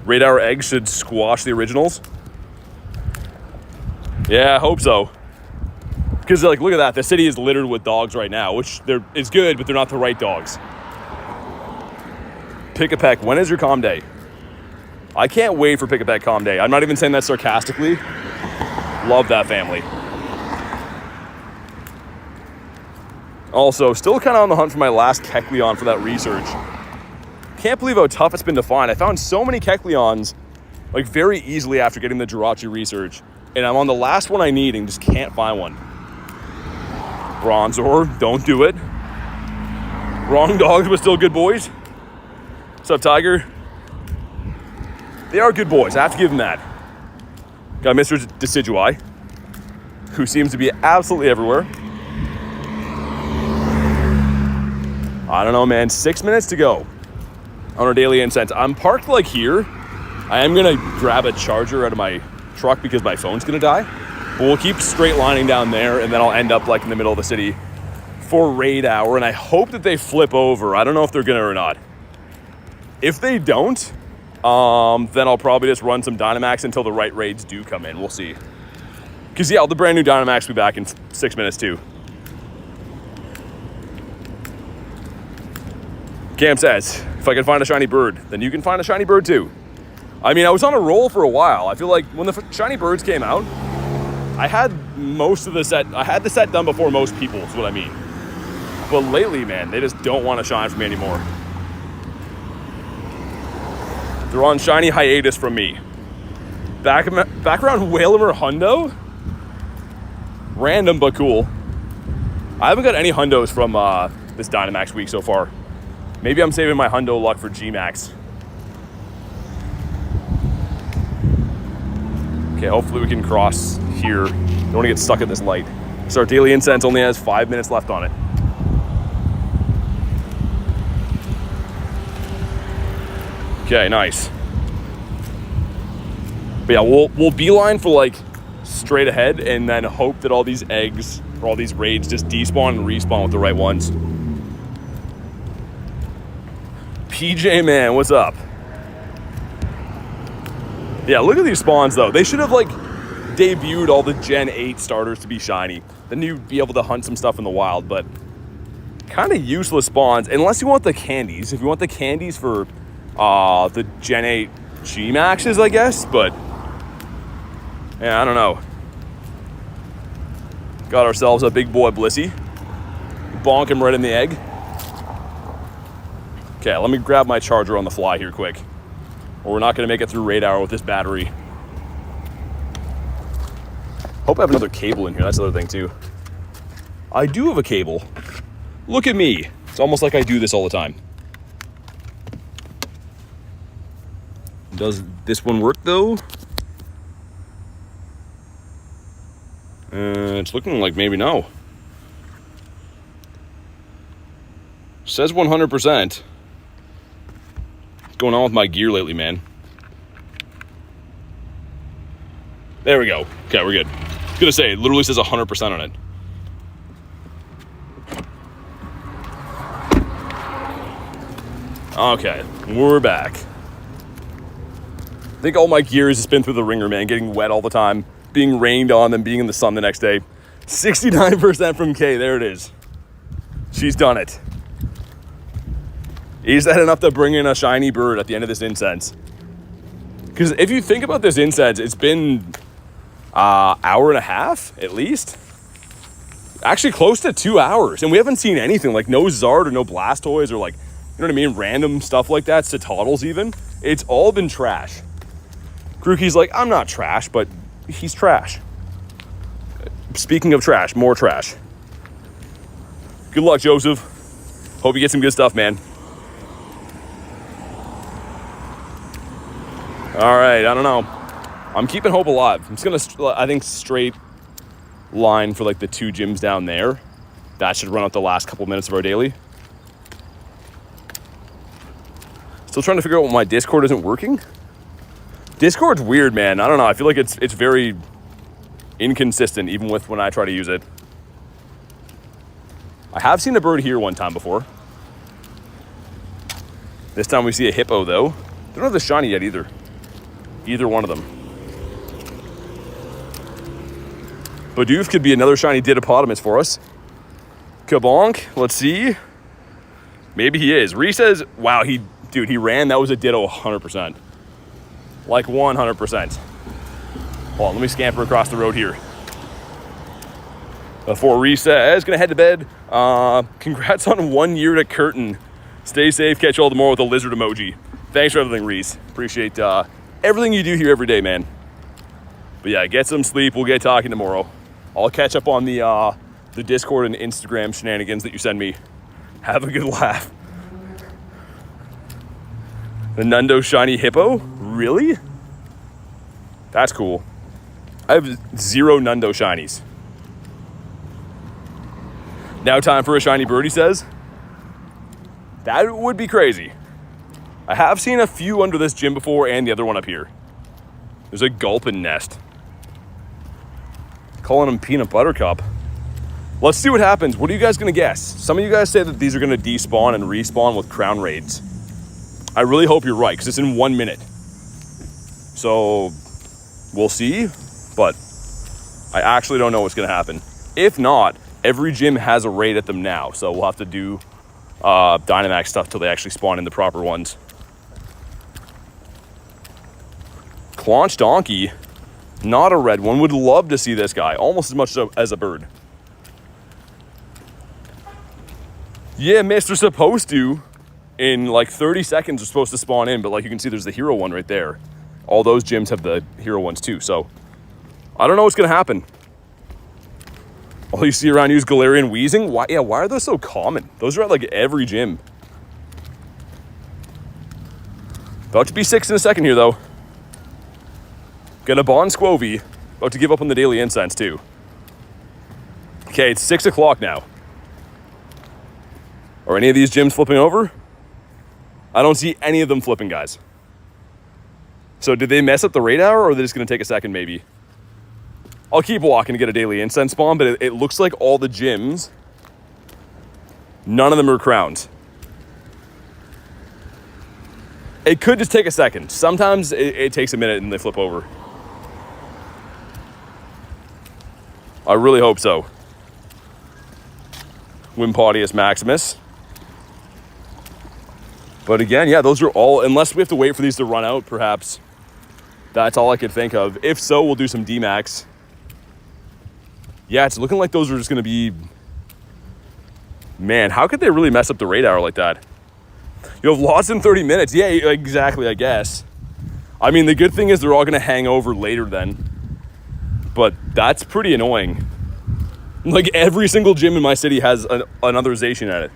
Raid hour eggs should squash the originals. Yeah, I hope so. Because, like, look at that. The city is littered with dogs right now, which is good, but they're not the right dogs. Pick a Peck, when is your calm day? I can't wait for Pick a Peck calm day. I'm not even saying that sarcastically. Love that family. Also, still kind of on the hunt for my last Kecleon for that research. Can't believe how tough it's been to find. I found so many Kecleons, like, very easily after getting the Jirachi research. And I'm on the last one I need and just can't find one. Bronzor, don't do it. Wrong dogs, but still good boys. What's up, Tiger? They are good boys, I have to give them that. Got Mr. Decidueye, who seems to be absolutely everywhere. I don't know, man. 6 minutes to go on our Daily Incense. I'm parked like here. I am gonna grab a charger out of my truck because my phone's gonna die. But we'll keep straight lining down there, and then I'll end up like in the middle of the city for raid hour. And I hope that they flip over. I don't know if they're gonna or not. If they don't, then I'll probably just run some Dynamax until the right raids do come in. We'll see. Because yeah, the brand new Dynamax will be back in 6 minutes too. Cam says, if I can find a shiny bird, then you can find a shiny bird too. I mean, I was on a roll for a while. I feel like when the shiny birds came out, I had most of the set. I had the set done before most people, is what I mean. But lately, man, they just don't want to shine for me anymore. They're on shiny hiatus from me. Back around Whalmer Hundo. Random, but cool. I haven't got any Hundos from this Dynamax week so far. Maybe I'm saving my Hundo luck for G-Max. Okay, hopefully we can cross here. Don't want to get stuck at this light. So our daily incense only has 5 minutes left on it. Okay, nice. But yeah, we'll beeline for like straight ahead and then hope that all these eggs or all these raids just despawn and respawn with the right ones. PJ man, what's up? Yeah, look at these spawns though. They should have like debuted all the Gen 8 starters to be shiny. Then you'd be able to hunt some stuff in the wild, but kind of useless spawns unless you want the candies. If you want the candies for the Gen 8 G-Maxes, I guess, but yeah, I don't know. Got ourselves a big boy Blissey. Bonk him right in the egg. Okay, let me grab my charger on the fly here quick, or we're not gonna make it through raid hour with this battery. Hope I have another cable in here, that's the other thing too. I do have a cable. Look at me. It's almost like I do this all the time. Does this one work though? It's looking like maybe no. Says 100%. What's going on with my gear lately, man? There we go. Okay, we're good. I was gonna say, it literally says 100% on it. Okay, we're back. I think all my gear has been through the ringer, man. Getting wet all the time, being rained on, then being in the sun the next day. 69% from Kay, there it is. She's done it. Is that enough to bring in a shiny bird at the end of this incense? Because if you think about this incense, it's been hour and a half at least. Actually close to 2 hours, and we haven't seen anything, like no Zard or no Blastoise or like, you know what I mean, random stuff like that, Citoddles even. It's all been trash. Grookey's like, I'm not trash, but he's trash. Speaking of trash, more trash. Good luck, Joseph. Hope you get some good stuff, man. All right, I don't know. I'm keeping hope alive. I'm just gonna, I think, straight line for like the 2 gyms down there. That should run out the last couple minutes of our daily. Still trying to figure out why my Discord isn't working. Discord's weird, man. I don't know. I feel like it's very inconsistent, even with when I try to use it. I have seen a bird here one time before. This time we see a hippo, though. They don't have the shiny yet either. Either one of them. Bidoof could be another shiny Didopotamus for us. Kabonk, let's see. Maybe he is. Ree says, wow, he ran. That was a Ditto 100%. Like 100%. Hold on, let me scamper across the road here. Before Ree says, gonna head to bed. Congrats on 1 year to Curtin. Stay safe, catch you all tomorrow with a lizard emoji. Thanks for everything, Reese. Appreciate everything you do here every day, man. But yeah, get some sleep. We'll get talking tomorrow. I'll catch up on the Discord and Instagram shenanigans that you send me. Have a good laugh. The Nundo Shiny Hippo? Really? That's cool. I have 0 Nundo Shinies. Now time for a shiny bird, he says. That would be crazy. I have seen a few under this gym before and the other one up here. There's a Gulpin nest. Calling them Peanut Buttercup. Let's see what happens. What are you guys going to guess? Some of you guys say that these are going to despawn and respawn with crown raids. I really hope you're right, because it's in 1 minute. So, we'll see. But I actually don't know what's going to happen. If not, every gym has a raid at them now. So we'll have to do Dynamax stuff till they actually spawn in the proper ones. Claunch Donkey. Not a red one. Would love to see this guy. Almost as much as a bird. Yeah, Mr. Supposed to. in like 30 seconds are supposed to spawn in, but like you can see there's the hero one right there. All those gyms have the hero ones too, so I don't know what's gonna happen. All you see around you is Galarian Wheezing. Why are those so common? Those are at like every gym. About to be 6 in a second here though. Gonna bond Squovy. About to give up on the daily incense too. Okay, it's 6 o'clock now. Are any of these gyms flipping over? I don't see any of them flipping, guys. So did they mess up the raid hour, or are they just gonna take a second maybe? I'll keep walking to get a daily incense spawn, but it looks like all the gyms, none of them are crowned. It could just take a second. Sometimes it takes a minute and they flip over. I really hope so. Wimpodius Maximus. But again, yeah, those are all, unless we have to wait for these to run out, perhaps. That's all I could think of. If so, we'll do some DMAX. Yeah, it's looking like those are just going to be... Man, how could they really mess up the raid hour like that? You have lots in 30 minutes. Yeah, exactly, I guess. I mean, the good thing is they're all going to hang over later then. But that's pretty annoying. Like, every single gym in my city has another Zacian at it.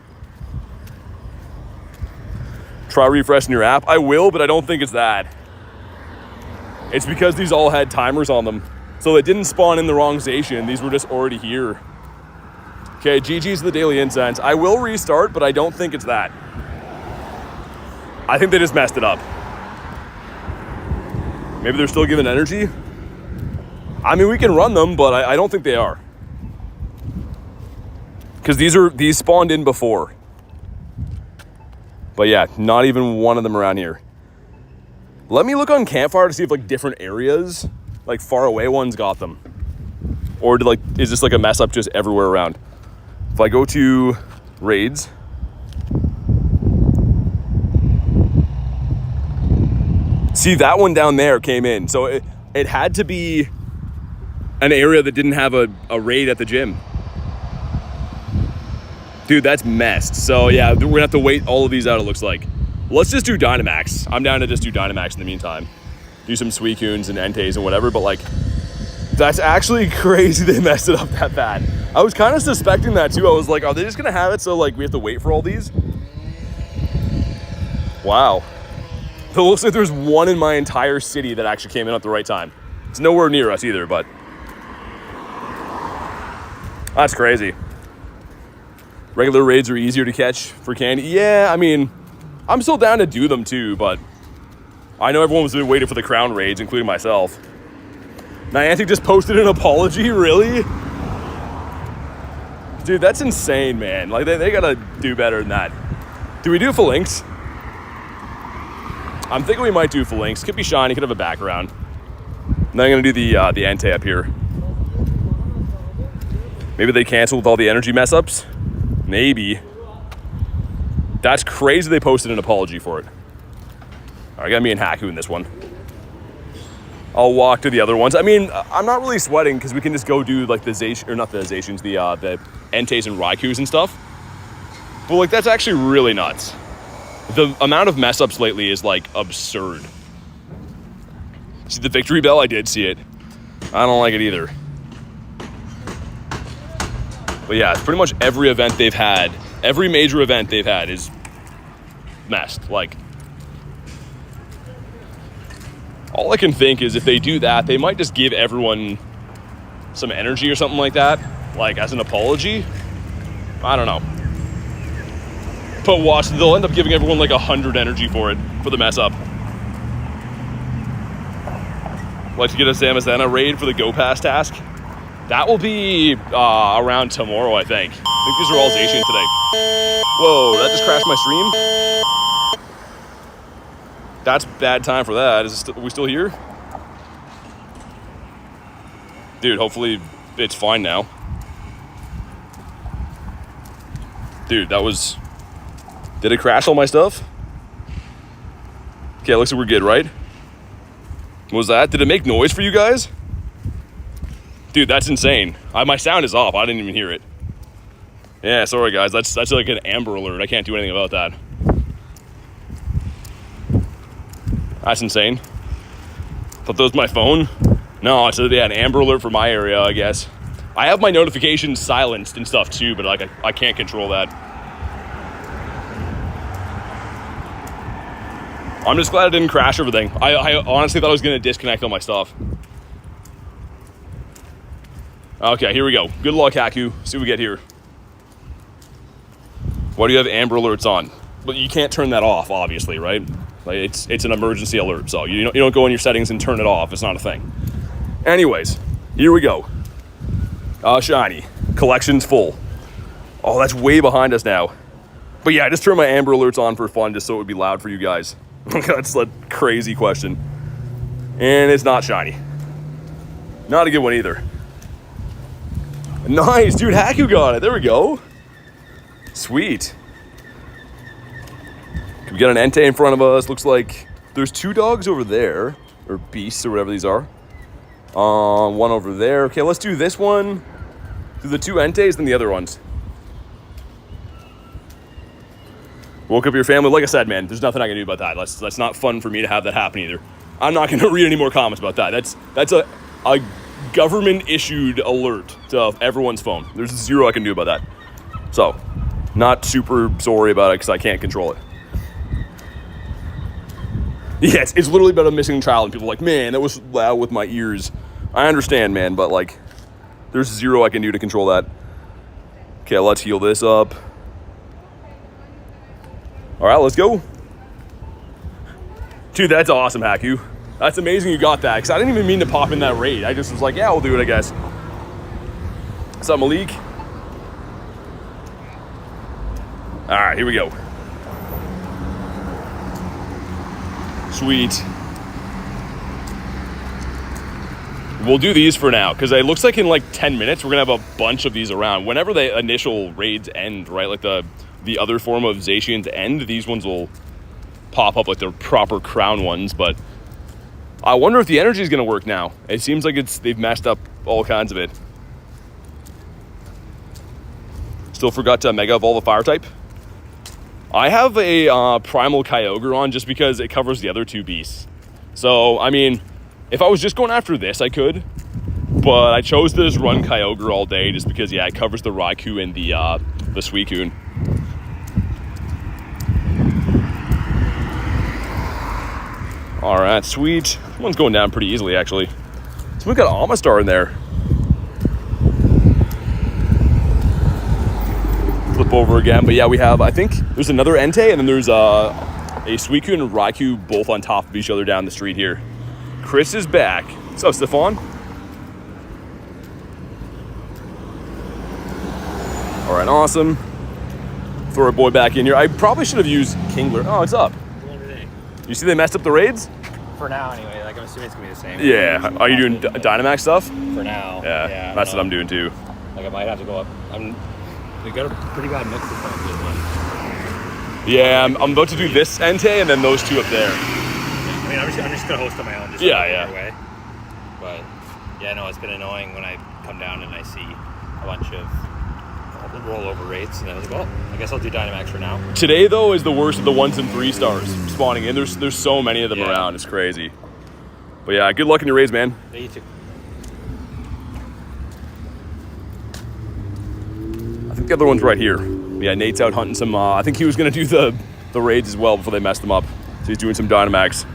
Try refreshing your app. I will, but I don't think it's that. It's because these all had timers on them. So they didn't spawn in the wrong Zacian. These were just already here. Okay, GG's the daily incense. I will restart, but I don't think it's that. I think they just messed it up. Maybe they're still giving energy. I mean, we can run them, but I don't think they are. Because these spawned in before. But yeah, not even one of them around here. Let me look on Campfire to see if like different areas, like far away ones got them. Or is this like a mess up just everywhere around? If I go to raids. See, that one down there came in. So it had to be an area that didn't have a raid at the gym. Dude, that's messed. So yeah, we're gonna have to wait all of these out, it looks like. Let's just do Dynamax. I'm down to just do Dynamax in the meantime. Do some Suicunes and Enteis and whatever, but like, that's actually crazy they messed it up that bad. I was kind of suspecting that too. I was like, are they just gonna have it so like we have to wait for all these? Wow. It looks like there's one in my entire city that actually came in at the right time. It's nowhere near us either, but that's crazy. Regular raids are easier to catch for candy. Yeah, I mean, I'm still down to do them too, but I know everyone was waiting for the crown raids, including myself. Niantic just posted an apology, really? Dude, that's insane, man. Like, they gotta do better than that. Do we do Phalanx? I'm thinking we might do Phalanx. Could be shiny, could have a background. Then I'm gonna do the Entei up here. Maybe they canceled with all the energy mess ups? Maybe. That's crazy they posted an apology for it. All right, got me and Haku in this one. I'll walk to the other ones. I mean, I'm not really sweating because we can just go do like the Zacian, or not the Zacians, the Enteis and Raikous and stuff. But like, that's actually really nuts. The amount of mess ups lately is like absurd. See the victory bell? I did see it. I don't like it either. But yeah, it's pretty much every event they've had, every major event they've had is messed. Like, all I can think is if they do that, they might just give everyone some energy or something like that, like as an apology. I don't know. But watch, they'll end up giving everyone like 100 energy for it, for the mess up. Like to get a Zamazenta raid for the Go Pass task. That will be around tomorrow, I think. I think these are all Zacian today. Whoa, that just crashed my stream? That's bad time for that. Are we still here? Dude, hopefully it's fine now. Dude, that was... Did it crash all my stuff? Okay, it looks like we're good, right? What was that? Did it make noise for you guys? Dude, that's insane. My sound is off. I didn't even hear it. Yeah, sorry guys. That's like an Amber Alert. I can't do anything about that. That's insane. Thought that was my phone. No, it's yeah, an Amber Alert for my area, I guess. I have my notifications silenced and stuff too, but like I can't control that. I'm just glad I didn't crash everything. I honestly thought I was gonna disconnect all my stuff. Okay, here we go. Good luck, Haku. See what we get here. Why do you have Amber Alerts on? But you can't turn that off, obviously, right? Like it's an emergency alert, so you don't go in your settings and turn it off. It's not a thing. Anyways, here we go. Shiny. Collection's full. Oh, that's way behind us now. But yeah, I just turned my Amber Alerts on for fun, just so it would be loud for you guys. That's a crazy question. And it's not shiny. Not a good one either. Nice, dude, Haku got it. There we go. Sweet. We got an Entei in front of us. Looks like there's 2 dogs over there, or beasts, or whatever these are. One over there. Okay, let's do this one. Do the 2 Enteis, then the other ones. Woke up your family. Like I said, man, there's nothing I can do about that. That's not fun for me to have that happen either. I'm not going to read any more comments about that. That's a government-issued alert to everyone's phone. There's 0 I can do about that. So, not super sorry about it because I can't control it. Yes, it's literally about a missing child, and people are like, man, that was loud with my ears. I understand, man, but like, there's 0 I can do to control that. Okay, let's heal this up. All right, let's go. Dude, that's awesome, Haku. That's amazing you got that, because I didn't even mean to pop in that raid. I just was like, yeah, we'll do it, I guess. What's up, Malik? All right, here we go. Sweet. We'll do these for now, because it looks like in like 10 minutes, we're going to have a bunch of these around. Whenever the initial raids end, right, like the other form of Zacians end, these ones will pop up like the proper crown ones, but I wonder if the energy is going to work now. It seems like they've messed up all kinds of it. Still forgot to Mega Evolve a Fire type. I have a Primal Kyogre on just because it covers the other 2 beasts. So, I mean, if I was just going after this, I could. But I chose to just run Kyogre all day just because, yeah, it covers the Raikou and the Suicune. All right, sweet. One's going down pretty easily, actually. So we got Amistar in there. Flip over again, but yeah, we have, I think there's another Entei, and then there's a Suicune and Raikou both on top of each other down the street here. Chris is back. What's up, Stefan? All right, awesome. Throw our boy back in here. I probably should have used Kingler. Oh, what's up? You see they messed up the raids? For now, anyway. Like, I'm assuming it's gonna be the same. Yeah. Are you doing Dynamax stuff? For now. Yeah, that's what I'm doing too. Like, I might have to go up. We got a pretty bad mix this time. Yeah, I'm about to do this Entei and then those 2 up there. I mean, I'm just gonna host on my own. Just way. But yeah, no, it's been annoying when I come down and I see a bunch of rollover rates, and then I was like, well, I guess I'll do Dynamax for now. Today though is the worst of the 1s and 3 stars spawning in. There's so many of them around. It's crazy. But yeah, good luck in your raids, man. Yeah, you too. I think the other one's right here. Yeah, Nate's out hunting some. I think he was gonna do the raids as well before they messed them up. So he's doing some Dynamax.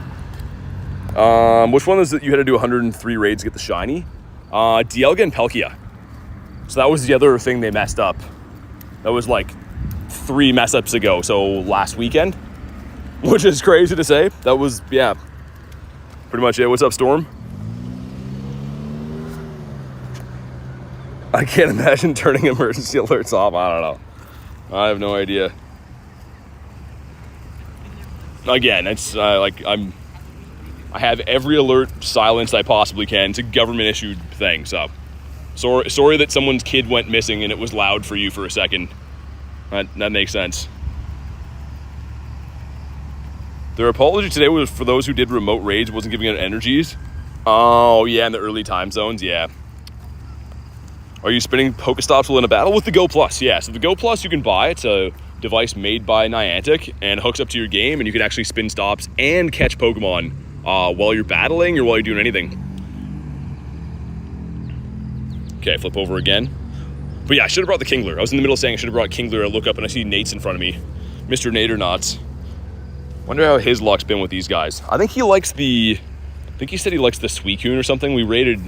Which one is it? You had to do 103 raids to get the shiny? Dialga and Palkia. So that was the other thing they messed up. That was like 3 mess ups ago. So last weekend, which is crazy to say. That was, yeah, pretty much it. What's up, Storm? I can't imagine turning emergency alerts off. I don't know. I have no idea. Again, it's like I have every alert silenced I possibly can. It's a government issued thing, so. Sorry that someone's kid went missing and it was loud for you for a second. That makes sense. Their apology today was for those who did remote raids, wasn't giving out energies. Oh, yeah, in the early time zones, yeah. Are you spinning Pokestops while in a battle? With the Go Plus, yeah. So the Go Plus you can buy. It's a device made by Niantic and hooks up to your game, and you can actually spin stops and catch Pokemon while you're battling or while you're doing anything. Okay, flip over again. But yeah, I should have brought the Kingler. I was in the middle saying I should have brought Kingler. I look up and I see Nate's in front of me. Mr. Nadernots. Wonder how his luck's been with these guys. I think he likes the... I think he said he likes the Suicune or something. We rated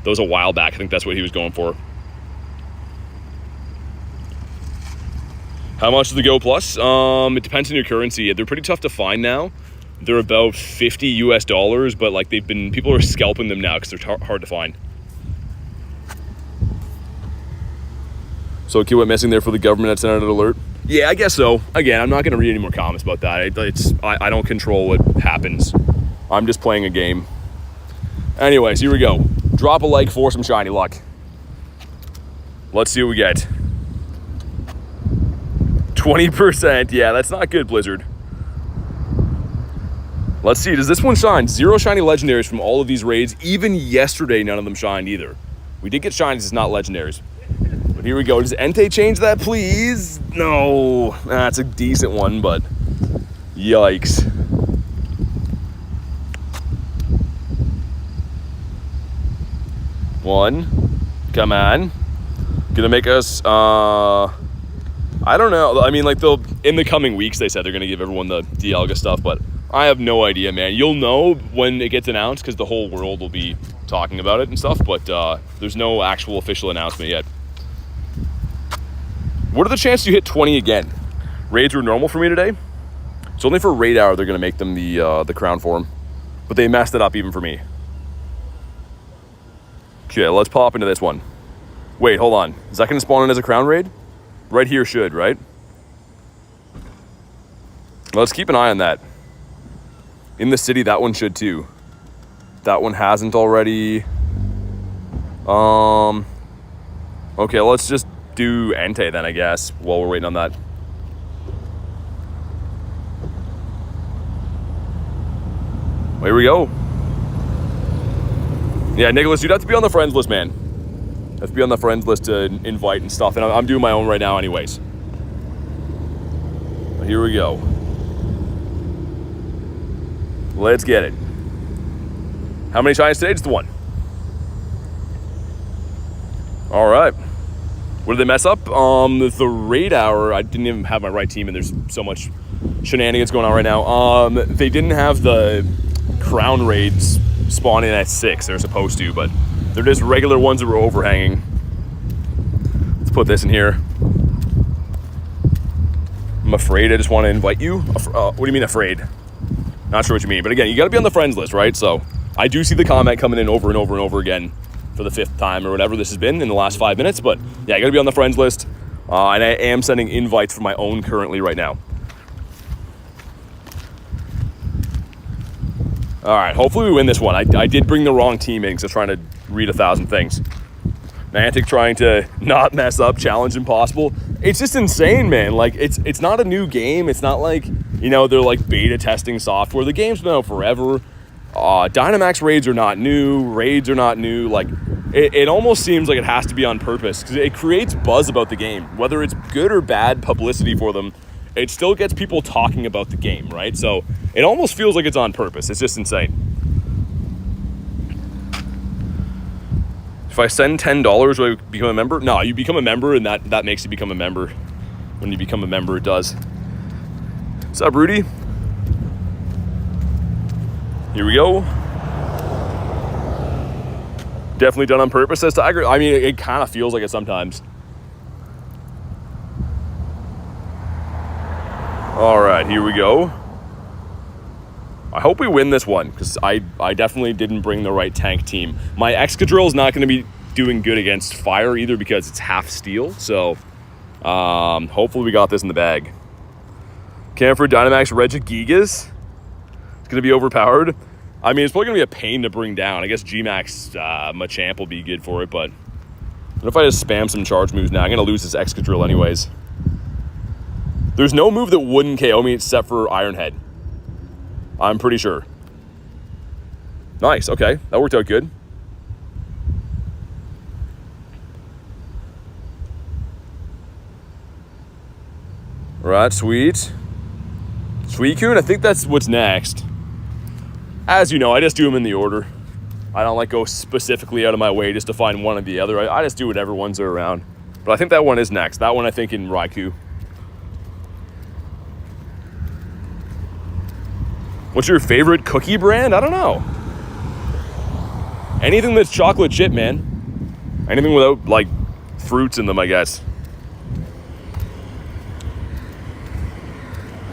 those a while back. I think that's what he was going for. How much is the Go Plus? It depends on your currency. They're pretty tough to find now. They're about $50 US, but like people are scalping them now because they're hard to find. So okay, what missing there for the government that sent out an alert? Yeah, I guess so. Again, I'm not going to read any more comments about that. I don't control what happens. I'm just playing a game. Anyways, here we go. Drop a like for some shiny luck. Let's see what we get. 20%. Yeah, that's not good, Blizzard. Let's see. Does this one shine? 0 shiny legendaries from all of these raids. Even yesterday, none of them shined either. We did get shinies, it's not legendaries. But here we go. Does Entei change that, please? No. That's a decent one, but yikes. One. Come on. Gonna make us, I don't know. I mean, like, in the coming weeks, they said they're gonna give everyone the Dialga stuff, but I have no idea, man. You'll know when it gets announced because the whole world will be talking about it and stuff, but there's no actual official announcement yet. What are the chances you hit 20 again? Raids were normal for me today. It's only for raid hour they're gonna make them the crown form, but they messed it up even for me. Okay, let's pop into this one. Wait, hold on. Is that gonna spawn in as a crown raid? Right here should, right? Let's keep an eye on that. In the city, that one should too. That one hasn't already. Okay, let's just do Entei then, I guess, while we're waiting on that. Here we go. Yeah, Nicholas, you'd have to be on the friends list, man. Have to be on the friends list to invite and stuff, and I'm doing my own right now anyways. But here we go. Let's get it. How many shinies today? Just the one. All right. What did they mess up? The raid hour, I didn't even have my right team, and there's so much shenanigans going on right now. They didn't have the crown raids spawn in at 6. They're supposed to, but they're just regular ones that were overhanging. Let's put this in here. I'm afraid. I just want to invite you. What do you mean afraid? Not sure what you mean, but again, you got to be on the friends list, right? So I do see the comment coming in over and over and over again for the 5th time or whatever this has been in the last 5 minutes. But yeah, you got to be on the friends list. And I am sending invites for my own currently right now. All right, hopefully we win this one. I did bring the wrong team in because I was trying to read 1,000 things. Niantic trying to not mess up, challenge impossible. It's just insane, man. Like, it's not a new game. It's not like, you know, they're like beta testing software. The game's been out forever. Dynamax raids are not new. Raids are not new. Like, it almost seems like it has to be on purpose because it creates buzz about the game. Whether it's good or bad publicity for them, it still gets people talking about the game, right? So it almost feels like it's on purpose. It's just insane. If I send $10, do I become a member? No, you become a member, and that makes you become a member. When you become a member, it does. What's up, Rudy? Here we go. Definitely done on purpose, says Tiger. I mean, it kind of feels like it sometimes. All right, here we go. I hope we win this one because I definitely didn't bring the right tank team. My Excadrill is not going to be doing good against fire either because it's half steel. So hopefully we got this in the bag. Camphor Dynamax Regigigas. It's going to be overpowered. I mean, it's probably going to be a pain to bring down. I guess G-Max Machamp will be good for it, but what if I just spam some charge moves now? I'm going to lose this Excadrill anyways. There's no move that wouldn't KO me except for Iron Head. I'm pretty sure. Nice, okay. That worked out good. Right, sweet. Suicune, I think that's what's next. As you know, I just do them in the order. I don't like go specifically out of my way just to find one or the other. I just do whatever ones are around. But I think that one is next. That one I think in Raikou. What's your favorite cookie brand? I don't know. Anything that's chocolate chip, man. Anything without like fruits in them, I guess.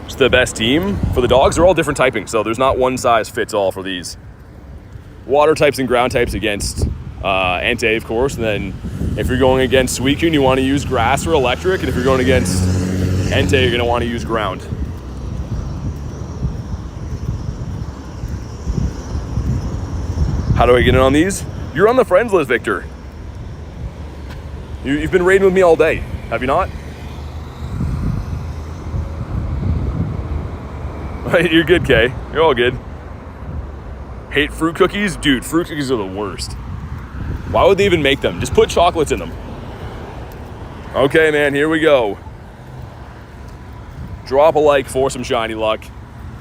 It's the best team. For the dogs, they're all different typing, so there's not one size fits all for these. Water types and ground types against Entei, of course, and then if you're going against Suicune, you want to use grass or electric, and if you're going against Entei, you're going to want to use ground. How do I get in on these? You're on the friends list, Victor. You've been raiding with me all day, have you not? You're good, Kay. You're all good. Hate fruit cookies? Dude, fruit cookies are the worst. Why would they even make them? Just put chocolates in them. Okay, man, here we go. Drop a like for some shiny luck.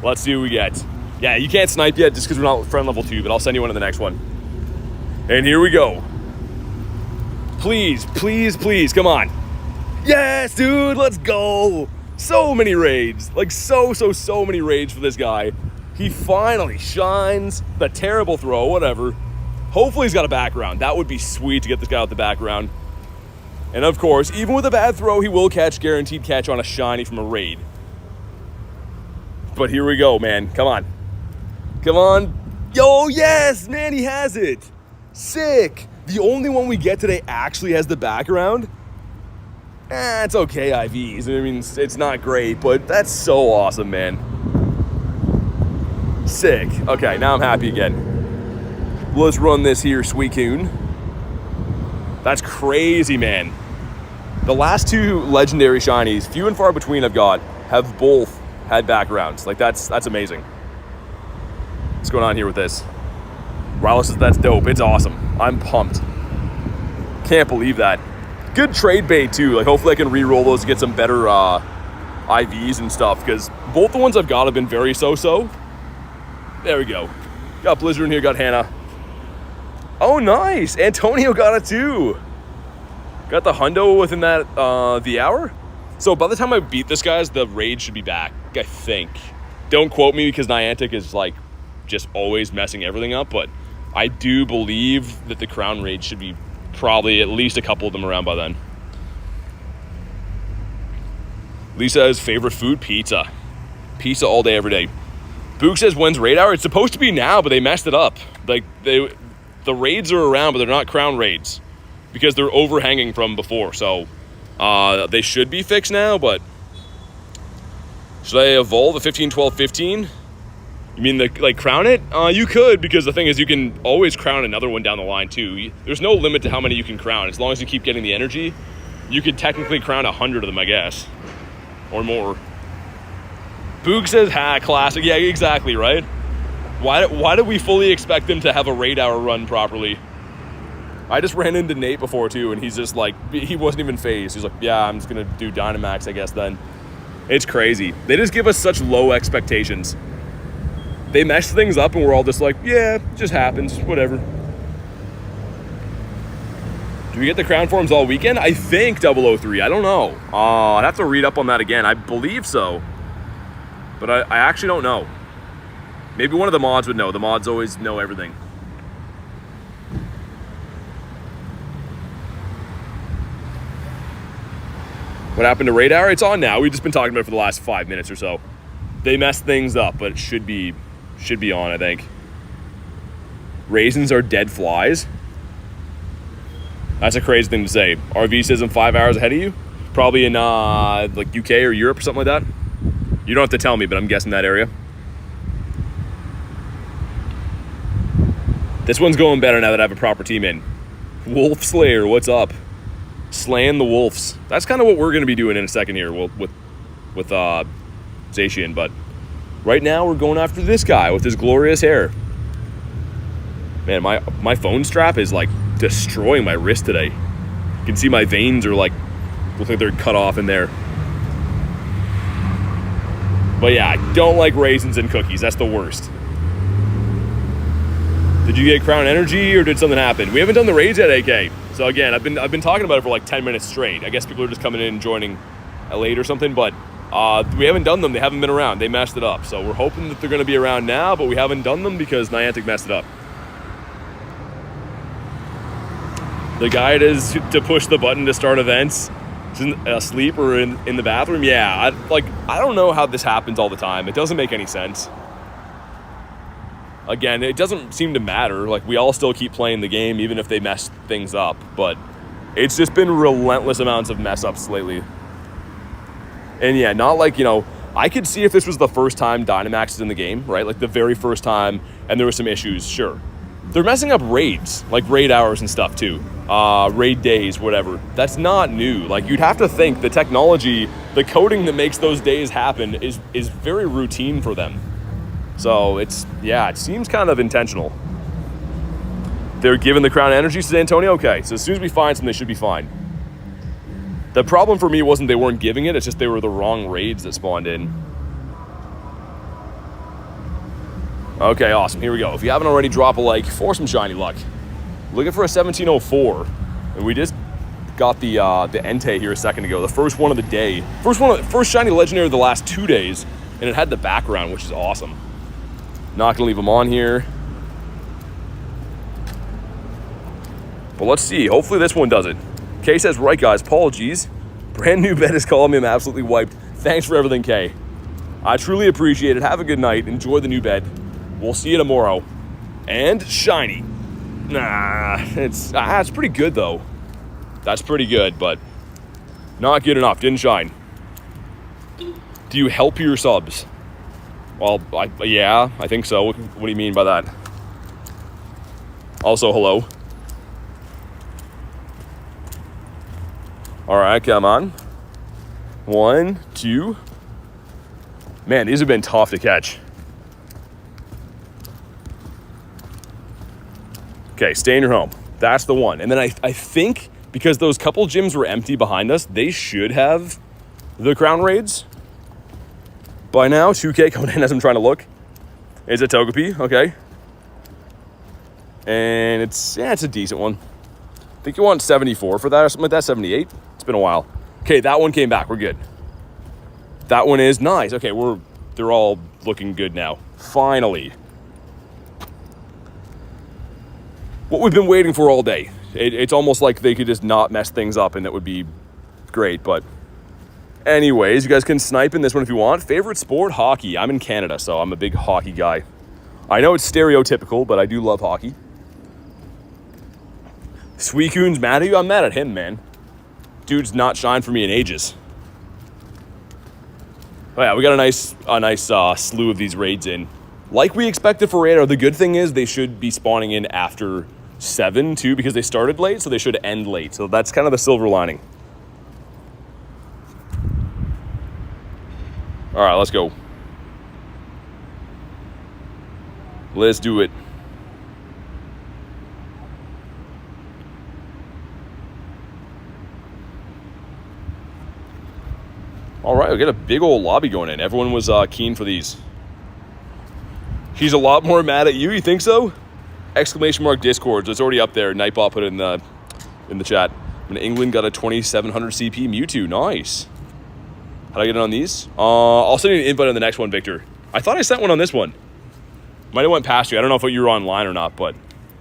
Let's see what we get. Yeah, you can't snipe yet just because we're not friend level 2, but I'll send you one in the next one. And here we go. Please, please, please, come on. Yes, dude, let's go. So many raids, like so many raids for this guy. He finally shines. The terrible throw, whatever. Hopefully he's got a background. That would be sweet to get this guy out the background. And of course, even with a bad throw, he will catch, guaranteed catch on a shiny from a raid. But here we go, man. Come on. Come on. Yo, yes, man, he has it. Sick. The only one we get today actually has the background. It's okay, IVs. I mean, it's not great, but that's so awesome, man. Sick. Okay, now I'm happy again. Let's run this here, Suicune. That's crazy, man. The last 2 legendary shinies, few and far between I've got, have both had backgrounds. Like, that's amazing. What's going on here with this? Rowless says that's dope. It's awesome. I'm pumped. Can't believe that. Good trade bait too. Like hopefully I can re-roll those to get some better IVs and stuff, because both the ones I've got have been very so-so. There we go. Got Blizzard in here, got Hannah. Oh, nice. Antonio got it too. Got the hundo within that the hour. So by the time I beat this, guys, the raid should be back, I think. Don't quote me because Niantic is like just always messing everything up, but I do believe that the crown raid should be probably at least a couple of them around by then. Lisa's favorite food, pizza. Pizza all day, every day. Book says, when's raid hour? It's supposed to be now, but they messed it up. Like, the raids are around, but they're not crown raids because they're overhanging from before. So, they should be fixed now, but should I evolve a 15, 12, 15? You mean like crown it? You could, because the thing is you can always crown another one down the line too. There's no limit to how many you can crown. As long as you keep getting the energy, you could technically crown 100 of them, I guess. Or more. Boog says, ha, classic. Yeah, exactly, right? Why did we fully expect them to have a raid hour run properly? I just ran into Nate before too, and he's just like, he wasn't even phased. He's like, yeah, I'm just gonna do Dynamax, I guess then. It's crazy. They just give us such low expectations. They mess things up and we're all just like, yeah, it just happens, whatever. Do we get the crown forms all weekend? I think 003, I don't know. I'd have to read up on that again. I believe so, but I actually don't know. Maybe one of the mods would know. The mods always know everything. What happened to raid hour? It's on now. We've just been talking about it for the last 5 minutes or so. They messed things up, but it should be on, I think. Raisins are dead flies. That's a crazy thing to say. RV says I'm 5 hours ahead of you. Probably in like UK or Europe or something like that. You don't have to tell me, but I'm guessing that area. This one's going better now that I have a proper team in. Wolf Slayer, what's up? Slaying the wolves. That's kind of what we're going to be doing in a second here with Zacian, but right now we're going after this guy with his glorious hair. Man, my phone strap is like destroying my wrist today. You can see my veins are like, look like they're cut off in there. But yeah, I don't like raisins and cookies. That's the worst. Did you get Crown Energy or did something happen? We haven't done the raids yet, AK. So again, I've been talking about it for like 10 minutes straight. I guess people are just coming in and joining late or something, but we haven't done them. They haven't been around. They messed it up. So we're hoping that they're going to be around now, but we haven't done them because Niantic messed it up. The guide is to push the button to start events asleep or in the bathroom. Yeah, I don't know how this happens all the time. It doesn't make any sense. Again, it doesn't seem to matter. Like, we all still keep playing the game even if they mess things up, but it's just been relentless amounts of mess ups lately. And yeah, not like, you know, I could see if this was the first time Dynamax is in the game, right? Like the very first time, and there were some issues, sure. They're messing up raids, like raid hours and stuff too. Raid days, whatever. That's not new. Like, you'd have to think the technology, the coding that makes those days happen is very routine for them. So it seems kind of intentional. They're giving the Crown Energy, says Antonio. Okay, so as soon as we find some, they should be fine. The problem for me wasn't they weren't giving it, it's just they were the wrong raids that spawned in. Okay, awesome, here we go. If you haven't already, drop a like for some shiny luck. Looking for a 1704, and we just got the Entei here a second ago, the first one of the day. First shiny legendary of the last 2 days, and it had the background, which is awesome. Not gonna leave them on here. But let's see, hopefully this one does it. Kay says, right guys, apologies. Brand new bed is calling me, I'm absolutely wiped. Thanks for everything, Kay. I truly appreciate it. Have a good night, enjoy the new bed. We'll see you tomorrow. And shiny. Nah, it's pretty good though. That's pretty good, but not good enough, didn't shine. Do you help your subs? Well, yeah, I think so. What do you mean by that? Also, hello. All right, come on. 1, 2. Man, these have been tough to catch. Okay, stay in your home. That's the one. And then I think because those couple gyms were empty behind us, they should have the crown raids by now. 2K coming in as I'm trying to look. It's a Togepi, okay. And it's a decent one. I think you want 74 for that or something like that, 78. It's been a while. Okay, that one came back, we're good. That one is nice. Okay, they're all looking good now. Finally. What we've been waiting for all day. It's almost like they could just not mess things up and that would be great, but anyways, you guys can snipe in this one if you want. Favorite sport? Hockey. I'm in Canada, so I'm a big hockey guy. I know it's stereotypical, but I do love hockey. Suicune's mad at you? I'm mad at him, man. Dude's not shined for me in ages. Oh yeah, we got a nice slew of these raids in. Like we expected for radar. The good thing is they should be spawning in after 7 too, because they started late, so they should end late. So that's kind of the silver lining. All right, let's go. Let's do it. All right, we got a big old lobby going in. Everyone was keen for these. He's a lot more mad at you think so? Exclamation mark Discord. It's already up there. Nightbot put it in the chat. When England got a 2700 CP Mewtwo. Nice. How do I get it on these? I'll send you an invite on the next one, Victor. I thought I sent one on this one. Might have went past you. I don't know if you were online or not, but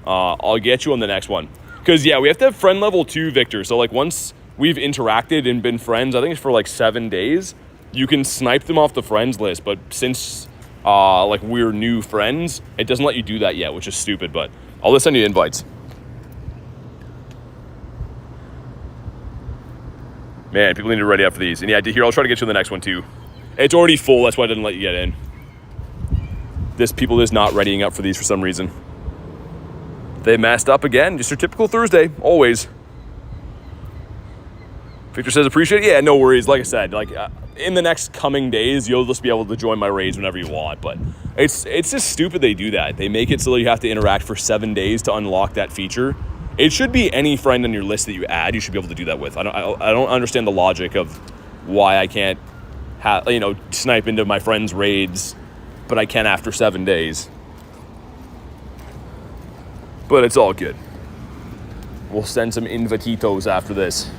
I'll get you on the next one. Because, yeah, we have to have friend level 2, Victor. So, like, once we've interacted and been friends, I think it's for, like, 7 days, you can snipe them off the friends list. But since, like, we're new friends, it doesn't let you do that yet, which is stupid. But I'll just send you invites. Man, people need to ready up for these. And, yeah, here, I'll try to get you the next one, too. It's already full. That's why I didn't let you get in. People is not readying up for these for some reason. They messed up again. Just your typical Thursday, always. Victor says, appreciate it. Yeah, no worries. Like I said, like in the next coming days, you'll just be able to join my raids whenever you want. But it's just stupid they do that. They make it so you have to interact for 7 days to unlock that feature. It should be any friend on your list that you add, you should be able to do that with. I don't understand the logic of why I can't snipe into my friends' raids, but I can after 7 days. But it's all good. We'll send some invititos after this.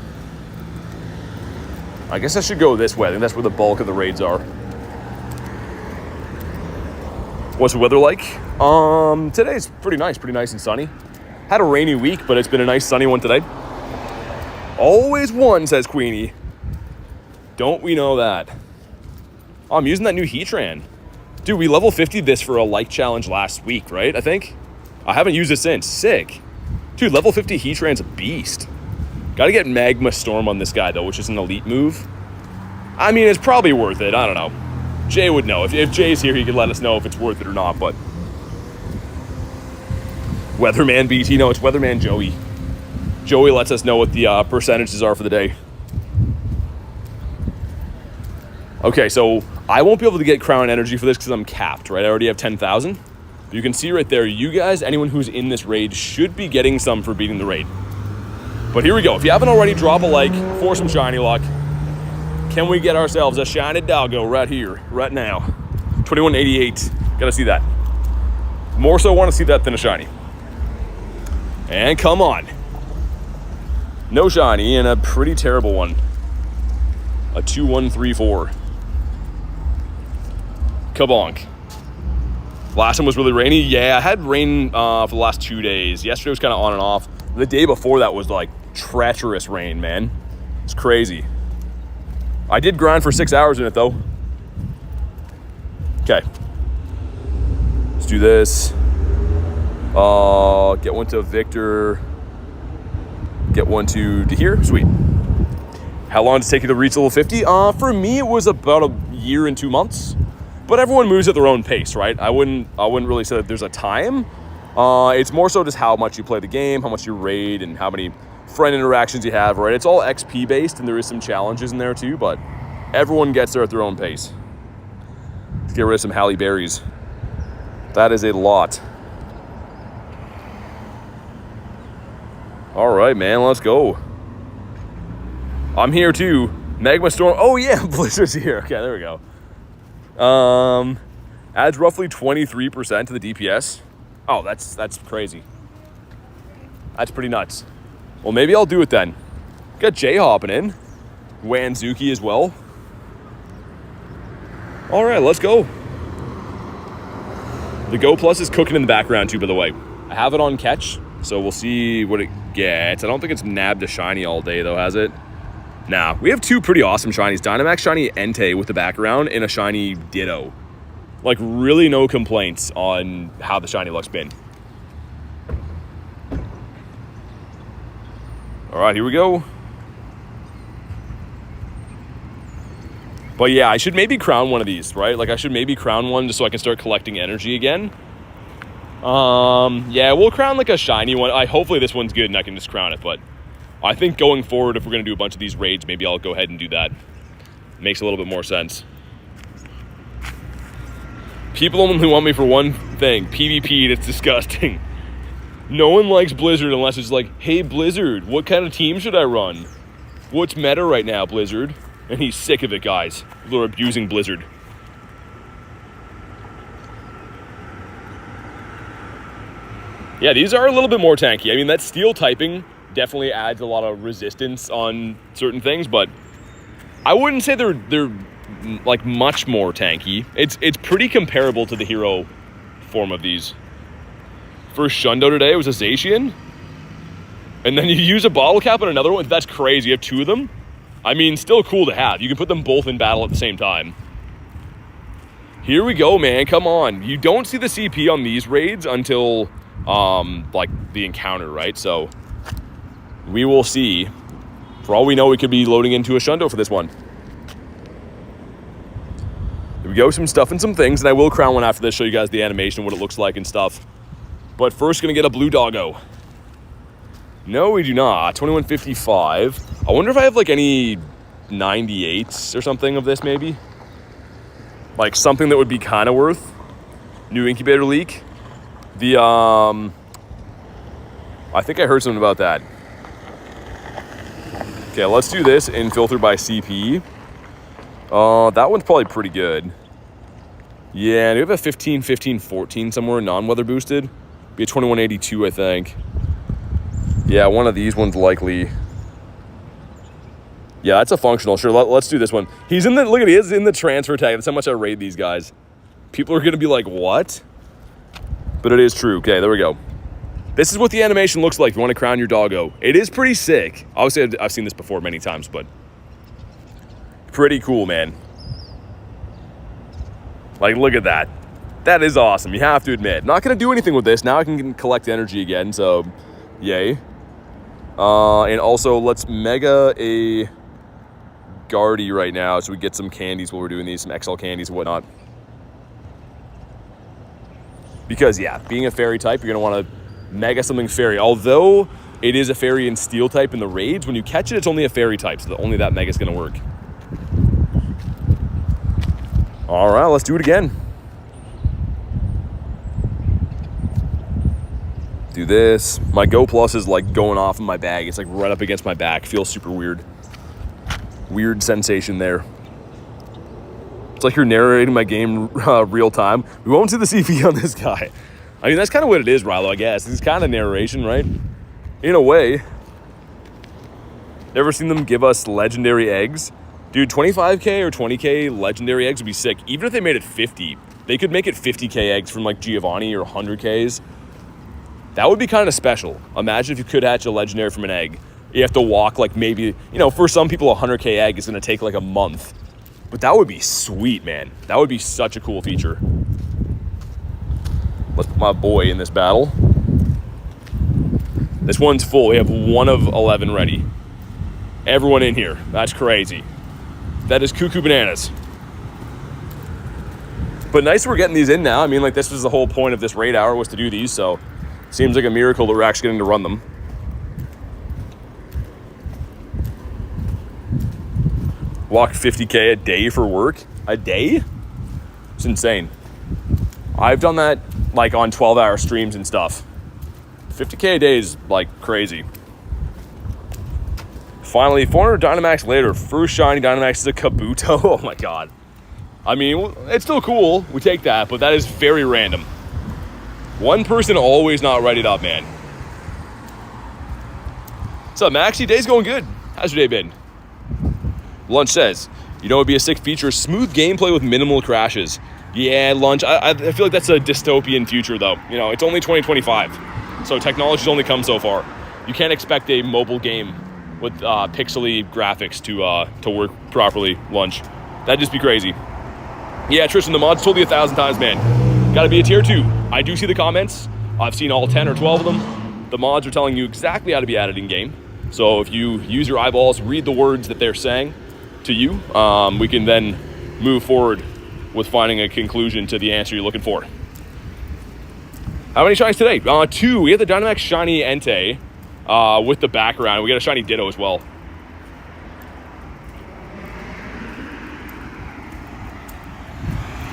I guess I should go this way. I think that's where the bulk of the raids are. What's the weather like? Today's pretty nice and sunny. Had a rainy week, but it's been a nice sunny one today. Always one, says Queenie. Don't we know that? Oh, I'm using that new Heatran. Dude, we level 50'd this for a like challenge last week, right? I think. I haven't used it since. Sick. Dude, level 50 Heatran's a beast. Gotta get Magma Storm on this guy, though, which is an elite move. I mean, it's probably worth it. I don't know. Jay would know. If Jay's here, he could let us know if it's worth it or not, but... Weatherman BT. No, it's Weatherman Joey. Joey lets us know what the percentages are for the day. Okay, so I won't be able to get Crown Energy for this because I'm capped, right? I already have 10,000. You can see right there, you guys, anyone who's in this raid should be getting some for beating the raid. But here we go. If you haven't already, drop a like for some shiny luck. Can we get ourselves a shiny doggo right here, right now? 2188. Gotta see that. More so want to see that than a shiny. And come on. No shiny and a pretty terrible one. A 2134. Kabonk. Last one was really rainy. Yeah, I had rain for the last 2 days. Yesterday was kind of on and off. The day before that was like treacherous rain, man. It's crazy. I did grind for 6 hours in it though. Okay. Let's do this. Get one to Victor. Get one to here. Sweet. How long does it take you to reach level 50? For me, it was about a year and 2 months. But everyone moves at their own pace, right? I wouldn't really say that there's a time. It's more so just how much you play the game, how much you raid, and how many friend interactions you have, right? It's all XP based, and there is some challenges in there too, but everyone gets there at their own pace. Let's get rid of some Halle Berries. That is a lot. All right, man, let's go. I'm here too. Magma Storm. Oh yeah, Blizzard's here. Okay, there we go. Adds roughly 23% to the DPS. Oh, that's crazy. That's pretty nuts. Well, maybe I'll do it then. Got Jay hopping in. Wanzuki as well. All right, let's go. The Go Plus is cooking in the background too, by the way. I have it on catch, so we'll see what it gets. I don't think it's nabbed a shiny all day though, has it? Nah, we have two pretty awesome shinies. Dynamax Shiny Entei with the background and a shiny Ditto. Like, really no complaints on how the shiny luck's been. All right, here we go. But yeah, I should maybe crown one of these, right? Like, I should maybe crown one just so I can start collecting energy again. Yeah, we'll crown like a shiny one. Hopefully this one's good and I can just crown it, but I think going forward, if we're going to do a bunch of these raids, maybe I'll go ahead and do that. Makes a little bit more sense. People only want me for one thing, PvP, and it's disgusting. No one likes Blizzard unless it's like, hey, Blizzard, what kind of team should I run? What's meta right now, Blizzard? And he's sick of it, guys. People are abusing Blizzard. Yeah, these are a little bit more tanky. I mean, that steel typing definitely adds a lot of resistance on certain things, but I wouldn't say they're like much more tanky. It's pretty comparable to the hero form of these. First Shundo today was a Zacian, and then you use a bottle cap on another one. That's crazy. You have two of them. I mean, still cool to have. You can put them both in battle at the same time. Here we go, man. Come on. You don't see the CP on these raids until like the encounter, right? So we will see. For all we know, we could be loading into a Shundo for this one. There we go, some stuff and some things, and I will crown one after this, show you guys the animation, what it looks like and stuff. But first, gonna get a blue doggo. No, we do not. 2155. I wonder if I have like any 98s or something of this, maybe. Like something that would be kind of worth. New incubator leak. The I think I heard something about that. Okay, let's do this in filter by CP. That one's probably pretty good. Yeah, we have a 15, 15, 14 somewhere non-weather boosted. Be a 2182, I think. Yeah, one of these ones likely. Yeah, that's a functional. Sure, let's do this one. He's in the, look at it, he's in the transfer tag. That's how much I rate these guys. People are going to be like, what? But it is true. Okay, there we go. This is what the animation looks like if you want to crown your doggo. It is pretty sick. Obviously, I've seen this before many times, but pretty cool, man. Like, look at that. That is awesome, you have to admit. Not going to do anything with this. Now I can collect energy again, so yay. And also, let's mega a Guardy right now so we get some candies while we're doing these, some XL candies and whatnot. Because, yeah, being a fairy type, you're going to want to mega something fairy. Although it is a fairy and steel type in the raids, when you catch it, it's only a fairy type, so only that mega is going to work. All right, let's do it again. Do this. My Go Plus is like going off in my bag. It's like right up against my back. Feels super weird. Weird sensation there. It's like you're narrating my game real time. We won't see the CV on this guy. I mean, that's kind of what it is, Rilo, I guess. It's kind of narration, right? In a way. Ever seen them give us legendary eggs? Dude, 25k or 20k legendary eggs would be sick. Even if they made it 50, they could make it 50k eggs from like Giovanni or 100ks. That would be kind of special. Imagine if you could hatch a legendary from an egg. You have to walk like maybe, you know, for some people a 100k egg is going to take like a month. But that would be sweet, man. That would be such a cool feature. Let's put my boy in this battle. This one's full. We have 1 of 11 ready. Everyone in here. That's crazy. That is cuckoo bananas. But nice we're getting these in now. I mean, like, this was the whole point of this raid hour, was to do these, so seems like a miracle that we're actually getting to run them. Walk 50k a day for work? A day? It's insane. I've done that, like, on 12-hour streams and stuff. 50k a day is, like, crazy. Finally, 400 Dynamax later. First shiny Dynamax is a Kabuto. Oh my god. I mean, it's still cool. We take that, but that is very random. One person always not readied up, man. What's up, Maxie? Day's going good. How's your day been? Lunch says, you know, it'd be a sick feature. Smooth gameplay with minimal crashes. Yeah, Lunch. I feel like that's a dystopian future, though. You know, it's only 2025. So technology's only come so far. You can't expect a mobile game with pixely graphics to work properly, Lunch. That'd just be crazy. Yeah, Tristan, the mod's told you 1,000 times, man. Gotta be a tier 2. I do see the comments. I've seen all 10 or 12 of them. The mods are telling you exactly how to be added in game. So if you use your eyeballs, read the words that they're saying to you, we can then move forward with finding a conclusion to the answer you're looking for. How many shinies today? 2. We have the Dynamax shiny Entei with the background. We got a shiny Ditto as well.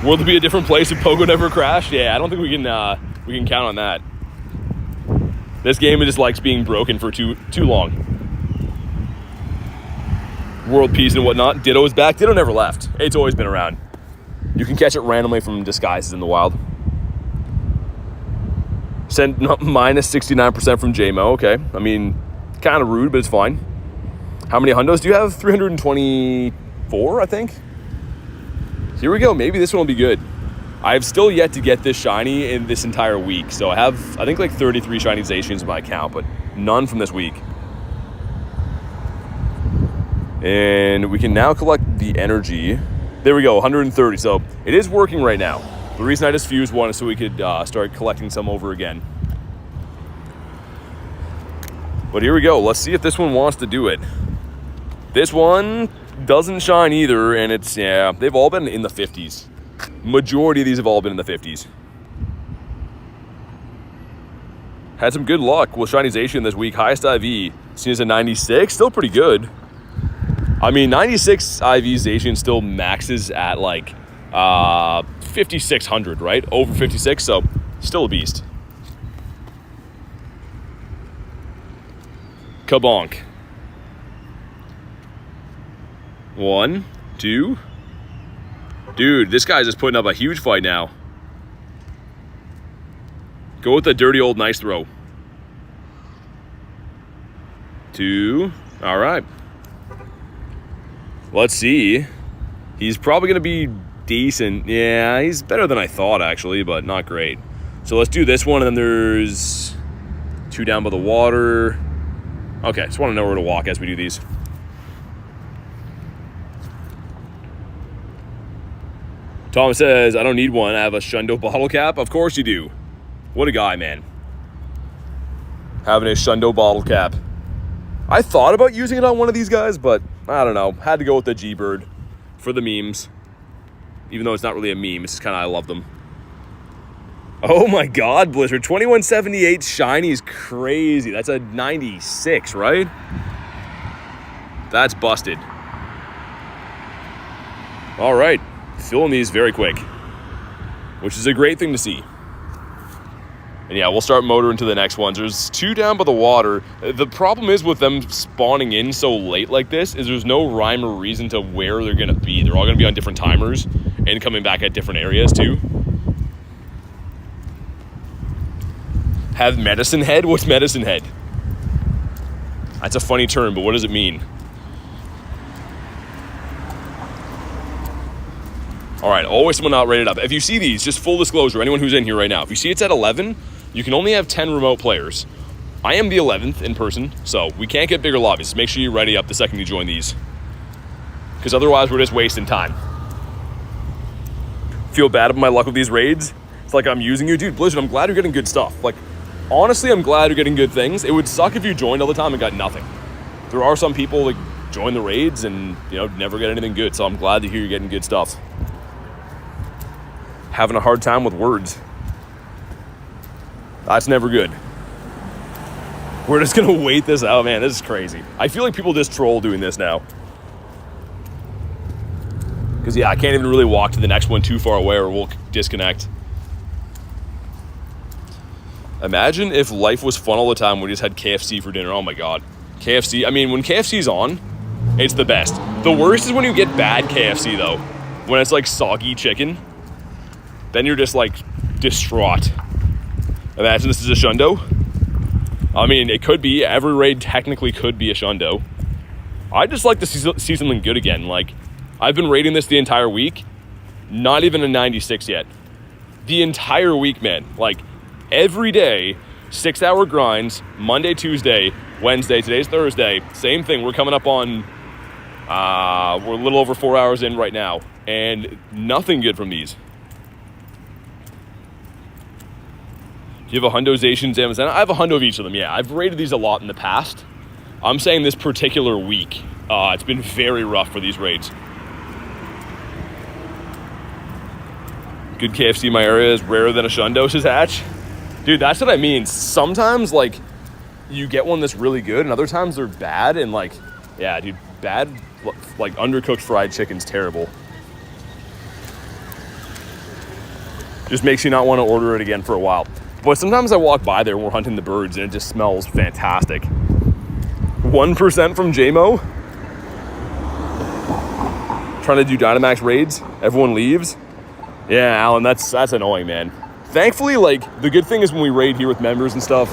World will be a different place if Pogo never crashed. Yeah, I don't think we can count on that. This game just likes being broken for too long. World peace and whatnot. Ditto is back. Ditto never left. It's always been around. You can catch it randomly from disguises in the wild. Send minus 69% from JMO. Okay. I mean, kind of rude, but it's fine. How many hundos do you have? 324, I think. Here we go. Maybe this one will be good. I've still yet to get this shiny in this entire week. So I have, I think, like 33 shiny Zacians in my account, but none from this week. And we can now collect the energy. There we go, 130. So it is working right now. The reason I just fused one is so we could start collecting some over again. But here we go. Let's see if this one wants to do it. This one doesn't shine either, and it's, yeah, they've all been in the 50s. Majority of these have all been in the 50s. Had some good luck with shiny Zacian this week. Highest IV, seen as a 96, still pretty good. I mean, 96 IV Zacian still maxes at like 5,600, right? Over 56, so still a beast. Kabonk. 1, 2, Dude, this guy's just putting up a huge fight now. Go with the dirty old nice throw. 2. All right. Let's see. He's probably going to be decent. Yeah, he's better than I thought, actually, but not great. So let's do this one, and then there's 2 down by the water. Okay, just want to know where to walk as we do these. Thomas says, I don't need one. I have a Shundo bottle cap. Of course you do. What a guy, man. Having a Shundo bottle cap. I thought about using it on one of these guys, but I don't know. Had to go with the G-Bird for the memes. Even though it's not really a meme. It's just kind of, I love them. Oh my God, Blizzard. 2178 shiny is crazy. That's a 96, right? That's busted. All right. Filling these very quick, which is a great thing to see. And yeah, we'll start motoring to the next ones. There's 2 down by the water. The problem is with them spawning in so late like this is there's no rhyme or reason to where they're going to be. They're all going to be on different timers and coming back at different areas too. Have medicine head? What's medicine head? That's a funny term, but what does it mean? All right, always someone not rated up. If you see these, just full disclosure, anyone who's in here right now, if you see it's at 11, you can only have 10 remote players. I am the 11th in person, so we can't get bigger lobbies. Make sure you ready up the second you join these, because otherwise we're just wasting time. Feel bad about my luck with these raids. It's like I'm using you. Dude, Blizzard, I'm glad you're getting good stuff. Like, honestly, I'm glad you're getting good things. It would suck if you joined all the time and got nothing. There are some people that join the raids and, you know, never get anything good, so I'm glad to hear you're getting good stuff. Having a hard time with words. That's never good. We're just gonna wait this out, man. This is crazy. I feel like people just troll doing this now. Because yeah, I can't even really walk to the next one too far away or we'll disconnect. Imagine if life was fun all the time, we just had KFC for dinner. Oh my God. KFC, I mean, when KFC's on, it's the best. The worst is when you get bad KFC though. When it's like soggy chicken. Then you're just like distraught. Imagine this is a Shundo. I mean, it could be. Every raid technically could be a Shundo. I'd just like to see something good again. Like, I've been raiding this the entire week. Not even a 96 yet. The entire week, man. Like, every day, 6-hour grinds, Monday, Tuesday, Wednesday. Today's Thursday. Same thing. We're coming up on, we're a little over 4 hours in right now. And nothing good from these. Do you have a hundo Zacian Zamazenta? I have a hundo of each of them, yeah. I've rated these a lot in the past. I'm saying this particular week, it's been very rough for these raids. Good KFC in my area is rarer than a Shundo, says Hatch. Dude, that's what I mean. Sometimes, like, you get one that's really good, and other times they're bad, and, like, yeah, dude, bad, like, undercooked fried chicken's terrible. Just makes you not want to order it again for a while. But sometimes I walk by there when we're hunting the birds and it just smells fantastic. 1% from JMO. Trying to do Dynamax raids. Everyone leaves. Yeah, Alan, that's annoying, man. Thankfully, like, the good thing is when we raid here with members and stuff,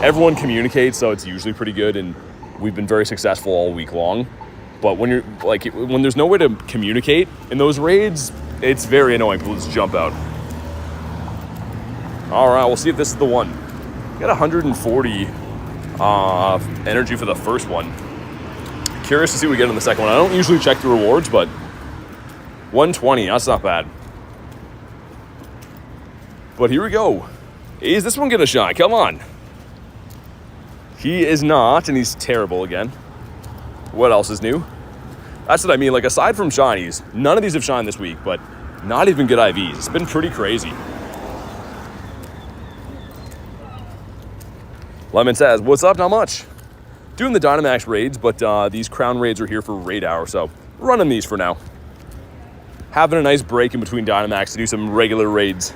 everyone communicates, so it's usually pretty good, and we've been very successful all week long. But when you're, like, when there's no way to communicate in those raids, it's very annoying. People just jump out. All right, we'll see if this is the one. Got 140 energy for the first one. Curious to see what we get on the second one. I don't usually check the rewards, but 120, that's not bad. But here we go. Is this one gonna shine? Come on. He is not, and he's terrible again. What else is new? That's what I mean. Like, aside from shinies, none of these have shined this week, but not even good IVs. It's been pretty crazy. Lemon says, what's up? Not much. Doing the Dynamax raids, but these crown raids are here for raid hour, so running these for now. Having a nice break in between Dynamax to do some regular raids.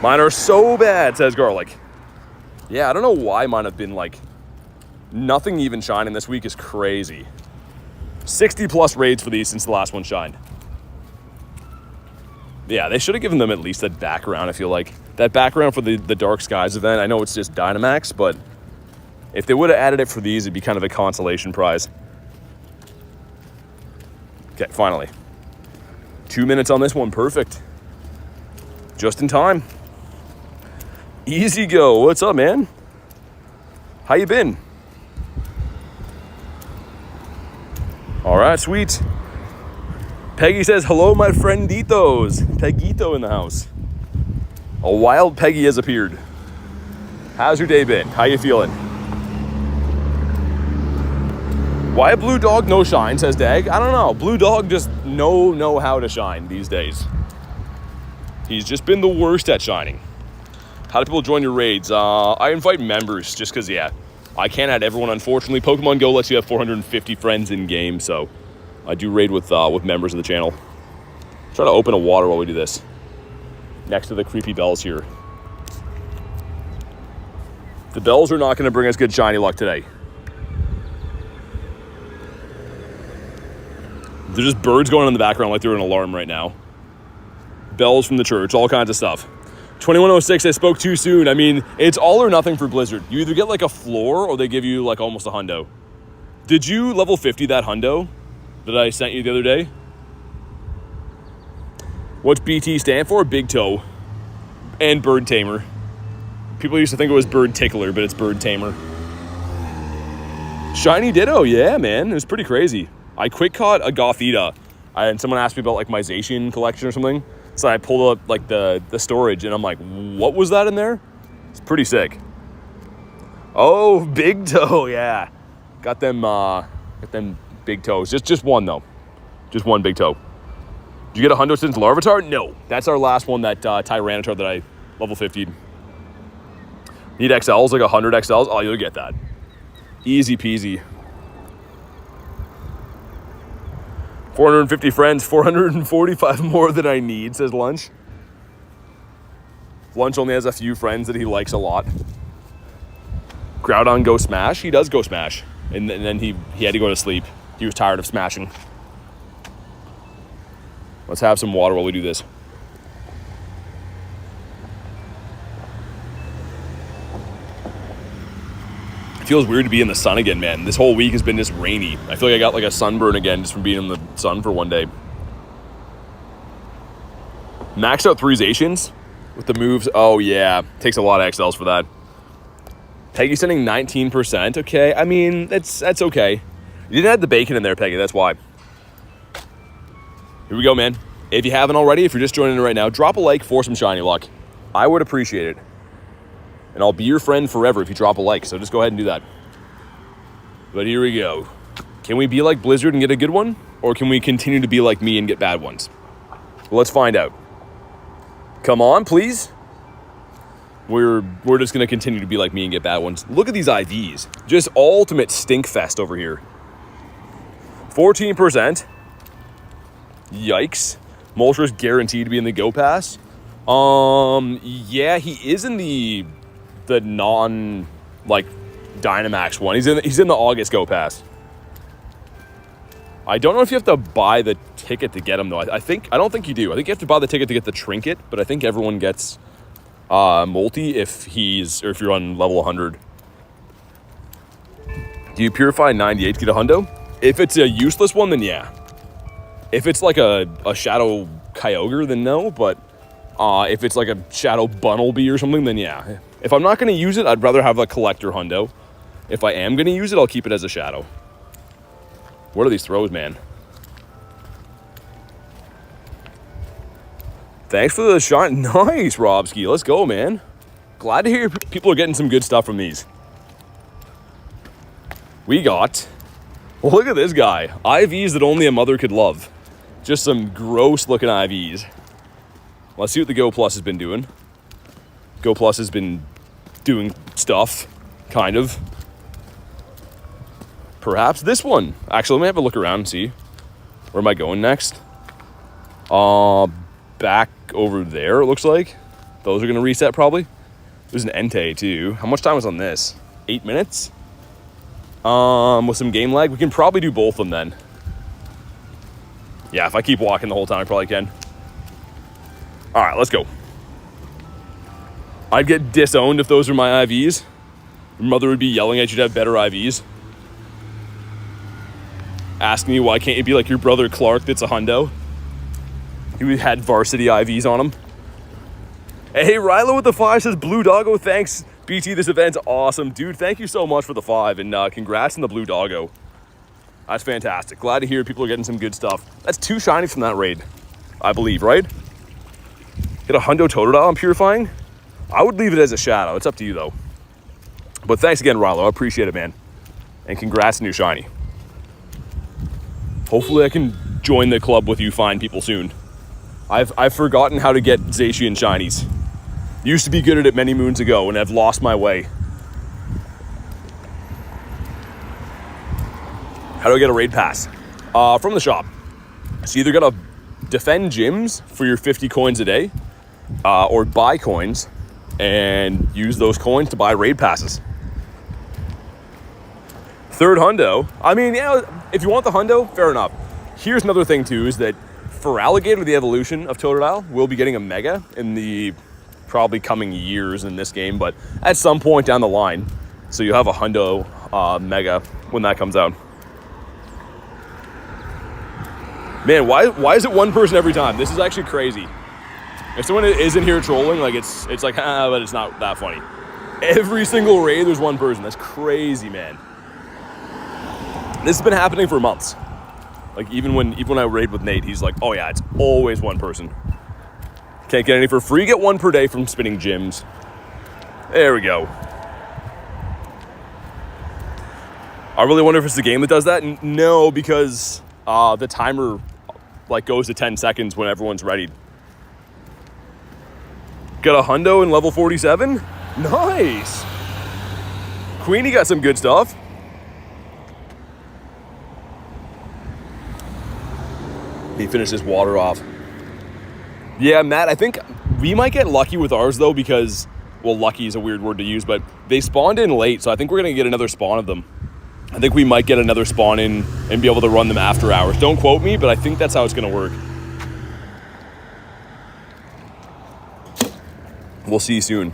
Mine are so bad, says Garlic. Yeah, I don't know why mine have been, like, nothing even shining this week is crazy. 60 plus raids for these since the last one shined. Yeah, they should have given them at least that background, I feel like. That background for the Dark Skies event, I know it's just Dynamax, but if they would have added it for these, it'd be kind of a consolation prize. Okay, finally. 2 minutes on this one, perfect. Just in time. Easy Go, what's up, man? How you been? All right, sweet. Peggy says, hello, my friend Ditos. Peggito in the house. A wild Peggy has appeared. How's your day been? How you feeling? Why a blue dog no shine, says Dag. I don't know. Blue dog just know how to shine these days. He's just been the worst at shining. How do people join your raids? I invite members just because, yeah, I can't add everyone, unfortunately. Pokemon GO lets you have 450 friends in game, so I do raid with members of the channel. Try to open a water while we do this. Next to the creepy bells here. The bells are not going to bring us good shiny luck today. There's just birds going on in the background like they're an alarm right now. Bells from the church, all kinds of stuff. 2106, I spoke too soon. I mean, it's all or nothing for Blizzard. You either get like a floor or they give you like almost a hundo. Did you level 50 that hundo that I sent you the other day? What's BT stand for? Big Toe and Bird Tamer. People used to think it was Bird Tickler, but it's Bird Tamer. Shiny Ditto, yeah, man. It was pretty crazy. I quick caught a Gothita, and someone asked me about like my Zacian collection or something. So I pulled up like the storage, and I'm like, what was that in there? It's pretty sick. Oh, Big Toe, yeah. Got them big toes. Just one though. Just one big toe. Did you get a hundo since Larvitar? No. That's our last one, that Tyranitar that I level 50'd. Need XLs, like 100 XLs? Oh, you'll get that. Easy peasy. 450 friends, 445 more than I need, says Lunch. Lunch only has a few friends that he likes a lot. Groudon go smash? He does go smash. And then he had to go to sleep. He was tired of smashing. Let's have some water while we do this. It feels weird to be in the sun again, man. This whole week has been just rainy. I feel like I got like a sunburn again just from being in the sun for one day. Maxed out 3 Zacians with the moves. Oh, yeah. Takes a lot of XLs for that. Peggy sending 19%. Okay, I mean, that's okay. You didn't add the bacon in there, Peggy. That's why. Here we go, man. If you haven't already, if you're just joining in right now, drop a like for some shiny luck. I would appreciate it. And I'll be your friend forever if you drop a like, so just go ahead and do that. But here we go. Can we be like Blizzard and get a good one? Or can we continue to be like me and get bad ones? Well, let's find out. Come on, please. We're just going to continue to be like me and get bad ones. Look at these IVs. Just ultimate stink fest over here. 14%. Yikes. Moltres guaranteed to be in the Go Pass. Yeah, he is in the non, like, Dynamax one. He's in the August Go Pass. I don't know if you have to buy the ticket to get him, though. I don't think you do. I think you have to buy the ticket to get the trinket, but I think everyone gets multi if you're on level 100. Do you purify 98 to get a hundo? If it's a useless one, then yeah. If it's like a Shadow Kyogre, then no, but if it's like a Shadow Bunnelby or something, then yeah. If I'm not going to use it, I'd rather have a collector hundo. If I am going to use it, I'll keep it as a Shadow. What are these throws, man? Thanks for the shot. Nice, Robski. Let's go, man. Glad to hear people are getting some good stuff from these. We got... Look at this guy. IVs that only a mother could love. Just some gross-looking IVs. Let's see what the Go Plus has been doing. Go Plus has been doing stuff, kind of. Perhaps this one. Actually, let me have a look around and see. Where am I going next? Back over there, it looks like. Those are going to reset, probably. There's an Entei, too. How much time was on this? 8 minutes? With some game lag, we can probably do both of them then. Yeah, if I keep walking the whole time, I probably can. All right, let's go. I'd get disowned if those were my IVs. Your mother would be yelling at you to have better IVs. Asking me why can't you be like your brother Clark that's a hundo? He had varsity IVs on him. Hey, Rilo with the 5 says, Blue Doggo, thanks. BT, this event's awesome. Dude, thank you so much for the 5, and congrats on the Blue Doggo. That's fantastic. Glad to hear people are getting some good stuff. That's 2 shinies from that raid, I believe, right? Get a hundo Totodile on Purifying? I would leave it as a shadow. It's up to you, though. But thanks again, Rilo. I appreciate it, man. And congrats, new shiny. Hopefully I can join the club with you fine people soon. I've forgotten how to get Zacian shinies. Used to be good at it many moons ago, and I've lost my way. How do I get a raid pass? From the shop. So you either gotta defend gyms for your 50 coins a day, or buy coins and use those coins to buy raid passes. 3rd hundo. I mean, yeah, if you want the hundo, fair enough. Here's another thing too, is that for Alligator, the evolution of Totodile, we'll be getting a mega in the probably coming years in this game, but at some point down the line. So you'll have a hundo mega when that comes out. Man, why is it one person every time? This is actually crazy. If someone isn't here trolling, like it's like, but it's not that funny. Every single raid, there's one person. That's crazy, man. This has been happening for months. Like even when I raid with Nate, he's like, oh yeah, it's always one person. Can't get any for free, get 1 per day from spinning gyms. There we go. I really wonder if it's the game that does that. No, because the timer like goes to 10 seconds when everyone's ready. Got a hundo in level 47? Nice. Queenie got some good stuff. He finished his water off. Yeah, Matt, I think we might get lucky with ours, though, because, well, lucky is a weird word to use, but they spawned in late, so I think we're going to get another spawn of them. I think we might get another spawn in and be able to run them after hours. Don't quote me, but I think that's how it's going to work. We'll see soon.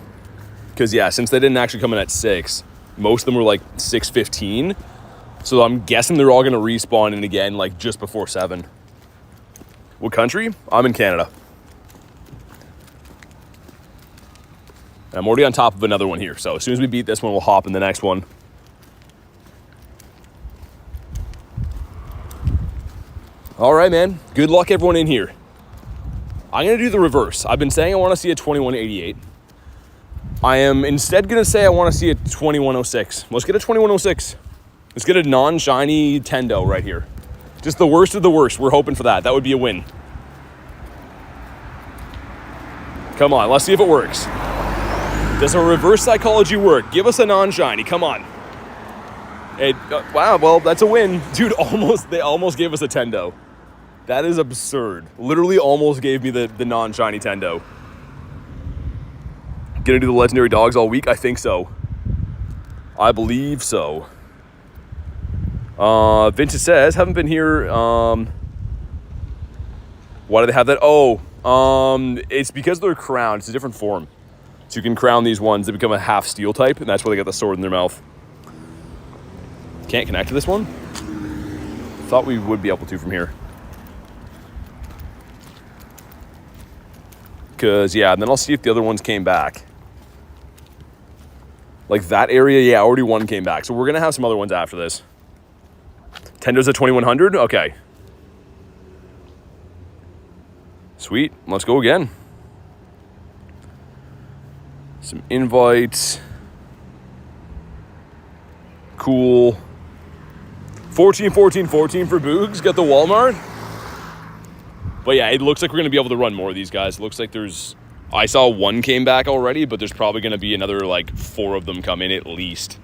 Because, yeah, since they didn't actually come in at 6, most of them were, like, 6:15. So I'm guessing they're all going to respawn in again, like, just before 7. What country? I'm in Canada. I'm already on top of another one here. So as soon as we beat this one, we'll hop in the next one. All right, man. Good luck, everyone in here. I'm going to do the reverse. I've been saying I want to see a 2188. I am instead going to say I want to see a 2106. Let's get a 2106. Let's get a non-shiny Tendo right here. Just the worst of the worst. We're hoping for that. That would be a win. Come on, let's see if it works. Does a reverse psychology work? Give us a non-shiny. Come on. Hey, wow, well, that's a win. Dude, they almost gave us a Tendo. That is absurd. Literally almost gave me the non-shiny Tendo. Gonna do the legendary dogs all week? I think so. I believe so. Vincent says, haven't been here. Why do they have that? Oh, it's because they're crowned. It's a different form. So you can crown these ones. They become a half steel type, and that's why they got the sword in their mouth. Can't connect to this one? Thought we would be able to from here. Because, yeah, and then I'll see if the other ones came back. Like that area, yeah, already one came back. So we're going to have some other ones after this. Tendo's at 2100? Okay. Sweet. Let's go again. Some invites. Cool. 14, 14, 14 for Boogs. Got the Walmart. But yeah, it looks like we're going to be able to run more of these guys. It looks like there's... I saw one came back already, but there's probably going to be another, like, 4 of them come in at least.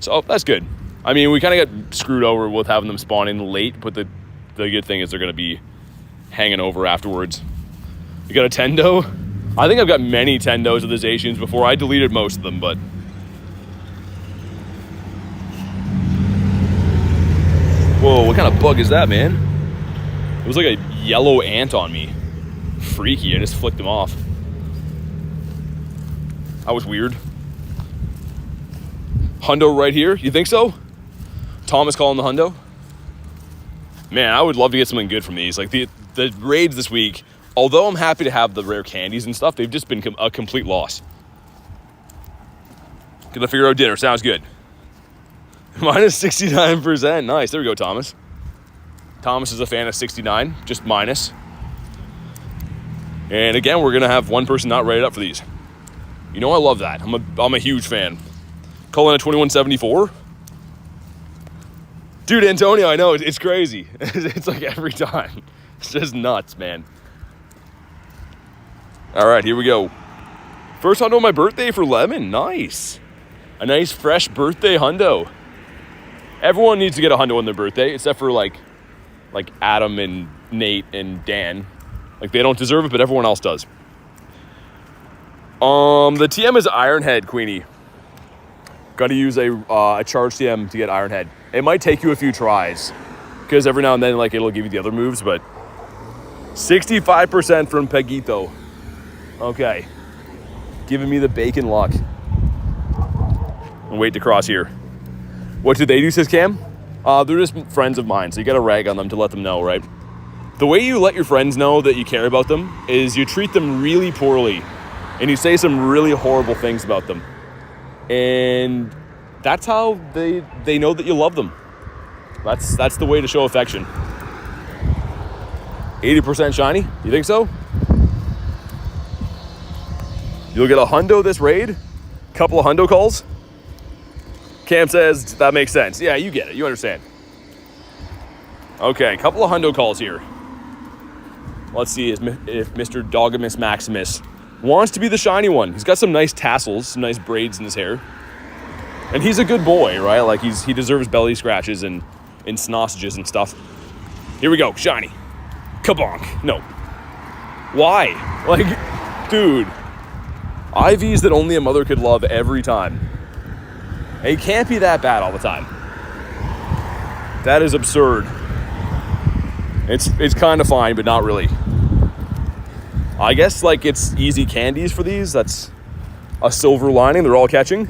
So, that's good. I mean, we kind of got screwed over with having them spawn in late, but the good thing is they're going to be hanging over afterwards. You got a Tendo? I think I've got many Tendos of the Zacians before. I deleted most of them, but... Whoa, what kind of bug is that, man? It was like a yellow ant on me. freaky. I just flicked him off. That was weird. Hundo right here. You think so? Thomas calling the hundo. Man, I would love to get something good from these. Like the raids this week, although I'm happy to have the rare candies and stuff, they've just been a complete loss. Gonna figure out dinner. Sounds good. Minus 69%. Nice. There we go, Thomas. Thomas is a fan of 69, just minus. And again, we're gonna have one person not rated up for these. You know, I love that. I'm a huge fan. Calling a 2174. Dude, Antonio, I know, it's crazy. It's like every time. It's just nuts, man. All right, here we go. First hundo on my birthday for Lemon. Nice. A nice, fresh birthday hundo. Everyone needs to get a hundo on their birthday, except for like Adam and Nate and Dan. Like, they don't deserve it, but everyone else does. The TM is Ironhead, Queenie. Got to use a charge TM to get Ironhead. It might take you a few tries, because every now and then, like, it'll give you the other moves, but 65% from Peguito. Okay. Giving me the bacon luck. And wait to cross here. What do they do, says Cam? They're just friends of mine, so you got to rag on them to let them know, right? The way you let your friends know that you care about them is you treat them really poorly, and you say some really horrible things about them. And that's how they know that you love them. That's the way to show affection. 80% shiny? You think so? You'll get a hundo this raid? Couple of hundo calls? Cam says that makes sense. Yeah, you get it. You understand. Okay, couple of hundo calls here. Let's see if Mr. Dogamus Maximus wants to be the shiny one. He's got some nice tassels, some nice braids in his hair. And he's a good boy, right? Like, he deserves belly scratches and snossages and stuff. Here we go, shiny. Kabonk. No. Why? Like, dude. IVs that only a mother could love every time. It can't be that bad all the time. That is absurd. It's kind of fine, but not really. I guess, like, it's easy candies for these. That's a silver lining. They're all catching.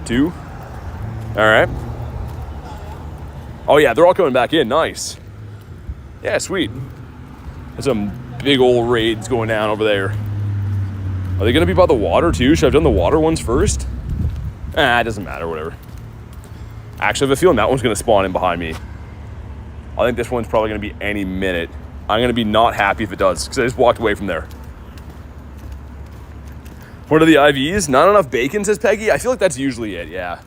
2. All right. Oh, yeah, they're all coming back in. Nice. Yeah, sweet. There's some big old raids going down over there. Are they going to be by the water, too? Should I have done the water ones first? It doesn't matter. Whatever. Actually, I have a feeling that one's going to spawn in behind me. I think this one's probably going to be any minute. I'm going to be not happy if it does, because I just walked away from there. What are the IVs? Not enough bacon, says Peggy? I feel like that's usually it, yeah.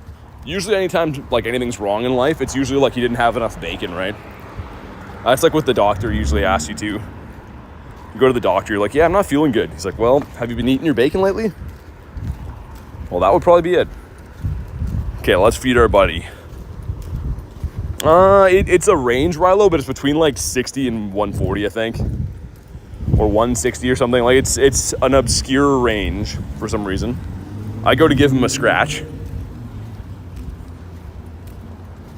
Usually anytime, like, anything's wrong in life, it's usually like you didn't have enough bacon, right? That's like what the doctor usually asks you to. You go to the doctor, you're like, yeah, I'm not feeling good. He's like, well, have you been eating your bacon lately? Well, that would probably be it. Okay, let's feed our buddy. It's a range Rilo, but it's between like 60 and 140, I think. Or 160 or something. Like, it's an obscure range for some reason. I go to give him a scratch.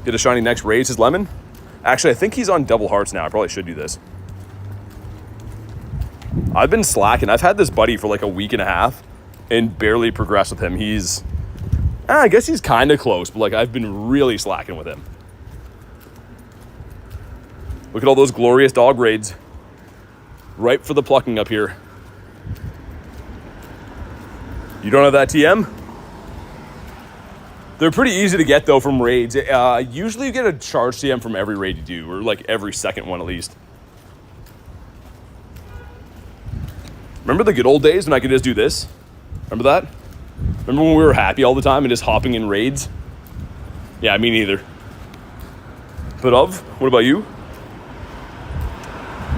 Get a shiny next raid, says Lemon. Actually, I think he's on double hearts now. I probably should do this. I've been slacking. I've had this buddy for like a week and a half and barely progressed with him. He's, I guess he's kind of close, but like I've been really slacking with him. Look at all those glorious dog raids. Ripe for the plucking up here. You don't have that TM? They're pretty easy to get, though, from raids. Usually you get a charge TM from every raid you do, or like every second one at least. Remember the good old days when I could just do this? Remember that? Remember when we were happy all the time and just hopping in raids? Yeah, me neither. But what about you?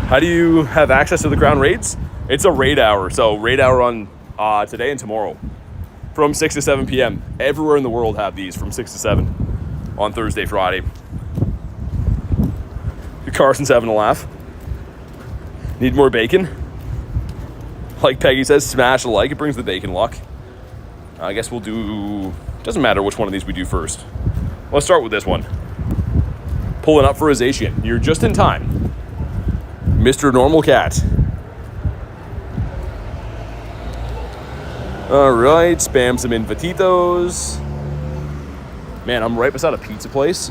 How do you have access to the crown raids? It's a raid hour, so raid hour on today and tomorrow from 6 to 7 p.m. Everywhere in the world have these from 6 to 7 on Thursday, Friday. Carson's having a laugh. Need more bacon? Like Peggy says, smash a like. It brings the bacon luck. I guess we'll do... Doesn't matter which one of these we do first. Let's start with this one. Pulling up for a Zacian. You're just in time. Mr. Normal Cat. All right, spam some invititos. Man, I'm right beside a pizza place.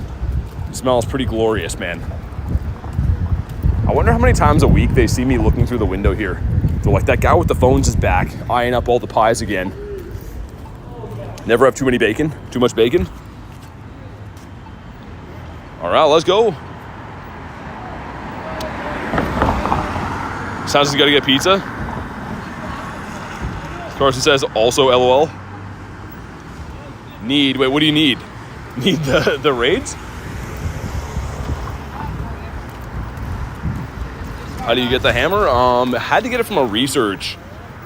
It smells pretty glorious, man. I wonder how many times a week they see me looking through the window here. They're like, that guy with the phones is back, eyeing up all the pies again. Never have too much bacon. All right, let's go. Sounds like you gotta get pizza. Carson says, also LOL. Wait, what do you need? Need the raids? How do you get the hammer? Had to get it from a research.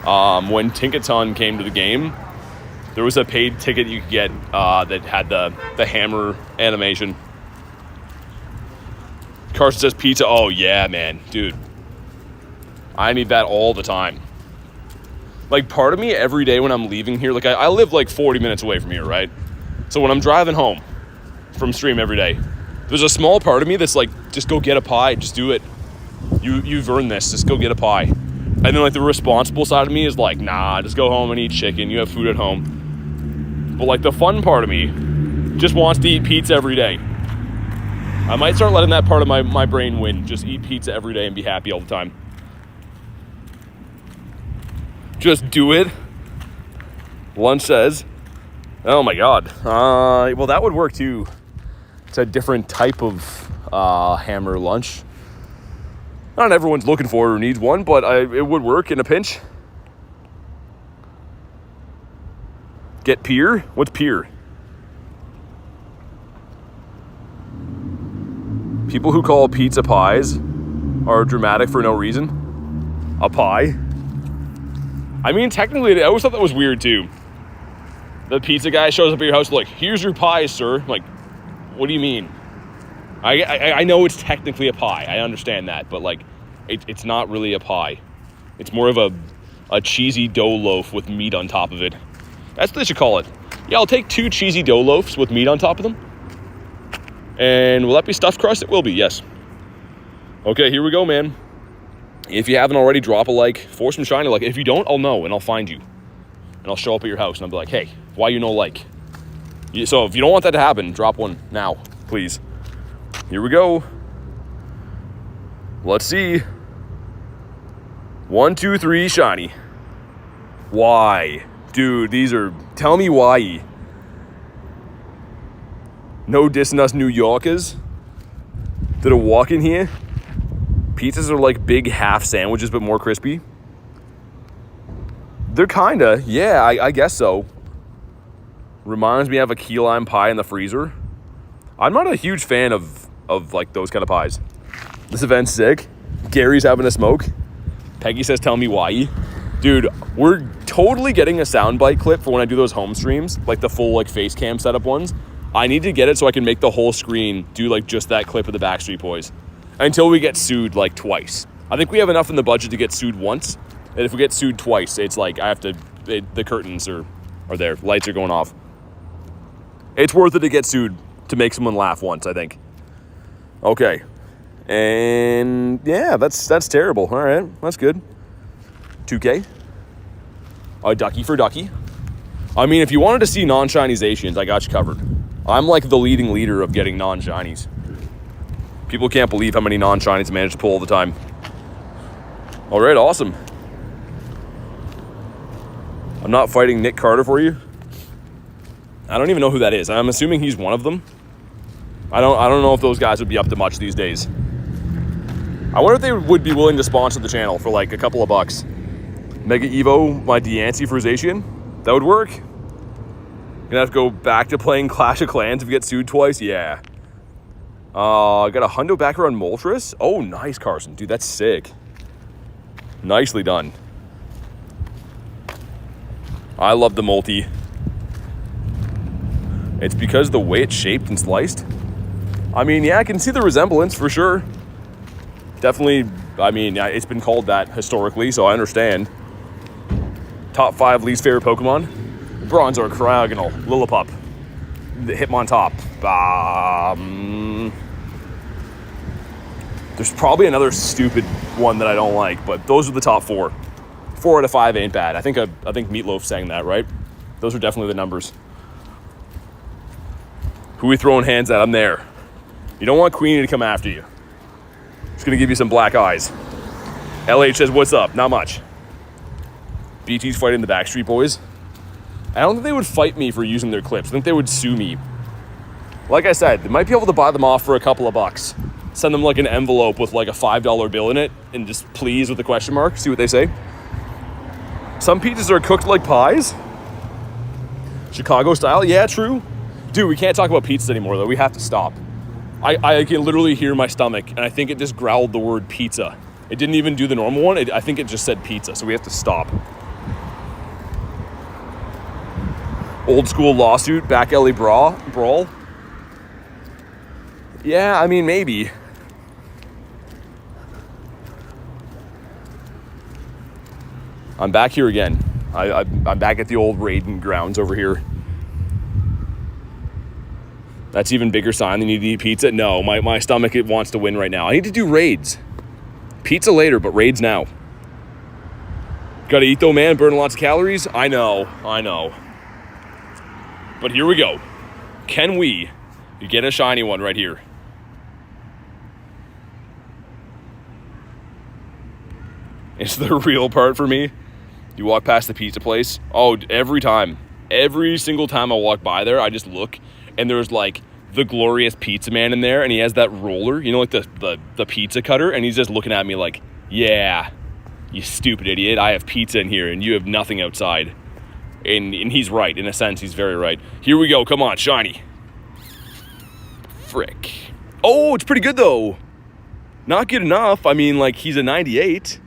When Tinkaton came to the game, there was a paid ticket you could get that had the hammer animation. Carson says pizza. Oh yeah, man, dude. I need that all the time. Like, part of me every day when I'm leaving here, like I live like 40 minutes away from here, right? So when I'm driving home from stream every day, there's a small part of me that's like, just go get a pie, just do it. You've earned this, just go get a pie. And then like the responsible side of me is like, nah, just go home and eat chicken, you have food at home. But like the fun part of me just wants to eat pizza every day. I might start letting that part of my brain win, just eat pizza every day and be happy all the time. Just do it. Lunch says, oh my God. Well, that would work too. It's a different type of hammer lunch. Not everyone's looking for it or needs one, but it would work in a pinch. Get peer? What's peer? People who call pizza pies are dramatic for no reason. A pie? I mean, technically, I always thought that was weird, too. The pizza guy shows up at your house like, here's your pie, sir. I'm like, what do you mean? I know it's technically a pie. I understand that. But, like, it's not really a pie. It's more of a cheesy dough loaf with meat on top of it. That's what they should call it. Yeah, I'll take 2 cheesy dough loaves with meat on top of them. And will that be stuffed crust? It will be, yes. Okay, here we go, man. If you haven't already, drop a like, force some shiny like. If you don't, I'll know and I'll find you. And I'll show up at your house and I'll be like, hey, why you no like? So if you don't want that to happen, drop one now, please. Here we go. Let's see. 1, 2, 3, shiny. Why? Dude, these are, tell me why. No dissing us New Yorkers that are walking here. Pizzas are like big half sandwiches, but more crispy. They're kinda, yeah, I guess so. Reminds me of a key lime pie in the freezer. I'm not a huge fan of like those kind of pies. This event's sick. Gary's having a smoke. Peggy says, tell me why. Dude, we're totally getting a soundbite clip for when I do those home streams, like the full like face cam setup ones. I need to get it so I can make the whole screen do like just that clip of the Backstreet Boys. Until we get sued like twice. I think we have enough in the budget to get sued once. And if we get sued twice, it's like I have to, the curtains are there. Lights are going off. It's worth it to get sued to make someone laugh once, I think. Okay. And yeah, that's terrible. All right, that's good. 2K. A ducky for ducky. I mean, if you wanted to see non-shinizations, I got you covered. I'm like the leading leader of getting non-shinies. People can't believe how many non-shinies I manage to pull all the time. All right, awesome. I'm not fighting Nick Carter for you. I don't even know who that is. I'm assuming he's one of them. I don't know if those guys would be up to much these days. I wonder if they would be willing to sponsor the channel for like a couple of bucks. Mega Evo, my Deancey for Zacian. That would work. Gonna have to go back to playing Clash of Clans if we get sued twice. Yeah. I got a hundo backer on Moltres. Oh, nice, Carson. Dude, that's sick. Nicely done. I love the multi. It's because the way it's shaped and sliced. I mean, yeah, I can see the resemblance for sure. Definitely, I mean, it's been called that historically, so I understand. Top 5 least favorite Pokemon. Bronzor, Cryogonal, Lillipup, the Hitmontop. There's probably another stupid one that I don't like, but those are the top 4. 4 out of 5 ain't bad. I think Meatloaf sang that, right? Those are definitely the numbers. Who we throwing hands at? I'm there. You don't want Queenie to come after you. Just gonna give you some black eyes. LH says, what's up? Not much. BT's fighting the Backstreet Boys. I don't think they would fight me for using their clips. I think they would sue me. Like I said, they might be able to buy them off for a couple of bucks. Send them like an envelope with like a $5 bill in it and just please with a question mark. See what they say. Some pizzas are cooked like pies. Chicago style. Yeah, true. Dude, we can't talk about pizzas anymore though. We have to stop. I can literally hear my stomach and I think it just growled the word pizza. It didn't even do the normal one. I think it just said pizza. So we have to stop. Old school lawsuit, back alley brawl. Yeah, I mean, maybe. I'm back here again. I'm back at the old raiding grounds over here. That's even bigger sign than you need to eat pizza. No, my stomach, it wants to win right now. I need to do raids. Pizza later, but raids now. Gotta eat though, man. Burning lots of calories. I know. But here we go. Can we get a shiny one right here? It's the real part for me. You walk past the pizza place. Oh, every time. Every single time I walk by there, I just look and there's like the glorious pizza man in there and he has that roller, you know, like the pizza cutter, and he's just looking at me like, yeah, you stupid idiot. I have pizza in here and you have nothing outside. And he's right. In a sense, he's very right. Here we go. Come on, shiny. Frick. Oh, it's pretty good, though. Not good enough. I mean, like, he's a 98.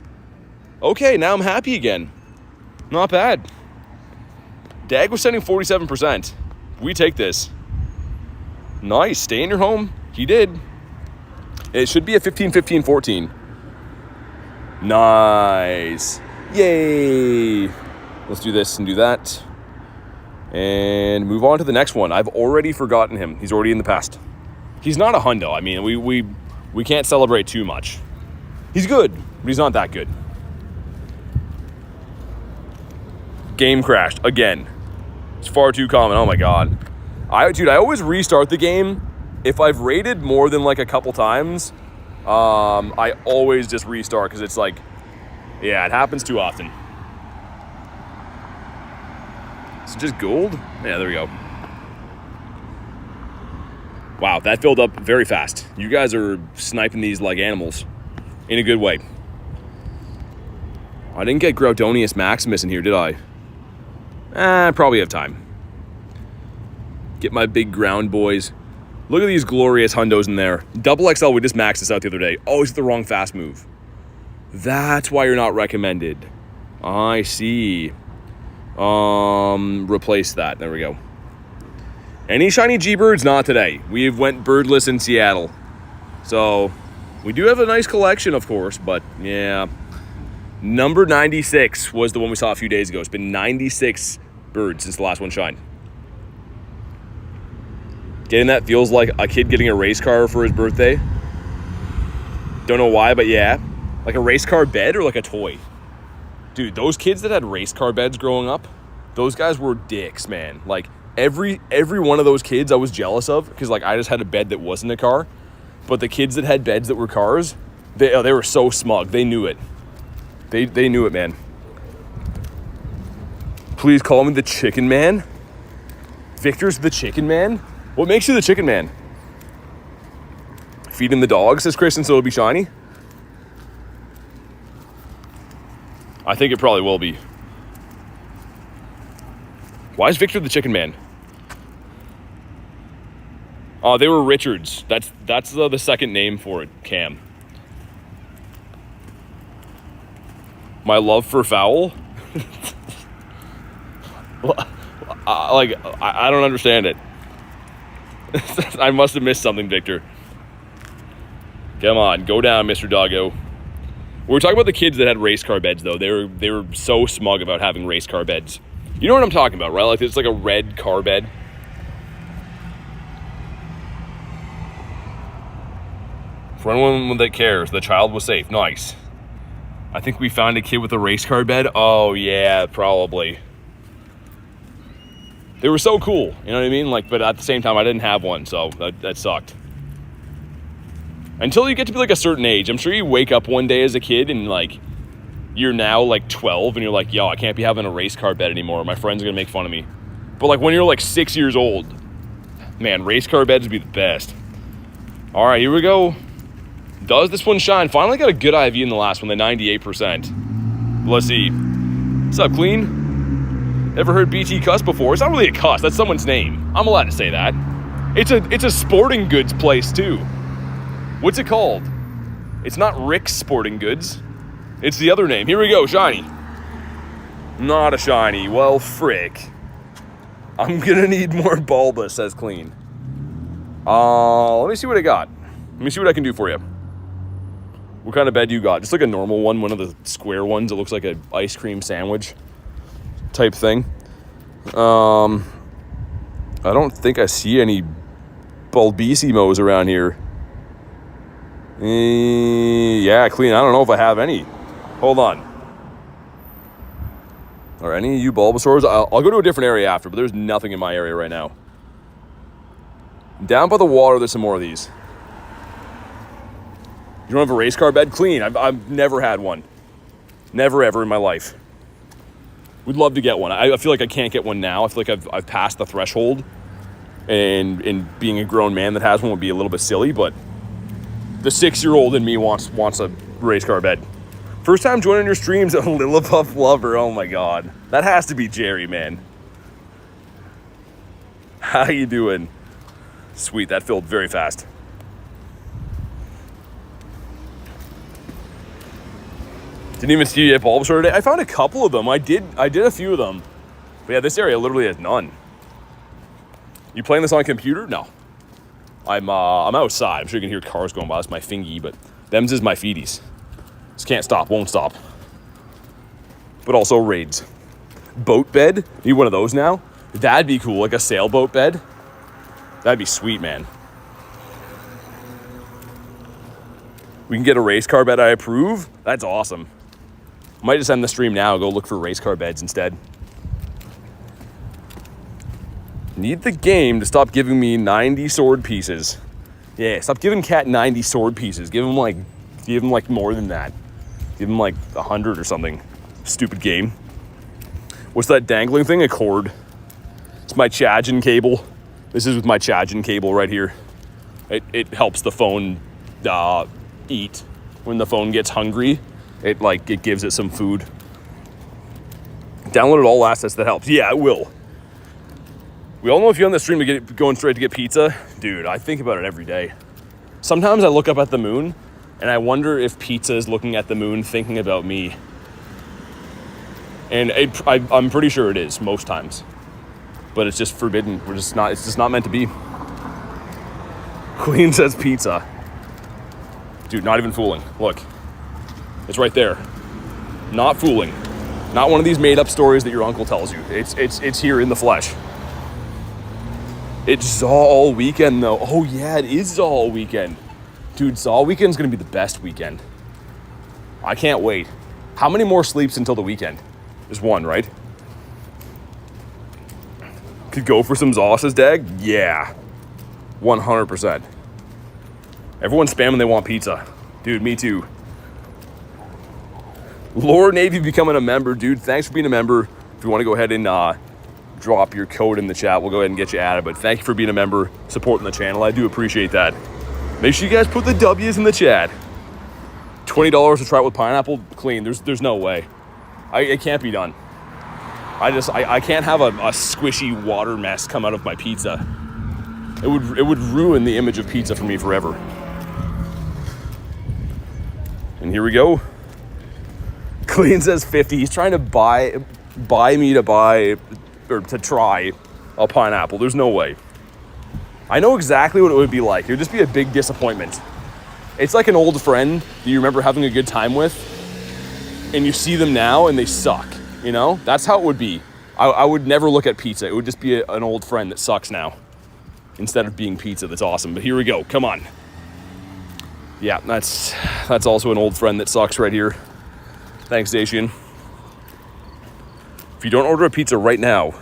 Okay, now I'm happy again. Not bad. Dag was sending 47%. We take this. Nice. Stay in your home. He did. It should be a 15-15-14. Nice. Yay. Let's do this and do that. And move on to the next one. I've already forgotten him. He's already in the past. He's not a hundo. I mean, we can't celebrate too much. He's good, but he's not that good. Game crashed again. It's far too common. Oh my god. Dude, I always restart the game. If I've raided more than like a couple times, I always just restart because it's like, yeah, it happens too often. Is it just gold? Yeah, there we go. Wow, that filled up very fast. You guys are sniping these like animals in a good way. I didn't get Groudonius Maximus in here, did I? I probably have time. Get my big ground boys. Look at these glorious hundos in there. Double XL, we just maxed this out the other day. Oh, it's the wrong fast move. That's why you're not recommended. I see. Replace that. There we go. Any shiny G-Birds? Not today. We went birdless in Seattle. So, we do have a nice collection, of course, but yeah. Number 96 was the one we saw a few days ago. It's been 96 birds since the last one shined. Getting that feels like a kid getting a race car for his birthday. Don't know why, but yeah. Like a race car bed or like a toy? Dude, those kids that had race car beds growing up, those guys were dicks, man. Like, every one of those kids I was jealous of because, like, I just had a bed that wasn't a car. But the kids that had beds that were cars, they were so smug. They knew it. They knew it, man. Please call me the Chicken Man. Victor's the Chicken Man? What makes you the Chicken Man? Feeding the dogs, says Kristen, so it'll be shiny? I think it probably will be. Why is Victor the Chicken Man? Oh, they were Richards. That's the second name for it, Cam. My love for fowl? I don't understand it. I must have missed something, Victor. Come on, go down, Mr. Doggo. We were talking about the kids that had race car beds, though. They were so smug about having race car beds. You know what I'm talking about, right? Like, it's like a red car bed. For anyone that cares, the child was safe. Nice. I think we found a kid with a race car bed. Oh, yeah, probably. They were so cool, you know what I mean? Like, but at the same time, I didn't have one, so that sucked. Until you get to be like a certain age, I'm sure you wake up one day as a kid and like, you're now like 12 and you're like, yo, I can't be having a race car bed anymore. My friends are gonna make fun of me. But like when you're like 6 years old, man, race car beds would be the best. All right, here we go. Does this one shine? Finally got a good IV in the last one, the 98%. Let's see. What's up, Clean? Ever heard BT cuss before? It's not really a cuss, that's someone's name. I'm allowed to say that. It's a sporting goods place too. What's it called? It's not Rick's Sporting Goods. It's the other name. Here we go, shiny. Not a shiny. Well, frick. I'm gonna need more Bulba, says Clean. Let me see what I got. Let me see what I can do for you. What kind of bed you got? Just like a normal one of the square ones. It looks like an ice cream sandwich type thing. I don't think I see any Bulbissimos around here. Yeah, Clean. I don't know if I have any. Hold on. Are any of you Bulbasaurs? I'll go to a different area after, but there's nothing in my area right now. Down by the water, there's some more of these. You don't have a race car bed? Clean. I've never had one. Never ever in my life. Would love to get one. I feel like I can't get one now. I feel like I've passed the threshold, and being a grown man that has one would be a little bit silly, but the 6-year-old in me wants a race car bed. First time joining your streams, a Lillipuff lover. Oh my god. That has to be Jerry, man. How you doing? Sweet, that filled very fast. Didn't even see a Bulbasaur today. I found a couple of them. I did a few of them. But yeah, this area literally has none. You playing this on a computer? No. I'm outside. I'm sure you can hear cars going by. That's my fingy, but them's is my feeties. Just can't stop, won't stop. But also raids. Boat bed? Need one of those now? That'd be cool, like a sailboat bed. That'd be sweet, man. We can get a race car bed I approve? That's awesome. Might just end the stream now and go look for race car beds instead. Need the game to stop giving me 90 sword pieces. Yeah, stop giving Cat 90 sword pieces. Give him like more than that. Give him like 100 or something. Stupid game. What's that dangling thing? A cord. It's my Chajin cable. This is with my Chajin cable right here. It helps the phone eat. When the phone gets hungry, it gives it some food. Downloaded all assets that helps. Yeah, it will. We all know if you're on the stream to going straight to get pizza, dude, I think about it every day. Sometimes I look up at the moon and I wonder if pizza is looking at the moon thinking about me. And I'm pretty sure it is most times. But it's just forbidden. It's just not meant to be. Queen says pizza. Dude, not even fooling. Look. It's right there. Not fooling. Not one of these made up stories that your uncle tells you. It's here in the flesh. It's Zaw all weekend though. Oh yeah, it is Zaw all weekend. Dude, Zaw weekend's gonna be the best weekend. I can't wait. How many more sleeps until the weekend? There's one, right? Could go for some Zaw, says Dag? Yeah. 100%. Everyone's spamming they want pizza. Dude, me too. Lord Navy becoming a member, dude. Thanks for being a member. If you want to go ahead and drop your code in the chat, we'll go ahead and get you added. But thank you for being a member, supporting the channel. I do appreciate that. Make sure you guys put the W's in the chat. $20 to try it with pineapple? Clean. There's no way. It can't be done. I can't have a squishy water mess come out of my pizza. It would ruin the image of pizza for me forever. And here we go. Clean says 50. He's trying to buy me to buy or to try a pineapple. There's no way. I know exactly what it would be like. It would just be a big disappointment. It's like an old friend that you remember having a good time with, and you see them now and they suck. You know? That's how it would be. I would never look at pizza. It would just be an old friend that sucks now, instead of being pizza that's awesome. But here we go. Come on. Yeah, that's also an old friend that sucks right here. Thanks, Zacian. If you don't order a pizza right now,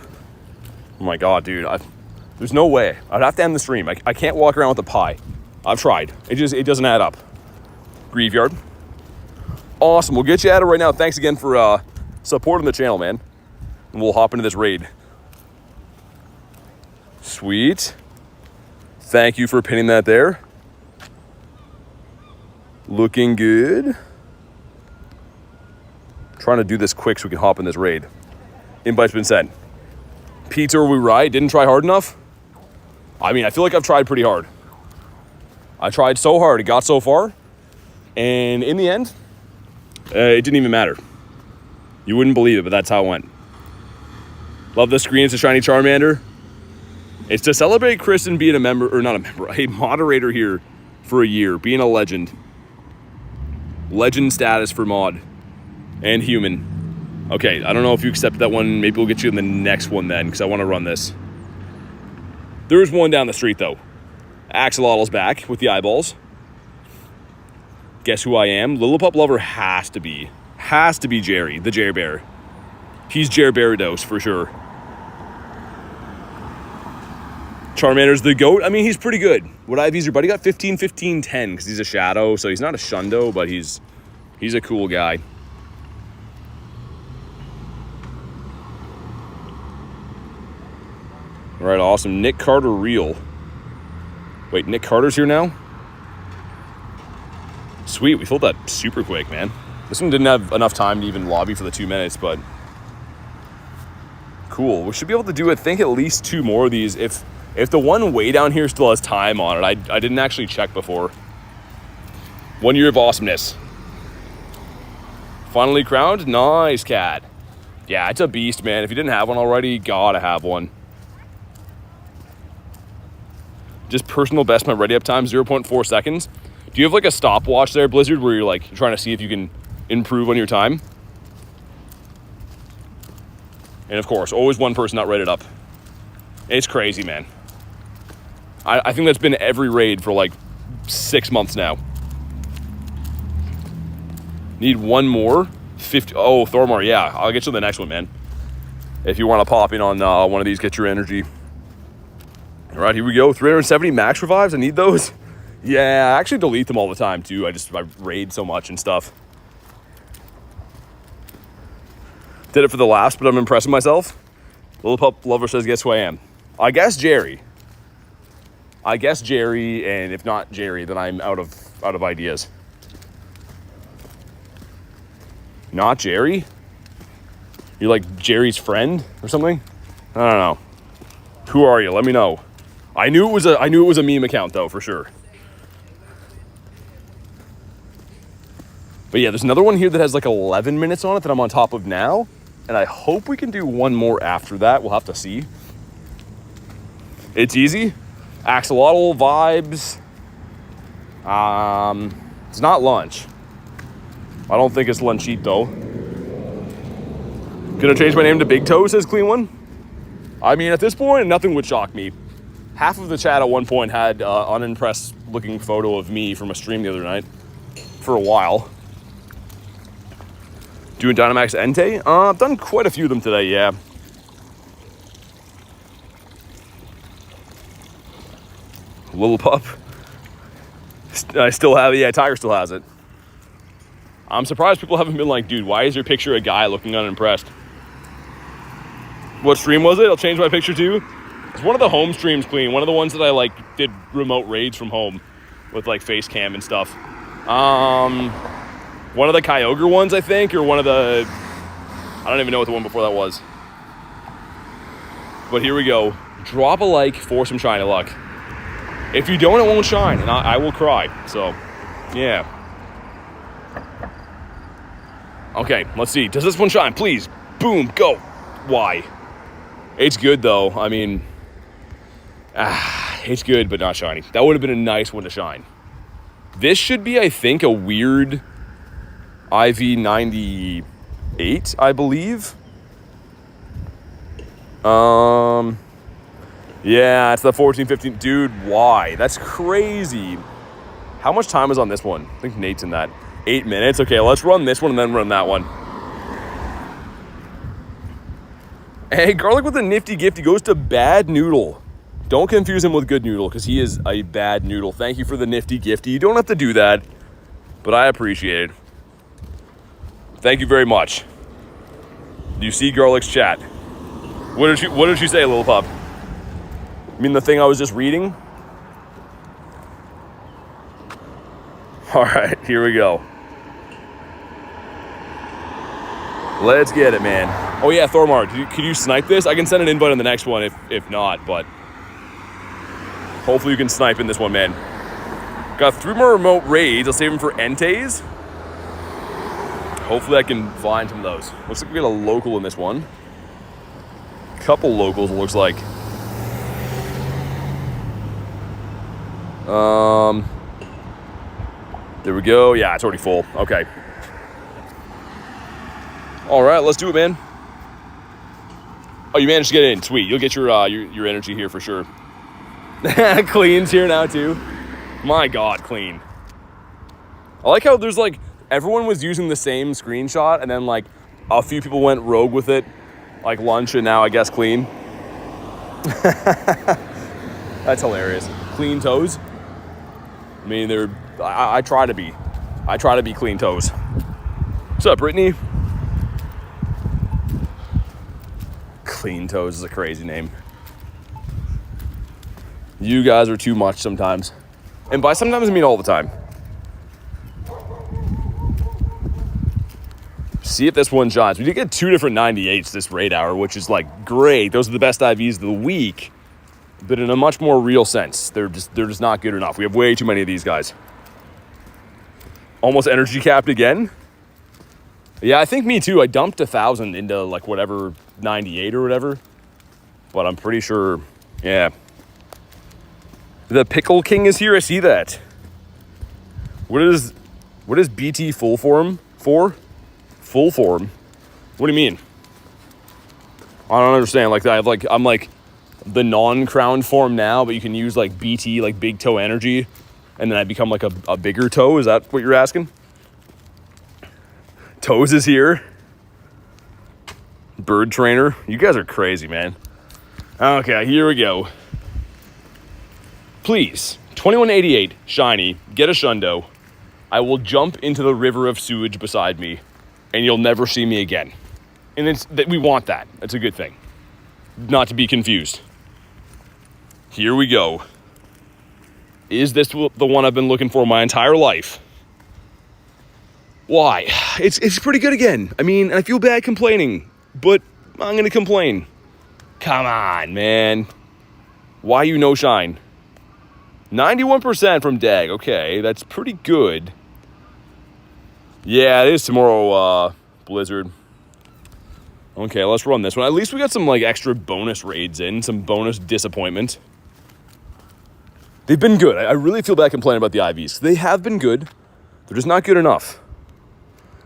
oh my God, dude, there's no way. I'd have to end the stream. I can't walk around with a pie. I've tried. It doesn't add up. Graveyard. Awesome. We'll get you at it right now. Thanks again for supporting the channel, man. And we'll hop into this raid. Sweet. Thank you for pinning that there. Looking good. Trying to do this quick so we can hop in this raid. Invite's been sent. Pizza or we ride? Didn't try hard enough? I mean, I feel like I've tried pretty hard. I tried so hard, it got so far. And in the end, it didn't even matter. You wouldn't believe it, but that's how it went. Love the screen. It's a shiny Charmander. It's to celebrate Kristen being a member, or not a member, a moderator here for a year, being a legend. Legend status for mod and human. Okay, I don't know if you accept that one. Maybe we'll get you in the next one then, because I want to run this. There's one down the street, though. Axolotl's back with the eyeballs. Guess who I am? Lillipup Lover has to be Jerry, the Jer Bear. He's Jer Barados for sure. Charmander's the GOAT. I mean, he's pretty good. Would I have easier? But he got 15, 15, 10 because he's a shadow. So he's not a shundo, but he's a cool guy. All right, awesome. Nick Carter real. Wait, Nick Carter's here now? Sweet, we filled that super quick, man. This one didn't have enough time to even lobby for the 2 minutes, but cool. We should be able to do, I think, at least 2 more of these. If the one way down here still has time on it, I didn't actually check before. 1 year of awesomeness. Finally crowned? Nice, cat. Yeah, it's a beast, man. If you didn't have one already, you gotta have one. Just personal best my ready up time, 0.4 seconds. Do you have like a stopwatch there, Blizzard, where you're like trying to see if you can improve on your time? And of course, always one person not rated up. It's crazy, man. I think that's been every raid for like 6 months now. Need one more. 50. Oh, Thormar, yeah. I'll get you the next one, man. If you want to pop in on one of these, get your energy. All right, here we go. 370 max revives. I need those. Yeah, I actually delete them all the time, too. I raid so much and stuff. Did it for the laughs, but I'm impressing myself. Lillipup Lover says, guess who I am? I guess Jerry. And if not Jerry, then I'm out of ideas. Not Jerry? You're like Jerry's friend or something? I don't know. Who are you? Let me know. I knew it was a meme account though, for sure. But yeah, there's another one here that has like 11 minutes on it that I'm on top of now. And I hope we can do one more after that. We'll have to see. It's easy. Axolotl vibes. It's not lunch. I don't think it's lunchito. Gonna change my name to Big Toe, says Clean One. I mean, at this point, nothing would shock me. Half of the chat at one point had unimpressed looking photo of me from a stream the other night. For a while. Doing Dynamax Entei? I've done quite a few of them today, yeah. Lillipup. I still have it. Yeah, Tiger still has it. I'm surprised people haven't been like, dude, why is your picture a guy looking unimpressed? What stream was it? I'll change my picture too. It's one of the home streams, Clean. One of the ones that I like did remote raids from home with like face cam and stuff. One of the Kyogre ones, I think, or one of the, I don't even know what the one before that was. But here we go. Drop a like for some shiny luck. If you don't, it won't shine, and I will cry. So, yeah. Okay, let's see. Does this one shine? Please. Boom, go. Why? It's good, though. I mean, it's good, but not shiny. That would have been a nice one to shine. This should be, I think, a weird IV98, I believe. Yeah, it's the 14, 15. Dude, why? That's crazy. How much time is on this one? I think Nate's in that. 8 minutes. Okay, let's run this one and then run that one. Hey, Garlic with a nifty gift. He goes to Bad Noodle. Don't confuse him with Good Noodle because he is a bad noodle. Thank you for the nifty gifty. You don't have to do that, but I appreciate it. Thank you very much. Do you see Garlic's chat? What did she say, little pup? You mean the thing I was just reading? All right, here we go. Let's get it, man. Oh yeah, Thormar, could you snipe this? I can send an invite on the next one if not, but hopefully you can snipe in this one, man. Got 3 more remote raids. I'll save them for Enteis. Hopefully I can find some of those. Looks like we got a local in this one. Couple locals, it looks like. There we go. Yeah, it's already full. Okay. All right, let's do it, man. Oh, you managed to get in. Sweet. You'll get your energy here for sure. Clean's here now too. My God, Clean. I like how there's like everyone was using the same screenshot, and then like a few people went rogue with it, like Lunch, and now I guess Clean. That's hilarious. Clean toes. I mean, I try to be clean toes. What's up, Brittany? Clean toes is a crazy name. You guys are too much sometimes. And by sometimes I mean all the time. See if this one shines. We did get 2 different 98s this raid hour, which is like great. Those are the best IVs of the week, but in a much more real sense. They're just not good enough. We have way too many of these guys. Almost energy capped again. Yeah, I think me too. I dumped 1,000 into like whatever 98 or whatever, but I'm pretty sure. Yeah. The Pickle King is here. I see that. What is BT full form for? Full form? What do you mean? I don't understand. Like I'm like the non-crowned form now, but you can use like BT, like big toe energy, and then I become like a bigger toe. Is that what you're asking? Toes is here. Bird trainer. You guys are crazy, man. Okay, here we go. Please, 2188, shiny, get a shundo. I will jump into the river of sewage beside me, and you'll never see me again. And it's that we want that. That's a good thing. Not to be confused. Here we go. Is this the one I've been looking for my entire life? Why? It's pretty good again. I mean, I feel bad complaining, but I'm going to complain. Come on, man. Why you no shine? 91% from Dag. Okay, that's pretty good. Yeah, it is tomorrow, Blizzard. Okay, let's run this one. At least we got some like extra bonus raids in, some bonus disappointment. They've been good. I really feel bad complaining about the IVs. They have been good. They're just not good enough.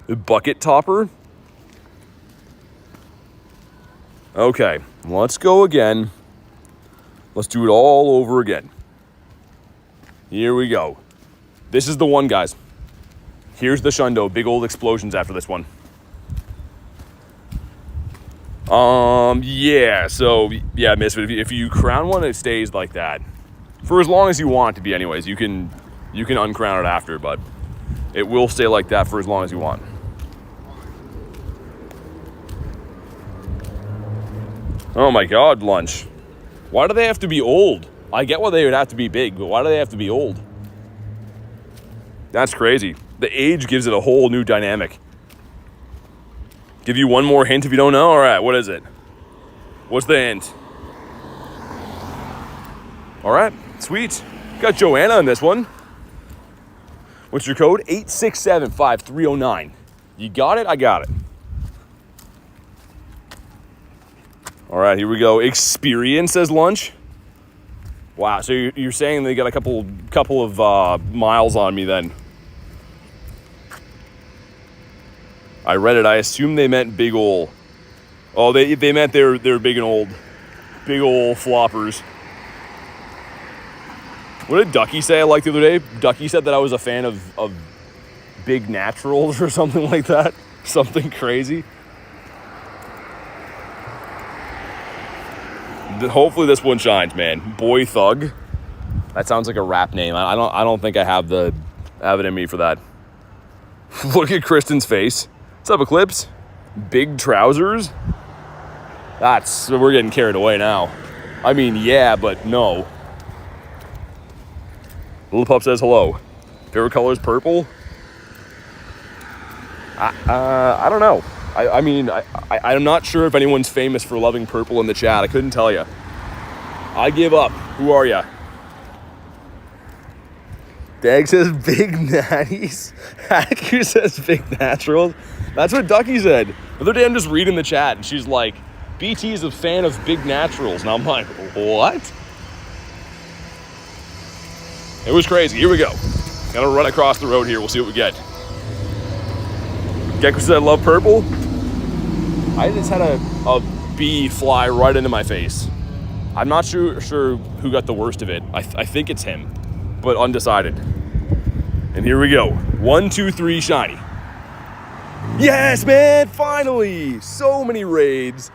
The bucket topper. Okay, let's go again. Let's do it all over again. Here we go. This is the one, guys. Here's the shundo. Big old explosions after this one. Yeah, so, yeah, Misfit, if you crown one, it stays like that. For as long as you want it to be anyways. You can uncrown it after, but it will stay like that for as long as you want. Oh my God, Lunch. Why do they have to be old? I get why they would have to be big, but why do they have to be old? That's crazy. The age gives it a whole new dynamic. Give you one more hint if you don't know? All right, what is it? What's the hint? All right, sweet. Got Joanna on this one. What's your code? 8675309. You got it? I got it. All right, here we go. Experience, says Lunch. Wow, so you're saying they got a couple of miles on me then. I read it. I assume they meant big ol'. Oh, they meant they're big and old. Big ol' floppers. What did Ducky say I liked the other day? Ducky said that I was a fan of big naturals or something like that. Something crazy. Hopefully this one shines, man. Boy Thug. That sounds like a rap name. I don't think I have it in me for that. Look at Kristen's face. What's up, Eclipse? Big trousers? We're getting carried away now. I mean, yeah, but no. Little Pup says hello. Favorite color is purple? I don't know. I mean, I'm not sure if anyone's famous for loving purple in the chat. I couldn't tell you. I give up. Who are ya? Dag says big natties. Haku says big naturals. That's what Ducky said. The other day I'm just reading the chat and she's like, BT is a fan of big naturals. And I'm like, what? It was crazy. Here we go. Gotta run across the road here. We'll see what we get. Gecko said I love purple. I just had a bee fly right into my face. I'm not sure who got the worst of it. I think it's him, but undecided. And here we go. 1, 2, 3, shiny. Yes, man, finally! So many raids.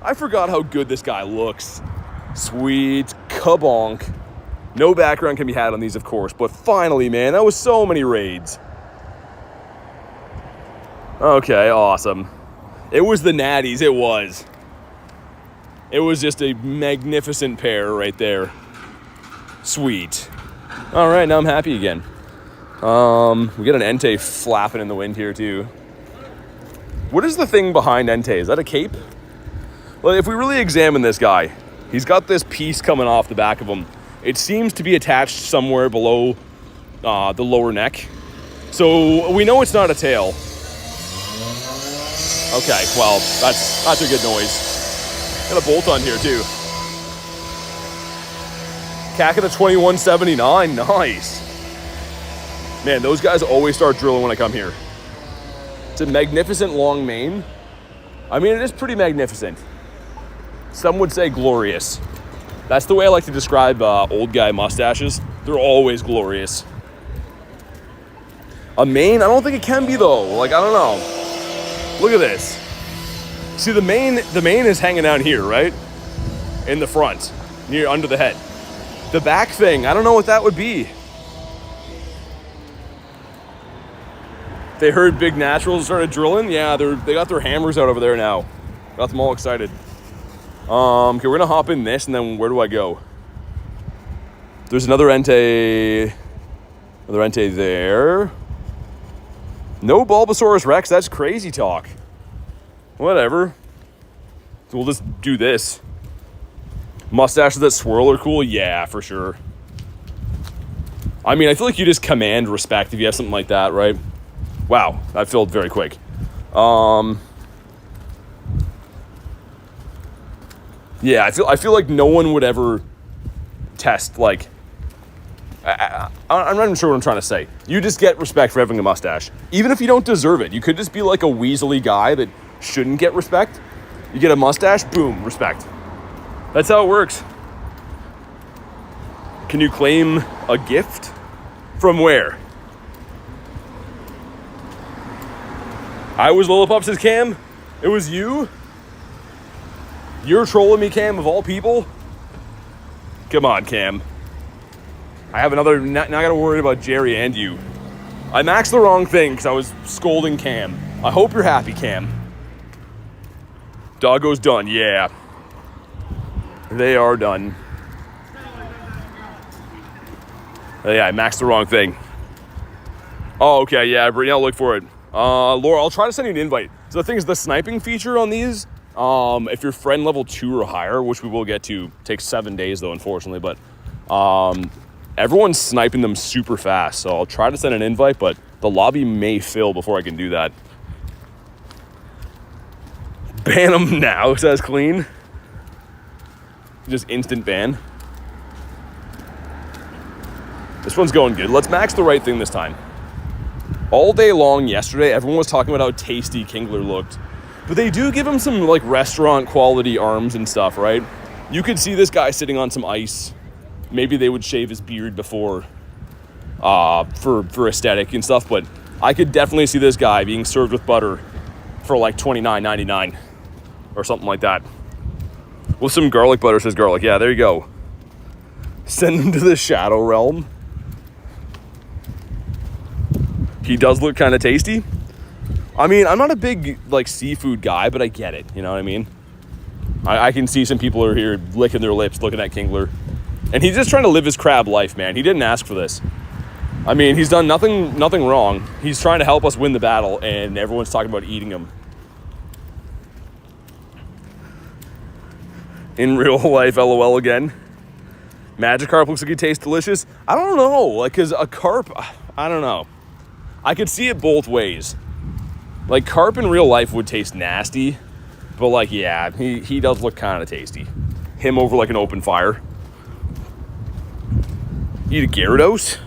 I forgot how good this guy looks. Sweet, kabonk. No background can be had on these, of course, but finally, man, that was so many raids. Okay, awesome. It was the natties, it was. It was just a magnificent pair right there. Sweet. All right, now I'm happy again. We got an Entei flapping in the wind here too. What is the thing behind Entei? Is that a cape? Well, if we really examine this guy, he's got this piece coming off the back of him. It seems to be attached somewhere below the lower neck. So we know it's not a tail. Okay, well, that's a good noise. Got a bolt on here too. Cack at a 2179, nice. Man, those guys always start drilling when I come here. It's a magnificent long mane. I mean, it is pretty magnificent. Some would say glorious. That's the way I like to describe old guy mustaches. They're always glorious. A mane? I don't think it can be though. Like, I don't know. Look at this. See, the mane is hanging down here, right? In the front, near under the head. The back thing, I don't know what that would be. They heard big naturals and started drilling. Yeah, they got their hammers out over there now. Got them all excited. Okay, we're gonna hop in this, and then where do I go? There's another Entei there. No Bulbasaurus Rex. That's crazy talk. Whatever. So we'll just do this. Mustaches that swirl are cool? Yeah, for sure. I mean, I feel like you just command respect if you have something like that, right? Wow, that filled very quick. Yeah, I feel like no one would ever test, like... I'm not even sure what I'm trying to say. You just get respect for having a mustache. Even if you don't deserve it. You could just be like a weaselly guy that shouldn't get respect. You get a mustache, boom, respect. That's how it works. Can you claim a gift? From where? I was Lillipup, says Cam. It was you? You're trolling me, Cam, of all people? Come on, Cam. I have another... Now I gotta worry about Jerry and you. I maxed the wrong thing because I was scolding Cam. I hope you're happy, Cam. Doggo's done, yeah. They are done. Yeah, I maxed the wrong thing. Oh, okay, yeah, Brittany, I'll look for it. Laura, I'll try to send you an invite. So the thing is, the sniping feature on these, if you're friend level 2 or higher, which we will get to, takes 7 days though, unfortunately, but everyone's sniping them super fast. So I'll try to send an invite, but the lobby may fill before I can do that. Ban them now, says Clean. Just instant ban. This one's going good. Let's max the right thing this time. All day long yesterday, everyone was talking about how tasty Kingler looked. But they do give him some like restaurant quality arms and stuff, right? You could see this guy sitting on some ice maybe they would shave his beard before for aesthetic and stuff, but I could definitely see this guy being served with butter for like $29.99 or something like that. With some garlic butter, says garlic. Yeah, there you go. Send him to the Shadow Realm. He does look kind of tasty. I mean, I'm not a big like seafood guy, but I get it. You know what I mean? I can see some people are here licking their lips looking at Kingler. And he's just trying to live his crab life, man. He didn't ask for this. I mean, he's done nothing wrong. He's trying to help us win the battle, and everyone's talking about eating him. In real life, LOL again. Magikarp looks like it tastes delicious. I don't know, like, because a carp, I don't know. I could see it both ways. Like, carp in real life would taste nasty, but, like, yeah, he does look kind of tasty. Him over, like, an open fire. Eat a Gyarados?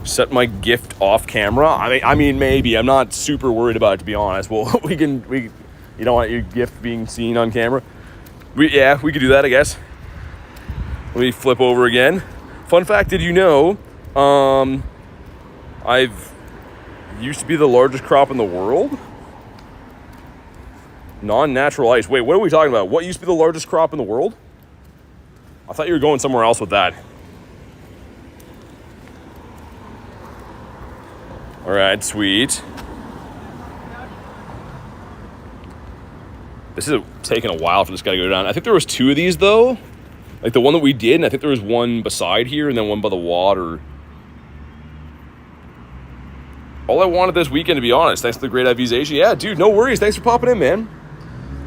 Set my gift off camera? I mean, maybe. I'm not super worried about it, to be honest. Well, we you don't want your gift being seen on camera? We could do that, I guess. Let me flip over again. Fun fact, did you know, I've used to be the largest crop in the world? Non-natural ice. Wait, what are we talking about? What used to be the largest crop in the world? I thought you were going somewhere else with that. All right, sweet. This is taking a while for this guy to go down. I think there was 2 of these, though. Like the one that we did, and I think there was one beside here and then one by the water. All I wanted this weekend, to be honest. Thanks to the great Avisation. Yeah, dude, no worries. Thanks for popping in, man.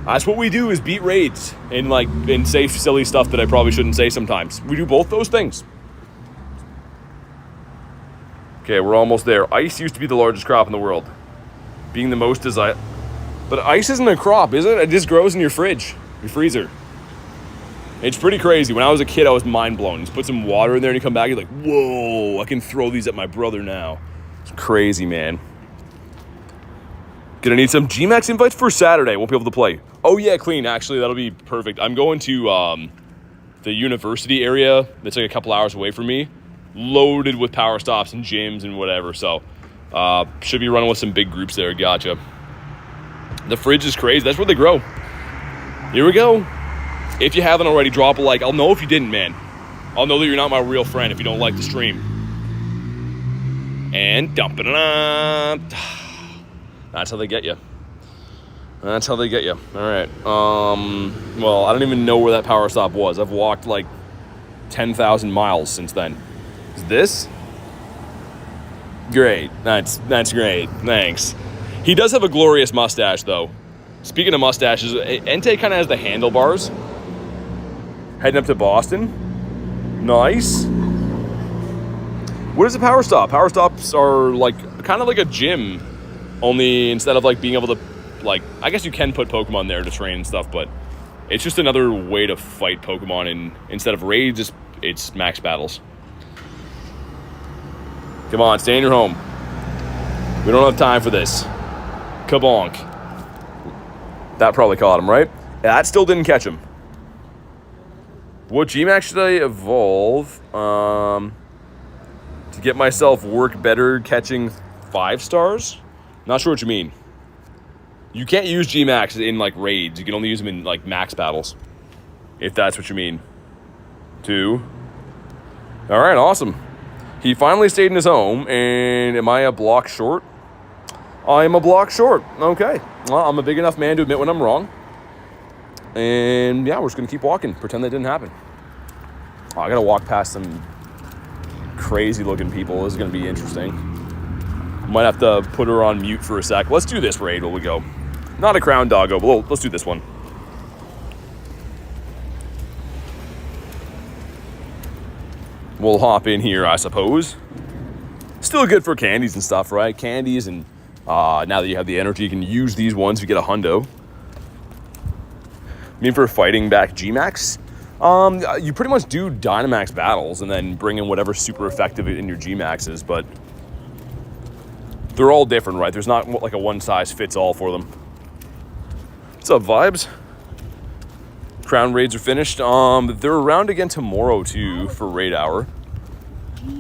That's what we do, is beat raids and say silly stuff that I probably shouldn't say sometimes. We do both those things. Okay, we're almost there. Ice used to be the largest crop in the world. Being the most desired. But ice isn't a crop, is it? It just grows in your fridge, your freezer. It's pretty crazy. When I was a kid, I was mind blown. Just put some water in there and you come back, you're like, whoa, I can throw these at my brother now. It's crazy, man. Gonna need some GMAX invites for Saturday. Won't be able to play. Oh yeah, clean. Actually, that'll be perfect. I'm going to the university area that's like a couple hours away from me. Loaded with power stops and gyms and whatever. So should be running with some big groups there. Gotcha. The fridge is crazy. That's where they grow. Here we go. If you haven't already, drop a like. I'll know if you didn't, man. I'll know that you're not my real friend if you don't like the stream. And dump it on. That's how they get you. That's how they get you. All right. Well, I don't even know where that power stop was. I've walked like 10,000 miles since then. Is this? Great. That's great. Thanks. He does have a glorious mustache, though. Speaking of mustaches, Entei kind of has the handlebars. Heading up to Boston. Nice. What is a power stop? Power stops are like kind of like a gym, only instead of like being able to, like, I guess you can put Pokemon there to train and stuff, but it's just another way to fight Pokemon, and instead of raids, it's max battles. Come on, stay in your home. We don't have time for this. Kabonk. That probably caught him, right? Yeah, that still didn't catch him. What GMAX should I evolve to get myself work better catching 5 stars? Not sure what you mean. You can't use GMAX in like raids. You can only use them in like max battles, if that's what you mean. 2. All right, awesome. He finally stayed in his home, and am I a block short? I am a block short. Okay. Well, I'm a big enough man to admit when I'm wrong. And yeah, we're just going to keep walking. Pretend that didn't happen. Oh, I got to walk past some crazy looking people. This is going to be interesting. Might have to put her on mute for a sec. Let's do this raid while we go. Not a crown doggo, but let's do this one. We'll hop in here, I suppose. Still good for candies and stuff, right? Candies, and now that you have the energy, you can use these ones if you get a hundo. I mean, for fighting back GMAX, you pretty much do Dynamax battles and then bring in whatever super effective in your GMAXs, but they're all different, right? There's not like a one-size-fits-all for them. What's up, vibes? crown raids are finished. They're around again tomorrow too for raid hour.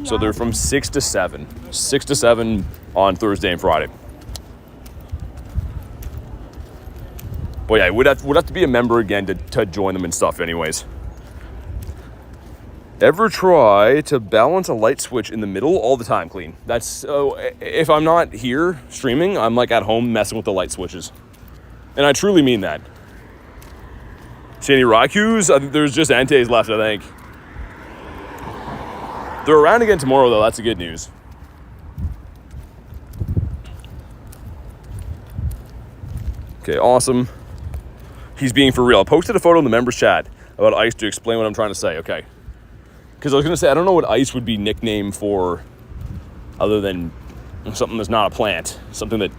So they're from 6 to 7. 6 to 7 on Thursday and Friday. But yeah, would have to be a member again to join them and stuff anyways. Ever try to balance a light switch in the middle? All the time, Clean. That's, if I'm not here streaming, I'm like at home messing with the light switches. And I truly mean that. Shiny Raikous, there's just Enteis left, I think. They're around again tomorrow though, that's the good news. Okay, awesome. He's being for real. I posted a photo in the members chat about ice to explain what I'm trying to say, okay. Because I was going to say, I don't know what ice would be nicknamed for other than something that's not a plant. Something that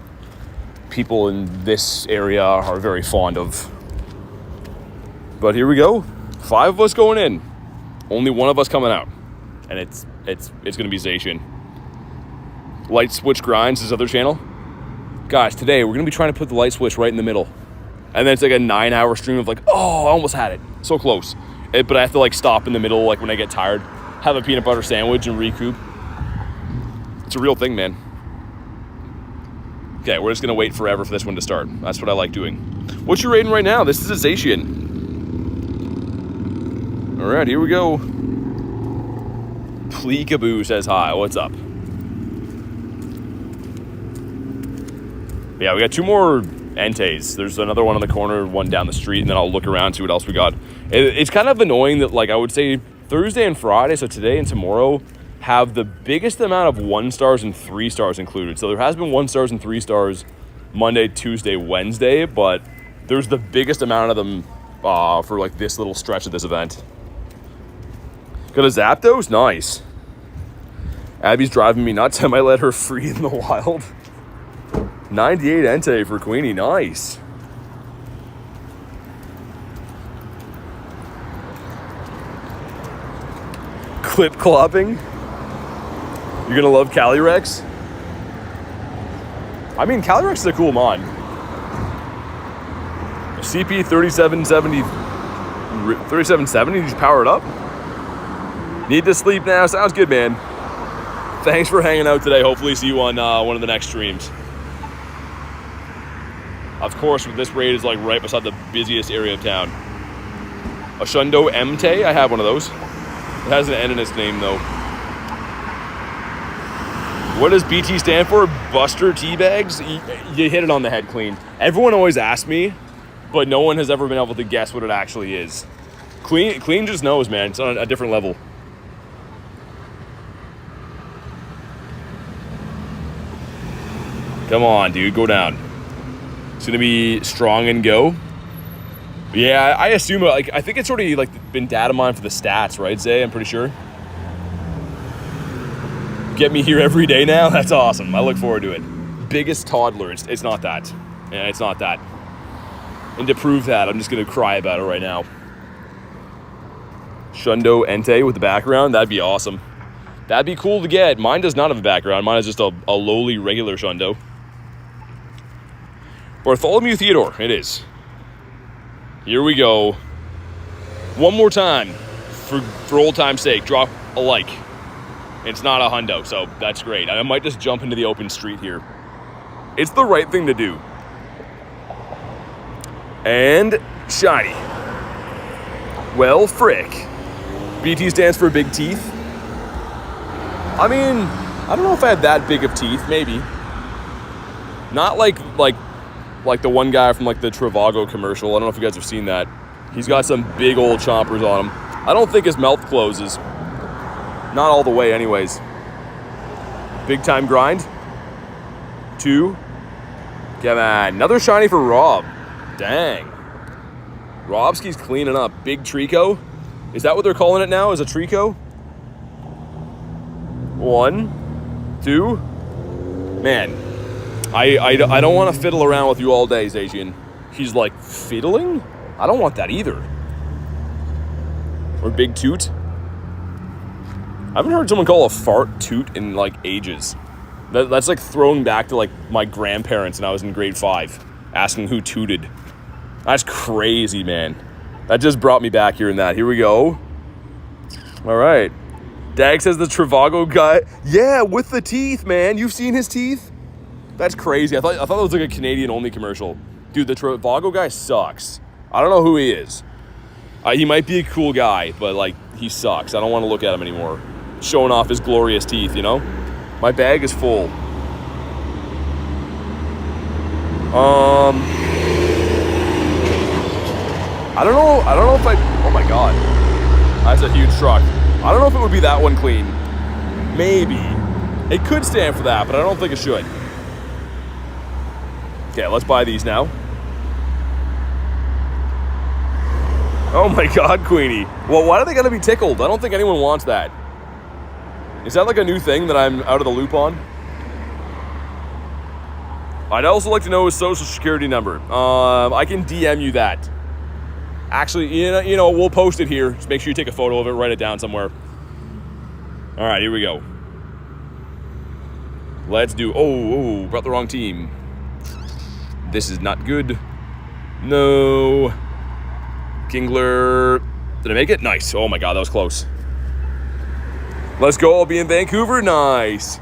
people in this area are very fond of. But here we go. 5 of us going in. Only one of us coming out. And it's going to be Zacian. Light Switch Grindz, his other channel. Guys, today we're going to be trying to put the light switch right in the middle. And then it's like a 9-hour stream of like, oh, I almost had it. So close. But I have to like stop in the middle like when I get tired. Have a peanut butter sandwich and recoup. It's a real thing, man. Okay, we're just going to wait forever for this one to start. That's what I like doing. What's your rating right now? This is a Zacian. All right, here we go. Pleekaboo says hi. What's up? Yeah, we got 2 more Enteis. There's another one on the corner, one down the street, and then I'll look around, see what else we got. It's kind of annoying that, like, I would say Thursday and Friday, so today and tomorrow, have the biggest amount of 1 stars and 3 stars included. So there has been 1 stars and 3 stars Monday, Tuesday, Wednesday, but there's the biggest amount of them for, like, this little stretch of this event. Got a Zapdos? Nice. Abby's driving me nuts. I might let her free in the wild. 98 Entei for Queenie. Nice. Clip clopping. You're going to love Calyrex? I mean, Calyrex is a cool mod. CP 3770. Did you power it up? Need to sleep now. Sounds good, man. Thanks for hanging out today. Hopefully see you on one of the next streams. Of course, this raid is like right beside the busiest area of town. A Shundo Entei. I have one of those. It has an N in its name, though. What does BT stand for? Buster Teabags? You hit it on the head, Clean. Everyone always asks me, but no one has ever been able to guess what it actually is. Clean just knows, man. It's on a different level. Come on, dude. Go down. It's going to be strong and go. Yeah, I assume, like, I think it's already, like, been data mined for the stats, right, Zay? I'm pretty sure. Get me here every day now? That's awesome. I look forward to it. Biggest toddler. It's not that. Yeah, it's not that. And to prove that, I'm just going to cry about it right now. Shundo Entei with the background. That'd be awesome. That'd be cool to get. Mine does not have a background. Mine is just a lowly regular Shundo. Bartholomew Theodore. It is. Here we go. One more time. For old time's sake, drop a like. It's not a hundo, so that's great. I might just jump into the open street here. It's the right thing to do. And shiny. Well, frick. BT stands for big teeth. I mean, I don't know if I had that big of teeth. Maybe. Not like the one guy from like the Trivago commercial. I don't know if you guys have seen that. He's got some big old chompers on him. I don't think his mouth closes. Not all the way anyways. Big time grind. 2. Come on. Another shiny for Rob. Dang. Robski's cleaning up. Big Trico. Is that what they're calling it now? Is a Trico? 1, 2. Man. I don't want to fiddle around with you all day, Zacian. He's like, fiddling? I don't want that either. Or Big Toot. I haven't heard someone call a fart toot in like ages. That's like throwing back to like my grandparents when I was in grade 5, asking who tooted. That's crazy, man. That just brought me back here in that. Here we go. All right. Dag says the Trivago guy. Yeah, with the teeth, man. You've seen his teeth? That's crazy. I thought it was like a Canadian-only commercial. Dude, the Trivago guy sucks. I don't know who he is. He might be a cool guy, but, like, he sucks. I don't want to look at him anymore. Showing off his glorious teeth, you know? My bag is full. I don't know if oh my God. That's a huge truck. I don't know if it would be that one clean. Maybe. It could stand for that, but I don't think it should. Okay, let's buy these now. Oh my God, Queenie. Well, why do they gotta be tickled? I don't think anyone wants that. Is that like a new thing that I'm out of the loop on? I'd also like to know his social security number. I can DM you that. Actually, you know, we'll post it here. Just make sure you take a photo of it, write it down somewhere. All right, here we go. Let's do, oh, brought the wrong team. This is not good. No. Kingler, did I make it? Nice. Oh my God, that was close. Let's go, I'll be in Vancouver, nice.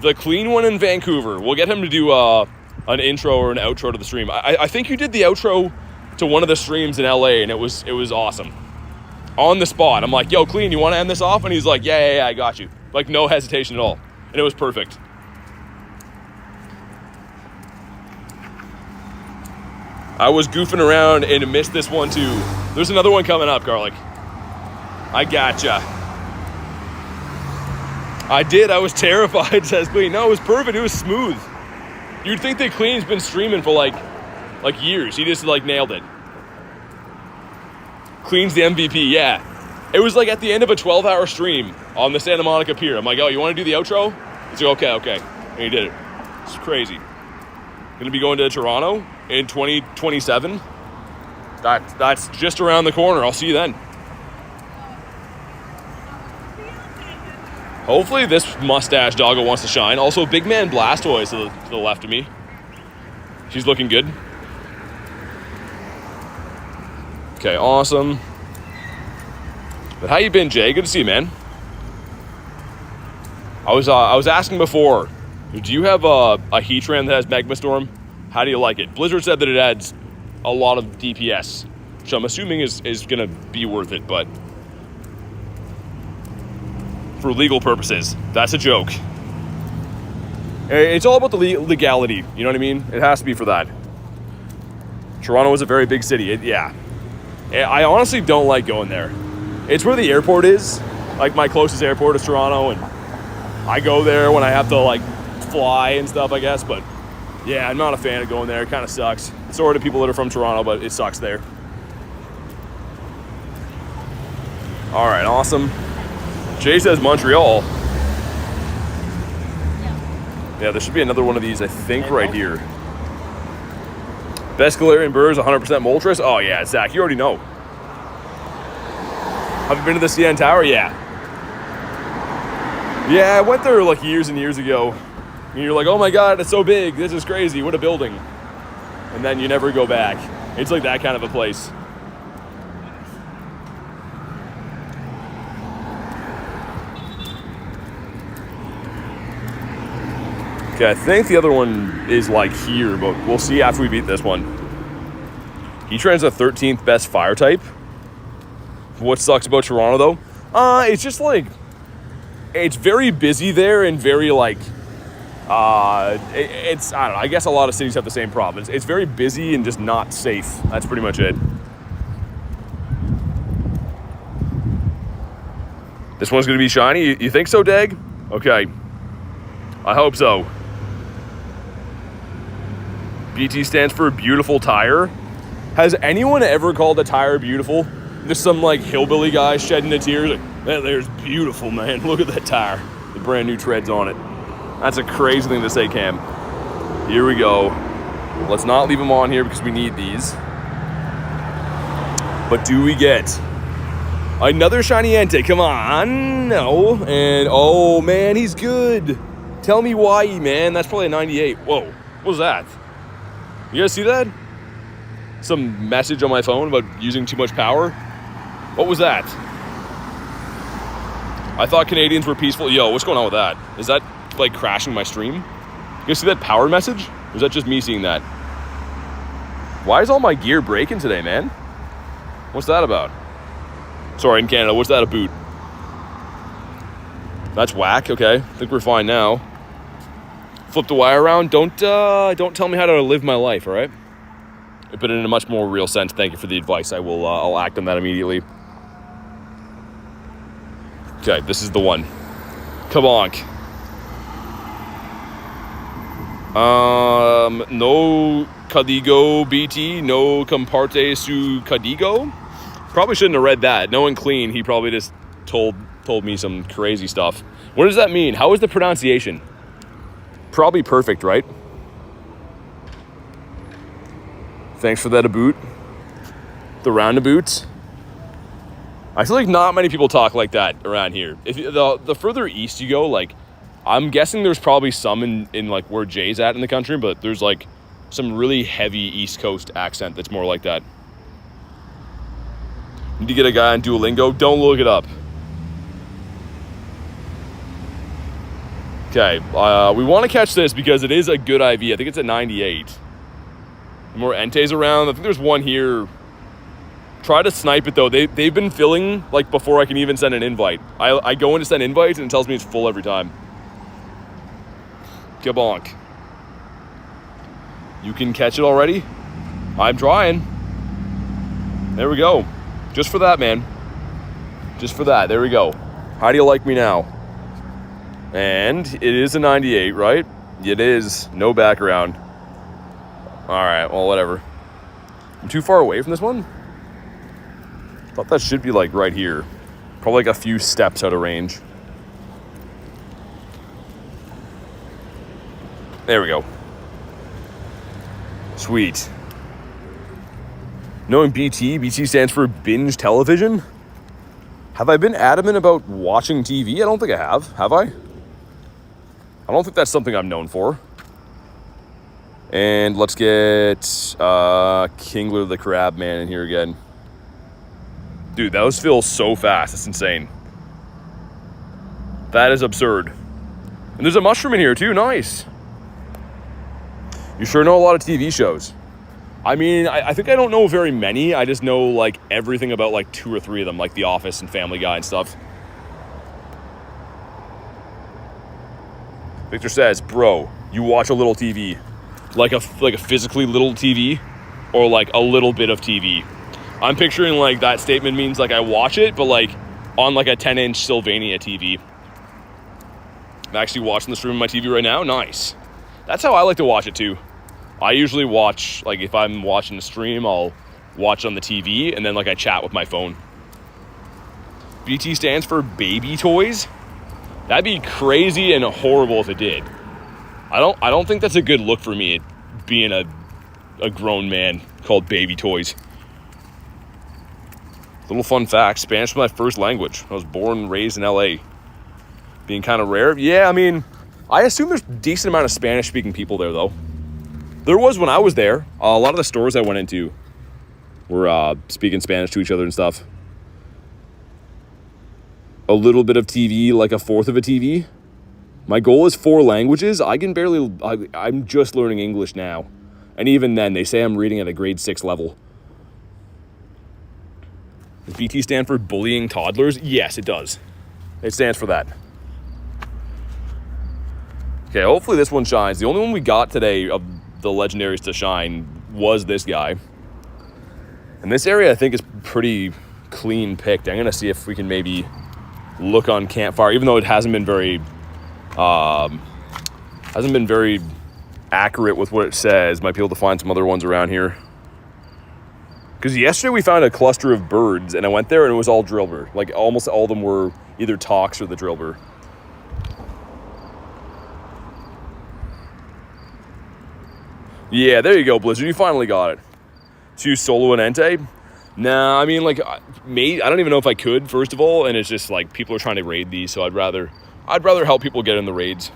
The clean one in Vancouver. We'll get him to do an intro or an outro to the stream. I think you did the outro to one of the streams in LA, and it was awesome. On the spot, I'm like, yo, Clean, you want to end this off? And he's like, yeah, I got you. Like, no hesitation at all. And it was perfect. I was goofing around and missed this one too. There's another one coming up, Garlic. I gotcha. I did, I was terrified, says Clean. No, it was perfect, it was smooth. You'd think that Clean's been streaming for like years. He just like nailed it. Clean's the MVP, yeah. It was like at the end of a 12-hour stream on the Santa Monica Pier. I'm like, oh, you want to do the outro? He's like, okay. And he did it. It's crazy. Gonna be going to Toronto in 2027. That's just around the corner. I'll see you then. Hopefully this mustache doggo wants to shine. Also, Big Man Blastoise to the left of me. She's looking good. Okay, awesome. But how you been, Jay? Good to see you, man. I was asking before, do you have a Heatran that has Magma Storm? How do you like it? Blizzard said that it adds a lot of DPS, which I'm assuming is gonna be worth it, but for legal purposes, that's a joke. It's all about the legality, you know what I mean? It has to be for that. Toronto is a very big city, yeah. I honestly don't like going there. It's where the airport is. Like, my closest airport is Toronto, and I go there when I have to, like, fly and stuff, I guess, but yeah, I'm not a fan of going there. It kind of sucks. Sorry to people that are from Toronto, but it sucks there. All right, awesome. Jay says Montreal. Yeah, there should be another one of these, I think, right here. Best Galarian Burrs, 100% Moltres. Oh, yeah, Zach, you already know. Have you been to the CN Tower? Yeah. Yeah, I went there like years and years ago. And you're like, oh my God, it's so big. This is crazy. What a building. And then you never go back. It's like that kind of a place. Okay, I think the other one is like here, but we'll see after we beat this one. Heatran's the 13th best fire type. What sucks about Toronto though? It's just like, it's very busy there and very like, it's, I don't know, I guess a lot of cities have the same problem. It's very busy and just not safe. That's pretty much it. This one's gonna be shiny? You think so, Dag? Okay. I hope so. BT stands for beautiful tire. Has anyone ever called a tire beautiful? There's some like hillbilly guy shedding a tear. Like, that there's beautiful, man. Look at that tire. The brand new treads on it. That's a crazy thing to say, Cam. Here we go. Let's not leave them on here because we need these. But do we get another shiny Entei? Come on. No. And oh man, he's good. Tell me why, man. That's probably a 98. Whoa. What was that? You guys see that? some message on my phone about using too much power. What was that? I thought Canadians were peaceful. Yo, what's going on with that? Is that like crashing my stream? You guys see that power message? Or is that just me seeing that? Why is all my gear breaking today, man? What's that about? Sorry, in Canada, what's that about? That's whack. Okay, I think we're fine now. Flip the wire around. Don't tell me how to live my life, all right? But in a much more real sense, thank you for the advice. I will. I'll act on that immediately. Okay, this is the one. Kabonk. No cadigo BT. No comparte su cadigo. Probably shouldn't have read that. Knowing Clean, he probably just told me some crazy stuff. What does that mean? How is the pronunciation? Probably perfect, right? Thanks for that about. The roundabout. I feel like not many people talk like that around here. If the further east you go, like, I'm guessing there's probably some in like where Jay's at in the country, but there's like some really heavy East Coast accent that's more like that. Need to get a guy on Duolingo. Don't look it up. Okay, we want to catch this because it is a good IV. I think it's at 98. More Enteis around. I think there's one here. Try to snipe it though. They've been filling like before I can even send an invite. I go in to send invites and it tells me it's full every time. Kabonk. You can catch it already? I'm trying. There we go. Just for that, man. Just for that. There we go. How do you like me now? And it is a 98, right? It is. No background. All right, well, whatever. I'm too far away from this one? Thought that should be like right here. Probably like a few steps out of range. There we go. Sweet. Knowing BT stands for binge television. Have I been adamant about watching TV? I don't think I have. Have I? I don't think that's something I'm known for. And let's get Kingler the Crab Man in here again. Dude, those fill so fast. It's insane. That is absurd. And there's a mushroom in here too. Nice. You sure know a lot of TV shows. I mean, I think I don't know very many. I just know like everything about like 2 or 3 of them, like The Office and Family Guy and stuff. Victor says, bro, you watch a little TV. Like a physically little TV or like a little bit of TV. I'm picturing like that statement means like I watch it, but like on like a 10-inch Sylvania TV. I'm actually watching the stream on my TV right now. Nice. That's how I like to watch it too. I usually watch, like if I'm watching the stream, I'll watch on the TV and then like I chat with my phone. BT stands for baby toys. That'd be crazy and horrible if it did. I don't think that's a good look for me, being a grown man called baby toys. Little fun fact, Spanish was my first language. I was born and raised in LA. Being kind of rare. Yeah, I mean, I assume there's a decent amount of Spanish-speaking people there, though. There was when I was there. A lot of the stores I went into were speaking Spanish to each other and stuff. A little bit of TV, like 1/4 of a TV. My goal is 4 languages. I can barely... I'm just learning English now. And even then, they say I'm reading at a grade 6 level. Does BT stand for bullying toddlers? Yes, it does. It stands for that. Okay, hopefully this one shines. The only one we got today of the legendaries to shine was this guy. And this area I think is pretty clean picked. I'm going to see if we can maybe look on Campfire, even though it hasn't been very accurate with what it says. Might be able to find some other ones around here. Because yesterday we found a cluster of birds, and I went there and it was all Drillbur. Like almost all of them were either Tox or the Drillbur. Yeah, there you go, Blizzard. You finally got it. 2 solo and Entei? Nah, I mean, like, I don't even know if I could, first of all, and it's just, like, people are trying to raid these, so I'd rather help people get in the raids.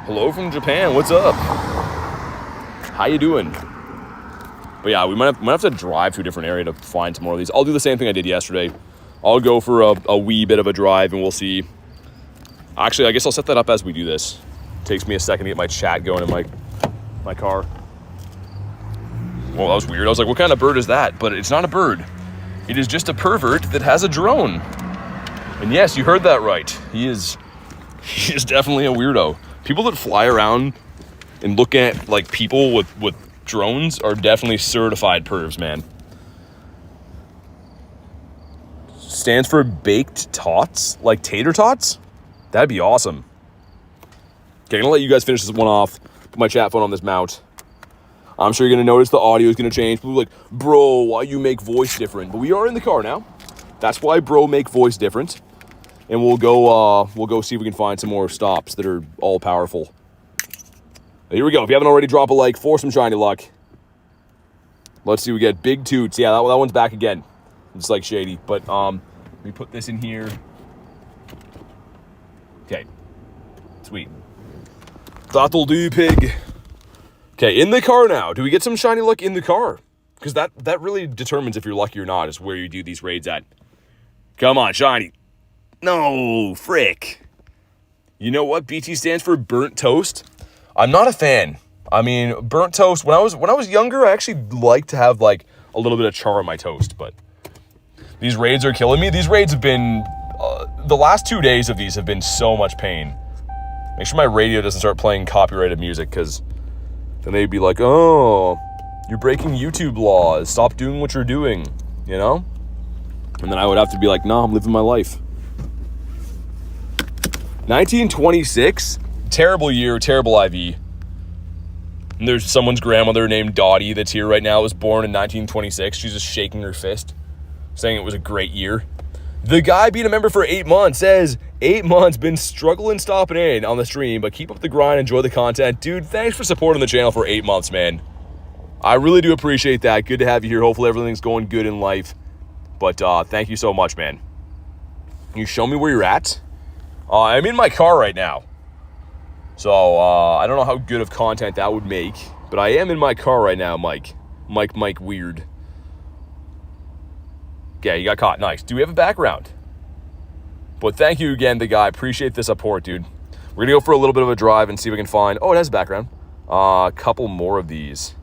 Hello from Japan. What's up? How you doing? But yeah, we might have to drive to a different area to find some more of these. I'll do the same thing I did yesterday. I'll go for a wee bit of a drive and we'll see. Actually, I guess I'll set that up as we do this. Takes me a second to get my chat going in my car. Well, that was weird. I was like, what kind of bird is that? But it's not a bird. It is just a pervert that has a drone. And yes, you heard that right. He is definitely a weirdo. People that fly around and look at like people with drones are definitely certified pervs, man. Stands for baked tots, like tater tots? That'd be awesome. Okay, I'm gonna let you guys finish this one off. Put my chat phone on this mount. I'm sure you're gonna notice the audio is gonna change. People are like, bro, why you make voice different? But we are in the car now. That's why bro make voice different. And we'll go see if we can find some more stops that are all powerful. Here we go. If you haven't already, drop a like for some shiny luck. Let's see, we get Big Toots. Yeah, that one's back again. It's like shady. But let me put this in here. Okay. Sweet. That'll do, pig. Okay, in the car now. Do we get some shiny luck in the car? Because that really determines if you're lucky or not, is where you do these raids at. Come on, shiny. No, frick. You know what BT stands for? Burnt toast. I'm not a fan. I mean, burnt toast, when I was younger, I actually liked to have like a little bit of char on my toast, but these raids are killing me. These raids have been, the last 2 days of these have been so much pain. Make sure my radio doesn't start playing copyrighted music, because then they'd be like, oh, you're breaking YouTube laws. Stop doing what you're doing, you know? And then I would have to be like, no, I'm living my life. 1926, terrible year, terrible IV. And there's someone's grandmother named Dottie that's here right now, was born in 1926. She's just shaking her fist, saying it was a great year. The guy being a member for 8 months says, 8 months, been struggling stopping in on the stream, but keep up the grind, enjoy the content. Dude, thanks for supporting the channel for 8 months, man. I really do appreciate that. Good to have you here. Hopefully everything's going good in life. But thank you so much, man. Can you show me where you're at? I'm in my car right now. So, I don't know how good of content that would make, but I am in my car right now, Mike. Mike Weird. Okay, you got caught. Nice. Do we have a background? But thank you again, the guy. Appreciate the support, dude. We're going to go for a little bit of a drive and see if we can find... Oh, it has a background. A couple more of these.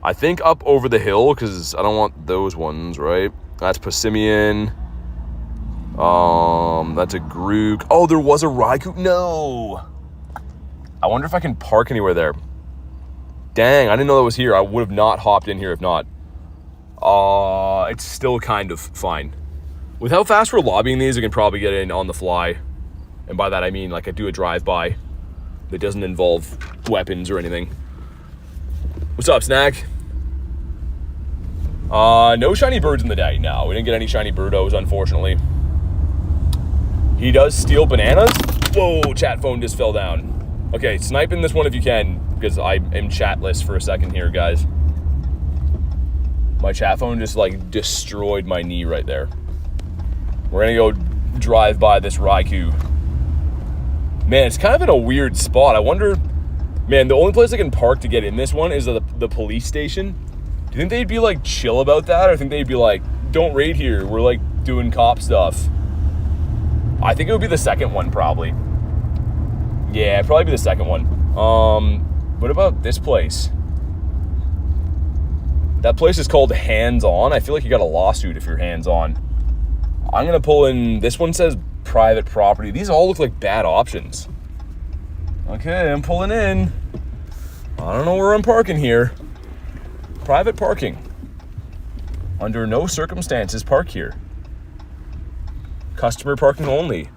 I think up over the hill, because I don't want those ones, right? That's Passimian. That's a Grook. Oh, there was a Raikou. No. I wonder if I can park anywhere there. Dang, I didn't know that was here. I would have not hopped in here if not. It's still kind of fine. With how fast we're lobbying these, I can probably get in on the fly. And by that I mean, like, I do a drive-by that doesn't involve weapons or anything. What's up, Snack? No shiny birds in the day. No, we didn't get any shiny birdos, unfortunately. He does steal bananas? Whoa, chat phone just fell down. Okay, snipe in this one if you can, because I am chatless for a second here, guys. My chat phone just, like, destroyed my knee right there. We're gonna go drive by this Raikou. Man, it's kind of in a weird spot. I wonder... Man, the only place I can park to get in this one is the police station. Do you think they'd be, like, chill about that? Or think they'd be like, don't raid here. We're, like, doing cop stuff. I think it would be the second one, probably. Yeah, it'd probably be the second one. What about this place? That place is called Hands On. I feel like you got a lawsuit if you're hands on. I'm gonna pull in, this one says private property. These all look like bad options. Okay, I'm pulling in. I don't know where I'm parking here. Private parking. Under no circumstances park here. Customer parking only.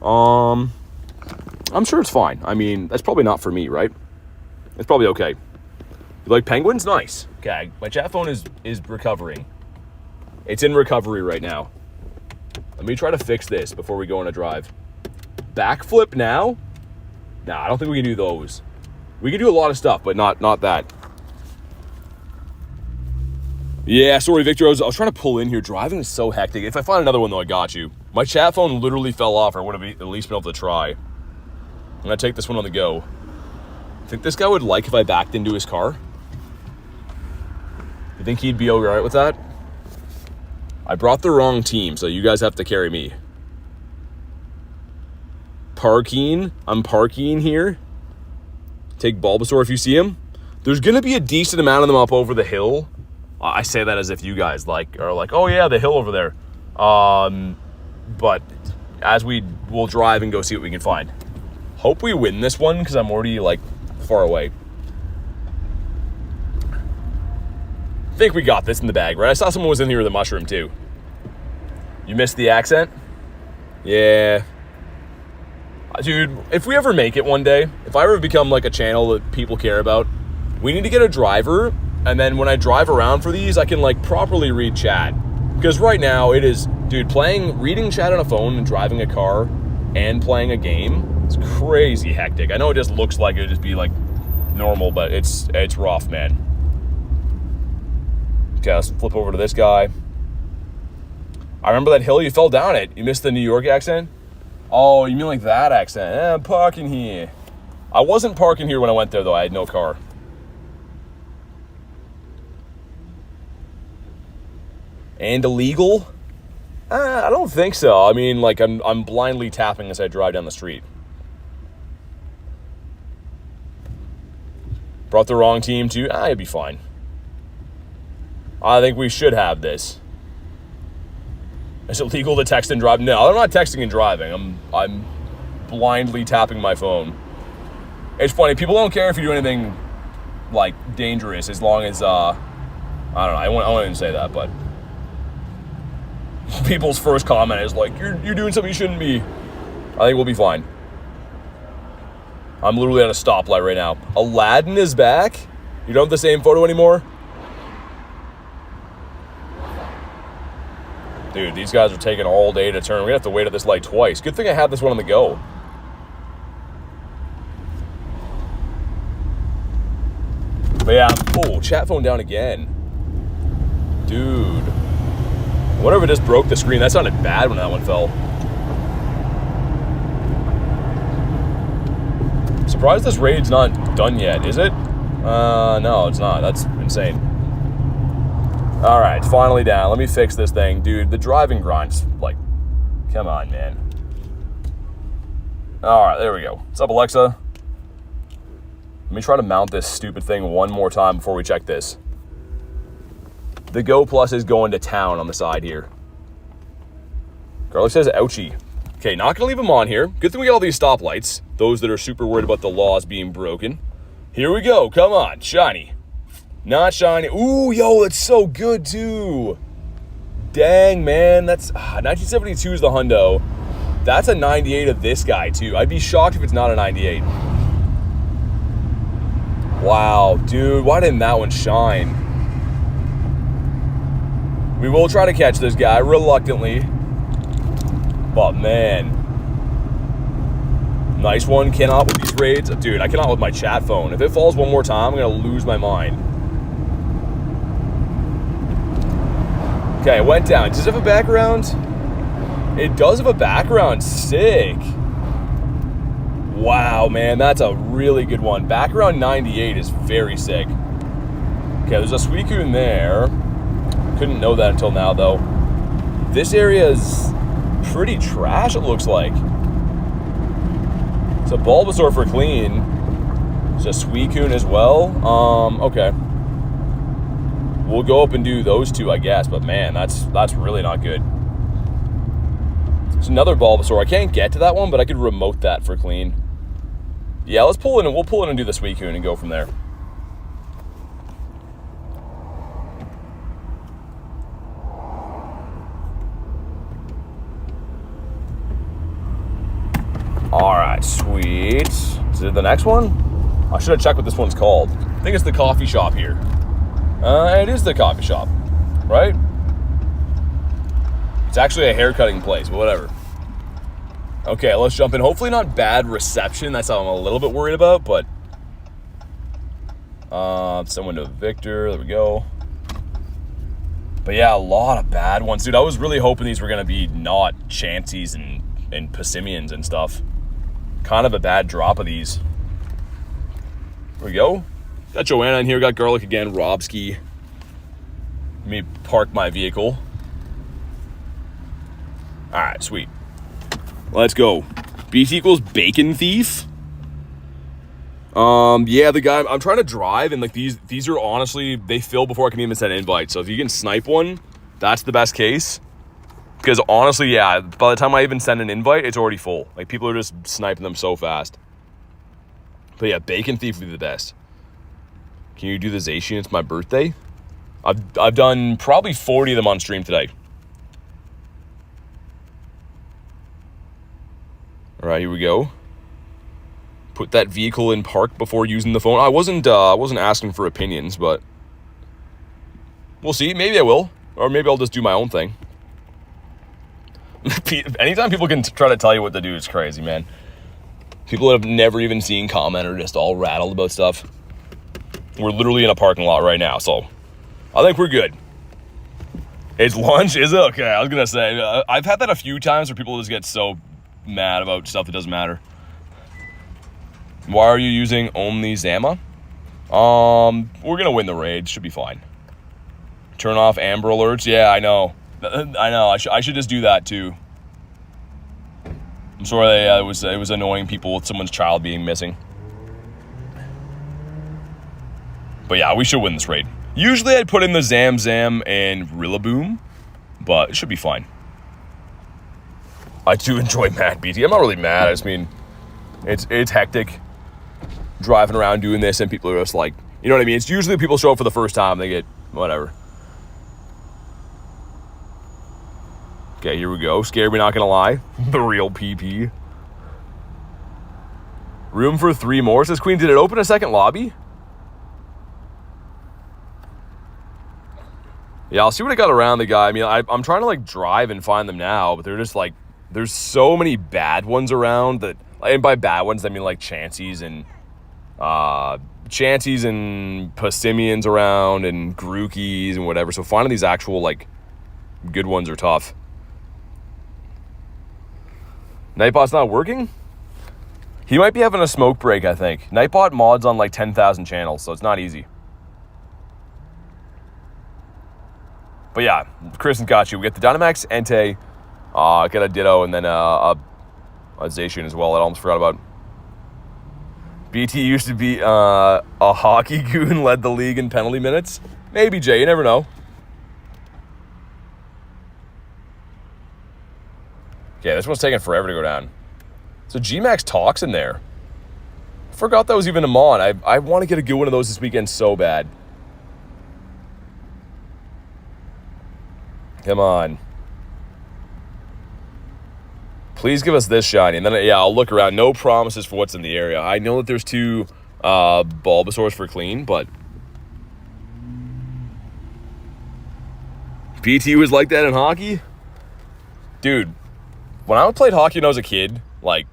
I'm sure it's fine. I mean, that's probably not for me, right? It's probably okay. You like penguins? Nice. Okay, my chat phone is recovering. It's in recovery right now. Let me try to fix this before we go on a drive. Backflip now? Nah, I don't think we can do those. We can do a lot of stuff, but not that. Yeah, sorry, Victor. I was trying to pull in here. Driving is so hectic. If I find another one, though, I got you. My chat phone literally fell off, or I would have at least been able to try. I'm going to take this one on the go. I think this guy would like if I backed into his car. You think he'd be all right with that? I brought the wrong team, so you guys have to carry me. Parking. I'm parking here. Take Bulbasaur if you see him. There's going to be a decent amount of them up over the hill. I say that as if you guys are like, oh yeah, the hill over there. But as we'll drive and go see what we can find. Hope we win this one because I'm already like far away. I think we got this in the bag, right? I saw someone was in here with a mushroom too. You missed the accent? Yeah. Dude, if we ever make it one day, if I ever become like a channel that people care about, we need to get a driver, and then when I drive around for these, I can like properly read chat. Because right now it is, dude, reading chat on a phone and driving a car and playing a game, it's crazy hectic. I know it just looks like it would just be like normal, but it's rough, man. Okay, let's flip over to this guy. I remember that hill you fell down it. You missed the New York accent? Oh, you mean like that accent? I'm parking here. I wasn't parking here when I went there, though. I had no car. And illegal? I don't think so. I mean, like, I'm blindly tapping as I drive down the street. Brought the wrong team, too? It'd be fine. I think we should have this. Is it legal to text and drive? No, I'm not texting and driving. I'm blindly tapping my phone. It's funny. People don't care if you do anything, like, dangerous as long as, I don't know. I won't even say that, but people's first comment is like, you're doing something you shouldn't be. I think we'll be fine. I'm literally at a stoplight right now. Aladdin is back? You don't have the same photo anymore? Dude, these guys are taking all day to turn. We're going to have to wait at this light twice. Good thing I had this one on the go. But yeah, oh, chat phone down again. Dude. Whatever just broke the screen. That sounded bad when that one fell. Surprised this raid's not done yet, is it? No, it's not. That's insane. All right, it's finally down. Let me fix this thing. Dude, the driving grind's like, come on, man. All right, there we go. What's up, Alexa? Let me try to mount this stupid thing one more time before we check this. The Go Plus is going to town on the side here. Garlic says, ouchie. Okay, not gonna leave them on here. Good thing we got all these stoplights. Those that are super worried about the laws being broken. Here we go, come on, shiny. Not shiny. Ooh, yo, that's so good too. Dang, man, that's 1972 is the hundo. That's a 98 of this guy too. I'd be shocked if it's not a 98. Wow, dude, why didn't that one shine? We will try to catch this guy reluctantly. But man. Nice one. Cannot with these raids. Dude, I cannot with my chat phone. If it falls one more time, I'm going to lose my mind. Okay, it went down. Does it have a background? It does have a background. Sick. Wow, man. That's a really good one. Background 98 is very sick. Okay, there's a Suicune there. Couldn't know that until now, though. This area is pretty trash, it looks like. It's a Bulbasaur for clean. It's a Suicune as well. Okay. We'll go up and do those two, I guess. But man, that's really not good. It's another Bulbasaur. I can't get to that one, but I could remote that for clean. Yeah, let's pull in and we'll pull in and do the Suicune and go from there. Alright, sweet. Is it the next one? I should have checked what this one's called. I think it's the coffee shop here. It is the coffee shop, right? It's actually a haircutting place, but whatever. Okay, let's jump in. Hopefully not bad reception. That's what I'm a little bit worried about, but... someone to Victor. There we go. But yeah, a lot of bad ones. Dude, I was really hoping these were going to be not Chanseys and Passimians and stuff. Kind of a bad drop of these. There we go. Got Joanna in here. Got Garlic again. Robski. Let me park my vehicle. All right, sweet. Let's go. BT equals Bacon Thief. Yeah, the guy, I'm trying to drive, and like these are honestly, they fill before I can even send an invite. So if you can snipe one, that's the best case. Because honestly, yeah, by the time I even send an invite, it's already full. Like, people are just sniping them so fast. But yeah, Bacon Thief would be the best. Can you do the Zacian? It's my birthday. I've done probably 40 of them on stream today. All right, here we go. Put that vehicle in park before using the phone. I wasn't asking for opinions, but we'll see. Maybe I will, or maybe I'll just do my own thing. Anytime people can try to tell you what to do, it's crazy, man. People that have never even seen comment are just all rattled about stuff. We're literally in a parking lot right now, so I think we're good. It's lunch, is it? Okay, I was gonna say, I've had that a few times where people just get so mad about stuff that doesn't matter. Why are you using only Zama? We're gonna win the raid. Should be fine. Turn off Amber Alerts. Yeah, I know. I should just do that too. I'm sorry. It was annoying people with someone's child being missing. But yeah, we should win this raid. Usually I'd put in the Zam Zam and Rillaboom, but it should be fine. I do enjoy Mad BT. I'm not really mad. I just mean, it's hectic driving around doing this, and people are just like, you know what I mean? It's usually people show up for the first time, they get whatever. Okay, here we go. Scared me, not gonna lie. The real PP. Room for 3 more, says Queen. Did it open a second lobby? Yeah, I'll see what I got around the guy. I mean, I'm trying to like drive and find them now, but they're just like, there's so many bad ones around that, and by bad ones I mean like Chanseys and Passimians around and Grookis and whatever. So finding these actual like good ones are tough. Nightbot's not working? He might be having a smoke break, I think. Nightbot mods on like 10,000 channels, so it's not easy. But yeah, Kristen got you. We get the Dynamax Entei, get a Ditto, and then a Zacian as well. I almost forgot about. BT used to be a hockey goon, led the league in penalty minutes. Maybe, Jay, you never know. Okay, this one's taking forever to go down. So G-Max talks in there. Forgot that was even a mod. I want to get a good one of those this weekend so bad. Come on. Please give us this shiny. And then, yeah, I'll look around. No promises for what's in the area. I know that there's 2 Bulbasaurs for clean, but BT was like that in hockey? Dude, when I played hockey when I was a kid, like,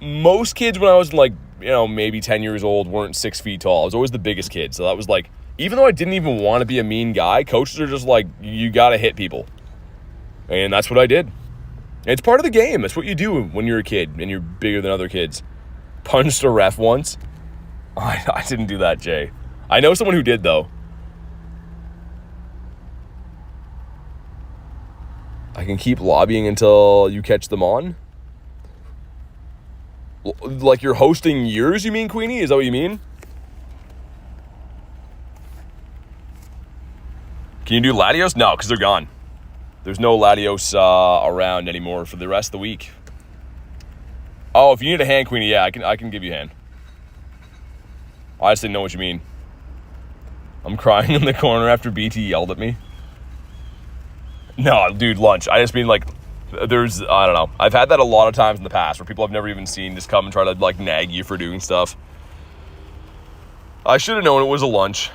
most kids when I was, like, you know, maybe 10 years old weren't 6 feet tall. I was always the biggest kid. So that was, like, even though I didn't even want to be a mean guy, coaches are just like, you got to hit people. And that's what I did. And it's part of the game. That's what you do when you're a kid and you're bigger than other kids. Punched a ref once. I didn't do that, Jay. I know someone who did, though. I can keep lobbying until you catch them on? Like you're hosting yours, you mean, Queenie? Is that what you mean? Can you do Latios? No, because they're gone. There's no Latios around anymore for the rest of the week. Oh, if you need a hand, Queenie, yeah, I can give you a hand. I just didn't know what you mean. I'm crying in the corner after BT yelled at me. No, dude, lunch. I just mean, like, there's, I don't know. I've had that a lot of times in the past where people I've never even seen just come and try to, like, nag you for doing stuff. I should have known it was a lunch.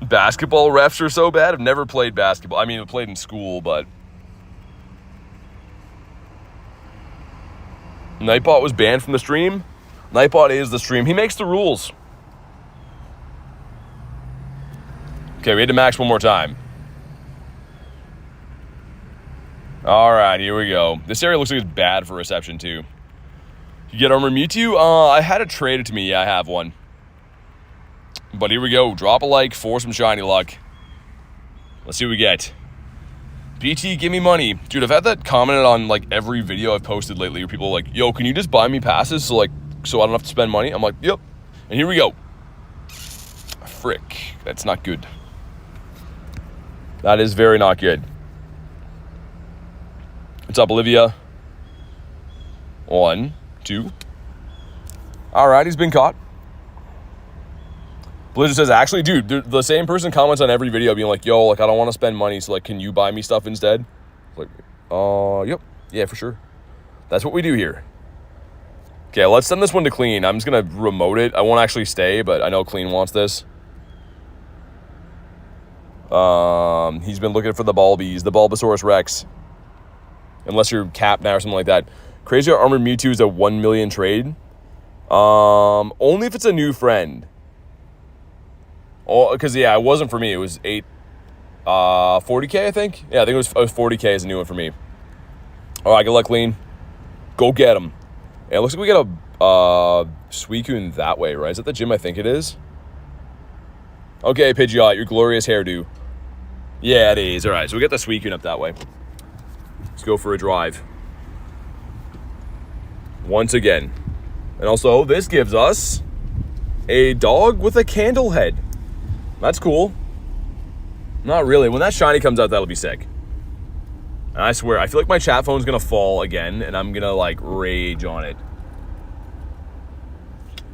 Basketball refs are so bad. I've never played basketball. I mean, I played in school, but Nightbot was banned from the stream. Nightbot is the stream. He makes the rules. Okay, we had to max one more time. All right, here we go. This area looks like it's bad for reception, too. You get Armor Mewtwo? I had it traded to me. Yeah, I have one. But here we go. Drop a like for some shiny luck. Let's see what we get. BT, give me money. Dude, I've had that commented on like every video I've posted lately where people are like, yo, can you just buy me passes so I don't have to spend money? I'm like, yep. And here we go. Frick. That's not good. That is very not good. What's up, Olivia? 1, 2. All right, he's been caught. Blizzard says, actually, dude, the same person comments on every video being like, yo, like, I don't want to spend money, so, like, can you buy me stuff instead? Like, yep. Yeah, for sure. That's what we do here. Okay, let's send this one to Clean. I'm just going to remote it. I won't actually stay, but I know Clean wants this. He's been looking for the Bulbies, the Bulbasaurus Rex. Unless you're capped now or something like that. Crazy Armored Mewtwo is a 1 million trade. Only if it's a new friend. Oh, because, yeah, it wasn't for me. It was 40K, I think? Yeah, I think it was 40K as a new one for me. All right, good luck, Clean. Go get him. Yeah, it looks like we got a Suicune that way, right? Is that the gym I think it is? Okay, Pidgeot, your glorious hairdo. Yeah, it is. All right, so we got the Suicune up that way. Let's go for a drive. Once again. And also, this gives us a dog with a candle head. That's cool. Not really. When that shiny comes out, that'll be sick. And I swear, I feel like my chat phone's going to fall again, and I'm going to, like, rage on it.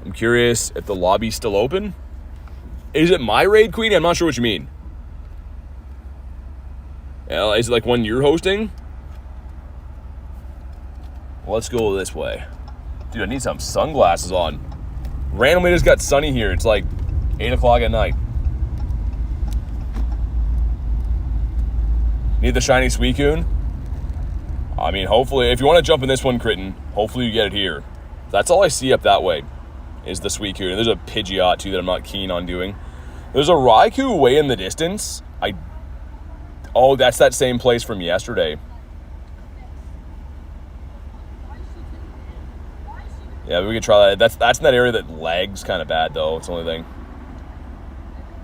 I'm curious if the lobby's still open. Is it my raid, Queen? I'm not sure what you mean. Is it, like, when you're hosting? Well, let's go this way. Dude, I need some sunglasses on. Randomly just got sunny here. It's, like, 8 o'clock at night. Need the shiny Suicune? I mean, hopefully, if you want to jump in this one, Critten, hopefully you get it here. That's all I see up that way, is the Suicune. There's a Pidgeot, too, that I'm not keen on doing. There's a Raikou way in the distance. Oh, that's that same place from yesterday. Yeah, we could try that. That's in that area that lags kind of bad, though. It's the only thing.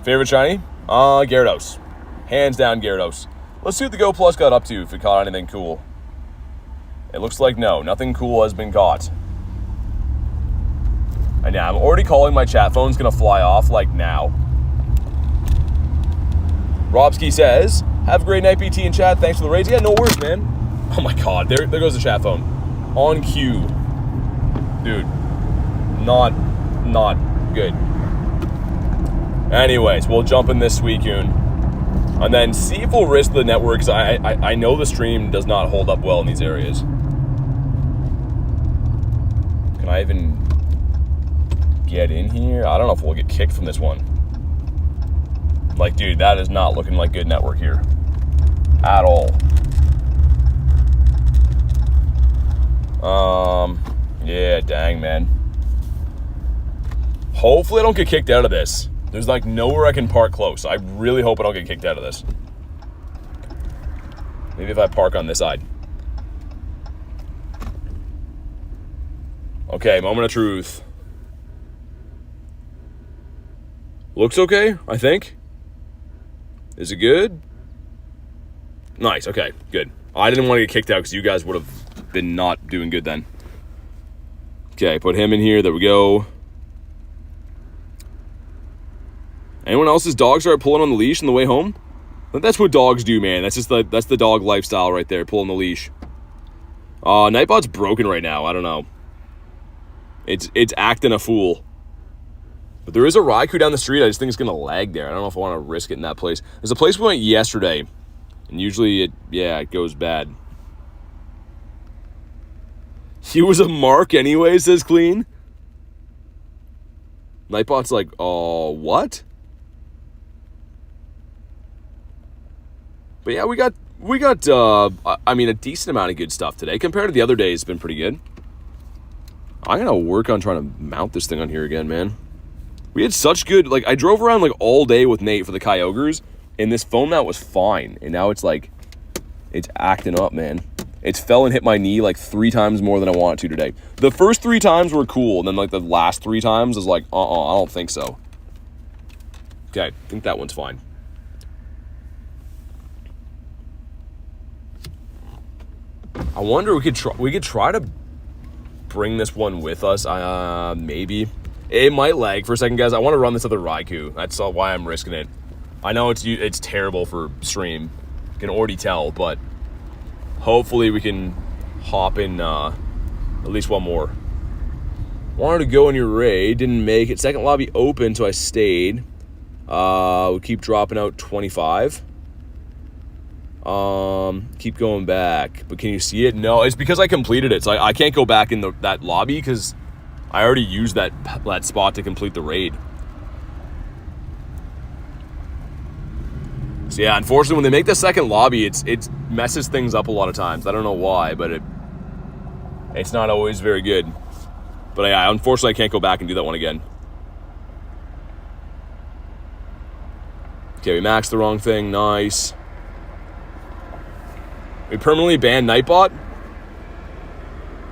Favorite shiny? Gyarados. Hands down, Gyarados. Let's see what the Go Plus got up to, if it caught anything cool. It looks like no, nothing cool has been caught. And yeah, I'm already calling my chat phone's gonna fly off, like, now. Robski says, have a great night, BT and chat. Thanks for the raids. Yeah, no worries, man. Oh my god, there goes the chat phone. On cue. Dude. Not good. Anyways, we'll jump in this Suicune. And then see if we'll risk the network, because I know the stream does not hold up well in these areas. Can I even get in here? I don't know if we'll get kicked from this one. Like, dude, that is not looking like good network here. At all. Yeah, dang, man. Hopefully I don't get kicked out of this. There's, like, nowhere I can park close. I really hope I don't get kicked out of this. Maybe if I park on this side. Okay, moment of truth. Looks okay, I think. Is it good? Nice, okay, good. I didn't want to get kicked out because you guys would have been not doing good then. Okay, put him in here. There we go. Anyone else's dogs start pulling on the leash on the way home? That's what dogs do, man. That's the dog lifestyle right there, pulling the leash. Nightbot's broken right now. I don't know. It's acting a fool. But there is a Raikou down the street. I just think it's going to lag there. I don't know if I want to risk it in that place. There's a place we went yesterday, and usually it goes bad. He was a mark anyway, says Clean. Nightbot's like, oh, what? But yeah, we got I mean, a decent amount of good stuff today. Compared to the other days, it's been pretty good. I'm going to work on trying to mount this thing on here again, man. We had such good, like, I drove around, like, all day with Nate for the Kyogres, and this phone mount was fine. And now it's, like, it's acting up, man. It fell and hit my knee, like, 3 times more than I wanted to today. The first 3 times were cool, and then, like, the last 3 times was like, I don't think so. Okay, I think that one's fine. I wonder we could try to bring this one with us. Maybe. It might lag for a second, guys. I want to run this other Raikou. That's why I'm risking it. I know it's terrible for stream. You can already tell, but hopefully we can hop in at least one more. Wanted to go in your raid, didn't make it. Second lobby open, so I stayed. We keep dropping out 25. Keep going back, but can you see it? No, it's because I completed it, so I can't go back in that lobby because I already used that spot to complete the raid. So yeah, unfortunately, when they make the second lobby, it messes things up a lot of times. I don't know why, but it's not always very good. But yeah, unfortunately, I can't go back and do that one again. Okay, we maxed the wrong thing. Nice. We permanently banned Nightbot.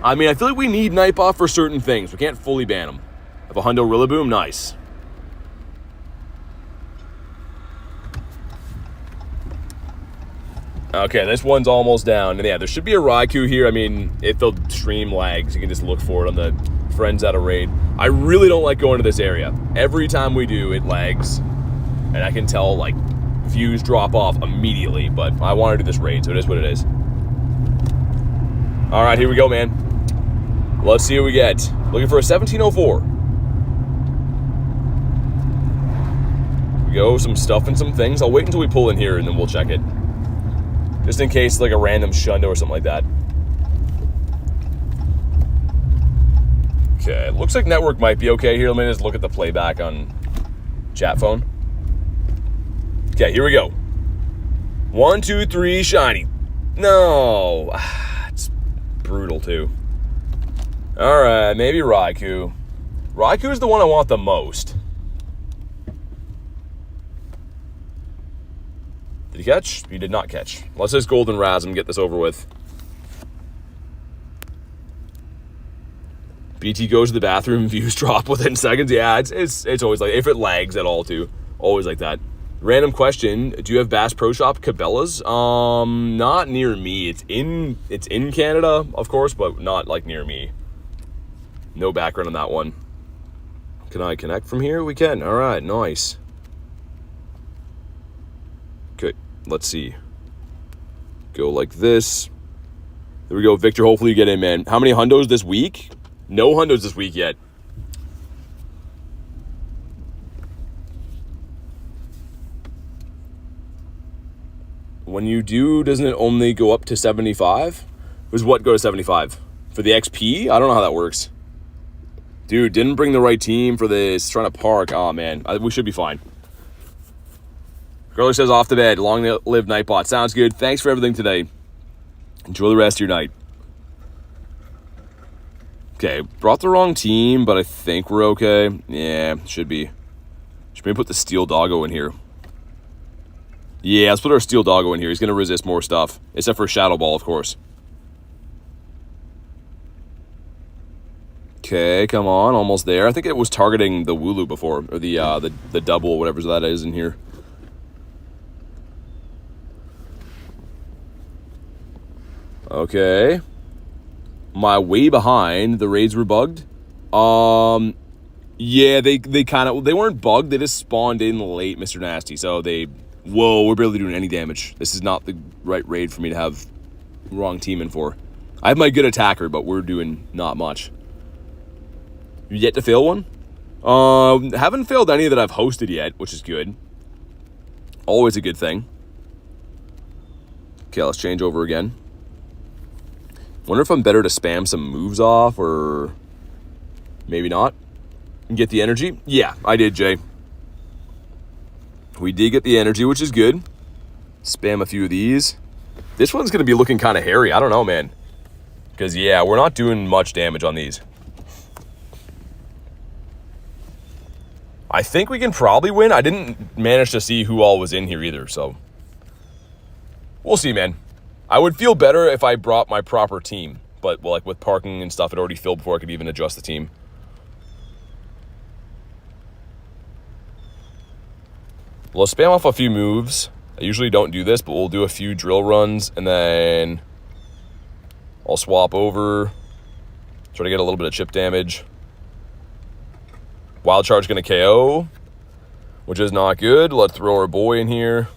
I mean, I feel like we need Nightbot for certain things. We can't fully ban him. Have a Hundo Rillaboom, nice. Okay, this one's almost down. And yeah, there should be a Raikou here. I mean, if the stream lags, you can just look for it on the Friends at a Raid. I really don't like going to this area. Every time we do, it lags. And I can tell, like, views drop off immediately. But I want to do this raid, so it is what it is. All right, here we go, man. Let's see what we get. Looking for a 1704. We go, some stuff and some things. I'll wait until we pull in here, and then we'll check it. Just in case, like, a random Shundo or something like that. Okay, looks like network might be okay here. Let me just look at the playback on chat phone. Okay, here we go. 1, 2, 3, shiny. No. It's brutal, too. Alright, maybe Raikou. Raikou is the one I want the most. Did he catch? He did not catch. Let's just Golden Raz and get this over with. BT goes to the bathroom, views drop within seconds. Yeah, it's always like, if it lags at all, too. Always like that. Random question, do you have Bass Pro Shop Cabela's? Not near me. It's in Canada, of course, but not, like, near me. No background on that one. Can I connect from here? We can. All right, nice. Okay, let's see. Go like this. There we go, Victor. Hopefully you get in, man. How many hundos this week? No hundos this week yet. When you do, doesn't it only go up to 75? Does what go to 75? For the XP? I don't know how that works. Dude, didn't bring the right team for this. Trying to park. Oh, man. We should be fine. Girlie says off to bed. Long live Nightbot. Sounds good. Thanks for everything today. Enjoy the rest of your night. Okay, brought the wrong team, but I think we're okay. Yeah, should be. Should maybe put the Steel Doggo in here. Yeah, let's put our Steel Doggo in here. He's going to resist more stuff. Except for Shadow Ball, of course. Okay, come on. Almost there. I think it was targeting the Wooloo before. Or the double, whatever that is in here. Okay. My way behind. The raids were bugged. Yeah, they weren't bugged. They just spawned in late, Mr. Nasty. So they... Whoa, we're barely doing any damage. This is not the right raid for me to have wrong team in for. I have my good attacker, but we're doing not much. You yet to fail one? Haven't failed any that I've hosted yet, which is good. Always a good thing. Okay, let's change over again. Wonder if I'm better to spam some moves off, or maybe not. And get the energy? Yeah, I did, Jay. We did get the energy, which is good. Spam a few of these. This one's going to be looking kind of hairy. I don't know, man. Because, yeah, we're not doing much damage on these. I think we can probably win. I didn't manage to see who all was in here either, so. We'll see, man. I would feel better if I brought my proper team. But, well, like, with parking and stuff, it already filled before I could even adjust the team. We'll spam off a few moves. I usually don't do this, but we'll do a few drill runs, and then I'll swap over. Try to get a little bit of chip damage. Wild Charge going to KO, which is not good. Let's throw our boy in here.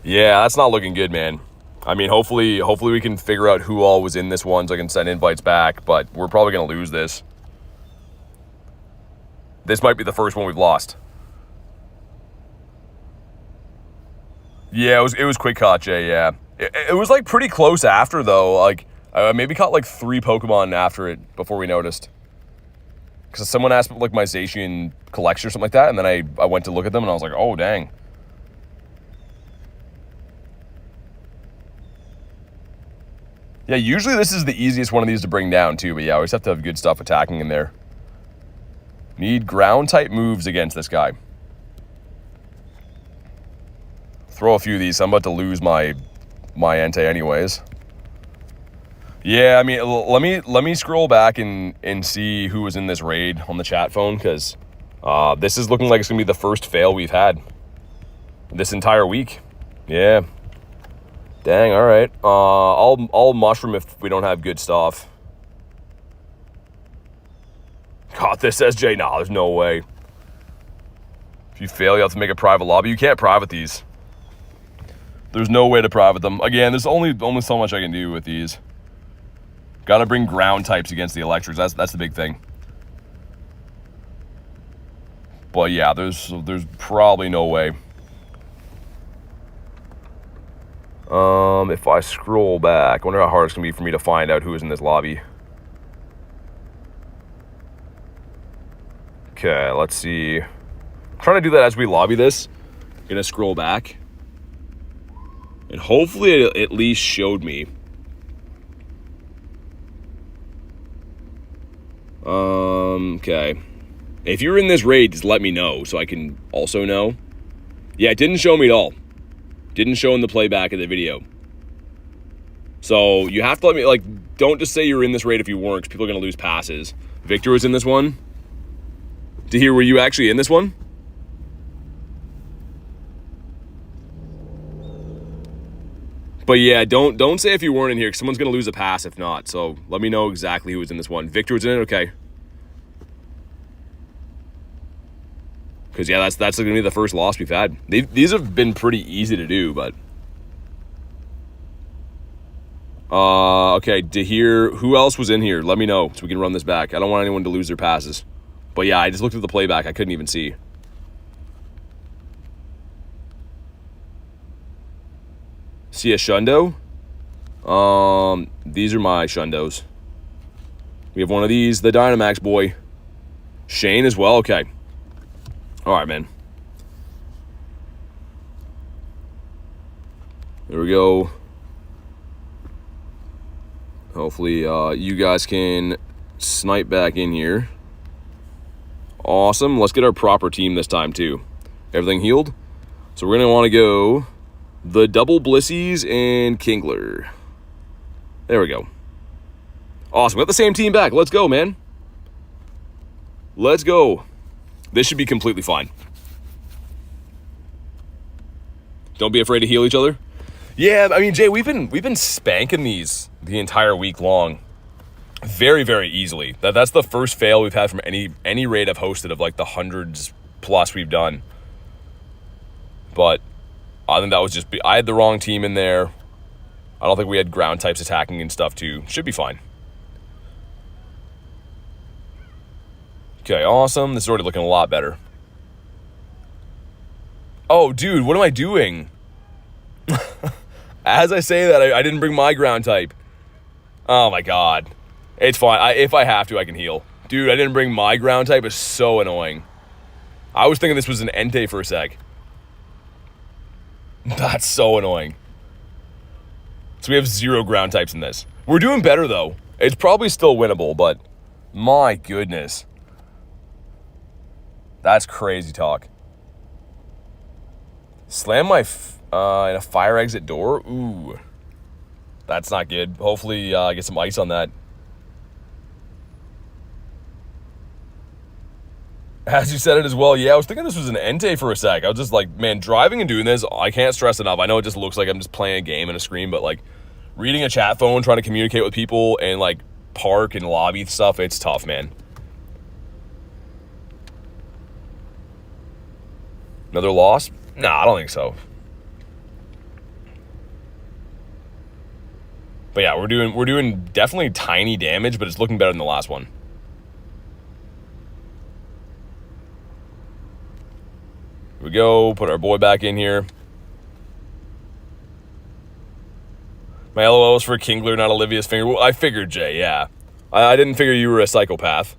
Yeah, that's not looking good, man. I mean, hopefully we can figure out who all was in this one so I can send invites back, but we're probably going to lose this. This might be the first one we've lost. Yeah, it was quick caught, Jay, yeah. It was, like, pretty close after, though. Like, I maybe caught, like, 3 Pokemon after it before we noticed. Because someone asked, like, my Zacian collection or something like that, and then I went to look at them, and I was like, oh, dang. Yeah, usually this is the easiest one of these to bring down, too, but yeah, I always have to have good stuff attacking in there. Need ground-type moves against this guy. Throw a few of these. I'm about to lose my Entei anyways. Yeah, I mean, let me scroll back and see who was in this raid on the chat phone, because this is looking like it's gonna be the first fail we've had this entire week. Yeah. Dang. All right. I'll mushroom if we don't have good stuff. God, this says Jay. Nah, there's no way. If you fail, you have to make a private lobby. You can't private these. There's no way to private them. Again, there's only so much I can do with these. Gotta bring ground types against the electrics. That's the big thing. But yeah, there's probably no way. If I scroll back, I wonder how hard it's gonna be for me to find out who is in this lobby. Okay, let's see. I'm trying to do that as we lobby this. I'm gonna scroll back. And hopefully it at least showed me. Okay. If you're in this raid, just let me know so I can also know. Yeah, it didn't show me at all. Didn't show in the playback of the video. So you have to let me, like, don't just say you're in this raid if you weren't, because people are going to lose passes. Victor was in this one. To hear, were you actually in this one? But yeah, don't say if you weren't in here, because someone's going to lose a pass if not. So let me know exactly who was in this one. Victor was in it? Okay. Because, yeah, that's going to be the first loss we've had. These have been pretty easy to do, but... okay, to hear who else was in here, let me know so we can run this back. I don't want anyone to lose their passes. But, yeah, I just looked at the playback. I couldn't even see. See a Shundo? These are my Shundos. We have one of these, the Dynamax boy. Shane as well? Okay. Alright, man. There we go. Hopefully, you guys can snipe back in here. Awesome. Let's get our proper team this time, too. Everything healed. So we're going to want to go... the double Blissies and Kingler. There we go. Awesome. We got the same team back. Let's go, man. Let's go. This should be completely fine. Don't be afraid to heal each other. Yeah, I mean, Jay, we've been spanking these the entire week long. Very, very easily. That's the first fail we've had from any raid I've hosted of like the hundreds plus we've done. But I think that was just... I had the wrong team in there. I don't think we had ground types attacking and stuff too. Should be fine. Okay, awesome. This is already looking a lot better. Oh, dude, what am I doing? As I say that, I didn't bring my ground type. Oh my god. It's fine. If I have to, I can heal. Dude, I didn't bring my ground type. It's so annoying. I was thinking this was an Entei for a sec. That's so annoying. So we have 0 ground types in this. We're doing better, though. It's probably still winnable, but my goodness. That's crazy talk. Slam my in a fire exit door? Ooh. That's not good. Hopefully get some ice on that. As you said it as well, yeah, I was thinking this was an Entei for a sec. I was just like, man, driving and doing this, I can't stress enough. I know it just looks like I'm just playing a game in a screen, but like reading a chat phone, trying to communicate with people and like park and lobby stuff, it's tough, man. Another loss? Nah, I don't think so. But yeah, we're doing definitely tiny damage, but it's looking better than the last one. Here we go, put our boy back in here. My LOL was for Kingler, not Olivia's finger. Well, I figured, Jay, yeah. I didn't figure you were a psychopath.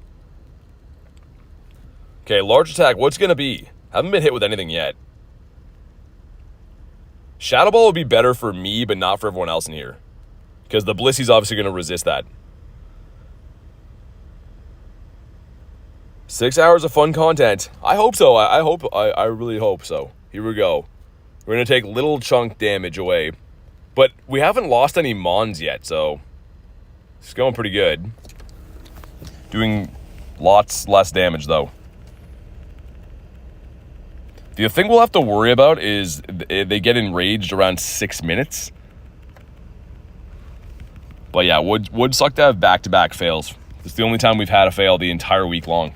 Okay, large attack, what's gonna be? Haven't been hit with anything yet. Shadow Ball would be better for me, but not for everyone else in here. Because the Blissy's obviously gonna resist that. 6 hours of fun content. I hope so. I really hope so. Here we go. We're going to take little chunk damage away. But we haven't lost any Mons yet, so it's going pretty good. Doing lots less damage, though. The thing we'll have to worry about is they get enraged around 6 minutes. But yeah, would suck to have back-to-back fails. It's the only time we've had a fail the entire week long.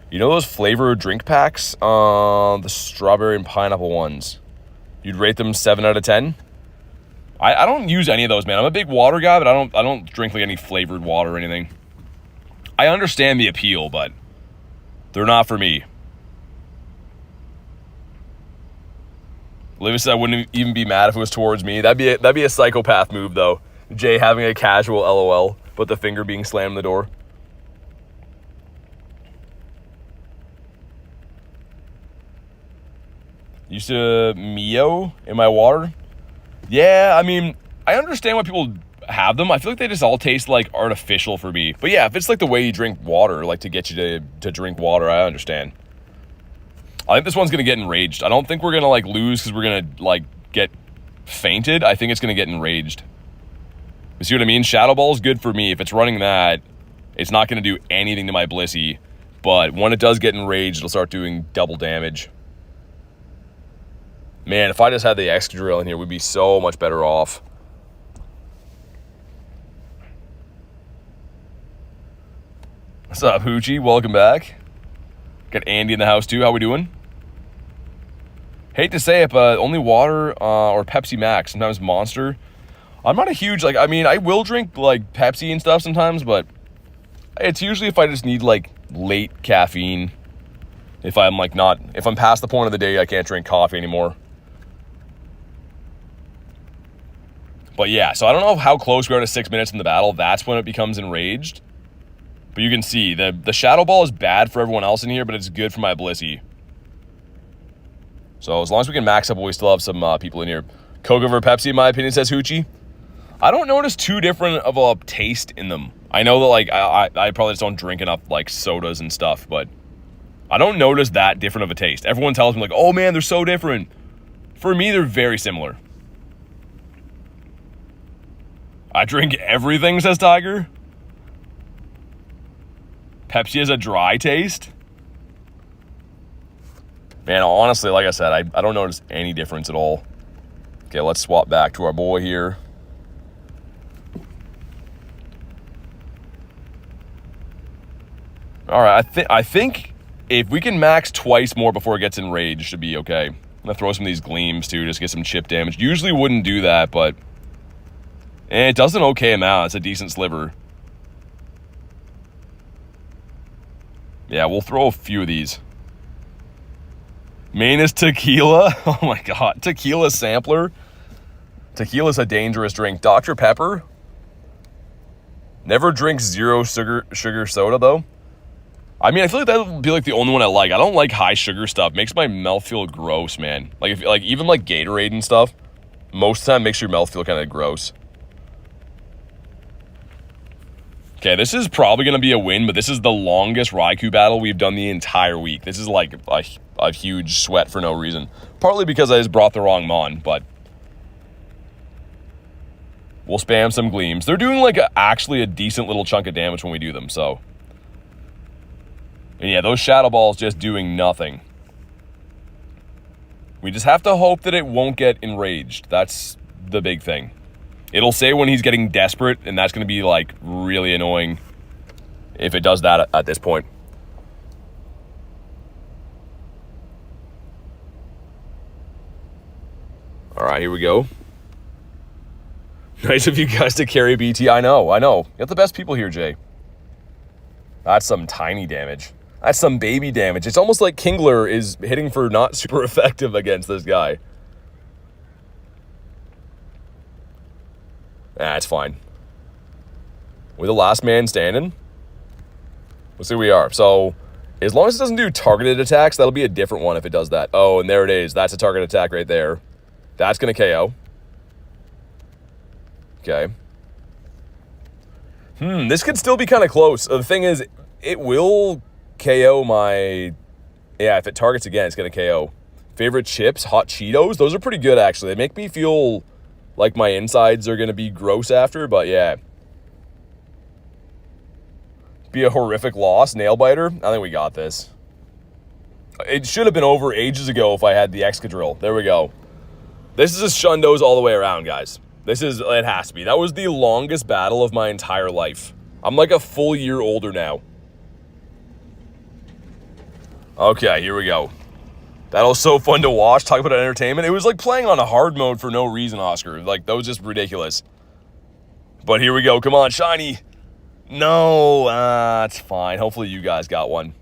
You know those flavored drink packs? The strawberry and pineapple ones. You'd rate them 7 out of 10? I don't use any of those, man. I'm a big water guy, but I don't drink like any flavored water or anything. I understand the appeal, but they're not for me. Olivia said I wouldn't even be mad if it was towards me. That'd be a psychopath move, though. Jay having a casual LOL, but the finger being slammed in the door. Used to Mio in my water. Yeah, I mean, I understand why people have them. I feel like they just all taste like artificial for me. But yeah, if it's like the way you drink water, like to get you to drink water, I understand. I think this one's going to get enraged. I don't think we're going to like lose because we're going to like get fainted. I think it's going to get enraged. You see what I mean? Shadow Ball is good for me. If it's running that, it's not going to do anything to my Blissey. But when it does get enraged, it'll start doing double damage. Man, if I just had the Excadrill in here, we'd be so much better off. What's up, Hoochie? Welcome back. Got Andy in the house, too. How we doing? Hate to say it, but only water or Pepsi Max. Sometimes Monster. I'm not a huge, like, I mean, I will drink, like, Pepsi and stuff sometimes, but it's usually if I just need, like, late caffeine. If I'm, like, not, if I'm past the point of the day, I can't drink coffee anymore. But yeah, so I don't know how close we are to 6 minutes in the battle. That's when it becomes enraged. But you can see, the Shadow Ball is bad for everyone else in here, but it's good for my Blissey. So as long as we can max up, we still have some people in here. Coke over Pepsi, in my opinion, says Hoochie. I don't notice too different of a taste in them. I know that, like, I probably just don't drink enough, like, sodas and stuff, but I don't notice that different of a taste. Everyone tells me, like, oh, man, they're so different. For me, they're very similar. I drink everything, says Tiger. Pepsi has a dry taste. Man, honestly, like I said, I don't notice any difference at all. Okay, let's swap back to our boy here. All right, I think if we can max twice more before it gets enraged, it should be okay. I'm gonna throw some of these gleams too, just get some chip damage. Usually wouldn't do that, but it does an okay amount. It's a decent sliver. Yeah, we'll throw a few of these. Main is tequila. Oh my god, tequila sampler. Tequila's a dangerous drink. Dr. Pepper. Never drink zero sugar soda though. I mean, I feel like that would be like the only one I like. I don't like high sugar stuff. Makes my mouth feel gross, man. Like if even like Gatorade and stuff, most of the time makes your mouth feel kind of gross. Okay, this is probably going to be a win, but this is the longest Raikou battle we've done the entire week. This is like a huge sweat for no reason. Partly because I just brought the wrong Mon, but we'll spam some gleams. They're doing like actually a decent little chunk of damage when we do them, so. And yeah, those Shadow Balls just doing nothing. We just have to hope that it won't get enraged. That's the big thing. It'll say when he's getting desperate, and that's going to be, like, really annoying if it does that at this point. All right, here we go. Nice of you guys to carry BT. I know. You got the best people here, Jay. That's some tiny damage. That's some baby damage. It's almost like Kingler is hitting for not super effective against this guy. It's fine. We're the last man standing. Let's see who we are. So, as long as it doesn't do targeted attacks, that'll be a different one if it does that. Oh, and there it is. That's a target attack right there. That's going to KO. Okay. This could still be kind of close. The thing is, it will KO my... Yeah, if it targets again, it's going to KO. Favorite chips? Hot Cheetos? Those are pretty good, actually. They make me feel like my insides are going to be gross after, but yeah. Be a horrific loss. Nail Biter? I think we got this. It should have been over ages ago if I had the Excadrill. There we go. This is a Shundo's all the way around, guys. It has to be. That was the longest battle of my entire life. I'm like a full year older now. Okay, here we go. That was so fun to watch. Talk about entertainment. It was like playing on a hard mode for no reason, Oscar. Like, that was just ridiculous. But here we go. Come on, shiny. No, it's fine. Hopefully you guys got one.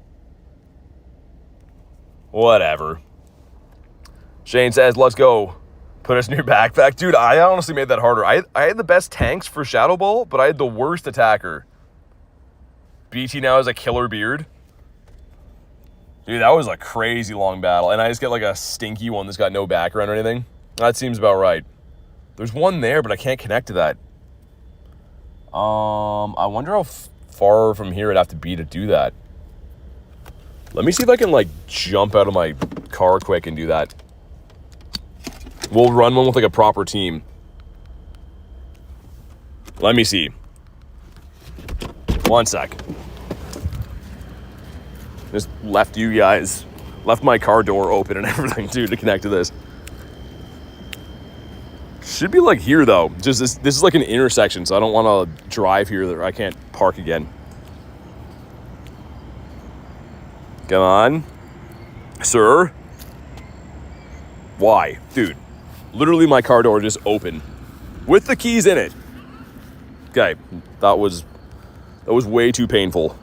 Whatever. Shane says, let's go. Put us in your backpack. Dude, I honestly made that harder. I had the best tanks for Shadow Ball, but I had the worst attacker. BT now has a killer beard. Dude, that was a crazy long battle. And I just get like a stinky one that's got no background or anything. That seems about right. There's one there, but I can't connect to that. I wonder how far from here it'd have to be to do that. Let me see if I can, like, jump out of my car quick and do that. We'll run one with, like, a proper team. Let me see. 1 sec. Just left you guys. Left my car door open and everything, too, to connect to this. Should be, like, here, though. Just this is, like, an intersection, so I don't want to drive here that I can't park again. Come on. Sir? Why? Dude. Literally my car door just open. With the keys in it. Okay. That was way too painful.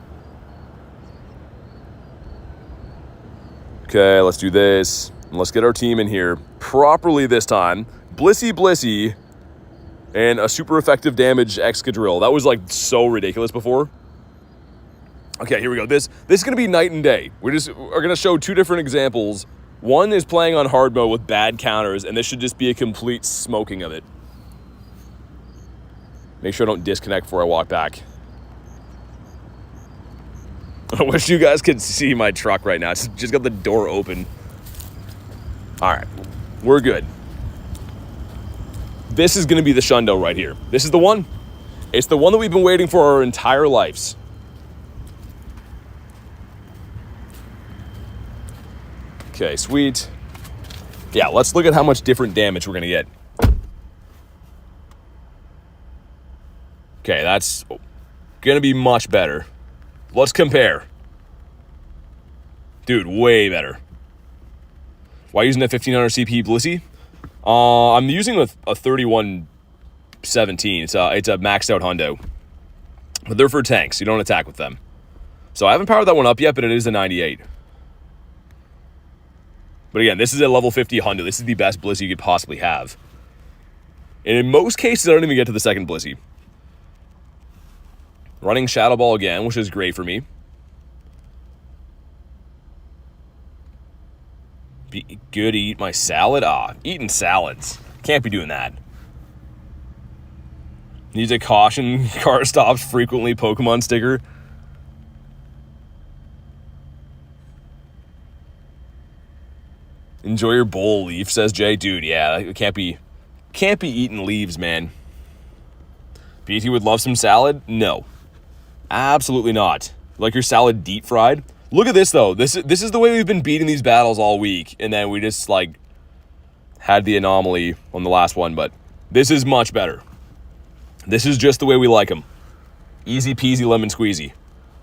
Okay, let's do this. And let's get our team in here properly this time. Blissey, and a super effective damage Excadrill. That was, like, so ridiculous before. Okay, here we go. This is going to be night and day. We are going to show two different examples. One is playing on hard mode with bad counters, and this should just be a complete smoking of it. Make sure I don't disconnect before I walk back. I wish you guys could see my truck right now. It's just got the door open. All right, we're good. This is going to be the Shundo right here. This is the one. It's the one that we've been waiting for our entire lives. Okay, sweet. Yeah, let's look at how much different damage we're going to get. Okay, that's going to be much better. Let's compare. Dude, way better. Why using a 1500 CP Blissey? I'm using a 3117. It's a maxed out hundo. But they're for tanks. You don't attack with them. So I haven't powered that one up yet, but it is a 98. But again, this is a level 50 hundo. This is the best Blissey you could possibly have. And in most cases, I don't even get to the second Blissey. Running Shadow Ball again, which is great for me. Be good to eat my salad? Eating salads. Can't be doing that. Needs a caution, car stops frequently Pokemon sticker. Enjoy your bowl, Leaf, says Jay. Dude, yeah, it can't be eating leaves, man. BT would love some salad? No. Absolutely not. Like your salad deep fried? Look at this, though. This is the way we've been beating these battles all week. And then we just, like, had the anomaly on the last one. But this is much better. This is just the way we like them. Easy peasy lemon squeezy.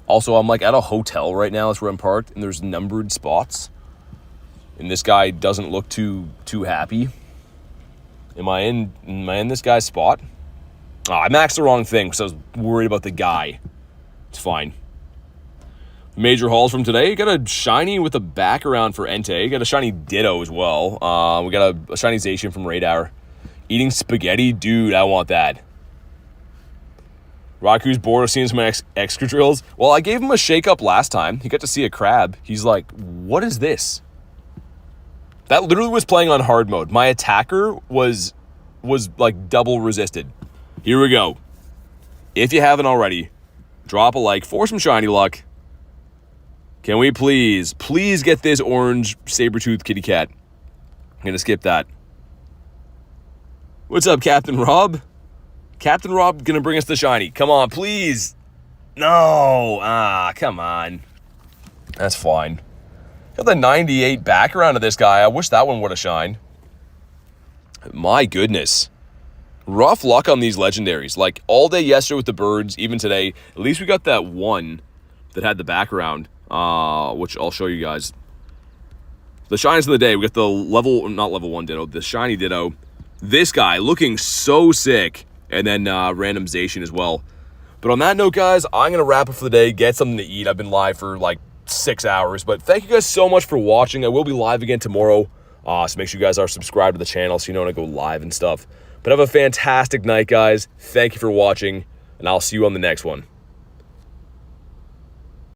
Also, I'm, like, at a hotel right now. That's where I'm parked. And there's numbered spots. And this guy doesn't look too happy. Am I in this guy's spot? Oh, I maxed the wrong thing because I was worried about the guy. It's fine. Major hauls from today. Got a shiny with a back around for Entei. Got a shiny Ditto as well. We got a shiny Zacian from Radar. Eating spaghetti? Dude, I want that. Raikou's bored of seeing some extra drills. Well, I gave him a shake-up last time. He got to see a crab. He's like, what is this? That literally was playing on hard mode. My attacker was like double resisted. Here we go. If you haven't already, drop a like for some shiny luck. Can we please get this orange saber-toothed kitty cat? I'm going to skip that. What's up, Captain Rob? Captain Rob going to bring us the shiny. Come on, please. No. Come on. That's fine. Got the 98 background of this guy. I wish that one would have shined. My goodness. Rough luck on these legendaries. Like, all day yesterday with the birds, even today. At least we got that one that had the background, which I'll show you guys. The shinies of the day. We got the not level 1 Ditto, the shiny Ditto. This guy looking so sick. And then random Zacian as well. But on that note, guys, I'm going to wrap up for the day. Get something to eat. I've been live for like 6 hours. But thank you guys so much for watching. I will be live again tomorrow. So make sure you guys are subscribed to the channel so you know when I go live and stuff. But have a fantastic night, guys. Thank you for watching. And I'll see you on the next one.